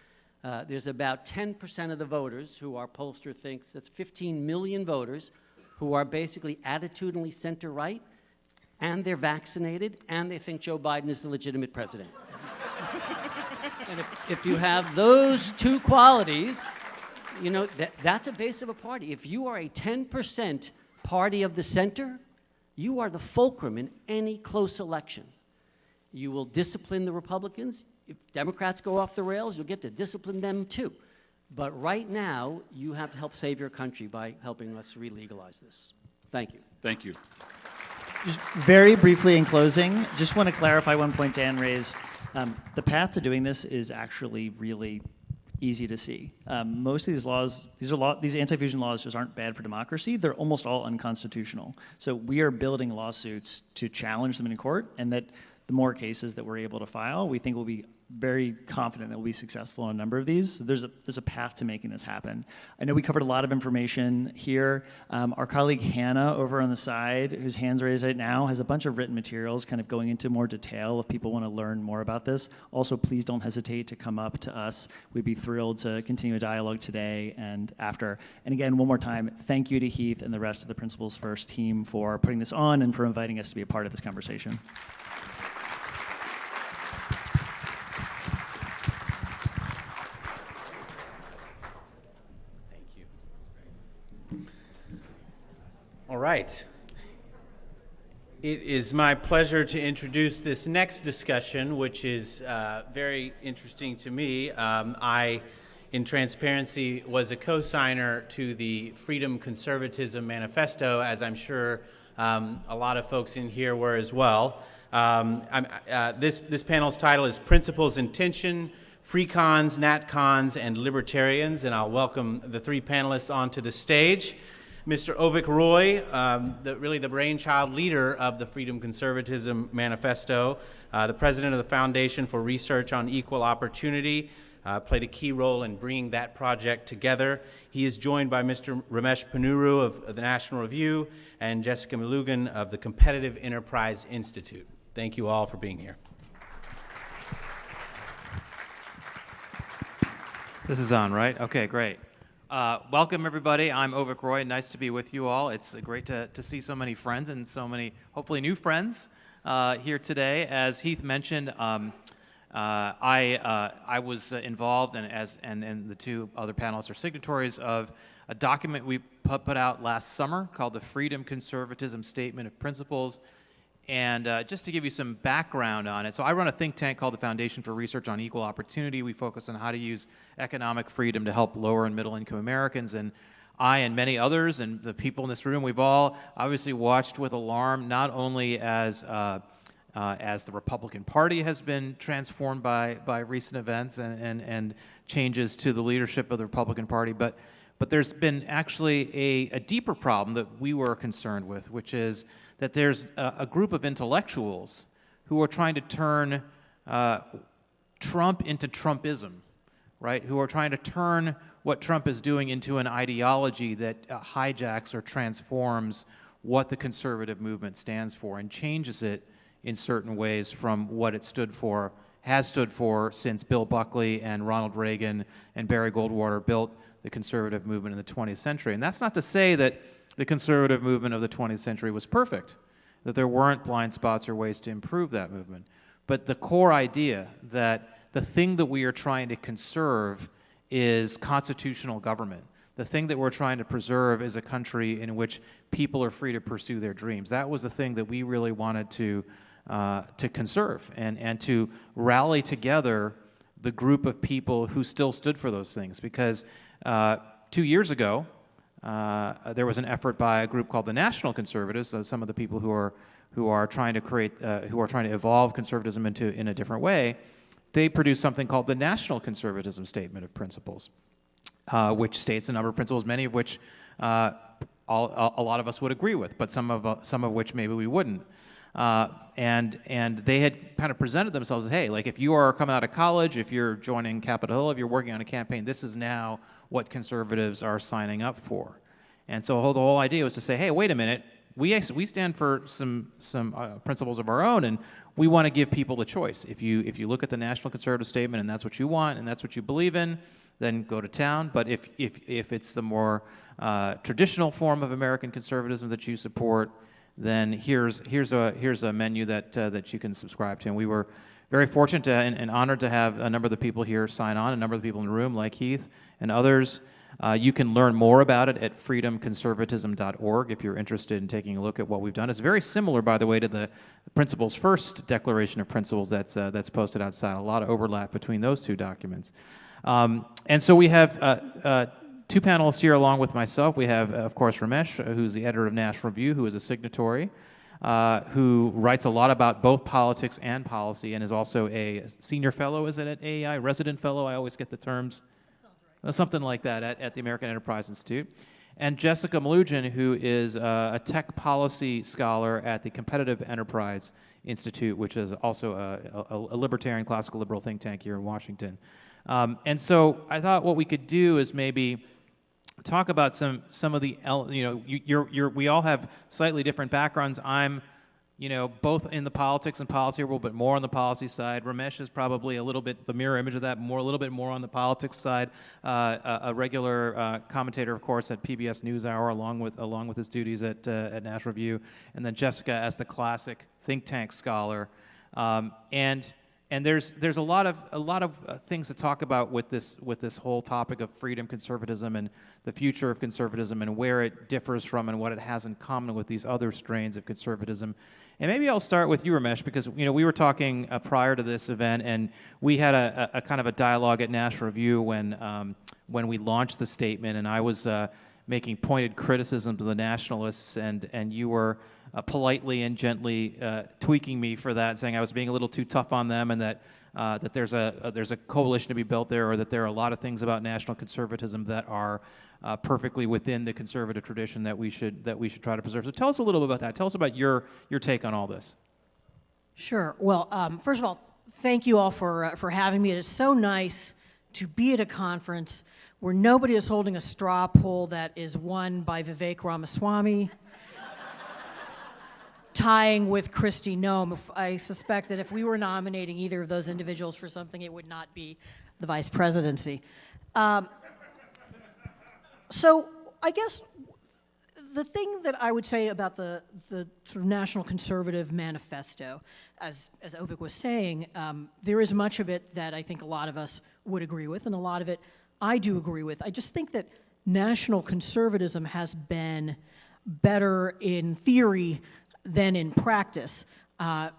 There's about 10% of the voters who our pollster thinks, that's 15 million voters, who are basically attitudinally center-right, and they're vaccinated, and they think Joe Biden is the legitimate president. And if you have those two qualities, you know, that's a base of a party. If you are a 10% party of the center, you are the fulcrum in any close election. You will discipline the Republicans. If Democrats go off the rails, you'll get to discipline them too. But right now, you have to help save your country by helping us re-legalize this. Thank you. Thank you. Just very briefly in closing, just want to clarify one point Dan raised. The path to doing this is actually really easy to see. Most of these laws, these anti-fusion laws just aren't bad for democracy. They're almost all unconstitutional. So we are building lawsuits to challenge them in court, and that the more cases that we're able to file, we think we'll be very confident that we'll be successful in a number of these. So there's a path to making this happen. I know we covered a lot of information here. Our colleague Hannah over on the side, whose hand's raised right now, has a bunch of written materials kind of going into more detail if people want to learn more about this. Also, please don't hesitate to come up to us. We'd be thrilled to continue a dialogue today and after. And again, one more time, thank you to Heath and the rest of the Principals First team for putting this on and for inviting us to be a part of this conversation. All right. It is my pleasure to introduce this next discussion, which is very interesting to me. I, in transparency, was a co-signer to the Freedom Conservatism Manifesto, as I'm sure a lot of folks in here were as well. This panel's title is Principles in Tension, Free Cons, Nat Cons, and Libertarians, and I'll welcome the three panelists onto the stage. Mr. Avik Roy, really the brainchild leader of the Freedom Conservatism Manifesto, the president of the Foundation for Research on Equal Opportunity, played a key role in bringing that project together. He is joined by Mr. Ramesh Panuru of the National Review and Jessica Malugan of the Competitive Enterprise Institute. Thank you all for being here. This is on, right? Okay, great. Welcome, everybody. I'm Avik Roy. Nice to be with you all. It's great to see so many friends and so many, hopefully, new friends here today. As Heath mentioned, I was involved, and the two other panelists are signatories of a document we put out last summer called the Freedom Conservatism Statement of Principles. And just to give you some background on it, so I run a think tank called the Foundation for Research on Equal Opportunity. We focus on how to use economic freedom to help lower and middle income Americans. And I and many others and the people in this room, we've all obviously watched with alarm, not only as the Republican Party has been transformed by recent events and changes to the leadership of the Republican Party, but there's been actually a deeper problem that we were concerned with, which is that there's a group of intellectuals who are trying to turn Trump into Trumpism, right? Who are trying to turn what Trump is doing into an ideology that hijacks or transforms what the conservative movement stands for and changes it in certain ways from what it has stood for since Bill Buckley and Ronald Reagan and Barry Goldwater built the conservative movement in the 20th century. And that's not to say that the conservative movement of the 20th century was perfect, that there weren't blind spots or ways to improve that movement. But the core idea that the thing that we are trying to conserve is constitutional government. The thing that we're trying to preserve is a country in which people are free to pursue their dreams. That was the thing that we really wanted to conserve and to rally together the group of people who still stood for those things. Because 2 years ago, there was an effort by a group called the National Conservatives, some of the people who are trying to evolve conservatism in a different way. They produced something called the National Conservatism Statement of Principles, which states a number of principles, many of which a lot of us would agree with, but some of which maybe we wouldn't. And they had kind of presented themselves as, hey, like if you are coming out of college, if you're joining Capitol Hill, if you're working on a campaign, this is now what conservatives are signing up for. And so the whole idea was to say, hey, wait a minute, we stand for some principles of our own, and we want to give people the choice. If you look at the National Conservative Statement and that's what you want and that's what you believe in, then go to town. But if it's the more traditional form of American conservatism that you support, then here's a menu that you can subscribe to. And we were very fortunate and honored to have a number of the people here sign on, a number of the people in the room, like Heath and others. You can learn more about it at freedomconservatism.org if you're interested in taking a look at what we've done. It's very similar, by the way, to the Principles First Declaration of Principles that's posted outside. A lot of overlap between those two documents. And so we have two panelists here along with myself. We have, of course, Ramesh, who's the editor of National Review, who is a signatory, who writes a lot about both politics and policy and is also a senior fellow, is it at AEI? Resident fellow? I always get the terms. Something like that at the American Enterprise Institute. And Jessica Mlujian, who is a tech policy scholar at the Competitive Enterprise Institute, which is also a libertarian, classical liberal think tank here in Washington. And so I thought what we could do is maybe talk about some of the, we all have slightly different backgrounds. I'm, both in the politics and policy world, but more on the policy side. Ramesh is probably a little bit the mirror image of that, a little bit more on the politics side. A regular commentator, of course, at PBS NewsHour, along with his duties at National Review, and then Jessica as the classic think tank scholar. And there's a lot of things to talk about with this whole topic of freedom conservatism and the future of conservatism and where it differs from and what it has in common with these other strains of conservatism. And maybe I'll start with you, Ramesh, because we were talking prior to this event, and we had a kind of a dialogue at National Review when we launched the statement, and I was making pointed criticisms of the nationalists, and you were politely and gently tweaking me for that, saying I was being a little too tough on them, and that there's a coalition to be built there, or that there are a lot of things about national conservatism that are perfectly within the conservative tradition that we should try to preserve. So tell us a little bit about that. Tell us about your take on all this. Sure. Well, first of all, thank you all for having me. It is so nice to be at a conference where nobody is holding a straw poll that is won by Vivek Ramaswamy, tying with Kristi Noem. I suspect that if we were nominating either of those individuals for something, it would not be the vice presidency. So I guess the thing that I would say about the sort of National Conservative Manifesto, as Ovik was saying, there is much of it that I think a lot of us would agree with, and a lot of it I do agree with. I just think that national conservatism has been better in theory than in practice.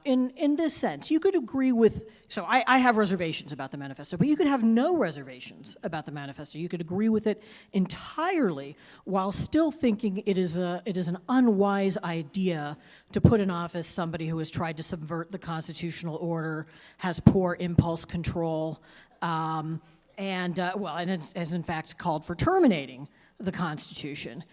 In this sense, you could agree with, so I have reservations about the manifesto, but you could have no reservations about the manifesto. You could agree with it entirely while still thinking it is an unwise idea to put in office somebody who has tried to subvert the constitutional order, has poor impulse control, and has in fact called for terminating the Constitution.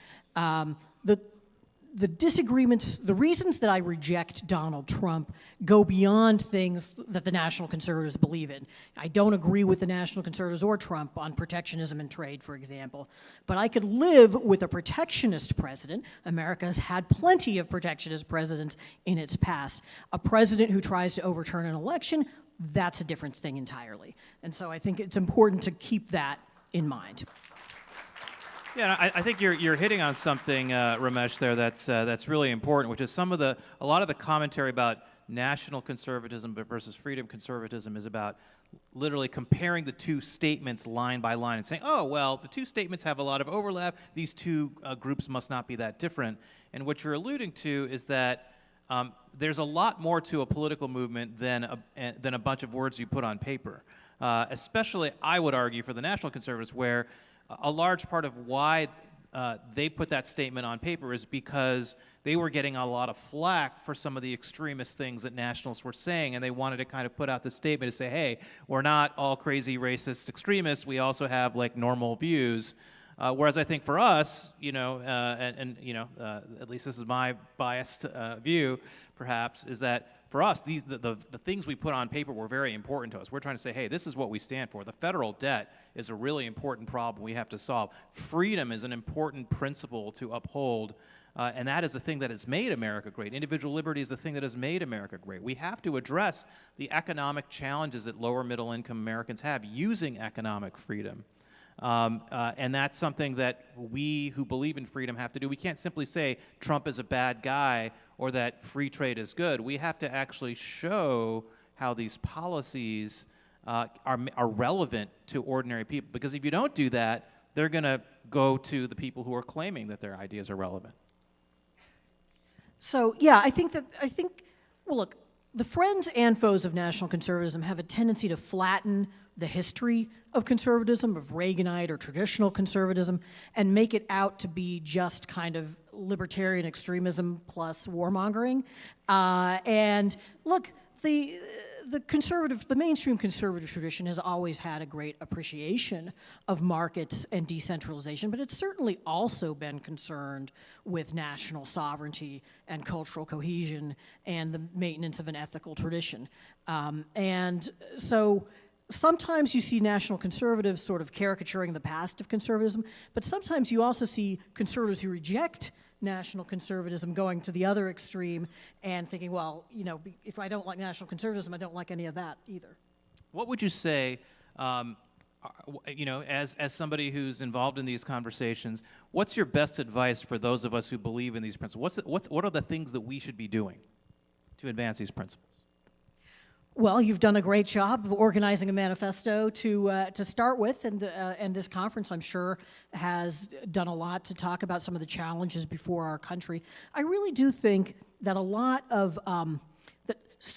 The disagreements, the reasons that I reject Donald Trump go beyond things that the National Conservatives believe in. I don't agree with the National Conservatives or Trump on protectionism and trade, for example. But I could live with a protectionist president. America has had plenty of protectionist presidents in its past. A president who tries to overturn an election, that's a different thing entirely. And so I think it's important to keep that in mind. Yeah, I think you're hitting on something, Ramesh, there that's really important, which is a lot of the commentary about national conservatism versus freedom conservatism is about literally comparing the two statements line by line and saying, oh, well, the two statements have a lot of overlap. These two groups must not be that different. And what you're alluding to is that there's a lot more to a political movement than a bunch of words you put on paper. Especially, I would argue, for the National Conservatives, where a large part of why they put that statement on paper is because they were getting a lot of flack for some of the extremist things that nationalists were saying, and they wanted to kind of put out the statement to say, hey, we're not all crazy racist extremists, we also have like normal views. Whereas I think for us, at least this is my biased view, perhaps, is that for us, the things we put on paper were very important to us. We're trying to say, hey, this is what we stand for. The federal debt is a really important problem we have to solve. Freedom is an important principle to uphold, and that is the thing that has made America great. Individual liberty is the thing that has made America great. We have to address the economic challenges that lower middle income Americans have using economic freedom. And that's something that we who believe in freedom have to do. We can't simply say Trump is a bad guy or that free trade is good. We have to actually show how these policies are relevant to ordinary people. Because if you don't do that, they're going to go to the people who are claiming that their ideas are relevant. So, yeah, I think, well, look, the friends and foes of national conservatism have a tendency to flatten the history of conservatism, of Reaganite or traditional conservatism, and make it out to be just kind of libertarian extremism plus warmongering. And look, the mainstream conservative tradition has always had a great appreciation of markets and decentralization, but it's certainly also been concerned with national sovereignty and cultural cohesion and the maintenance of an ethical tradition. And so sometimes you see national conservatives sort of caricaturing the past of conservatism, but sometimes you also see conservatives who reject national conservatism going to the other extreme and thinking, well, if I don't like national conservatism, I don't like any of that either. What would you say, as somebody who's involved in these conversations, what's your best advice for those of us who believe in these principles? What are the things that we should be doing to advance these principles? Well, you've done a great job of organizing a manifesto to start with, and this conference, I'm sure, has done a lot to talk about some of the challenges before our country. I really do think that a lot of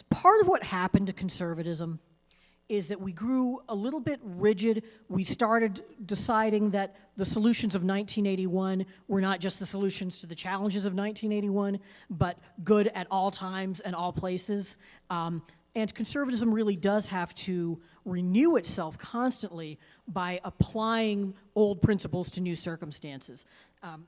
part of what happened to conservatism is that we grew a little bit rigid. We started deciding that the solutions of 1981 were not just the solutions to the challenges of 1981, but good at all times and all places. And conservatism really does have to renew itself constantly by applying old principles to new circumstances.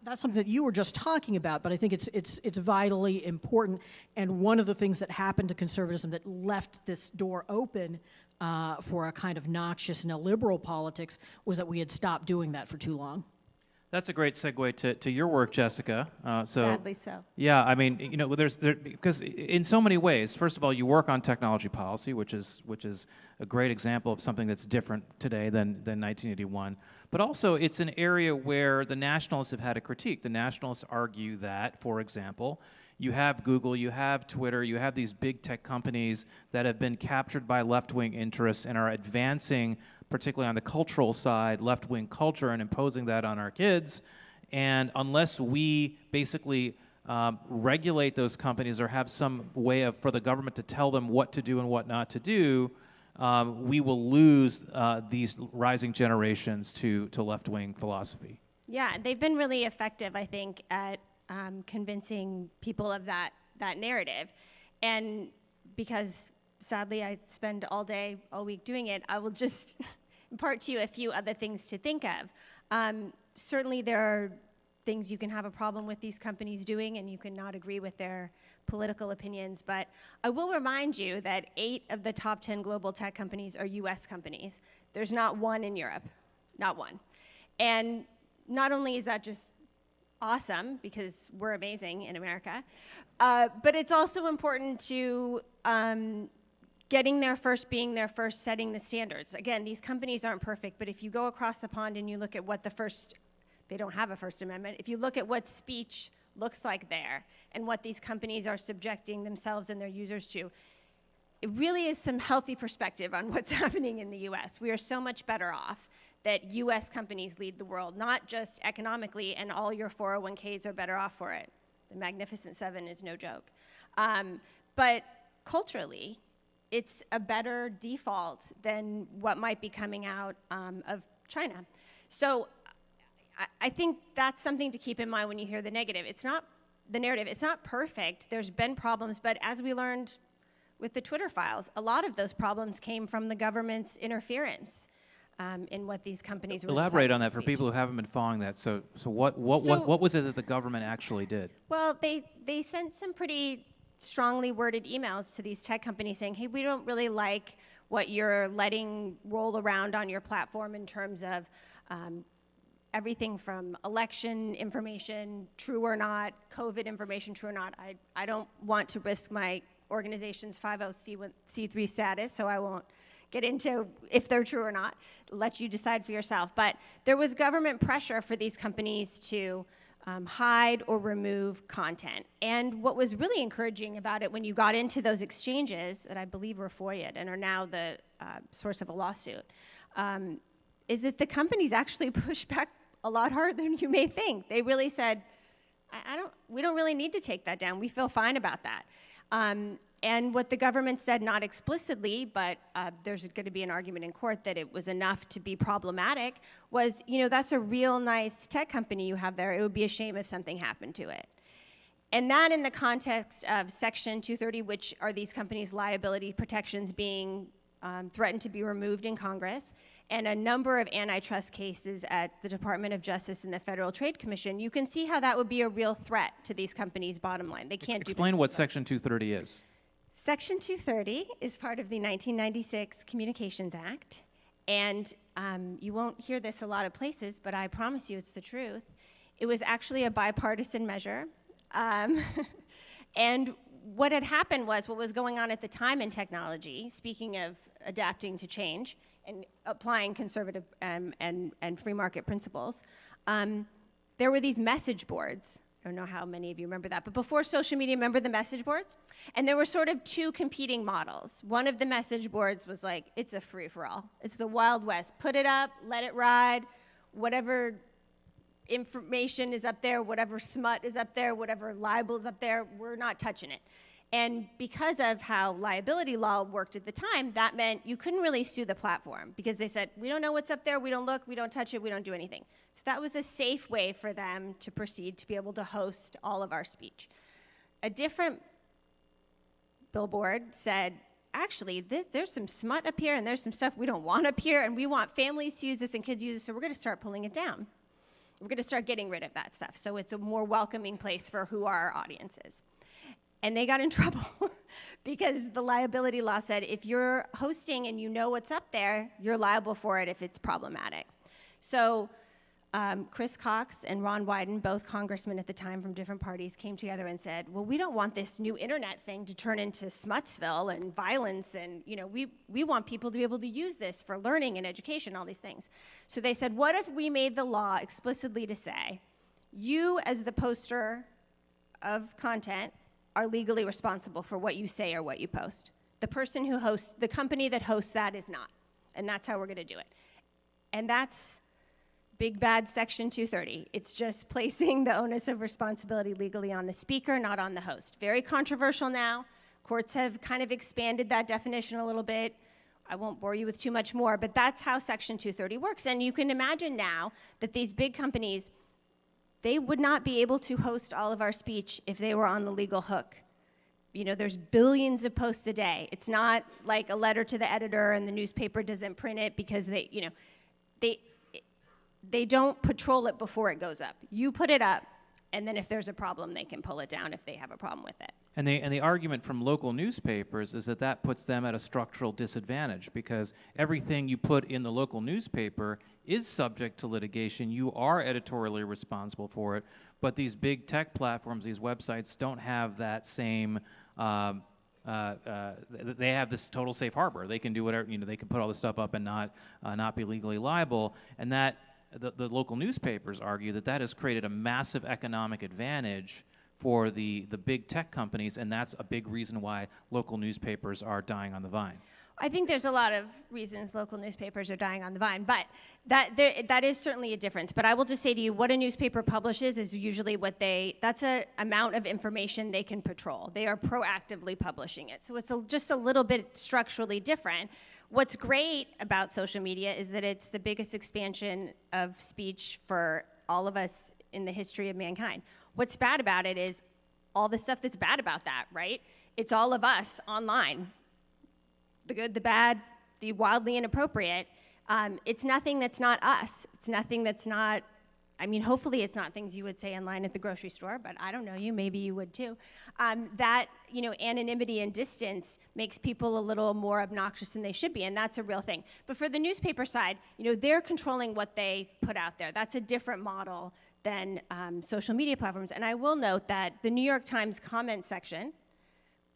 That's something that you were just talking about, but I think it's vitally important. And one of the things that happened to conservatism that left this door open for a kind of noxious neoliberal politics was that we had stopped doing that for too long. That's a great segue to your work, Jessica. Sadly so. Yeah, I mean, because in so many ways, first of all, you work on technology policy, which is a great example of something that's different today than 1981. But also, it's an area where the nationalists have had a critique. The nationalists argue that, for example, you have Google, you have Twitter, you have these big tech companies that have been captured by left-wing interests and are advancing, particularly on the cultural side, left-wing culture and imposing that on our kids. And unless we basically regulate those companies or have some way for the government to tell them what to do and what not to do, we will lose these rising generations to left-wing philosophy. Yeah, they've been really effective, I think, at convincing people of that narrative. And because sadly I spend all week doing it, I will just impart to you a few other things to think of. Certainly there are things you can have a problem with these companies doing, and you can not agree with their political opinions, but I will remind you that 8 of the top 10 global tech companies are US companies. There's not one in Europe, not one. And not only is that just awesome, because we're amazing in America, but it's also important to getting there first, being there first, setting the standards. Again, these companies aren't perfect, but if you go across the pond and you look at what the first they don't have a First Amendment. If you look at what speech looks like there and what these companies are subjecting themselves and their users to, it really is some healthy perspective on what's happening in the US. We are so much better off that US companies lead the world, not just economically, and all your 401ks are better off for it. The Magnificent Seven is no joke. But culturally, it's a better default than what might be coming out of China. So I think that's something to keep in mind when you hear the negative. It's not the narrative. It's not perfect. There's been problems, but as we learned with the Twitter files, a lot of those problems came from the government's interference in what these companies were Elaborate on that deciding for people who haven't been following that. So what was it that the government actually did? Well, they sent some pretty strongly worded emails to these tech companies saying, hey, we don't really like what you're letting roll around on your platform in terms of everything from election information, true or not, COVID information, true or not. I don't want to risk my organization's 50C3 status, so I won't get into if they're true or not, let you decide for yourself. But there was government pressure for these companies to hide or remove content. And what was really encouraging about it when you got into those exchanges that I believe were FOIA'd and are now the source of a lawsuit, is that the companies actually pushed back a lot harder than you may think. They really said, we don't really need to take that down. We feel fine about that. And what the government said, not explicitly, but there's going to be an argument in court that it was enough to be problematic, was, that's a real nice tech company you have there. It would be a shame if something happened to it. And that in the context of Section 230, which are these companies' liability protections being threatened to be removed in Congress, and a number of antitrust cases at the Department of Justice and the Federal Trade Commission, you can see how that would be a real threat to these companies' bottom line. They can't Explain what Section 230 is. Section 230 is part of the 1996 Communications Act, and you won't hear this a lot of places, but I promise you it's the truth. It was actually a bipartisan measure, and what had happened was, what was going on at the time in technology, speaking of adapting to change and applying conservative and free market principles, there were these message boards. I don't know how many of you remember that, but before social media, remember the message boards? And there were sort of two competing models. One of the message boards was like, it's a free-for-all. It's the Wild West. Put it up, let it ride, whatever information is up there, whatever smut is up there, whatever libel is up there, we're not touching it. And because of how liability law worked at the time, that meant you couldn't really sue the platform because they said, we don't know what's up there, we don't look, we don't touch it, we don't do anything. So that was a safe way for them to proceed to be able to host all of our speech. A different billboard said, actually, there's some smut up here and there's some stuff we don't want up here and we want families to use this and kids to use this, so we're gonna start pulling it down. We're gonna start getting rid of that stuff so it's a more welcoming place for who our audience is. And they got in trouble because the liability law said if you're hosting and you know what's up there, you're liable for it if it's problematic. So Chris Cox and Ron Wyden, both congressmen at the time from different parties, came together and said, well, we don't want this new internet thing to turn into Smutsville and violence, and we want people to be able to use this for learning and education, all these things. So they said, what if we made the law explicitly to say, you as the poster of content are legally responsible for what you say or what you post. The person who hosts, the company that hosts that is not. And that's how we're gonna do it. And that's big bad Section 230. It's just placing the onus of responsibility legally on the speaker, not on the host. Very controversial now. Courts have kind of expanded that definition a little bit. I won't bore you with too much more, but that's how Section 230 works. And you can imagine now that these big companies, they would not be able to host all of our speech if they were on the legal hook. There's billions of posts a day. It's not like a letter to the editor and the newspaper doesn't print it because they don't patrol it before it goes up. You put it up, and then if there's a problem, they can pull it down if they have a problem with it. And the argument from local newspapers is that puts them at a structural disadvantage because everything you put in the local newspaper is subject to litigation. You are editorially responsible for it, but these big tech platforms, these websites, don't have that same. They have this total safe harbor. They can do whatever. They can put all this stuff up and not be legally liable, and that the local newspapers argue that that has created a massive economic advantage for the big tech companies, and that's a big reason why local newspapers are dying on the vine. I think there's a lot of reasons local newspapers are dying on the vine, but that is certainly a difference. But I will just say to you, what a newspaper publishes is usually that's an amount of information they can patrol. They are proactively publishing it. So it's just a little bit structurally different. What's great about social media is that it's the biggest expansion of speech for all of us in the history of mankind. What's bad about it is all the stuff that's bad about that, right? It's all of us online. The good, the bad, the wildly inappropriate. It's nothing that's not us. It's nothing that's not, I mean, hopefully it's not things you would say in line at the grocery store, but I don't know you, maybe you would too. That, anonymity and distance makes people a little more obnoxious than they should be, and that's a real thing. But for the newspaper side, they're controlling what they put out there. That's a different model than social media platforms. And I will note that the New York Times comment section,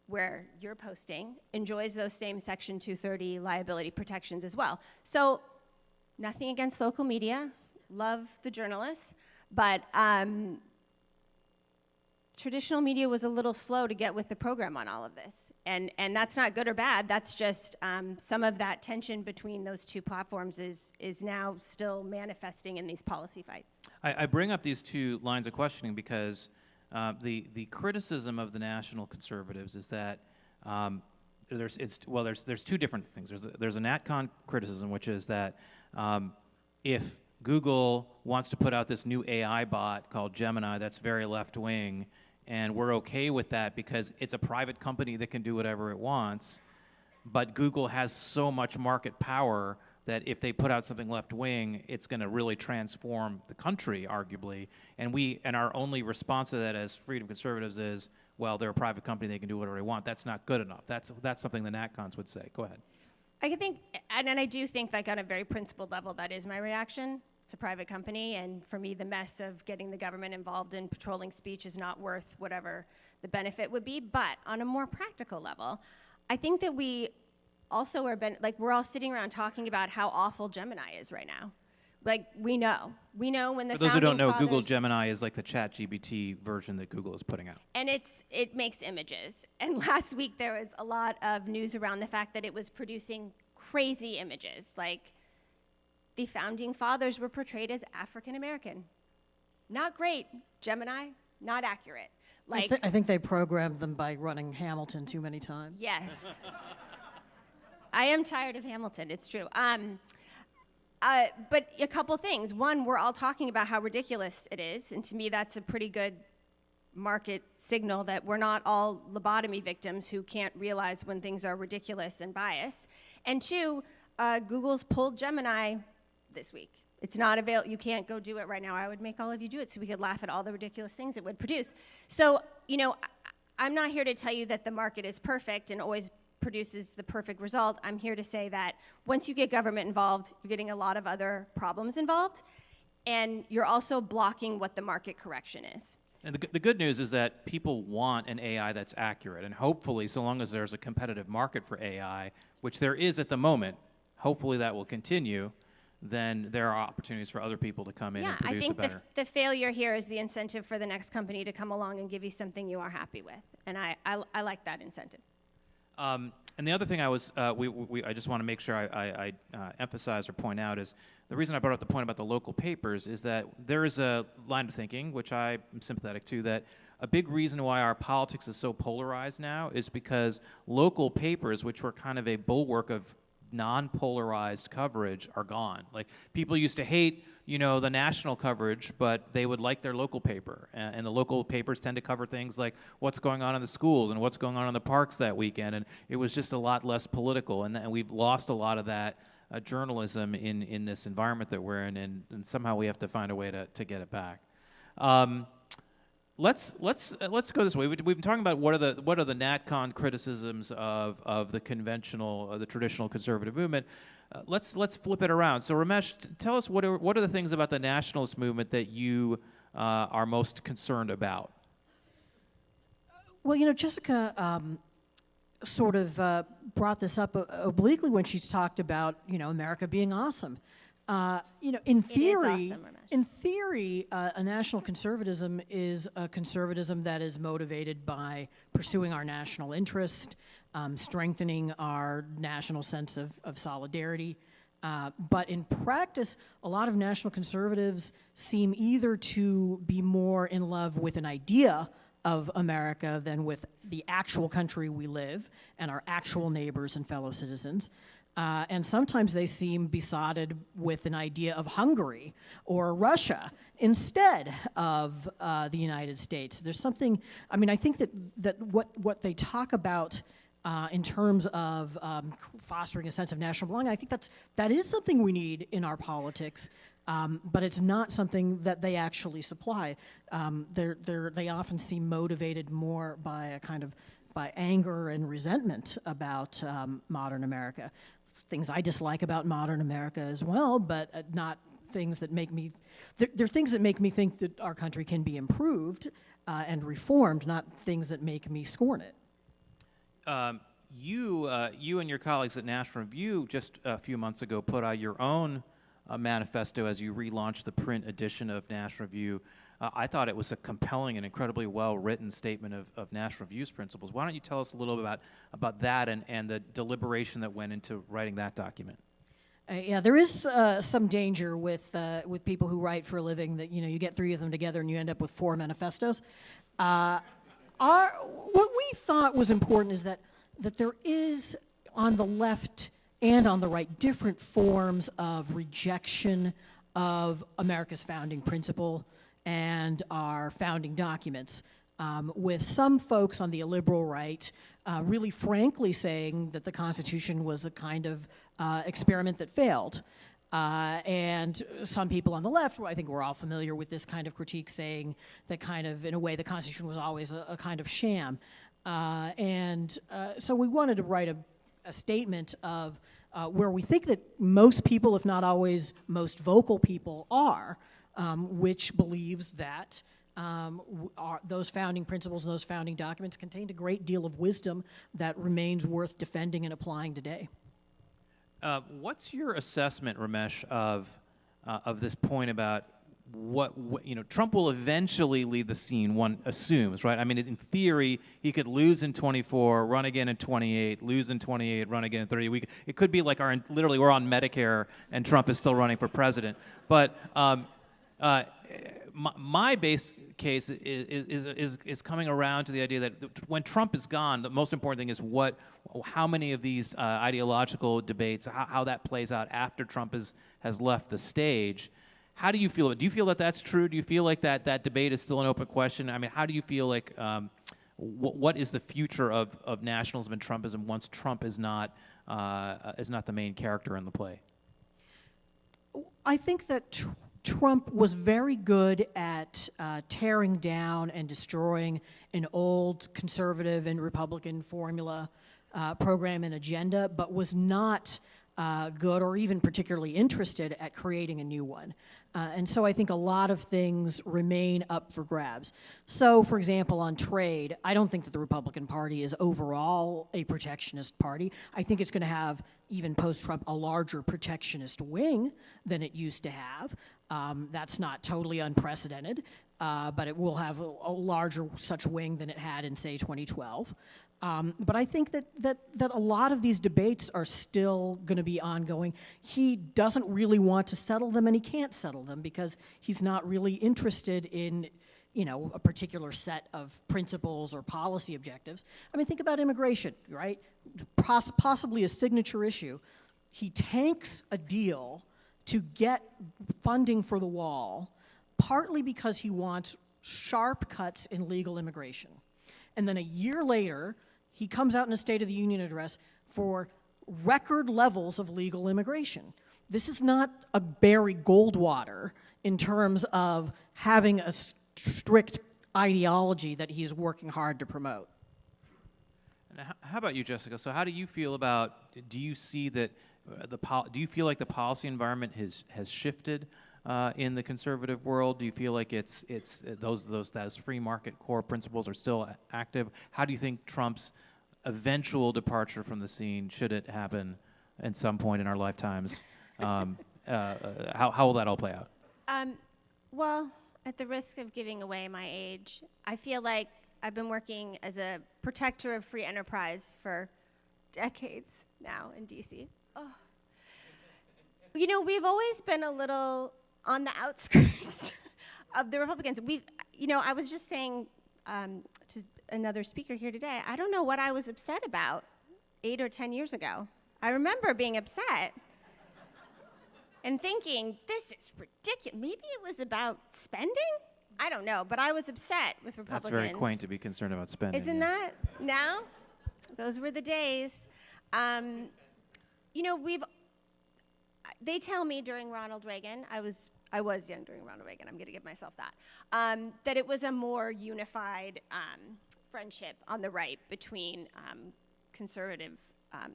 where you're posting, enjoys those same Section 230 liability protections as well. So nothing against local media, love the journalists, but traditional media was a little slow to get with the program on all of this. And that's not good or bad, that's just some of that tension between those two platforms is now still manifesting in these policy fights. I bring up these two lines of questioning because the criticism of the national conservatives is that there's two different things. There's a NatCon criticism, which is that if Google wants to put out this new AI bot called Gemini that's very left-wing, and we're okay with that because it's a private company that can do whatever it wants, but Google has so much market power that if they put out something left-wing, it's going to really transform the country, arguably. And our only response to that as freedom conservatives is, well, they're a private company, they can do whatever they want. That's not good enough. That's something the NatCons would say. Go ahead. I think, and I do think, like, on a very principled level, that is my reaction. It's a private company, and for me, the mess of getting the government involved in patrolling speech is not worth whatever the benefit would be. But on a more practical level, I think that we also we're all sitting around talking about how awful Gemini is right now. Like, we know when the For those who don't know, Google Gemini is like the ChatGPT version that Google is putting out. And it makes images. And last week there was a lot of news around the fact that it was producing crazy images. Like, the founding fathers were portrayed as African American. Not great. Gemini, not accurate. Like, I think they programmed them by running Hamilton too many times. Yes. I am tired of Hamilton, it's true. But a couple things. One, we're all talking about how ridiculous it is, and to me that's a pretty good market signal that we're not all lobotomy victims who can't realize when things are ridiculous and biased. And two, Google's pulled Gemini this week. It's not available. You can't go do it right now. I would make all of you do it so we could laugh at all the ridiculous things it would produce. So, I'm not here to tell you that the market is perfect and always produces the perfect result. I'm here to say that once you get government involved, you're getting a lot of other problems involved, and you're also blocking what the market correction is. And the good news is that people want an AI that's accurate, and hopefully, so long as there's a competitive market for AI, which there is at the moment, hopefully that will continue, then there are opportunities for other people to come in and produce it better. I think the failure here is the incentive for the next company to come along and give you something you are happy with, and I like that incentive. And the other thing I just want to make sure I emphasize or point out is the reason I brought up the point about the local papers is that there is a line of thinking, which I am sympathetic to, that a big reason why our politics is so polarized now is because local papers, which were kind of a bulwark of non-polarized coverage, are gone. Like, people used to hate, the national coverage, but they would like their local paper. And the local papers tend to cover things like what's going on in the schools and what's going on in the parks that weekend. And it was just a lot less political. And we've lost a lot of that journalism in this environment that we're in. And somehow we have to find a way to get it back. Let's go this way. We've been talking about what are the NatCon criticisms of the conventional, the traditional conservative movement. Let's flip it around. So Ramesh, tell us what are the things about the nationalist movement that you are most concerned about? Well, Jessica sort of brought this up obliquely when she talked about America being awesome. In It is theory, awesome, Ramesh. a national conservatism is a conservatism that is motivated by pursuing our national interest, strengthening our national sense of solidarity. But in practice, a lot of national conservatives seem either to be more in love with an idea of America than with the actual country we live and our actual neighbors and fellow citizens. And sometimes they seem besotted with an idea of Hungary or Russia instead of the United States. There's something, I mean, I think that what they talk about in terms of fostering a sense of national belonging, I think that is something we need in our politics, but it's not something that they actually supply. They often seem motivated more by by anger and resentment about modern America. Things I dislike about modern America as well, but not things that make me, they're things that make me think that our country can be improved and reformed, not things that make me scorn it. You and your colleagues at National Review just a few months ago put out your own manifesto as you relaunched the print edition of National Review. I thought it was a compelling and incredibly well-written statement of National Review's principles. Why don't you tell us a little bit about that and the deliberation that went into writing that document? Yeah, there is some danger with people who write for a living that, you get 3 of them together and you end up with 4 manifestos. What we thought was important is that there is, on the left and on the right, different forms of rejection of America's founding principle and our founding documents, with some folks on the illiberal right really frankly saying that the Constitution was a kind of experiment that failed. And some people on the left, I think we're all familiar with this kind of critique, saying that in a way, the Constitution was always a kind of sham. So we wanted to write a statement of where we think that most people, if not always most vocal people, are, which believes that those founding principles and those founding documents contained a great deal of wisdom that remains worth defending and applying today. What's your assessment, Ramesh, of this point about what Trump will eventually lead the scene, one assumes, right? I mean, in theory, he could lose in 24, run again in 28, lose in 28, run again in 30. It could be like literally we're on Medicare and Trump is still running for president. But my base case is coming around to the idea that when Trump is gone, the most important thing is how many of these ideological debates, how that plays out after Trump has left the stage. How do you feel? Do you feel that that's true? Do you feel like that debate is still an open question? I mean, how do you feel like what is the future of nationalism and Trumpism once Trump is not the main character in the play? I think that Trump was very good at tearing down and destroying an old conservative and Republican formula, program and agenda, but was not good or even particularly interested at creating a new one. And so I think a lot of things remain up for grabs. So, for example, on trade, I don't think that the Republican Party is overall a protectionist party. I think it's going to have, even post-Trump, a larger protectionist wing than it used to have. That's not totally unprecedented, but it will have a larger such wing than it had in, say, 2012. But I think that a lot of these debates are still going to be ongoing. He doesn't really want to settle them, and he can't settle them because he's not really interested in, a particular set of principles or policy objectives. I mean, think about immigration, right? Possibly a signature issue. He tanks a deal to get funding for the wall, partly because he wants sharp cuts in legal immigration. And then a year later, he comes out in a State of the Union address for record levels of legal immigration. This is not a Barry Goldwater in terms of having a strict ideology that he's working hard to promote. And how about you, Jessica? So how do you feel about, do you see that, do you feel like the policy environment has shifted in the conservative world? Do you feel like those free market core principles are still active? How do you think Trump's eventual departure from the scene, should it happen at some point in our lifetimes, How will that all play out? Well, at the risk of giving away my age, I feel like I've been working as a protector of free enterprise for decades now in D.C. Oh. You know, we've always been a little on the outskirts of the Republicans. I was just saying to another speaker here today, I don't know what I was upset about 8 or 10 years ago. I remember being upset and thinking, this is ridiculous. Maybe it was about spending? I don't know, but I was upset with Republicans. That's very quaint to be concerned about spending. Isn't that now? Those were the days. They tell me during Ronald Reagan, I was young during Ronald Reagan, I'm going to give myself that, that it was a more unified friendship on the right between conservative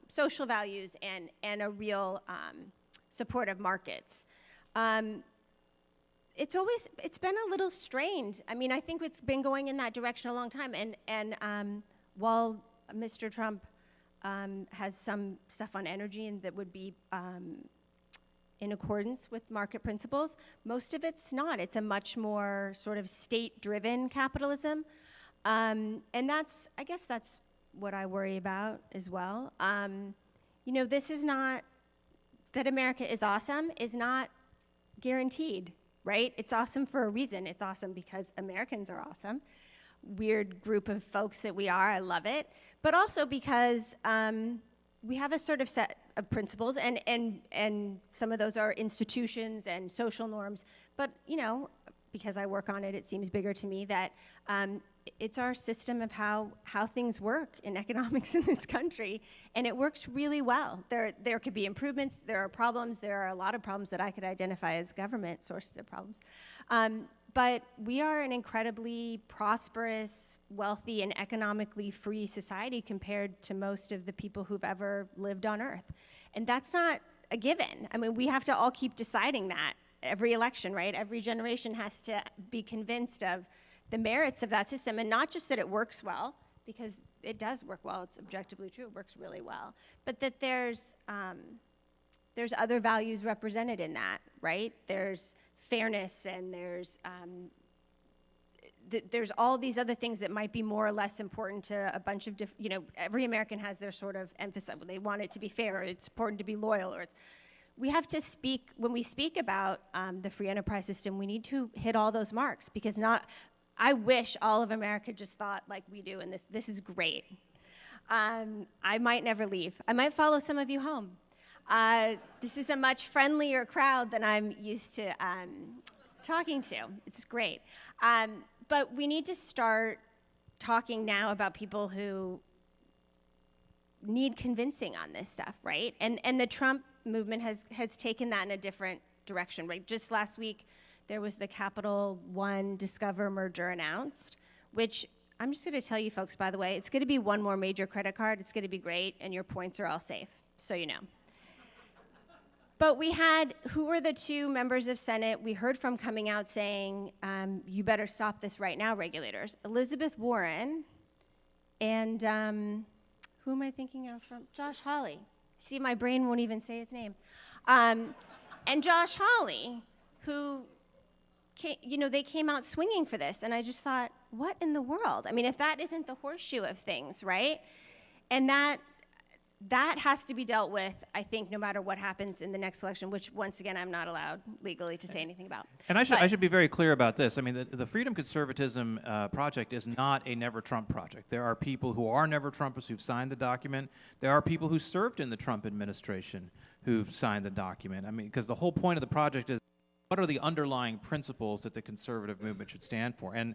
social values and a real support of markets. It's been a little strained. I mean, I think it's been going in that direction a long time. And while Mr. Trump has some stuff on energy and that would be in accordance with market principles, most of it's not. It's a much more sort of state-driven capitalism. And I guess that's what I worry about as well. This is not, that America is awesome is not guaranteed, right? It's awesome for a reason. It's awesome because Americans are awesome. Weird group of folks that we are, I love it. But also because we have a sort of set of principles, and some of those are institutions and social norms. But, because I work on it, it seems bigger to me that it's our system of how things work in economics in this country, and it works really well. There could be improvements, there are problems, there are a lot of problems that I could identify as government sources of problems. But we are an incredibly prosperous, wealthy, and economically free society compared to most of the people who've ever lived on Earth. And that's not a given. I mean, we have to all keep deciding that every election, right? Every generation has to be convinced of the merits of that system, and not just that it works well, because it does work well, it's objectively true, it works really well, but that there's other values represented in that, right? There's fairness, and there's all these other things that might be more or less important to a bunch of different, every American has their sort of emphasis. They want it to be fair, or it's important to be loyal, or we have to speak, when we speak about the free enterprise system, we need to hit all those marks, because I wish all of America just thought like we do, and this is great. I might never leave. I might follow some of you home. This is a much friendlier crowd than I'm used to talking to. It's great. But we need to start talking now about people who need convincing on this stuff, right? And the Trump movement has taken that in a different direction, right? Just last week, there was the Capital One Discover merger announced, which I'm just going to tell you folks, by the way, it's going to be one more major credit card. It's going to be great, and your points are all safe, so you know. But we had, who were the two members of Senate we heard from coming out saying, you better stop this right now, regulators? Elizabeth Warren and, who am I thinking of from? Josh Hawley. See, my brain won't even say his name. And Josh Hawley, who, they came out swinging for this, and I just thought, what in the world? I mean, if that isn't the horseshoe of things, right? And that has to be dealt with, I think, no matter what happens in the next election, which, once again, I'm not allowed legally to say anything about. And I should be very clear about this. I mean, the Freedom Conservatism Project is not a Never Trump project. There are people who are Never Trumpers who've signed the document. There are people who served in the Trump administration who've signed the document. I mean, because the whole point of the project is, what are the underlying principles that the conservative movement should stand for? And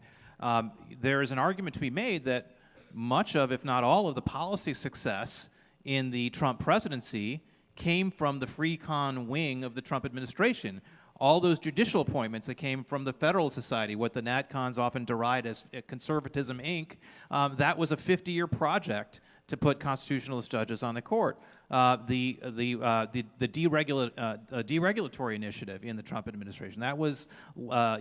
there is an argument to be made that much of, if not all of, the policy success in the Trump presidency came from the free con wing of the Trump administration. All those judicial appointments that came from the Federalist Society, what the NatCons often deride as Conservatism, Inc., that was a 50-year project to put constitutionalist judges on the court. The deregulatory initiative in the Trump administration, that was, a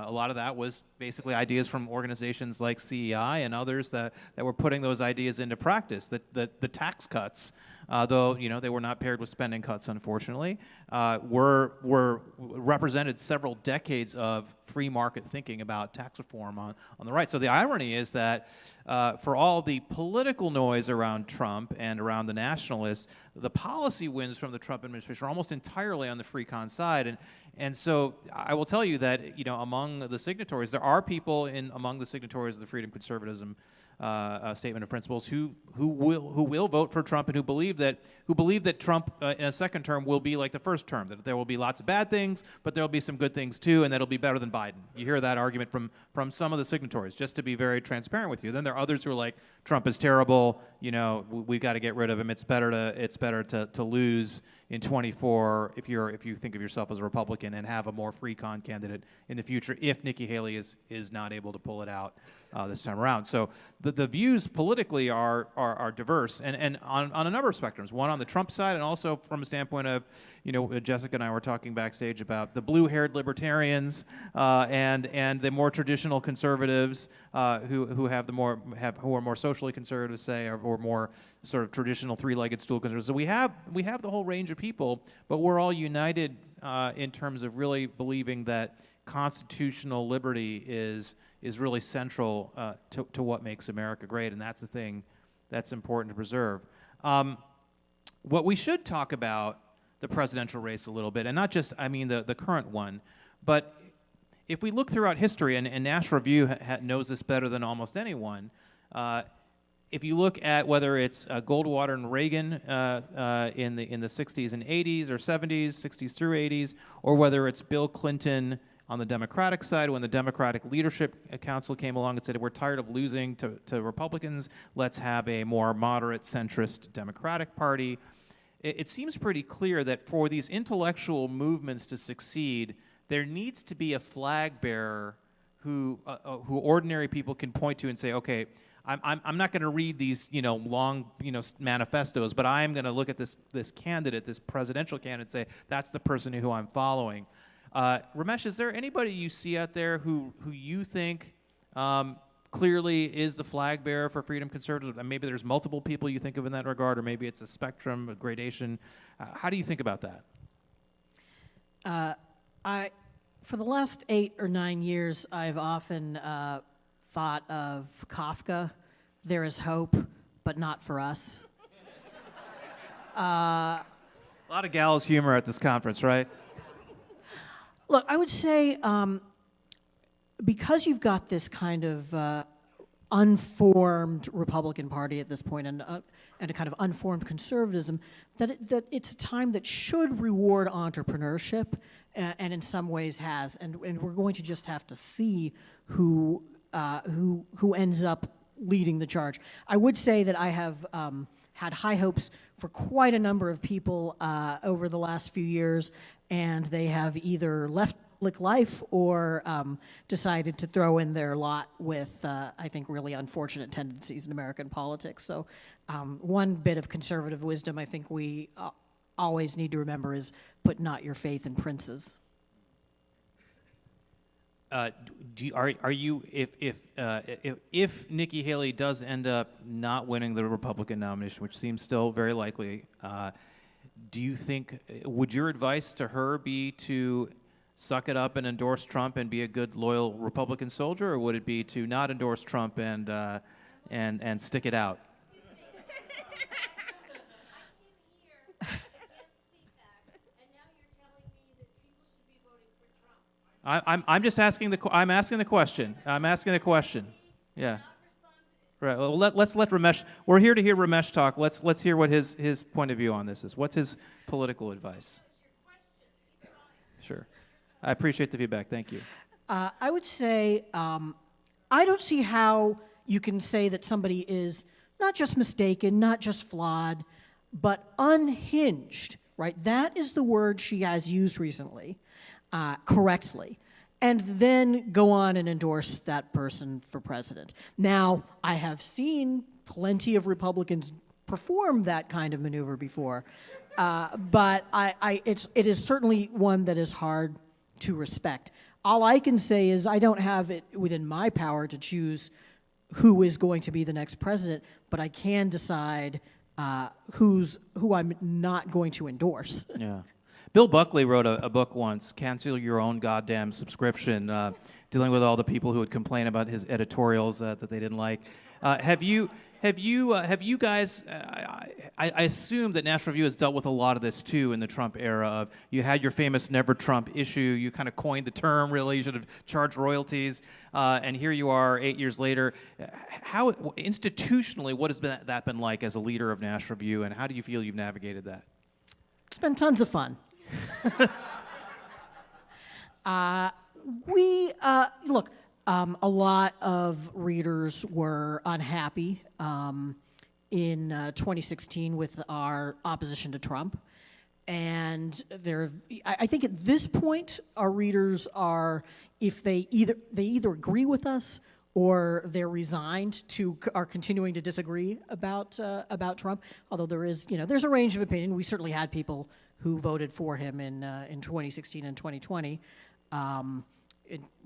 lot of that was basically ideas from organizations like CEI and others that were putting those ideas into practice. The tax cuts, though they were not paired with spending cuts, unfortunately, were represented several decades of free market thinking about tax reform on the right. So the irony is that for all the political noise around Trump and around the nationalists, the policy wins from the Trump administration are almost entirely on the free con side. And so I will tell you that among the signatories, there are people among the signatories of the Freedom Conservatism Statement of Principles who will vote for Trump and who believe that Trump in a second term will be like the first term, that there will be lots of bad things, but there will be some good things too, and that it'll be better than Biden. You hear that argument from some of the signatories, just to be very transparent with you. Then there are others who are like, Trump is terrible, we've got to get rid of him. It's better to lose in 24 if you think of yourself as a Republican and have a more free con candidate in the future if Nikki Haley is not able to pull it out this time around. So the views politically are diverse and on a number of spectrums. One on the Trump side, and also from a standpoint of, Jessica and I were talking backstage about the blue-haired libertarians and the more traditional conservatives who are more socially conservative, say, or more sort of traditional three-legged stool conservatives. So we have the whole range of people, but we're all united in terms of really believing that constitutional liberty is really central to what makes America great, and that's the thing that's important to preserve. What we should talk about the presidential race a little bit, and not just, the current one, but if we look throughout history, and National Review knows this better than almost anyone, if you look at whether it's Goldwater and Reagan in the 60s and 80s or 70s, 60s through 80s, or whether it's Bill Clinton on the Democratic side when the Democratic Leadership Council came along and said, we're tired of losing to Republicans, let's have a more moderate, centrist Democratic Party. It seems pretty clear that for these intellectual movements to succeed, there needs to be a flag bearer who ordinary people can point to and say, okay, I'm not going to read these long manifestos, but I'm going to look at this candidate, this presidential candidate, and say that's the person who I'm following. Ramesh, is there anybody you see out there who you think clearly is the flag bearer for Freedom Conservatives? Maybe there's multiple people you think of in that regard, or maybe it's a spectrum, a gradation. How do you think about that? For the last 8 or 9 years, I've often thought of Kafka, there is hope, but not for us. A lot of gallows humor at this conference, right? Look, I would say because you've got this kind of unformed Republican Party at this point and a kind of unformed conservatism, that it's a time that should reward entrepreneurship and in some ways has. And we're going to just have to see who ends up leading the charge. I would say that I have had high hopes for quite a number of people over the last few years, and they have either left public life or decided to throw in their lot with, I think, really unfortunate tendencies in American politics. So one bit of conservative wisdom I think we always need to remember is put not your faith in princes. Are you if Nikki Haley does end up not winning the Republican nomination, which seems still very likely, do you think, would your advice to her be to suck it up and endorse Trump and be a good, loyal Republican soldier, or would it be to not endorse Trump and stick it out? I'm just asking I'm asking the question. I'm asking the question. Yeah. Right. Well, let's let Ramesh. We're here to hear Ramesh talk. Let's hear what his point of view on this is. What's his political advice? Sure. I appreciate the feedback. Thank you. I would say I don't see how you can say that somebody is not just mistaken, not just flawed, but unhinged. Right. That is the word she has used recently. Correctly. and then go on and endorse that person for president. Now, I have seen plenty of Republicans perform that kind of maneuver before, but it is certainly one that is hard to respect. All I can say is I don't have it within my power to choose who is going to be the next president, but I can decide who I'm not going to endorse. Yeah. Bill Buckley wrote a book once, Cancel Your Own Goddamn Subscription, dealing with all the people who would complain about his editorials that they didn't like. Have you guys, I assume that National Review has dealt with a lot of this too in the Trump era of, you had your famous Never Trump issue, you kind of coined the term really, you should have charged royalties, and here you are 8 years later. How, institutionally, what has that been like as a leader of National Review, and how do you feel you've navigated that? It's been tons of fun. Look, a lot of readers were unhappy in 2016 with our opposition to Trump. And I think at this point, our readers are, if they either agree with us or they're resigned are continuing to disagree about Trump. Although there's a range of opinion. We certainly had people who voted for him in 2016 and 2020.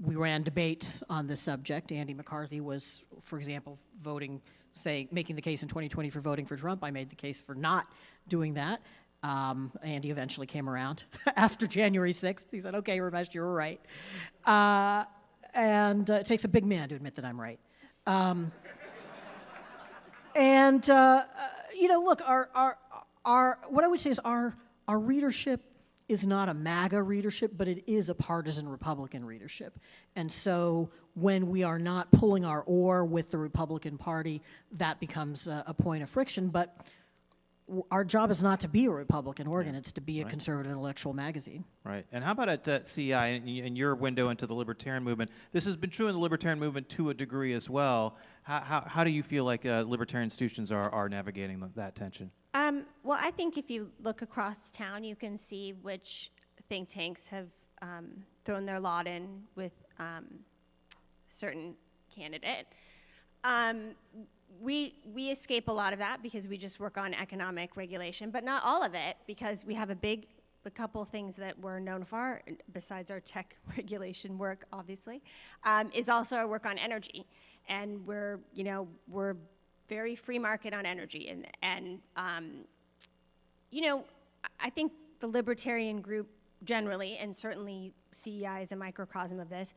We ran debates on this subject. Andy McCarthy was, for example, making the case in 2020 for voting for Trump. I made the case for not doing that. Andy eventually came around after January 6th. He said, okay, Ramesh, you were right. And it takes a big man to admit that I'm right. Look, what I would say is our readership is not a MAGA readership, but it is a partisan Republican readership. And so when we are not pulling our oar with the Republican Party, that becomes a point of friction. But our job is not to be a Republican organ, it's to be a conservative intellectual magazine. Right. And how about at CEI and your window into the libertarian movement? This has been true in the libertarian movement to a degree as well. How do you feel like libertarian institutions are navigating that tension? Well, I think if you look across town, you can see which think tanks have thrown their lot in with certain candidate. We escape a lot of that because we just work on economic regulation, but not all of it, because we have a couple things that we're known for, besides our tech regulation work, obviously, is also our work on energy. And we're very free market on energy. And I think the libertarian group generally, and certainly CEI is a microcosm of this,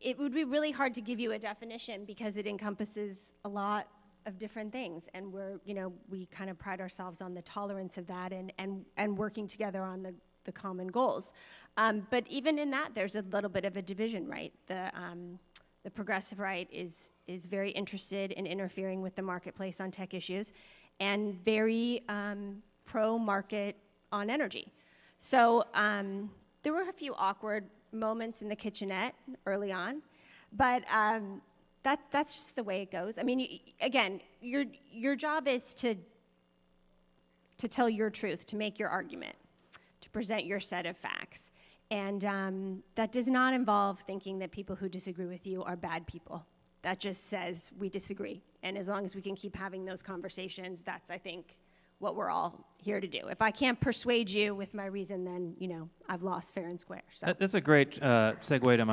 it would be really hard to give you a definition because it encompasses a lot of different things. And we kind of pride ourselves on the tolerance of that and working together on the common goals. But even in that, there's a little bit of a division, right? The progressive right is very interested in interfering with the marketplace on tech issues and very pro-market on energy. So there were a few awkward moments in the kitchenette early on, but that's just the way it goes. I mean, again, your job is to tell your truth, to make your argument, to present your set of facts. And that does not involve thinking that people who disagree with you are bad people. That just says we disagree. And as long as we can keep having those conversations, that's, I think, what we're all here to do. If I can't persuade you with my reason, then, I've lost fair and square. So. That's a great segue to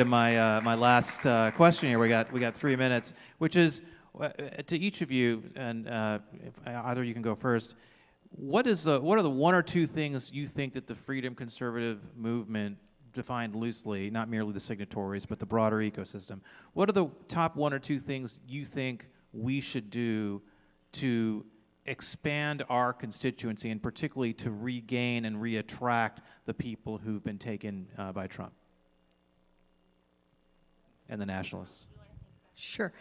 my last question here. We got 3 minutes, which is to each of you, and if either you can go first. What are the one or two things you think that the freedom conservative movement, defined loosely, not merely the signatories, but the broader ecosystem, what are the top one or two things you think we should do to expand our constituency, and particularly to regain and reattract the people who've been taken by Trump and the nationalists? Sure.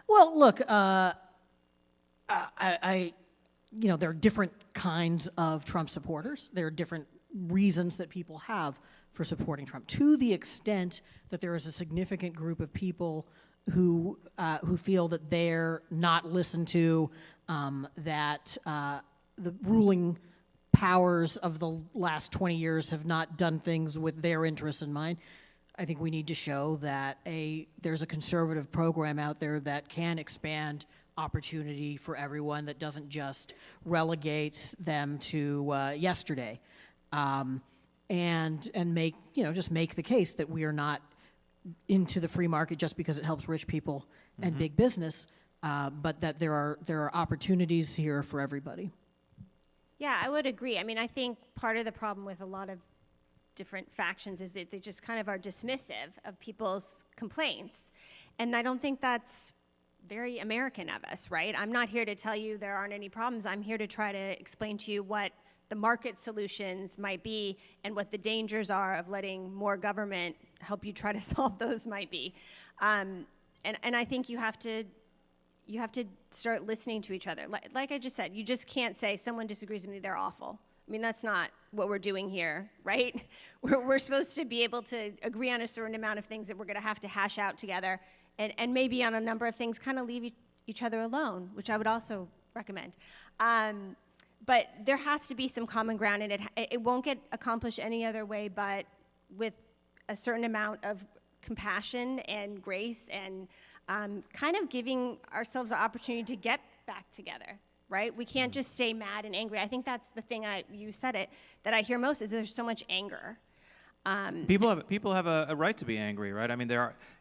Well, look, there are different kinds of Trump supporters. There are different reasons that people have for supporting Trump. To the extent that there is a significant group of people who feel that they're not listened to, that the ruling powers of the last 20 years have not done things with their interests in mind. I think we need to show that there's a conservative program out there that can expand opportunity for everyone, that doesn't just relegate them to yesterday, and make, just make the case that we are not into the free market just because it helps rich people and big business, but that there are opportunities here for everybody. Yeah, I would agree. I mean, I think part of the problem with a lot of different factions is that they just kind of are dismissive of people's complaints. And I don't think that's very American of us, right? I'm not here to tell you there aren't any problems. I'm here to try to explain to you what the market solutions might be and what the dangers are of letting more government help you try to solve those might be. And I think you have to start listening to each other. Like I just said, you just can't say someone disagrees with me, they're awful. I mean, that's not what we're doing here, right? We're supposed to be able to agree on a certain amount of things that we're gonna have to hash out together, and maybe on a number of things kind of leave each other alone, which I would also recommend. But there has to be some common ground, and it won't get accomplished any other way but with a certain amount of compassion and grace and kind of giving ourselves the opportunity to get back together, right? We can't just stay mad and angry. I think that's the thing, you said it, that I hear most is there's so much anger. People have a right to be angry, right? I mean,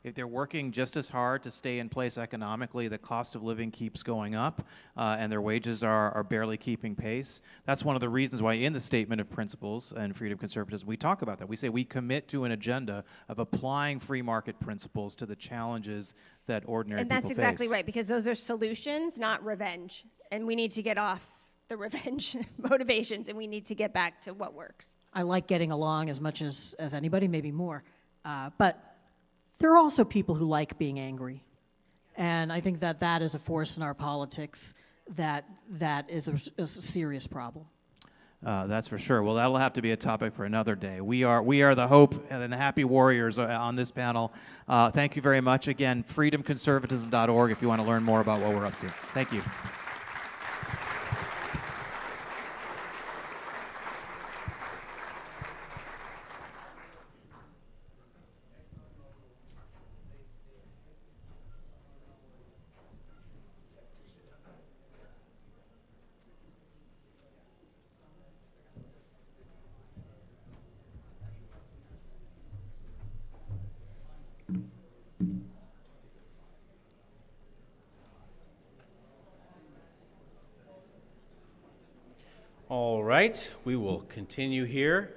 if they're working just as hard to stay in place economically, the cost of living keeps going up, and their wages are barely keeping pace. That's one of the reasons why in the Statement of Principles and Freedom Conservatism, we talk about that. We say we commit to an agenda of applying free market principles to the challenges that ordinary people face. And that's exactly right, because those are solutions, not revenge. And we need to get off the revenge motivations, and we need to get back to what works. I like getting along as much as anybody, maybe more. But there are also people who like being angry. And I think that is a force in our politics that is a serious problem. That's for sure. Well, that'll have to be a topic for another day. We are the hope and the happy warriors on this panel. Thank you very much. Again, freedomconservatism.org if you want to learn more about what we're up to. Thank you. All right, we will continue here.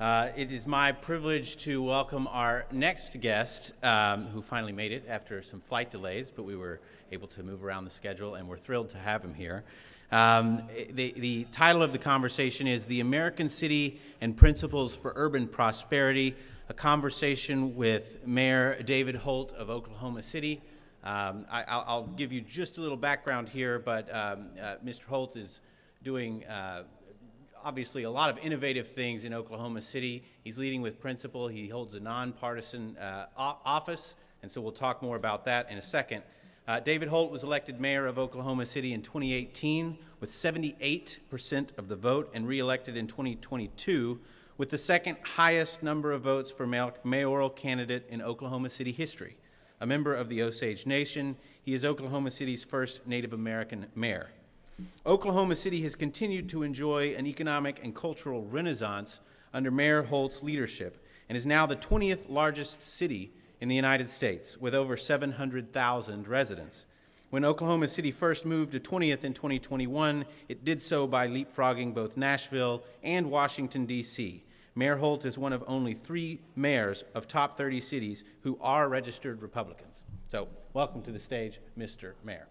It is my privilege to welcome our next guest, who finally made it after some flight delays, but we were able to move around the schedule, and we're thrilled to have him here. The title of the conversation is The American City and Principles for Urban Prosperity, a conversation with Mayor David Holt of Oklahoma City. I'll give you just a little background here, but Mr. Holt is doing obviously a lot of innovative things in Oklahoma City. He's leading with principle. He holds a nonpartisan office, and so we'll talk more about that in a second. David Holt was elected mayor of Oklahoma City in 2018 with 78% of the vote and re-elected in 2022 with the second highest number of votes for mayoral candidate in Oklahoma City history. A member of the Osage Nation, he is Oklahoma City's first Native American mayor. Oklahoma City has continued to enjoy an economic and cultural renaissance under Mayor Holt's leadership and is now the 20th largest city in the United States with over 700,000 residents. When Oklahoma City first moved to 20th in 2021, it did so by leapfrogging both Nashville and Washington, D.C. Mayor Holt is one of only 3 mayors of top 30 cities who are registered Republicans. So welcome to the stage, Mr. Mayor.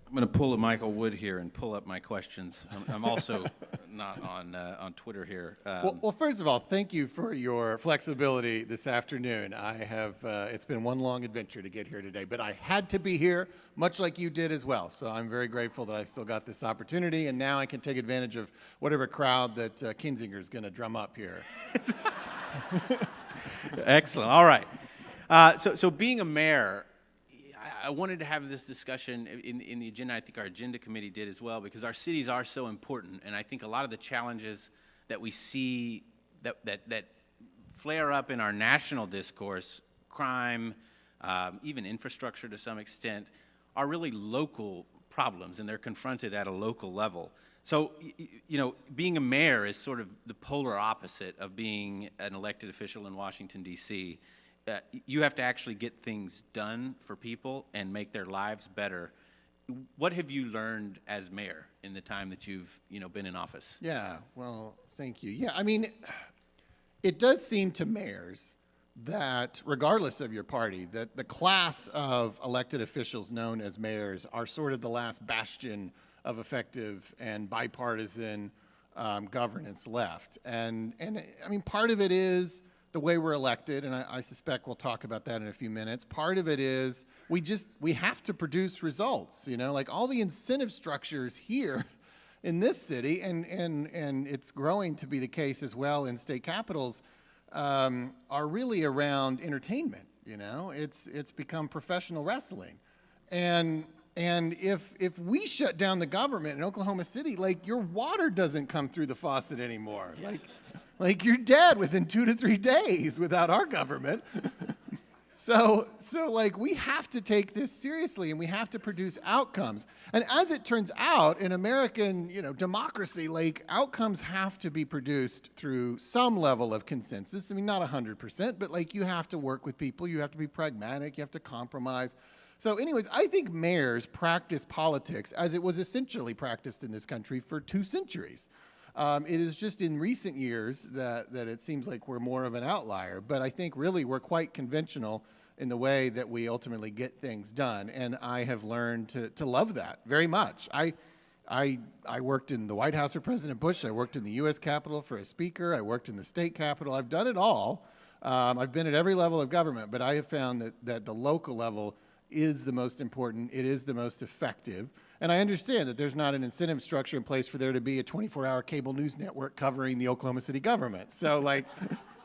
I'm going to pull a Michael Wood here and pull up my questions. I'm also not on Twitter here. Well, first of all, thank you for your flexibility this afternoon. It's been one long adventure to get here today, but I had to be here, much like you did as well. So I'm very grateful that I still got this opportunity, and now I can take advantage of whatever crowd that Kinzinger is going to drum up here. Excellent. All right. So being a mayor, I wanted to have this discussion in the agenda. I think our agenda committee did as well, because our cities are so important, and I think a lot of the challenges that we see that flare up in our national discourse, crime, even infrastructure to some extent, are really local problems, and they're confronted at a local level. So, you know, being a mayor is sort of the polar opposite of being an elected official in Washington, D.C. You have to actually get things done for people and make their lives better. What have you learned as mayor in the time that you've, you know, been in office? Yeah, well, thank you. Yeah, I mean, it does seem to mayors that, regardless of your party, that the class of elected officials known as mayors are sort of the last bastion of effective and bipartisan governance left. And I mean, part of it is the way we're elected, and I suspect we'll talk about that in a few minutes. Part of it is we have to produce results, you know, like all the incentive structures here in this city, and it's growing to be the case as well in state capitals, are really around entertainment, you know. It's become professional wrestling. And if we shut down the government in Oklahoma City, like, your water doesn't come through the faucet anymore. Like you're dead within 2 to 3 days without our government. So like, we have to take this seriously, and we have to produce outcomes. And as it turns out, in American, you know, democracy, like, outcomes have to be produced through some level of consensus. I mean, not 100%, but like, you have to work with people, you have to be pragmatic, you have to compromise. So anyways, I think mayors practice politics as it was essentially practiced in this country for 2 centuries. It is just in recent years that it seems like we're more of an outlier, but I think really we're quite conventional in the way that we ultimately get things done, and I have learned to love that very much. I worked in the White House for President Bush, I worked in the U.S. Capitol for a speaker, I worked in the state capitol, I've done it all. I've been at every level of government, but I have found that the local level is the most important, it is the most effective. And I understand that there's not an incentive structure in place for there to be a 24-hour cable news network covering the Oklahoma City government. So like,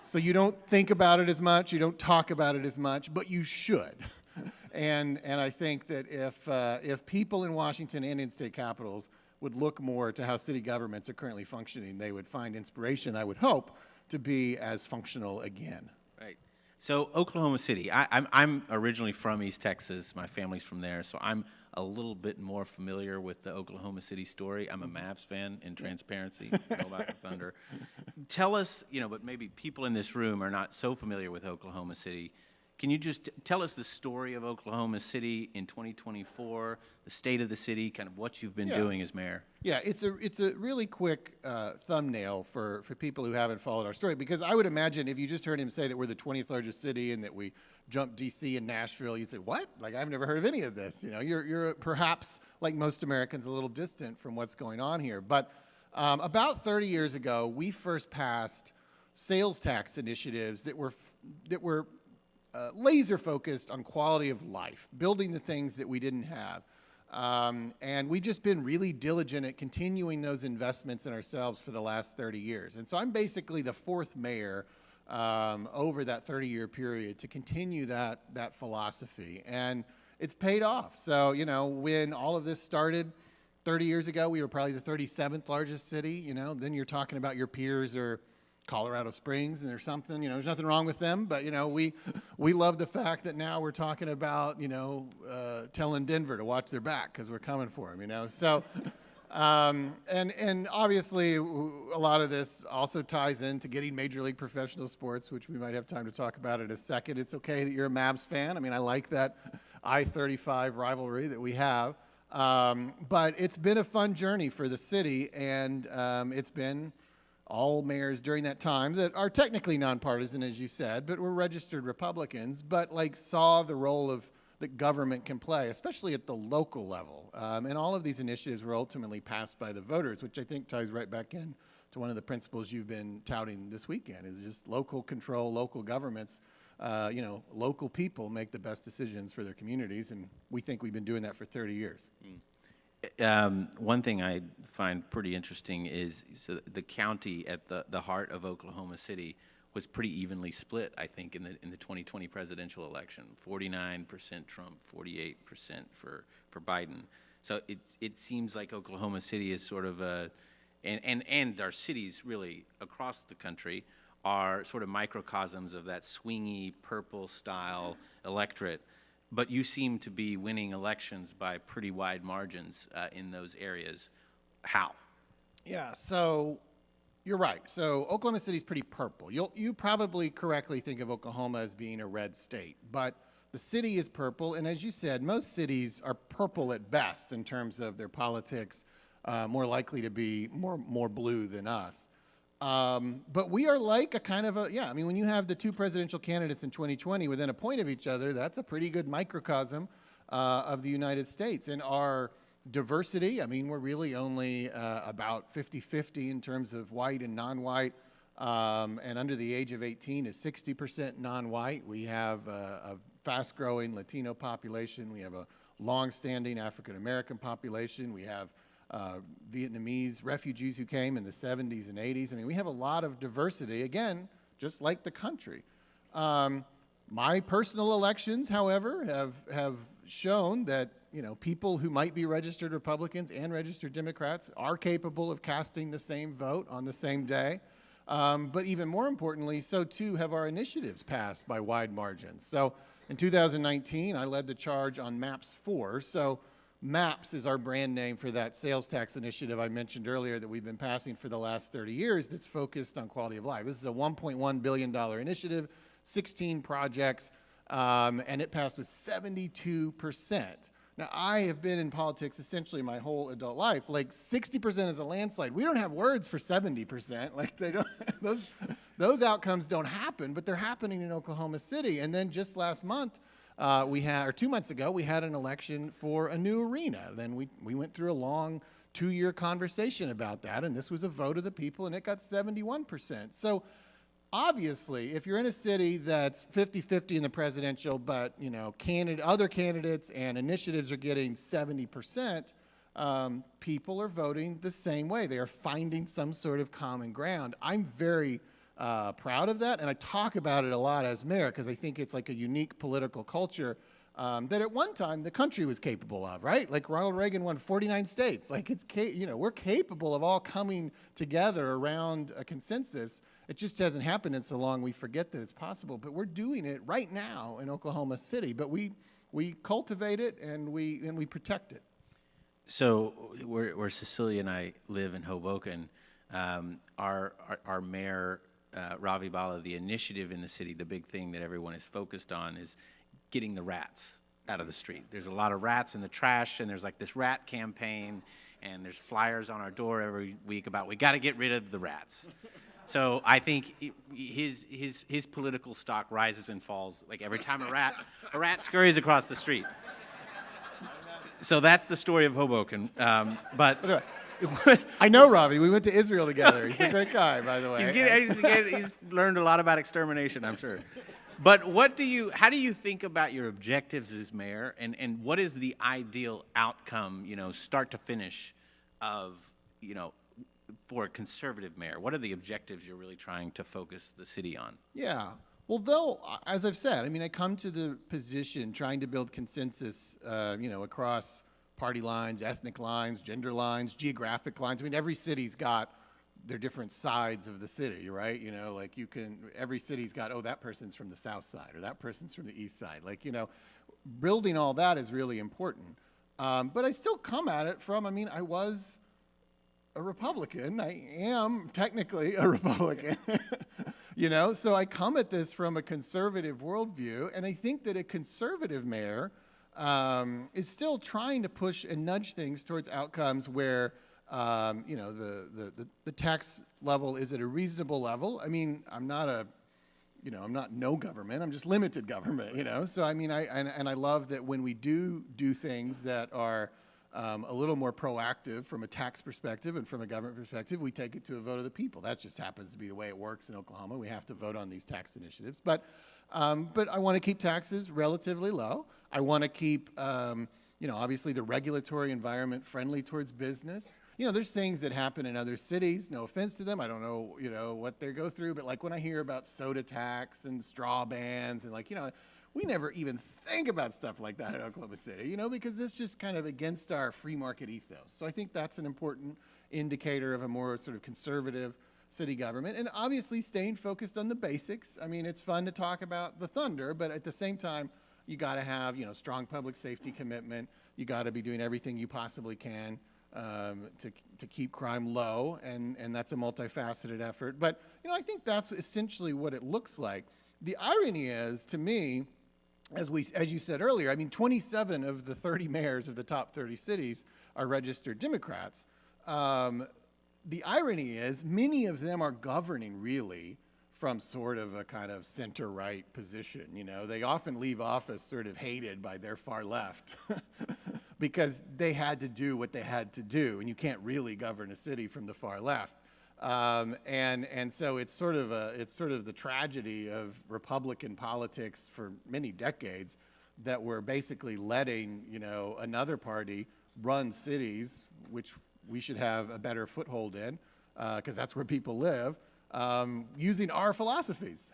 so you don't think about it as much, you don't talk about it as much, but you should. And I think that if people in Washington and in state capitals would look more to how city governments are currently functioning, they would find inspiration, I would hope, to be as functional again. Right. So Oklahoma City, I'm originally from East Texas. My family's from there, so I'm a little bit more familiar with the Oklahoma City story. I'm a Mavs fan, in transparency, know about the Thunder. Tell us, you know, but maybe people in this room are not so familiar with Oklahoma City. Can you just tell us the story of Oklahoma City in 2024, the state of the city, kind of what you've been doing as mayor? Yeah, it's a really quick thumbnail for people who haven't followed our story, because I would imagine if you just heard him say that we're the 20th largest city and that we jumped D.C. and Nashville, you'd say, what? Like, I've never heard of any of this. You know, you're perhaps, like most Americans, a little distant from what's going on here. But about 30 years ago, we first passed sales tax initiatives that were laser focused on quality of life, building the things that we didn't have. And we've just been really diligent at continuing those investments in ourselves for the last 30 years. And so I'm basically the 4th mayor over that 30-year period to continue that philosophy. And it's paid off. So, you know, when all of this started 30 years ago, we were probably the 37th largest city. You know, then you're talking about your peers are Colorado Springs and there's something, you know, there's nothing wrong with them, but, you know, we love the fact that now we're talking about, you know, telling Denver to watch their back because we're coming for them, you know. So, and obviously a lot of this also ties into getting Major League Professional Sports, which we might have time to talk about in a second. It's okay that you're a Mavs fan. I mean, I like that I-35 rivalry that we have. But it's been a fun journey for the city, and it's been all mayors during that time that are technically nonpartisan, as you said, but were registered Republicans, but like saw the role that government can play, especially at the local level. And all of these initiatives were ultimately passed by the voters, which I think ties right back in to one of the principles you've been touting this weekend, is just local control, local governments. You know, local people make the best decisions for their communities, and we think we've been doing that for 30 years. One thing I find pretty interesting is the county at the heart of Oklahoma City was pretty evenly split, I think, in the 2020 presidential election. 49% Trump, 48% for Biden. So it seems like Oklahoma City is sort of a, and our cities really across the country are sort of microcosms of that swingy purple style electorate. But you seem to be winning elections by pretty wide margins in those areas. How? Yeah, so you're right. So Oklahoma City is pretty purple. You probably correctly think of Oklahoma as being a red state, but the city is purple, and as you said, most cities are purple at best in terms of their politics, more likely to be more blue than us. But we are like a kind of a, yeah, I mean, when you have the two presidential candidates in 2020 within a point of each other, that's a pretty good microcosm of the United States. And our diversity, I mean, we're really only about 50-50 in terms of white and non-white, and under the age of 18 is 60% non-white. We have a fast-growing Latino population. We have a long-standing African-American population. We have Vietnamese refugees who came in the 70s and 80s. I mean, we have a lot of diversity, again, just like the country. My personal elections, however, have shown that, you know, people who might be registered Republicans and registered Democrats are capable of casting the same vote on the same day. But even more importantly, so too have our initiatives passed by wide margins. So in 2019, I led the charge on MAPS 4. So MAPS is our brand name for that sales tax initiative I mentioned earlier that we've been passing for the last 30 years that's focused on quality of life. This is a $1.1 billion initiative, 16 projects, and it passed with 72%. Now, I have been in politics essentially my whole adult life. Like 60% is a landslide. We don't have words for 70%. Like they don't, those outcomes don't happen, but they're happening in Oklahoma City. And then just last month, or 2 months ago, we had an election for a new arena. Then we went through a long 2-year conversation about that, and this was a vote of the people, and it got 71%. So obviously, if you're in a city that's 50-50 in the presidential, but you know, other candidates and initiatives are getting 70%, people are voting the same way. They are finding some sort of common ground. I'm very proud of that, and I talk about it a lot as mayor because I think it's like a unique political culture that at one time the country was capable of, right? Like Ronald Reagan won 49 states. Like you know, we're capable of all coming together around a consensus. It just hasn't happened in so long we forget that it's possible. But we're doing it right now in Oklahoma City. But we cultivate it and we protect it. So where Cecilia and I live in Hoboken, our mayor, Ravi Bala, the initiative in the city, the big thing that everyone is focused on is getting the rats out of the street. There's a lot of rats in the trash, and there's like this rat campaign, and there's flyers on our door every week about we got to get rid of the rats. So I think his political stock rises and falls like every time a rat scurries across the street. So that's the story of Hoboken. But I know Ravi. We went to Israel together. He's a great guy, by the way. He's learned a lot about extermination, I'm sure. But how do you think about your objectives as mayor, and what is the ideal outcome, you know, start to finish, of, you know, for a conservative mayor? What are the objectives you're really trying to focus the city on? Yeah. Well, though, as I've said, I mean, I come to the position trying to build consensus, you know, across party lines, ethnic lines, gender lines, geographic lines. I mean, every city's got their different sides of the city, right? You know, like every city's got, oh, that person's from the south side or that person's from the east side. Like, you know, building all that is really important. But I still come at it from, I mean, I was a Republican. I am technically a Republican, you know? So I come at this from a conservative worldview, and I think that a conservative mayor is still trying to push and nudge things towards outcomes where, you know, the tax level is at a reasonable level. I mean, I'm not no government. I'm just limited government, you know? So, I mean, I love that when we do things that are a little more proactive from a tax perspective and from a government perspective, we take it to a vote of the people. That just happens to be the way it works in Oklahoma. We have to vote on these tax initiatives. But I want to keep taxes relatively low. I want to keep you know, obviously the regulatory environment friendly towards business. You know, there's things that happen in other cities, no offense to them. I don't know, you know, what they go through, but like when I hear about soda tax and straw bans and like, you know, we never even think about stuff like that in Oklahoma City, you know, because that's just kind of against our free market ethos. So I think that's an important indicator of a more sort of conservative city government. And obviously staying focused on the basics. I mean, it's fun to talk about the thunder, but at the same time, you got to have, you know, strong public safety commitment. You got to be doing everything you possibly can to keep crime low, and that's a multifaceted effort. But, you know, I think that's essentially what it looks like. The irony is, to me, as you said earlier, I mean, 27 of the 30 mayors of the top 30 cities are registered Democrats. The irony is many of them are governing really from sort of a kind of center-right position. You know, they often leave office sort of hated by their far left because they had to do what they had to do, and you can't really govern a city from the far left. And so it's sort of the tragedy of Republican politics for many decades that we're basically letting, you know, another party run cities, which we should have a better foothold in, because that's where people live, using our philosophies.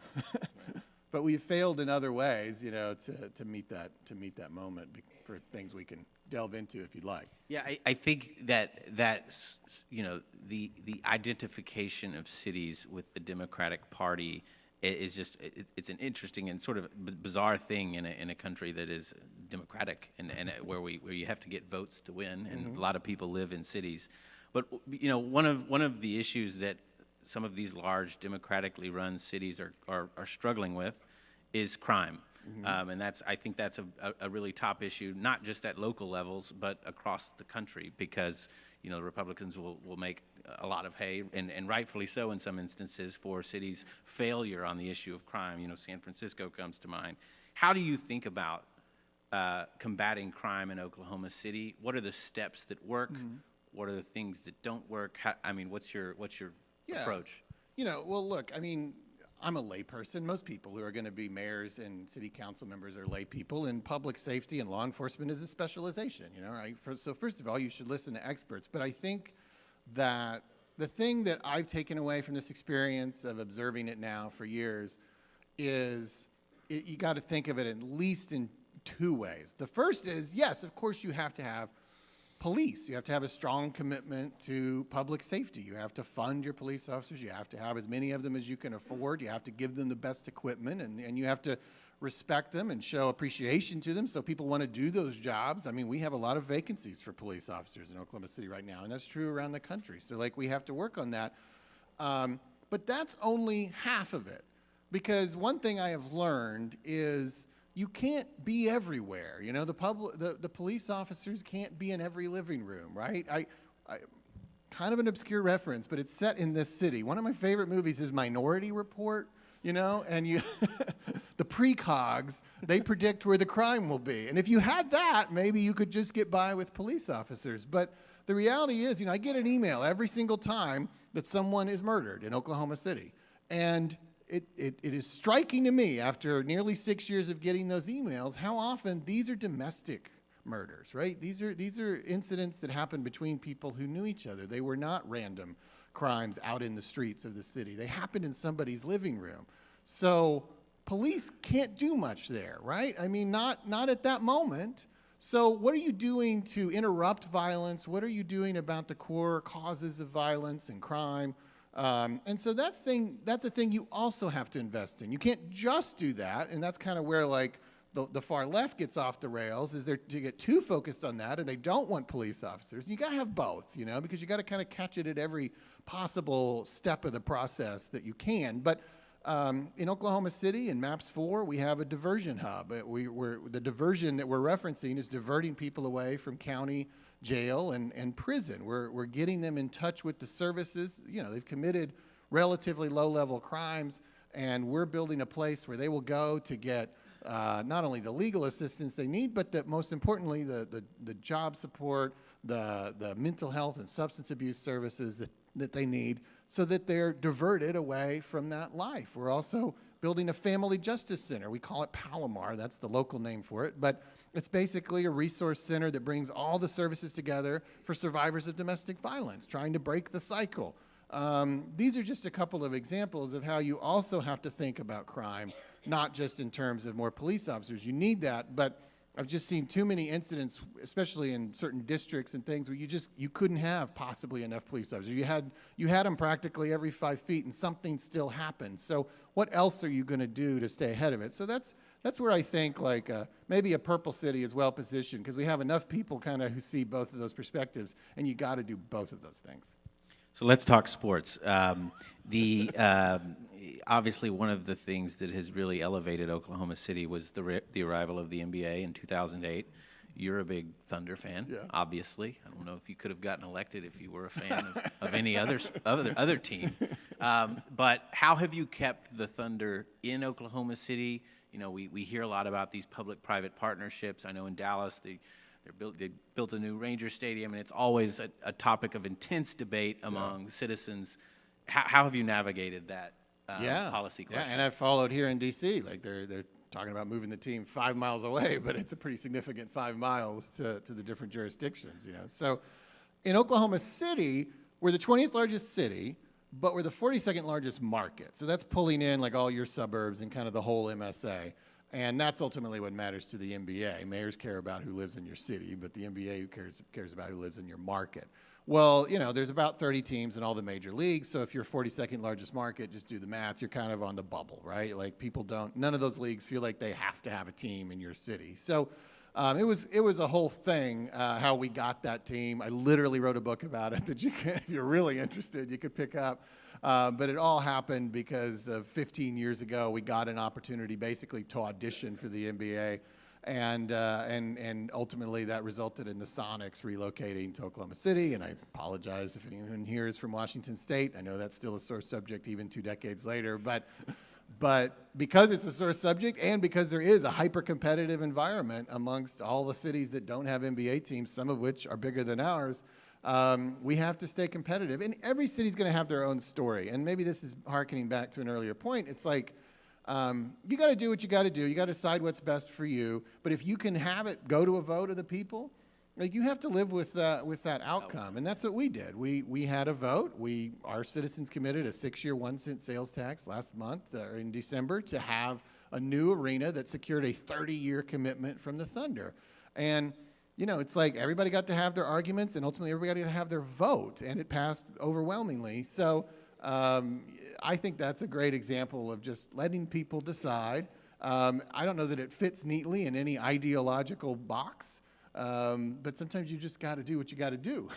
But we've failed in other ways, you know, to meet that moment for things we can delve into if you'd like. Yeah, I think that you know, the identification of cities with the Democratic Party is just it's an interesting and sort of bizarre thing in a country that is democratic and where you have to get votes to win, and a lot of people live in cities. But you know, one of the issues that some of these large democratically run cities are struggling with is crime. And I think that's a really top issue, not just at local levels, but across the country, because, you know, Republicans will make a lot of hay, and rightfully so in some instances, for cities' failure on the issue of crime. You know, San Francisco comes to mind. How do you think about combating crime in Oklahoma City? What are the steps that work? What are the things that don't work? I mean, what's your approach? You know, well, look, I mean, I'm a layperson. Most people who are going to be mayors and city council members are lay people, and public safety and law enforcement is a specialization, you know, right? So first of all, you should listen to experts. But I think that the thing that I've taken away from this experience of observing it now for years is you got to think of it at least in two ways. The first is, yes, of course you have to have police. You have to have a strong commitment to public safety. You have to fund your police officers. You have to have as many of them as you can afford. You have to give them the best equipment, and you have to respect them and show appreciation to them so people want to do those jobs. I mean, we have a lot of vacancies for police officers in Oklahoma City right now, and that's true around the country. So, like, we have to work on that. But that's only half of it, because one thing I have learned is you can't be everywhere. You know, the police officers can't be in every living room, right? I kind of an obscure reference, but it's set in this city. One of my favorite movies is Minority Report, you know, and the precogs, they predict where the crime will be. And if you had that, maybe you could just get by with police officers. But the reality is, you know, I get an email every single time that someone is murdered in Oklahoma City. And it is striking to me, after nearly 6 years of getting those emails, how often these are domestic murders, right? These are incidents that happen between people who knew each other. They were not random crimes out in the streets of the city. They happened in somebody's living room. So police can't do much there, right? I mean, not at that moment. So what are you doing to interrupt violence? What are you doing about the core causes of violence and crime? And so that's a thing you also have to invest in. You can't just do that, and that's kind of where, like, the far left gets off the rails, is they get too focused on that, and they don't want police officers. You got to have both, you know, because you got to kind of catch it at every possible step of the process that you can. But in Oklahoma City, in MAPS 4, we have a diversion hub. The diversion that we're referencing is diverting people away from county jail and prison. We're getting them in touch with the services. You know, they've committed relatively low-level crimes, and we're building a place where they will go to get not only the legal assistance they need, but most importantly, the job support, the mental health and substance abuse services that they need, so that they're diverted away from that life. We're also building a family justice center. We call it Palomar. That's the local name for it. But It's basically a resource center that brings all the services together for survivors of domestic violence, trying to break the cycle. These are just a couple of examples of how you also have to think about crime, not just in terms of more police officers. You need that, but I've just seen too many incidents, especially in certain districts and things, where you couldn't have possibly enough police officers. You had them practically every 5 feet, and something still happened. So what else are you going to do to stay ahead of it? So that's where I think like maybe a purple city is well positioned, because we have enough people kind of who see both of those perspectives, and you got to do both of those things. So let's talk sports. Obviously, one of the things that has really elevated Oklahoma City was the arrival of the NBA in 2008. You're a big Thunder fan, obviously. I don't know if you could have gotten elected if you were a fan of any other team. But how have you kept the Thunder in Oklahoma City? You know, we hear a lot about these public-private partnerships. I know in Dallas they built a new Ranger Stadium, and it's always a topic of intense debate among citizens. How have you navigated that policy question? Yeah, and I've followed here in D.C. Like they're talking about moving the team 5 miles away, but it's a pretty significant 5 miles to the different jurisdictions, you know. So in Oklahoma City, we're the 20th largest city, but we're the 42nd largest market. So that's pulling in like all your suburbs and kind of the whole MSA. And that's ultimately what matters to the NBA. Mayors care about who lives in your city, but the NBA cares about who lives in your market. Well, you know, there's about 30 teams in all the major leagues, so if you're 42nd largest market, just do the math, you're kind of on the bubble, right? Like none of those leagues feel like they have to have a team in your city. So it was a whole thing how we got that team. I literally wrote a book about it that if you're really interested, you could pick up. But it all happened because 15 years ago, we got an opportunity basically to audition for the NBA. And ultimately that resulted in the Sonics relocating to Oklahoma City. And I apologize if anyone here is from Washington State. I know that's still a sore subject even 2 decades later. But because it's a sore subject and because there is a hyper-competitive environment amongst all the cities that don't have NBA teams, some of which are bigger than ours, we have to stay competitive. And every city's going to have their own story. And maybe this is hearkening back to an earlier point. It's like, you got to do what you got to do. You got to decide what's best for you. But if you can have it go to a vote of the people, like you have to live with that outcome. And that's what we did. We had a vote. Our citizens committed a 6-year 1-cent sales tax last month in December to have a new arena that secured a 30-year commitment from the Thunder. And you know, it's like everybody got to have their arguments, and ultimately everybody got to have their vote, and it passed overwhelmingly. So I think that's a great example of just letting people decide. I don't know that it fits neatly in any ideological box, but sometimes you just got to do what you got to do.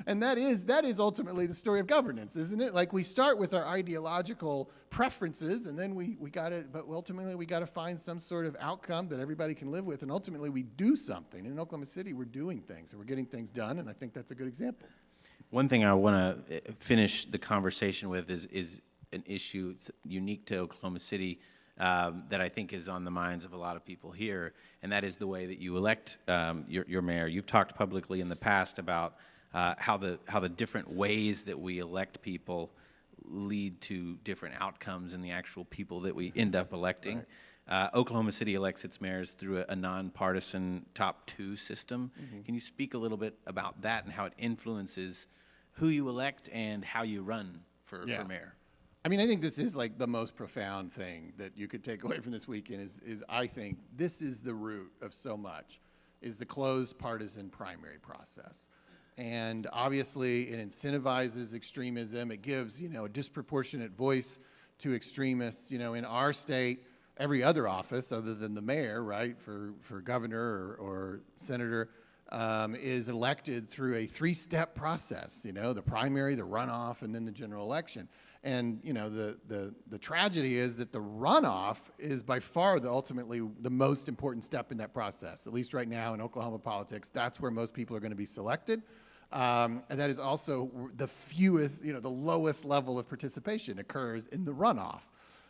And that is ultimately the story of governance, isn't it? Like we start with our ideological preferences, and then we got to, but ultimately we got to find some sort of outcome that everybody can live with, and ultimately we do something. In Oklahoma City, we're doing things, and we're getting things done, and I think that's a good example. One thing I want to finish the conversation with is an issue unique to Oklahoma City that I think is on the minds of a lot of people here, and that is the way that you elect your mayor. You've talked publicly in the past about how the different ways that we elect people lead to different outcomes in the actual people that we end up electing. Right. Oklahoma City elects its mayors through a nonpartisan top 2 system. Mm-hmm. Can you speak a little bit about that and how it influences who you elect and how you run for mayor? I mean, I think this is like the most profound thing that you could take away from this weekend is I think this is the root of so much, is the closed partisan primary process. And obviously it incentivizes extremism. It gives, you know, a disproportionate voice to extremists. You know, in our state, every other office other than the mayor, right, for governor or senator, is elected through a 3-step process, you know, the primary, the runoff, and then the general election. And, you know, the tragedy is that the runoff is by far ultimately the most important step in that process. At least right now in Oklahoma politics, that's where most people are going to be selected. And that is also the fewest, you know, the lowest level of participation occurs in the runoff.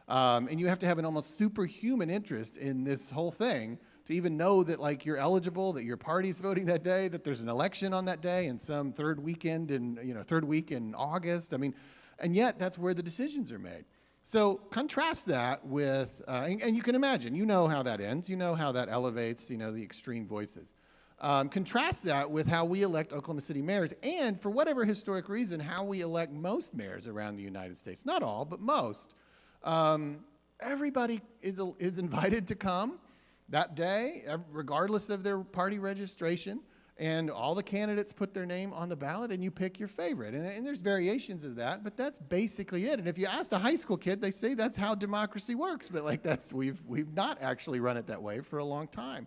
And you have to have an almost superhuman interest in this whole thing to even know that, like, you're eligible, that your party's voting that day, that there's an election on that day, and some third week in August. I mean, and yet that's where the decisions are made. So contrast that with, and you can imagine, you know how that ends, you know how that elevates, you know, the extreme voices. Contrast that with how we elect Oklahoma City mayors, and for whatever historic reason, how we elect most mayors around the United States. Not all, but most. Everybody is invited to come that day, regardless of their party registration, and all the candidates put their name on the ballot, and you pick your favorite. And there's variations of that, but that's basically it. And if you ask a high school kid, they say that's how democracy works. But like we've not actually run it that way for a long time.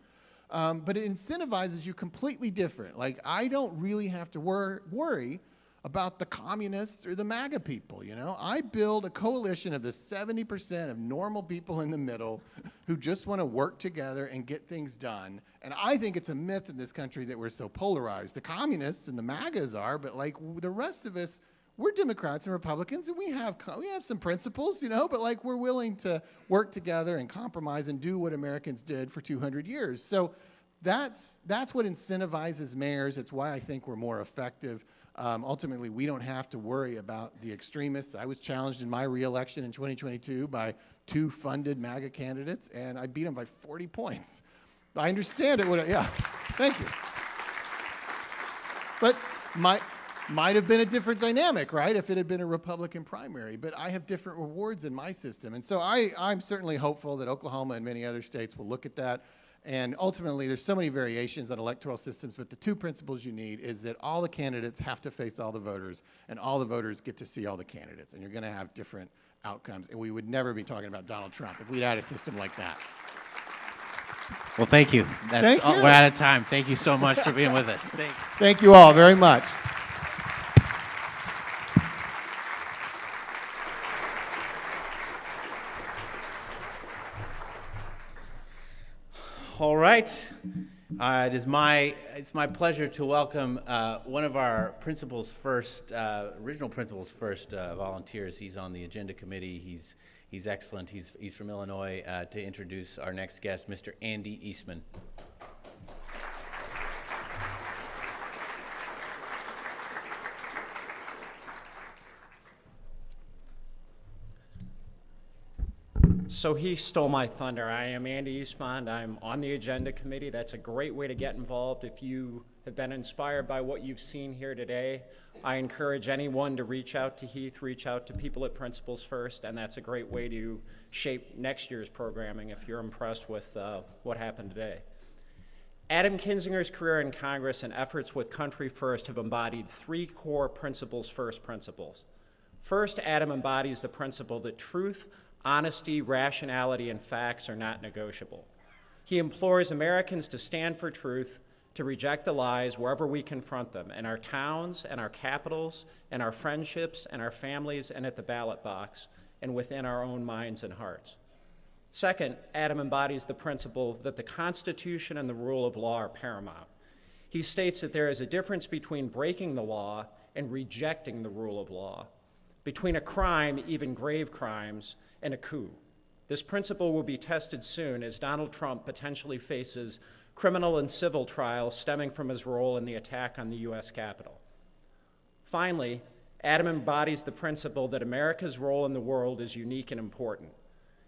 But it incentivizes you completely different. Like, I don't really have to worry about the communists or the MAGA people, you know? I build a coalition of the 70% of normal people in the middle who just want to work together and get things done. And I think it's a myth in this country that we're so polarized. The communists and the MAGAs are, but like the rest of us, we're Democrats and Republicans, and we have some principles, you know, but like we're willing to work together and compromise and do what Americans did for 200 years. So that's what incentivizes mayors. It's why I think we're more effective. Ultimately, we don't have to worry about the extremists. I was challenged in my reelection in 2022 by 2 funded MAGA candidates, and I beat them by 40 points. I understand it. Yeah, thank you. But might have been a different dynamic, right, if it had been a Republican primary. But I have different rewards in my system. And so I'm certainly hopeful that Oklahoma and many other states will look at that. And ultimately, there's so many variations on electoral systems, but the 2 principles you need is that all the candidates have to face all the voters, and all the voters get to see all the candidates. And you're going to have different outcomes. And we would never be talking about Donald Trump if we'd had a system like that. Well, thank you. Thank you. We're out of time. Thank you so much for being with us. Thanks. Thank you all very much. All right. It's my pleasure to welcome one of our original principal's first volunteers. He's on the agenda committee. He's excellent. He's from Illinois. To introduce our next guest, Mr. Andy Eastman. So he stole my thunder. I am Andy Eastman. I'm on the agenda committee. That's a great way to get involved. If you have been inspired by what you've seen here today, I encourage anyone to reach out to Heath, reach out to people at Principals First, and that's a great way to shape next year's programming if you're impressed with what happened today. Adam Kinzinger's career in Congress and efforts with Country First have embodied 3 core Principals First principles. First, Adam embodies the principle that truth, honesty, rationality, and facts are not negotiable. He implores Americans to stand for truth, to reject the lies wherever we confront them, in our towns and our capitals, and our friendships and our families and at the ballot box, and within our own minds and hearts. Second, Adam embodies the principle that the Constitution and the rule of law are paramount. He states that there is a difference between breaking the law and rejecting the rule of law, between a crime, even grave crimes, and a coup. This principle will be tested soon as Donald Trump potentially faces criminal and civil trials stemming from his role in the attack on the U.S. Capitol. Finally, Adam embodies the principle that America's role in the world is unique and important.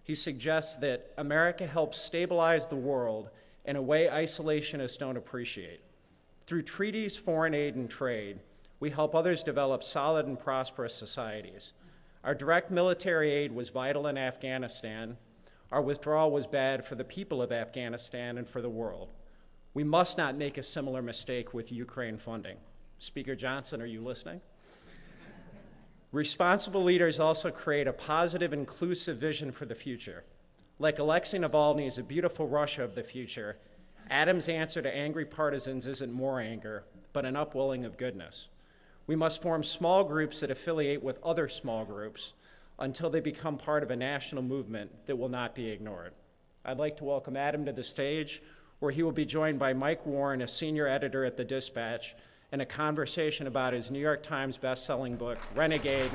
He suggests that America helps stabilize the world in a way isolationists don't appreciate. Through treaties, foreign aid, and trade, we help others develop solid and prosperous societies. Our direct military aid was vital in Afghanistan. Our withdrawal was bad for the people of Afghanistan and for the world. We must not make a similar mistake with Ukraine funding. Speaker Johnson, are you listening? Responsible leaders also create a positive, inclusive vision for the future. Like Alexei Navalny's A Beautiful Russia of the Future, Adam's answer to angry partisans isn't more anger, but an upwelling of goodness. We must form small groups that affiliate with other small groups until they become part of a national movement that will not be ignored. I'd like to welcome Adam to the stage, where he will be joined by Mike Warren, a senior editor at the Dispatch, in a conversation about his New York Times best-selling book, Renegade,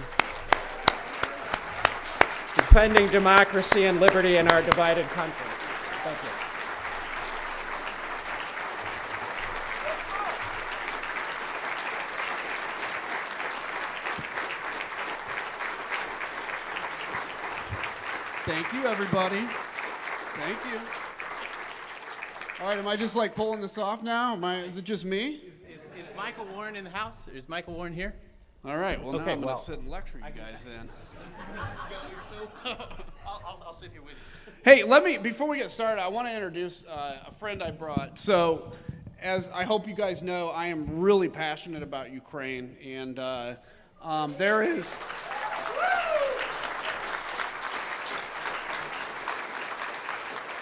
Defending Democracy and Liberty in Our Divided Country. Thank you. Thank you, everybody. Thank you. All right, am I just like pulling this off now? Is it just me? Is Michael Warren in the house? Is Michael Warren here? All right, well, now Okay, I'm going well, to sit and lecture you guys then. I'll sit here with you. Hey, before we get started, I want to introduce a friend I brought. So, as I hope you guys know, I am really passionate about Ukraine, and there is...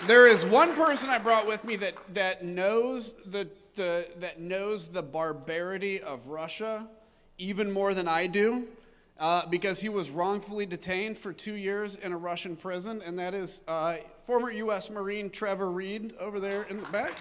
There is one person I brought with me that knows that knows the barbarity of Russia even more than I do, because he was wrongfully detained for 2 years in a Russian prison, and that is former U.S. Marine Trevor Reed over there in the back.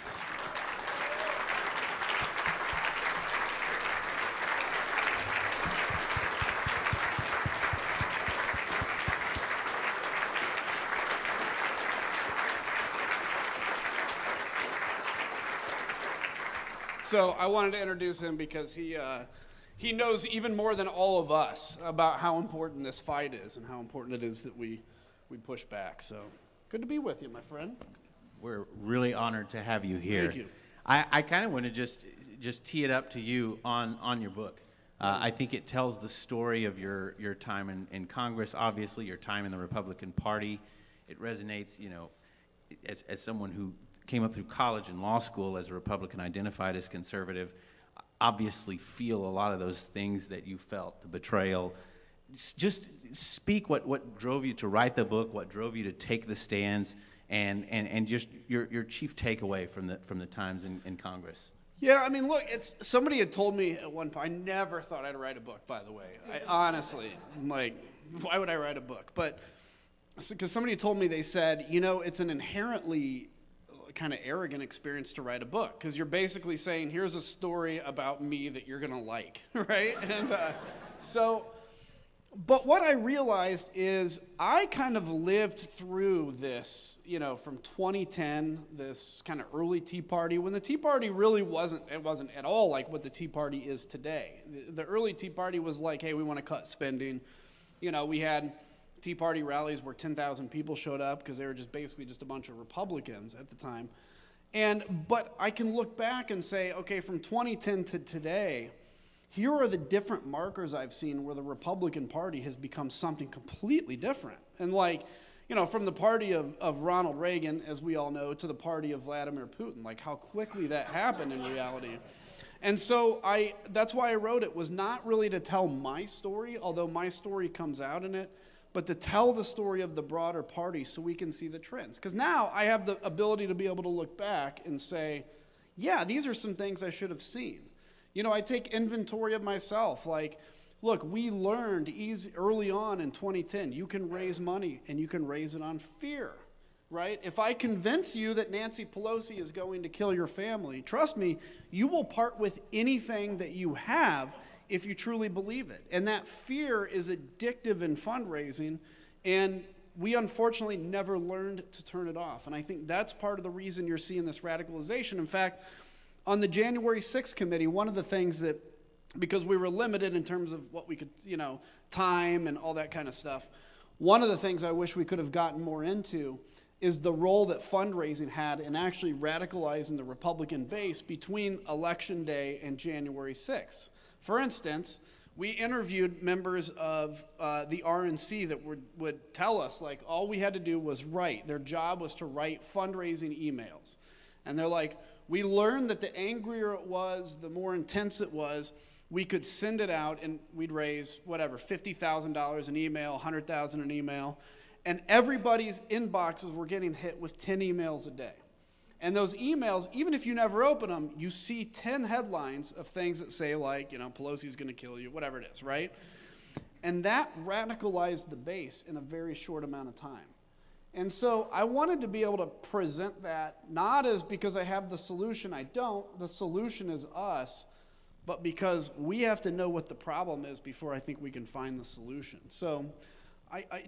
So I wanted to introduce him because he knows even more than all of us about how important this fight is and how important it is that we push back. So good to be with you, my friend. We're really honored to have you here. Thank you. I kind of want to just tee it up to you on your book. I think it tells the story of your time in Congress, obviously your time in the Republican Party. It resonates, you know, as someone who came up through college and law school as a Republican, identified as conservative, obviously feel a lot of those things that you felt, the betrayal. Just speak what drove you to write the book, what drove you to take the stands, and just your chief takeaway from the times in Congress. Yeah, I mean, look, somebody had told me at one point, I never thought I'd write a book, by the way. Honestly, I'm like, why would I write a book? But, because somebody told me, they said, you know, it's an inherently kind of arrogant experience to write a book, because you're basically saying, here's a story about me that you're going to like, right? And but what I realized is I kind of lived through this, you know, from 2010, this kind of early Tea Party, when the Tea Party really wasn't at all like what the Tea Party is today. The early Tea Party was like, hey, we want to cut spending. You know, we had Tea Party rallies where 10,000 people showed up because they were just basically just a bunch of Republicans at the time. But I can look back and say, okay, from 2010 to today, here are the different markers I've seen where the Republican Party has become something completely different. And like, you know, from the party of Ronald Reagan, as we all know, to the party of Vladimir Putin, like how quickly that happened in reality. And so that's why I wrote it, was not really to tell my story, although my story comes out in it, but to tell the story of the broader party so we can see the trends. Because now I have the ability to be able to look back and say, yeah, these are some things I should have seen. You know, I take inventory of myself. Like, look, we learned early on in 2010, you can raise money and you can raise it on fear, right? If I convince you that Nancy Pelosi is going to kill your family, trust me, you will part with anything that you have if you truly believe it. And that fear is addictive in fundraising, and we unfortunately never learned to turn it off. And I think that's part of the reason you're seeing this radicalization. In fact, on the January 6th committee, one of the things that, because we were limited in terms of what we could, you know, time and all that kind of stuff, one of the things I wish we could have gotten more into is the role that fundraising had in actually radicalizing the Republican base between Election Day and January 6th. For instance, we interviewed members of the RNC that would tell us, like, all we had to do was write. Their job was to write fundraising emails. And they're like, we learned that the angrier it was, the more intense it was, we could send it out and we'd raise, whatever, $50,000 an email, $100,000 an email. And everybody's inboxes were getting hit with 10 emails a day. And those emails, even if you never open them, you see 10 headlines of things that say, like, you know, Pelosi's going to kill you, whatever it is, right? And that radicalized the base in a very short amount of time. And so I wanted to be able to present that, not as because I have the solution, I don't. The solution is us, but because we have to know what the problem is before I think we can find the solution. So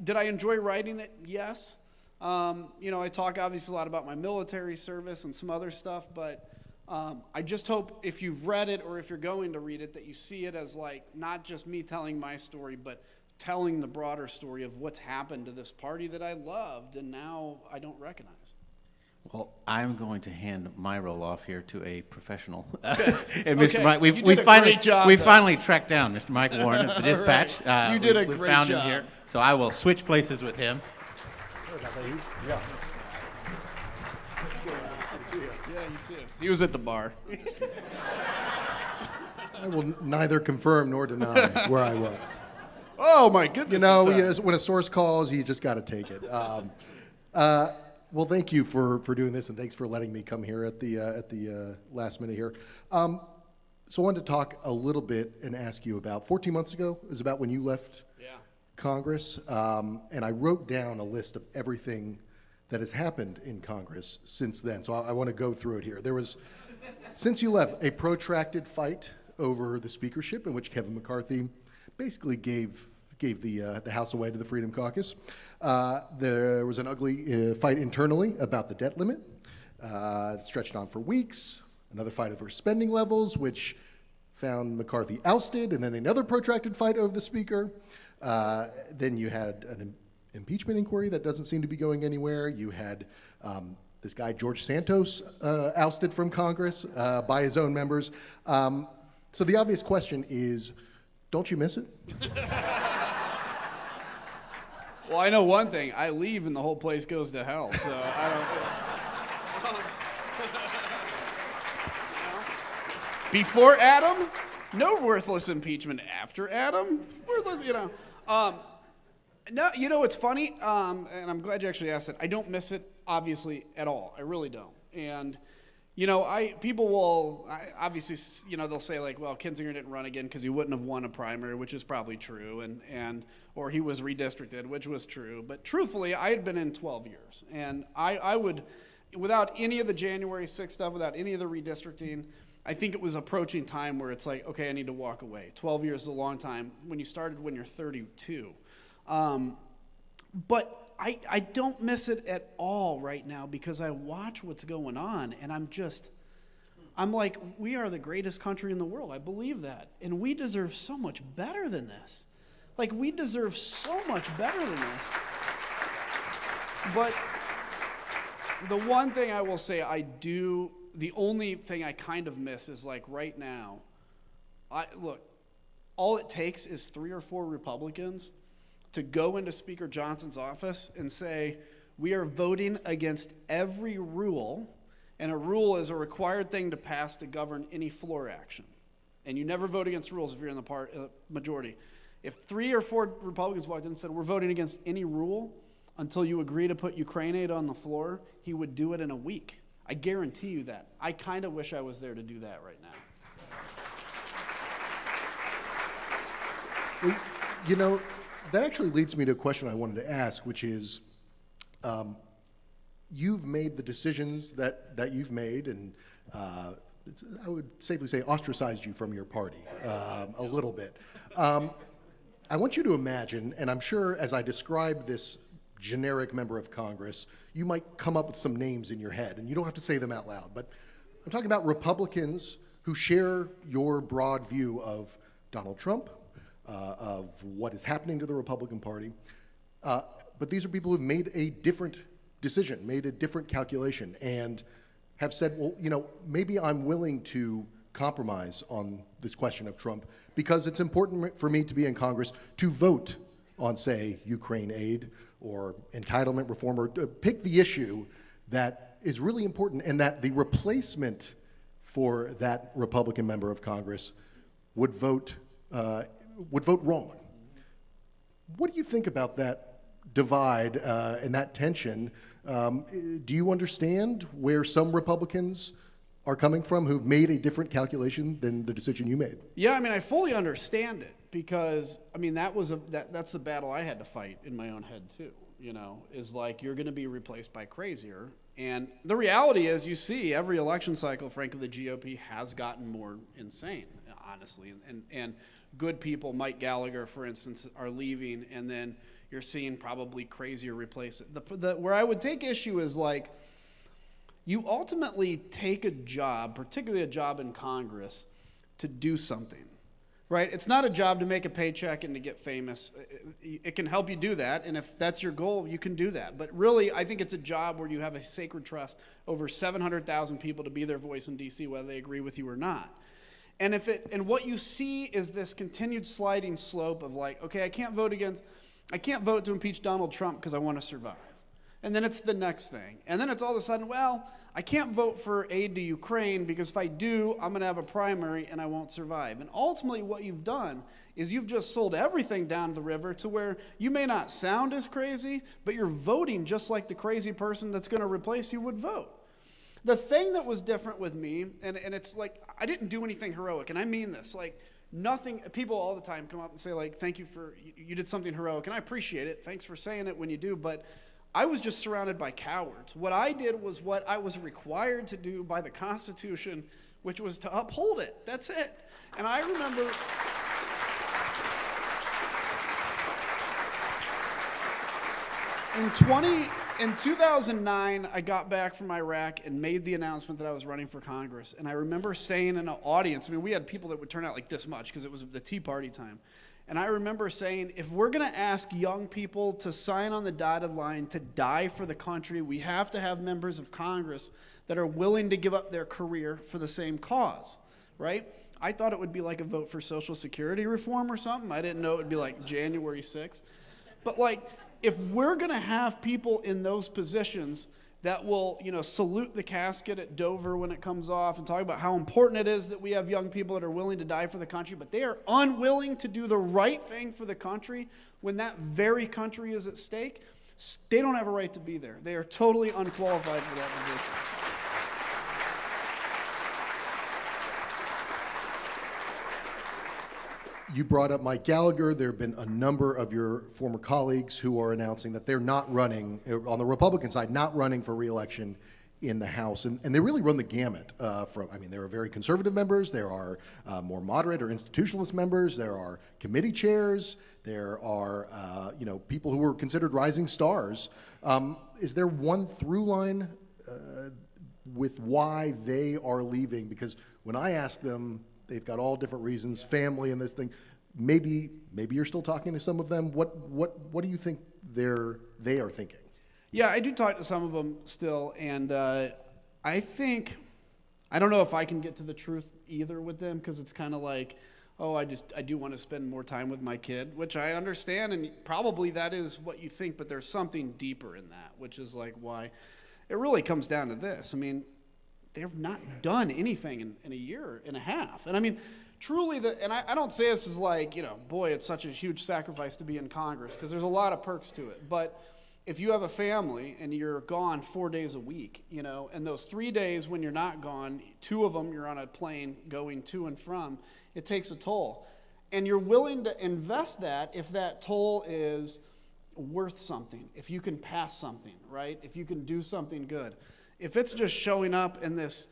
did I enjoy writing it? Yes. You know, I talk obviously a lot about my military service and some other stuff, but I just hope if you've read it or if you're going to read it that you see it as like not just me telling my story, but telling the broader story of what's happened to this party that I loved and now I don't recognize. Well, I'm going to hand my role off here to a professional. Okay. And Mr. Okay. Mike, You did a great job, we though. finally tracked down Mr. Mike Warren of the Dispatch. Right. You did a we great found job. him here, so I will switch places with him. Yeah. Yeah, you too. He was at the bar. I will neither confirm nor deny where I was. Oh my goodness! You know, when a source calls, you just got to take it. Well, thank you for doing this, and thanks for letting me come here at the last minute here. So I wanted to talk a little bit and ask you about 14 months ago is about when you left Congress, and I wrote down a list of everything that has happened in Congress since then. So I want to go through it here. There was, since you left, a protracted fight over the speakership in which Kevin McCarthy basically gave the House away to the Freedom Caucus. There was an ugly fight internally about the debt limit. It stretched on for weeks. Another fight over spending levels, which found McCarthy ousted, and then another protracted fight over the speaker. Then you had an impeachment inquiry that doesn't seem to be going anywhere. You had this guy, George Santos, ousted from Congress by his own members. So the obvious question is, don't you miss it? Well, I know one thing. I leave and the whole place goes to hell, so I don't... Before Adam, no worthless impeachment. After Adam, worthless, you know. No, you know, it's funny, and I'm glad you actually asked it. I don't miss it, obviously, at all. I really don't. And, you know, people will, obviously, you know, they'll say, like, well, Kinzinger didn't run again because he wouldn't have won a primary, which is probably true, or he was redistricted, which was true. But truthfully, I had been in 12 years. And I would, without any of the January 6th stuff, without any of the redistricting, I think it was approaching time where it's like, okay, I need to walk away. 12 years is a long time. When you started when you're 32. But I don't miss it at all right now because I watch what's going on and I'm like, we are the greatest country in the world. I believe that. And we deserve so much better than this. Like, we deserve so much better than this. But the one thing I will say the only thing I kind of miss is, like, right now, look, all it takes is 3 or 4 Republicans to go into Speaker Johnson's office and say, we are voting against every rule, and a rule is a required thing to pass to govern any floor action. And you never vote against rules if you're in the majority. If 3 or 4 Republicans walked in and said, we're voting against any rule until you agree to put Ukraine aid on the floor, he would do it in a week. I guarantee you that. I kind of wish I was there to do that right now. Well, you know, that actually leads me to a question I wanted to ask, which is, you've made the decisions that you've made, and I would safely say ostracized you from your party a little bit. I want you to imagine, and I'm sure as I describe this generic member of Congress, you might come up with some names in your head, and you don't have to say them out loud, but I'm talking about Republicans who share your broad view of Donald Trump, of what is happening to the Republican Party, but these are people who've made a different decision, made a different calculation, and have said, well, you know, maybe I'm willing to compromise on this question of Trump because it's important for me to be in Congress to vote on, say, Ukraine aid or entitlement reform, or pick the issue that is really important and that the replacement for that Republican member of Congress would vote wrong. What do you think about that divide and that tension? Do you understand where some Republicans are coming from who've made a different calculation than the decision you made? Yeah, I mean, I fully understand it because, I mean, that's the battle I had to fight in my own head too, you know, is like, you're going to be replaced by crazier. And the reality is, you see, every election cycle, frankly, the GOP has gotten more insane, honestly. And good people, Mike Gallagher, for instance, are leaving, and then you're seeing probably crazier replace it. Where I would take issue is, like, you ultimately take a job, particularly a job in Congress, to do something. right? It's not a job to make a paycheck and to get famous. It can help you do that, and if that's your goal, you can do that. But really, I think it's a job where you have a sacred trust over 700,000 people to be their voice in D.C., whether they agree with you or not. And what you see is this continued sliding slope of like, okay, I can't vote to impeach Donald Trump because I want to survive. And then it's the next thing. And then it's all of a sudden, well, I can't vote for aid to Ukraine because if I do, I'm going to have a primary and I won't survive. And ultimately what you've done is you've just sold everything down the river to where you may not sound as crazy, but you're voting just like the crazy person that's going to replace you would vote. The thing that was different with me, and it's like, I didn't do anything heroic, and I mean this, like, nothing, people all the time come up and say, like, thank you for, you did something heroic, and I appreciate it, thanks for saying it when you do, but I was just surrounded by cowards. What I did was what I was required to do by the Constitution, which was to uphold it. That's it. And I remember... In 2009, I got back from Iraq and made the announcement that I was running for Congress. And I remember saying in an audience, I mean, we had people that would turn out like this much because it was the Tea Party time. And I remember saying, if we're going to ask young people to sign on the dotted line to die for the country, we have to have members of Congress that are willing to give up their career for the same cause, right? I thought it would be like a vote for Social Security reform or something. I didn't know it would be like January 6th. But like, if we're going to have people in those positions that will, you know, salute the casket at Dover when it comes off and talk about how important it is that we have young people that are willing to die for the country, but they are unwilling to do the right thing for the country when that very country is at stake, they don't have a right to be there. They are totally unqualified for that position. You brought up Mike Gallagher. There have been a number of your former colleagues who are announcing that they're not running, on the Republican side, not running for re-election in the House. And they really run the gamut from, I mean, there are very conservative members, there are more moderate or institutionalist members, there are committee chairs, there are, you know, people who were considered rising stars. Is there one through line with why they are leaving? Because when I ask them, they've got all different reasons, family and this thing. Maybe you're still talking to some of them. What do you think they are thinking? Yeah, I do talk to some of them still, and I think, I don't know if I can get to the truth either with them, because it's kind of like, oh, I do want to spend more time with my kid, which I understand, and probably that is what you think, but there's something deeper in that, which is like why it really comes down to this. I mean, they've not done anything in a year and a half. And I mean, truly, and I don't say this as like, you know, boy, it's such a huge sacrifice to be in Congress, because there's a lot of perks to it. But if you have a family and you're gone 4 days a week, you know, and those 3 days when you're not gone, 2 of them you're on a plane going to and from, it takes a toll. And you're willing to invest that if that toll is worth something, if you can pass something, right? If you can do something good. If it's just showing up in this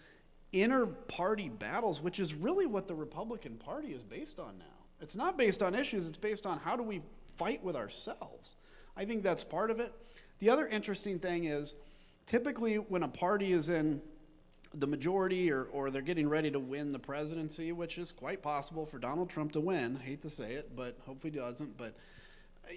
inner party battles, which is really what the Republican Party is based on now. It's not based on issues, it's based on how do we fight with ourselves. I think that's part of it. The other interesting thing is, typically when a party is in the majority or they're getting ready to win the presidency, which is quite possible for Donald Trump to win, I hate to say it, but hopefully he doesn't, but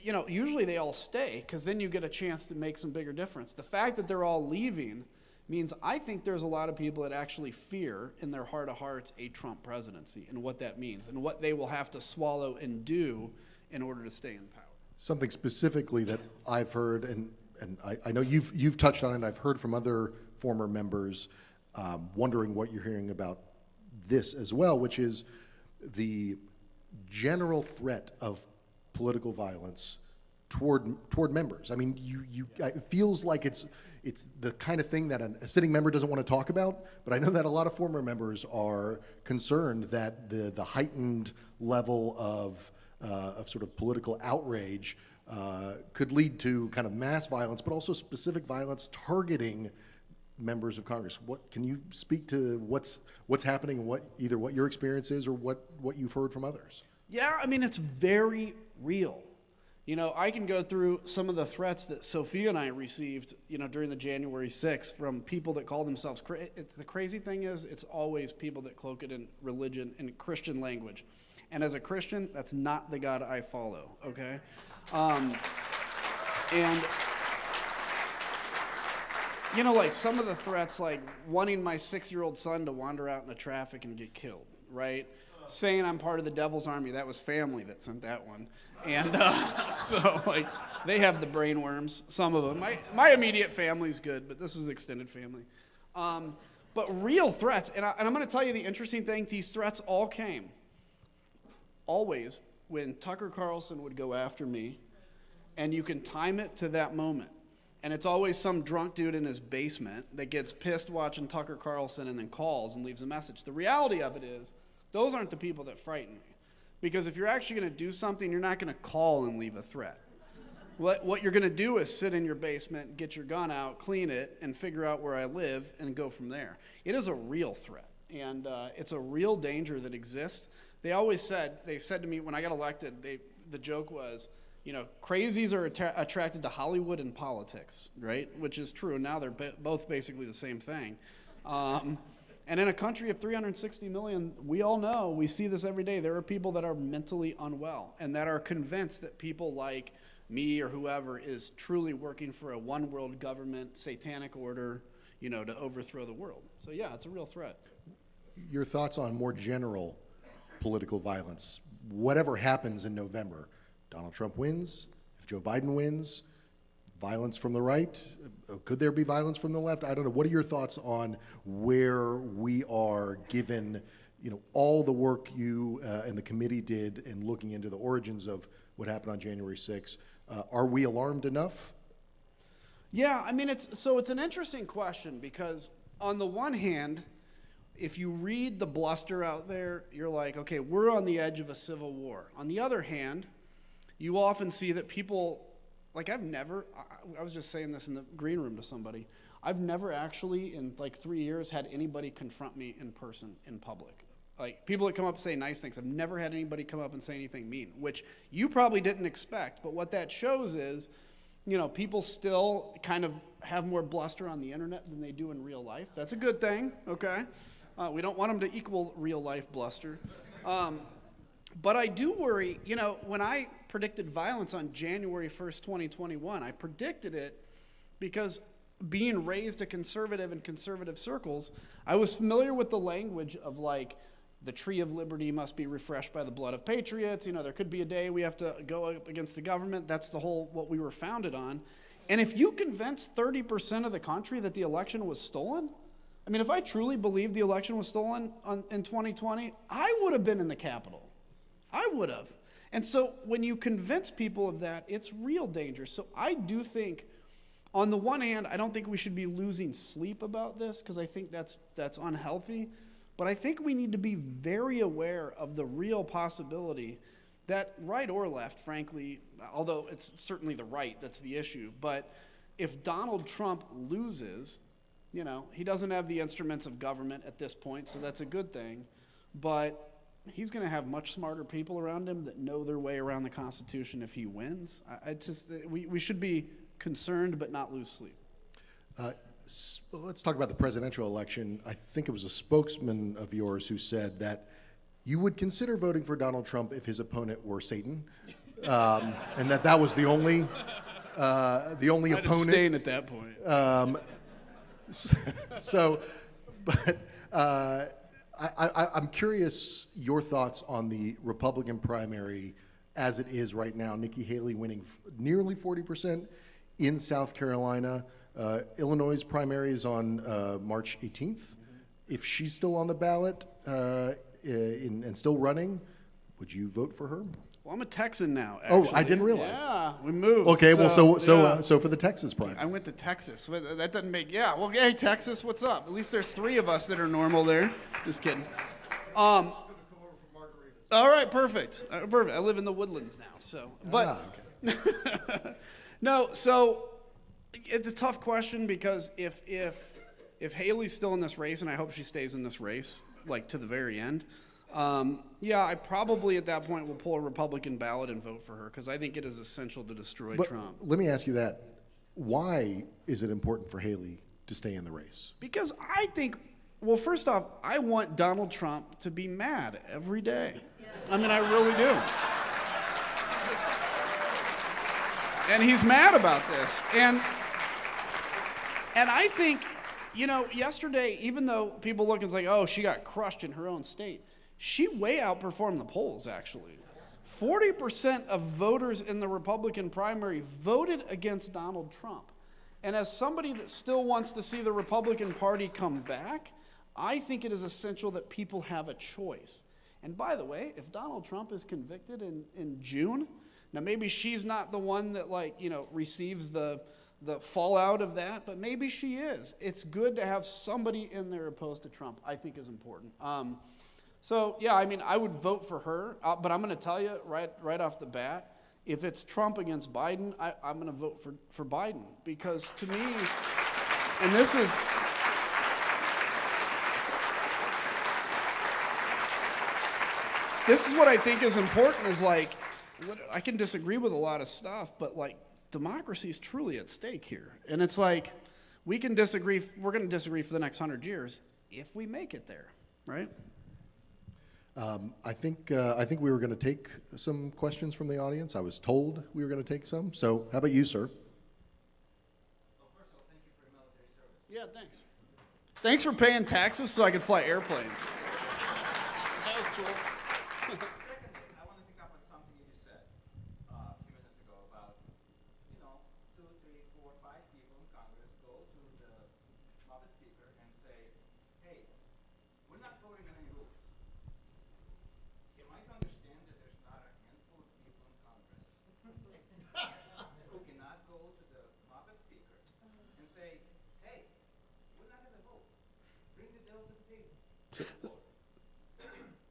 you know, usually they all stay, because then you get a chance to make some bigger difference. The fact that they're all leaving means I think there's a lot of people that actually fear in their heart of hearts a Trump presidency and what that means and what they will have to swallow and do in order to stay in power. Something specifically that I've heard, and I know you've touched on it, I've heard from other former members wondering what you're hearing about this as well, which is the general threat of political violence toward members. I mean, it feels like it's the kind of thing that a sitting member doesn't want to talk about, but I know that a lot of former members are concerned that the heightened level of sort of political outrage could lead to kind of mass violence, but also specific violence targeting members of Congress. What can you speak to what's happening and either what your experience is or what you've heard from others? Yeah, I mean, it's very real. You know, I can go through some of the threats that Sophia and I received, you know, during the January 6th from people that call themselves, the crazy thing is, it's always people that cloak it in religion and Christian language. And as a Christian, that's not the God I follow, okay? And, you know, like some of the threats, like wanting my 6-year-old son to wander out into traffic and get killed, right? Saying I'm part of the devil's army, that was family that sent that one. And so, like, they have the brain worms, some of them. My immediate family's good, but this was extended family. But real threats, and I'm going to tell you the interesting thing, these threats all came, always, when Tucker Carlson would go after me, and you can time it to that moment. And it's always some drunk dude in his basement that gets pissed watching Tucker Carlson and then calls and leaves a message. The reality of it is, those aren't the people that frighten me. Because if you're actually going to do something, you're not going to call and leave a threat. What you're going to do is sit in your basement, get your gun out, clean it, and figure out where I live and go from there. It is a real threat, and it's a real danger that exists. They said to me when I got elected, the joke was, you know, crazies are attracted to Hollywood and politics, right? Which is true. Now they're both basically the same thing. And in a country of 360 million, we all know, we see this every day, there are people that are mentally unwell and that are convinced that people like me or whoever is truly working for a one world government, satanic order, you know, to overthrow the world. So yeah, it's a real threat. Your thoughts on more general political violence? Whatever happens in November, Donald Trump wins, if Joe Biden wins, violence from the right, could there be violence from the left? I don't know. What are your thoughts on where we are given, you know, all the work you and the committee did in looking into the origins of what happened on January 6th? Are we alarmed enough? Yeah, I mean, it's an interesting question because on the one hand, if you read the bluster out there, you're like, okay, we're on the edge of a civil war. On the other hand, you often see that people, like I was just saying this in the green room to somebody, I've never actually in like 3 years had anybody confront me in person, in public. Like people that come up and say nice things, I've never had anybody come up and say anything mean, which you probably didn't expect, but what that shows is, you know, people still kind of have more bluster on the internet than they do in real life. That's a good thing, okay? We don't want them to equal real life bluster. But I do worry, you know, when I predicted violence on January 1st, 2021, I predicted it because being raised a conservative in conservative circles, I was familiar with the language of like, the tree of liberty must be refreshed by the blood of patriots. You know, there could be a day we have to go up against the government. That's the whole, what we were founded on. And if you convince 30% of the country that the election was stolen, I mean, if I truly believed the election was stolen in 2020, I would have been in the Capitol. I would have. And so when you convince people of that, it's real danger. So I do think, on the one hand, I don't think we should be losing sleep about this because I think that's unhealthy. But I think we need to be very aware of the real possibility that right or left, frankly, although it's certainly the right that's the issue, but if Donald Trump loses, you know, he doesn't have the instruments of government at this point, so that's a good thing, but he's going to have much smarter people around him that know their way around the Constitution if he wins. We should be concerned but not lose sleep. Let's talk about the presidential election. I think it was a spokesman of yours who said that you would consider voting for Donald Trump if his opponent were Satan, and that was the only opponent. Abstain at that point. I'm curious your thoughts on the Republican primary as it is right now. Nikki Haley winning nearly 40% in South Carolina. Illinois' primary is on March 18th. If she's still on the ballot and still running, would you vote for her? Well, I'm a Texan now, actually. Oh, I didn't realize. Yeah, we moved. Okay, well, so yeah. For the Texas primary. I went to Texas. That doesn't make, yeah. Well, hey, Texas, what's up? At least there's 3 of us that are normal there. Just kidding. All right, perfect. Perfect. I live in the Woodlands now, so. But, okay. No, so it's a tough question because if Haley's still in this race, and I hope she stays in this race, like to the very end, yeah, I probably at that point will pull a Republican ballot and vote for her because I think it is essential to destroy Trump. Let me ask you that. Why is it important for Haley to stay in the race? Because I think, well, first off, I want Donald Trump to be mad every day. I mean, I really do. And he's mad about this. And I think, you know, yesterday, even though people look and say, oh, she got crushed in her own state, she way outperformed the polls, actually. 40% of voters in the Republican primary voted against Donald Trump. And as somebody that still wants to see the Republican Party come back, I think it is essential that people have a choice. And by the way, if Donald Trump is convicted in June, now maybe she's not the one that, like, you know, receives the fallout of that, but maybe she is. It's good to have somebody in there opposed to Trump, I think is important. So yeah, I mean, I would vote for her, but I'm going to tell you right off the bat, if it's Trump against Biden, I'm going to vote for Biden, because to me, and this is, what I think is important, is like, I can disagree with a lot of stuff, but like, democracy is truly at stake here. And it's like, we can disagree, we're going to disagree for the next 100 years if we make it there, right? I think we were going to take some questions from the audience. I was told we were going to take some. So how about you, sir? Well, first of all, thank you for your military service. Yeah, thanks. Thanks for paying taxes so I could fly airplanes. That was cool. Secondly, I want to pick up on something you just said a few minutes ago about, you know, 2, 3, 4, 5 people in Congress go to the Muppet Speaker and say, hey, we're not voting on any rules. Am I to understand that there's not a handful of people in Congress who cannot go to the Muppet Speaker and say, hey, we're not going to vote. Bring the bill to the table.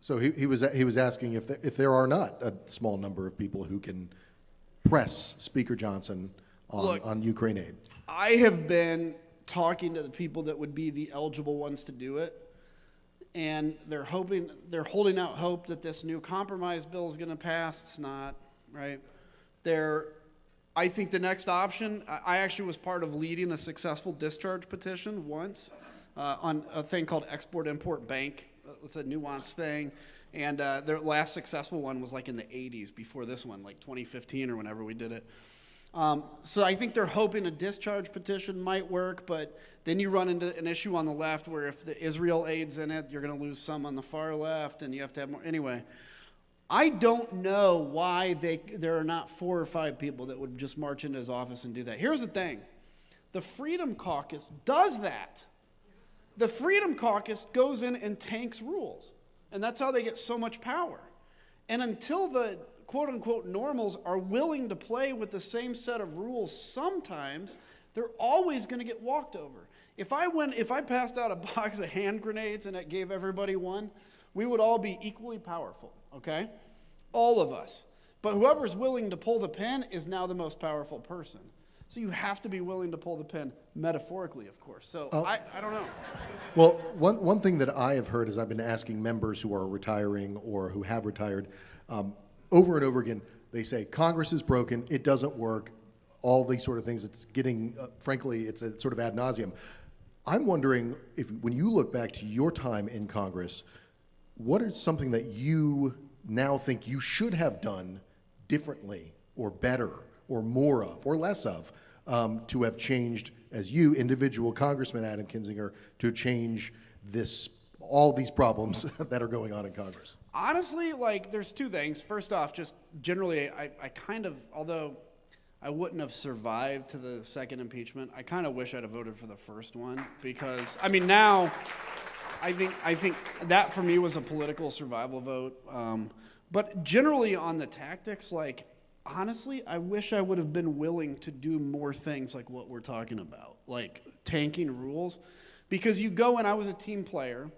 So he was asking if there are not a small number of people who can press Speaker Johnson on Ukraine aid. I have been talking to the people that would be the eligible ones to do it, and they're holding out hope that this new compromise bill is going to pass. It's not, right? I think the next option, I actually was part of leading a successful discharge petition once on a thing called Export-Import Bank. It's a nuanced thing. And their last successful one was like in the 80s before this one, like 2015 or whenever we did it. So I think they're hoping a discharge petition might work, but then you run into an issue on the left where if the Israel aid's in it, you're going to lose some on the far left, and you have to have more. Anyway, I don't know why there are not 4 or 5 people that would just march into his office and do that. Here's the thing. The Freedom Caucus does that. The Freedom Caucus goes in and tanks rules, and that's how they get so much power. And until the quote-unquote normals are willing to play with the same set of rules sometimes, they're always going to get walked over. If I passed out a box of hand grenades and it gave everybody one, we would all be equally powerful, okay? All of us. But whoever's willing to pull the pin is now the most powerful person. So you have to be willing to pull the pin, metaphorically, of course. So I don't know. Well, one thing that I have heard is I've been asking members who are retiring or who have retired over and over again, they say, Congress is broken, it doesn't work, all these sort of things. It's getting, frankly, it's a sort of ad nauseum. I'm wondering if, when you look back to your time in Congress, what is something that you now think you should have done differently or better or more of or less of to have changed, as you, individual Congressman Adam Kinzinger, to change all these problems that are going on in Congress? Honestly, like, there's 2 things. First off, just generally, I kind of, although I wouldn't have survived to the second impeachment, I kind of wish I'd have voted for the first one, because, I mean, now, I think that for me was a political survival vote. But generally on the tactics, like, honestly, I wish I would have been willing to do more things like what we're talking about, like tanking rules. Because you go in, I was a team player,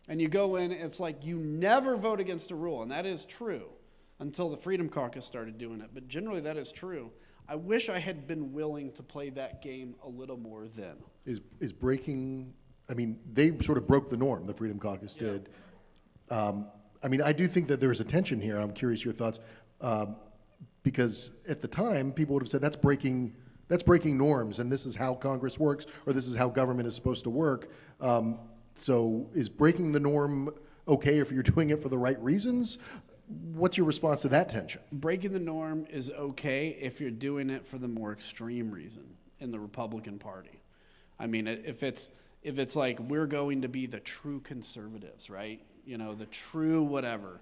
and you go in, it's like you never vote against a rule, and that is true until the Freedom Caucus started doing it. But generally that is true. I wish I had been willing to play that game a little more then. Is breaking, I mean, they sort of broke the norm, the Freedom Caucus did. I mean, I do think that there's a tension here. I'm curious your thoughts. Because at the time, people would have said that's breaking norms, and this is how Congress works, or this is how government is supposed to work. So is breaking the norm okay if you're doing it for the right reasons? what's your response to that tension? Breaking the norm is okay if you're doing it for the more extreme reason in the Republican Party. I mean, if it's like we're going to be the true conservatives, right? You know, the true whatever,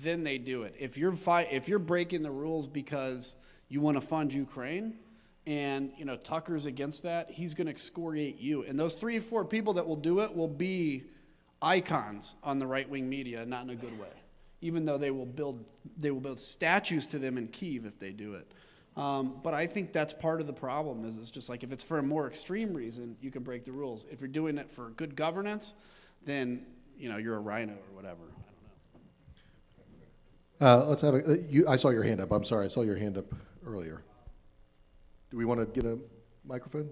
then they do it. If you're breaking the rules because you want to fund Ukraine, and you know Tucker's against that, he's going to excoriate you. And those 3 or 4 people that will do it will be icons on the right-wing media, not in a good way. Even though they will build statues to them in Kyiv if they do it. But I think that's part of the problem. Is it's just like if it's for a more extreme reason, you can break the rules. If you're doing it for good governance, then you know you're a rhino or whatever. I don't know. Let's have I saw your hand up. I'm sorry, I saw your hand up earlier. Do we want to get a microphone?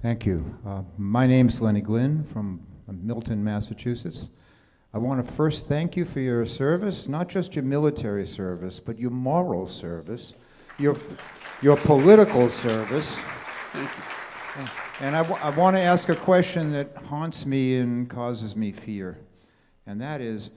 Thank you. My name's Lenny Glynn from Milton, Massachusetts. I want to first thank you for your service, not just your military service, but your moral service, your political service. Thank you. And I want to ask a question that haunts me and causes me fear, and that is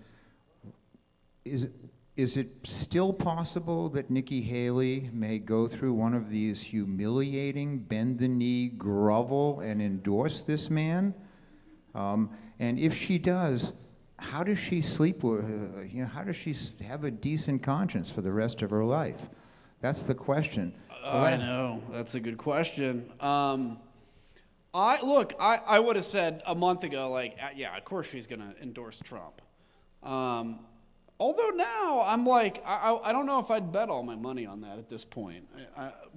it still possible that Nikki Haley may go through one of these humiliating bend-the-knee grovel and endorse this man? And if she does, how does she sleep with, how does she have a decent conscience for the rest of her life? That's the question. I know, that's a good question. I would have said a month ago, like, yeah, of course she's gonna endorse Trump. Although now I'm like, I don't know if I'd bet all my money on that at this point.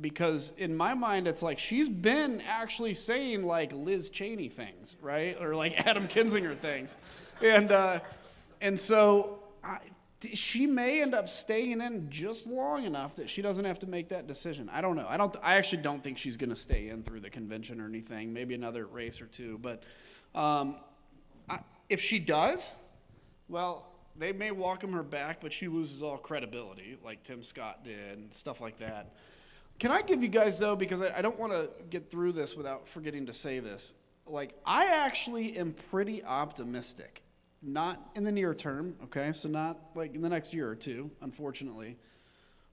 Because in my mind, it's like she's been actually saying like Liz Cheney things, right? Or like Adam Kinzinger things. And so she may end up staying in just long enough that she doesn't have to make that decision. I don't know. I actually don't think she's going to stay in through the convention or anything. Maybe another race or two. But if she does, well, they may welcome her back, but she loses all credibility, like Tim Scott did and stuff like that. Can I give you guys, though, because I don't want to get through this without forgetting to say this. Like, I actually am pretty optimistic. Not in the near term, okay? So not like in the next year or two, unfortunately.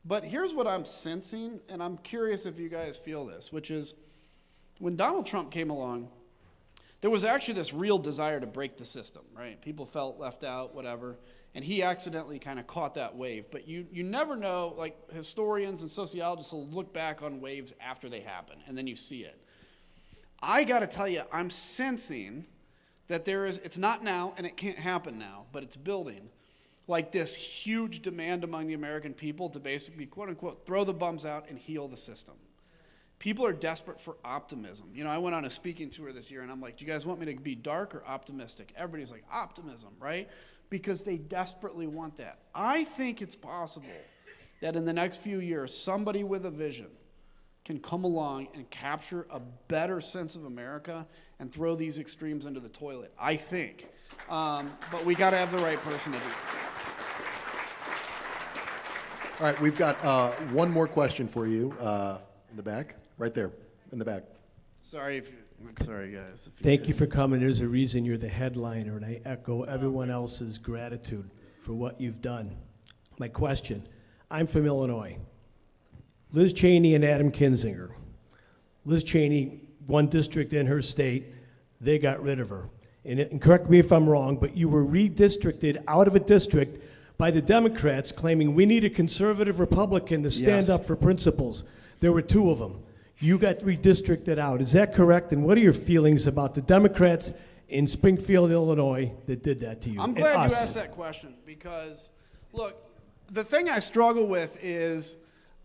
But here's what I'm sensing, and I'm curious if you guys feel this, which is when Donald Trump came along, there was actually this real desire to break the system, right? People felt left out, whatever, and he accidentally kind of caught that wave. But you never know, like historians and sociologists will look back on waves after they happen, and then you see it. I got to tell you, I'm sensing that it's not now, and it can't happen now, but it's building, like this huge demand among the American people to basically, quote unquote, throw the bums out and heal the system. People are desperate for optimism. You know, I went on a speaking tour this year, and I'm like, do you guys want me to be dark or optimistic? Everybody's like, optimism, right? Because they desperately want that. I think it's possible that in the next few years, somebody with a vision can come along and capture a better sense of America and throw these extremes into the toilet, I think. But we got to have the right person to do it. All right, we've got one more question for you in the back, right there, in the back. Sorry, guys. Thank you for coming. There's a reason you're the headliner, and I echo everyone else's gratitude for what you've done. My question, I'm from Illinois. Liz Cheney and Adam Kinzinger. Liz Cheney, one district in her state, they got rid of her. And correct me if I'm wrong, but you were redistricted out of a district by the Democrats claiming we need a conservative Republican to stand up for principles. There were two of them. You got redistricted out. Is that correct? And what are your feelings about the Democrats in Springfield, Illinois that did that to you? I'm glad you asked that question because, look, the thing I struggle with is,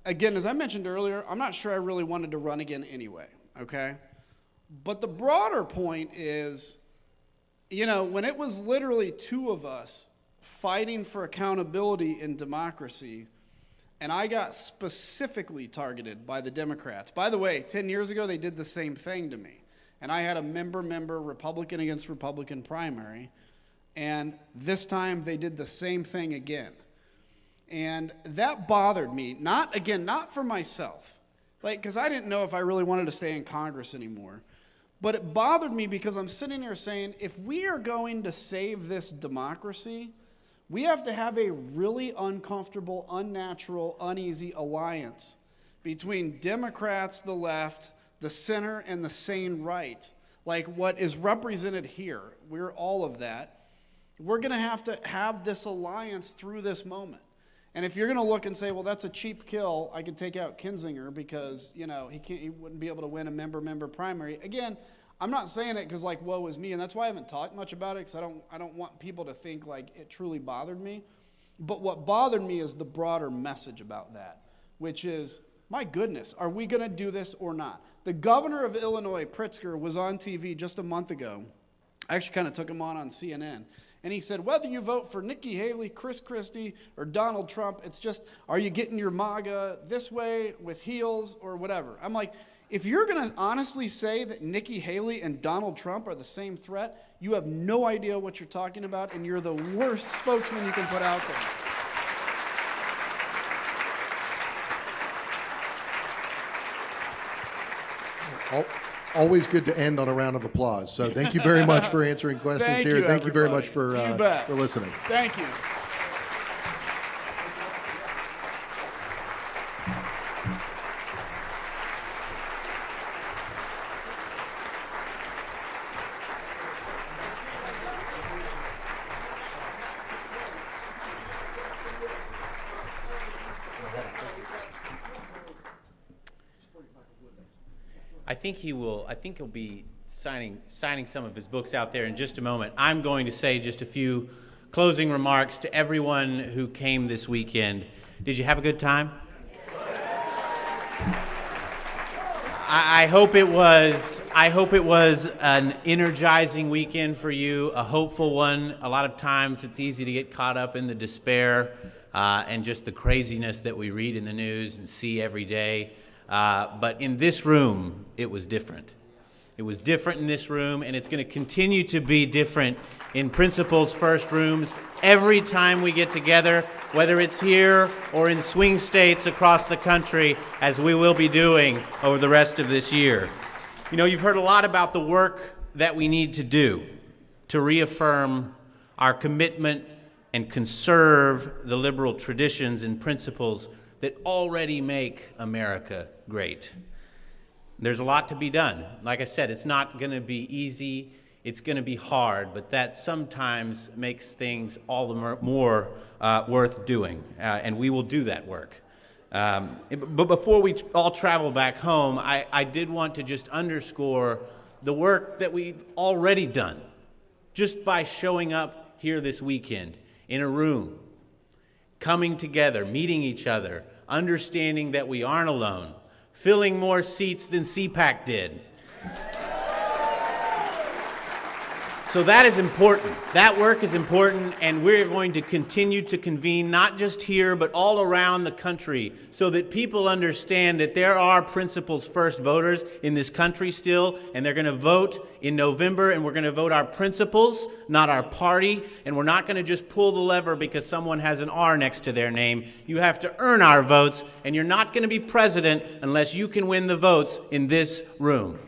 again, as I mentioned earlier, I'm not sure I really wanted to run again anyway, okay? But the broader point is, you know, when it was literally two of us fighting for accountability in democracy, and I got specifically targeted by the Democrats. By the way, 10 years ago, they did the same thing to me. And I had a member Republican against Republican primary. And this time, they did the same thing again. And that bothered me, not for myself, like, because I didn't know if I really wanted to stay in Congress anymore. But it bothered me because I'm sitting here saying, if we are going to save this democracy, we have to have a really uncomfortable, unnatural, uneasy alliance between Democrats, the left, the center, and the sane right. Like what is represented here. We're all of that. We're going to have this alliance through this moment. And if you're going to look and say, well, that's a cheap kill, I could take out Kinzinger because, you know, he wouldn't be able to win a member primary. Again, I'm not saying it because like, woe is me, and that's why I haven't talked much about it, because I don't want people to think like it truly bothered me. But what bothered me is the broader message about that, which is, my goodness, are we going to do this or not? The governor of Illinois, Pritzker, was on TV just a month ago. I actually kind of took him on CNN. And he said, whether you vote for Nikki Haley, Chris Christie, or Donald Trump, it's just, are you getting your MAGA this way with heels or whatever? I'm like, if you're going to honestly say that Nikki Haley and Donald Trump are the same threat, you have no idea what you're talking about, and you're the worst spokesman you can put out there. Always good to end on a round of applause. So thank you very much for answering questions here. Thank you very much for listening. Thank you. I think he'll be signing some of his books out there in just a moment. I'm going to say just a few closing remarks to everyone who came this weekend. Did you have a good time? I hope it was an energizing weekend for you, a hopeful one. A lot of times it's easy to get caught up in the despair and just the craziness that we read in the news and see every day. But in this room, it was different. It was different in this room, and it's going to continue to be different in Principals First rooms every time we get together, whether it's here or in swing states across the country, as we will be doing over the rest of this year. You know, you've heard a lot about the work that we need to do to reaffirm our commitment and conserve the liberal traditions and principles that already make America great. There's a lot to be done. Like I said, it's not going to be easy. It's going to be hard, but that sometimes makes things all the more worth doing, and we will do that work. But before we all travel back home, I did want to just underscore the work that we've already done just by showing up here this weekend in a room, coming together, meeting each other, understanding that we aren't alone, filling more seats than CPAC did. So that is important. That work is important, and we're going to continue to convene, not just here, but all around the country, so that people understand that there are Principals First voters in this country still, and they're going to vote in November, and we're going to vote our principles, not our party, and we're not going to just pull the lever because someone has an R next to their name. You have to earn our votes, and you're not going to be president unless you can win the votes in this room.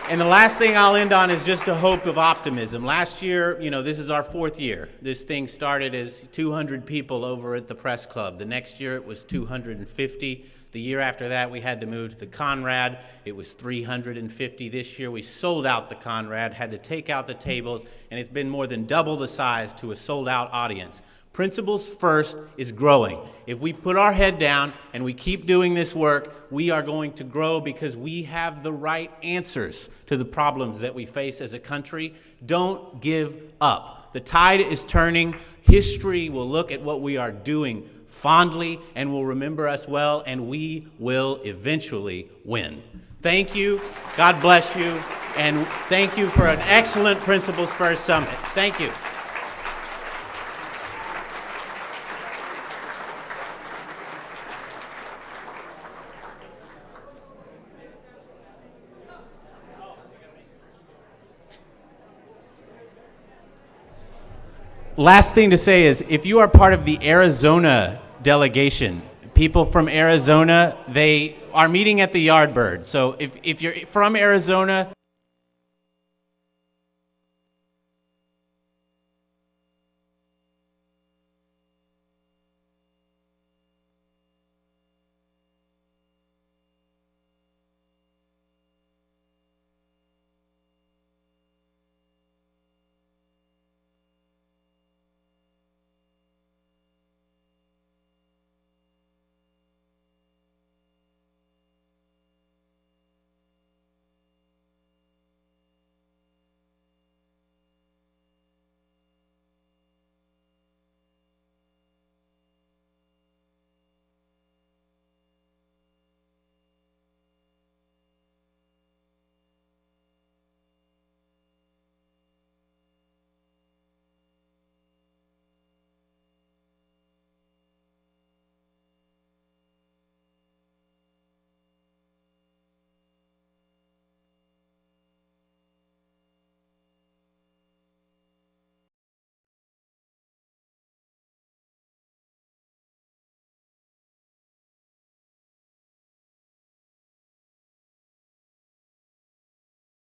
And the last thing I'll end on is just a hope of optimism. Last year, you know, this is our 4th year. This thing started as 200 people over at the press club. The next year it was 250. The year after that we had to move to the Conrad. It was 350. This year we sold out the Conrad, had to take out the tables, and it's been more than double the size to a sold-out audience. Principals First is growing. If we put our head down and we keep doing this work, we are going to grow because we have the right answers to the problems that we face as a country. Don't give up. The tide is turning. History will look at what we are doing fondly and will remember us well, and we will eventually win. Thank you. God bless you. And thank you for an excellent Principals First Summit. Thank you. Last thing to say is, if you are part of the Arizona delegation, people from Arizona, they are meeting at the Yardbird. So if you're from Arizona,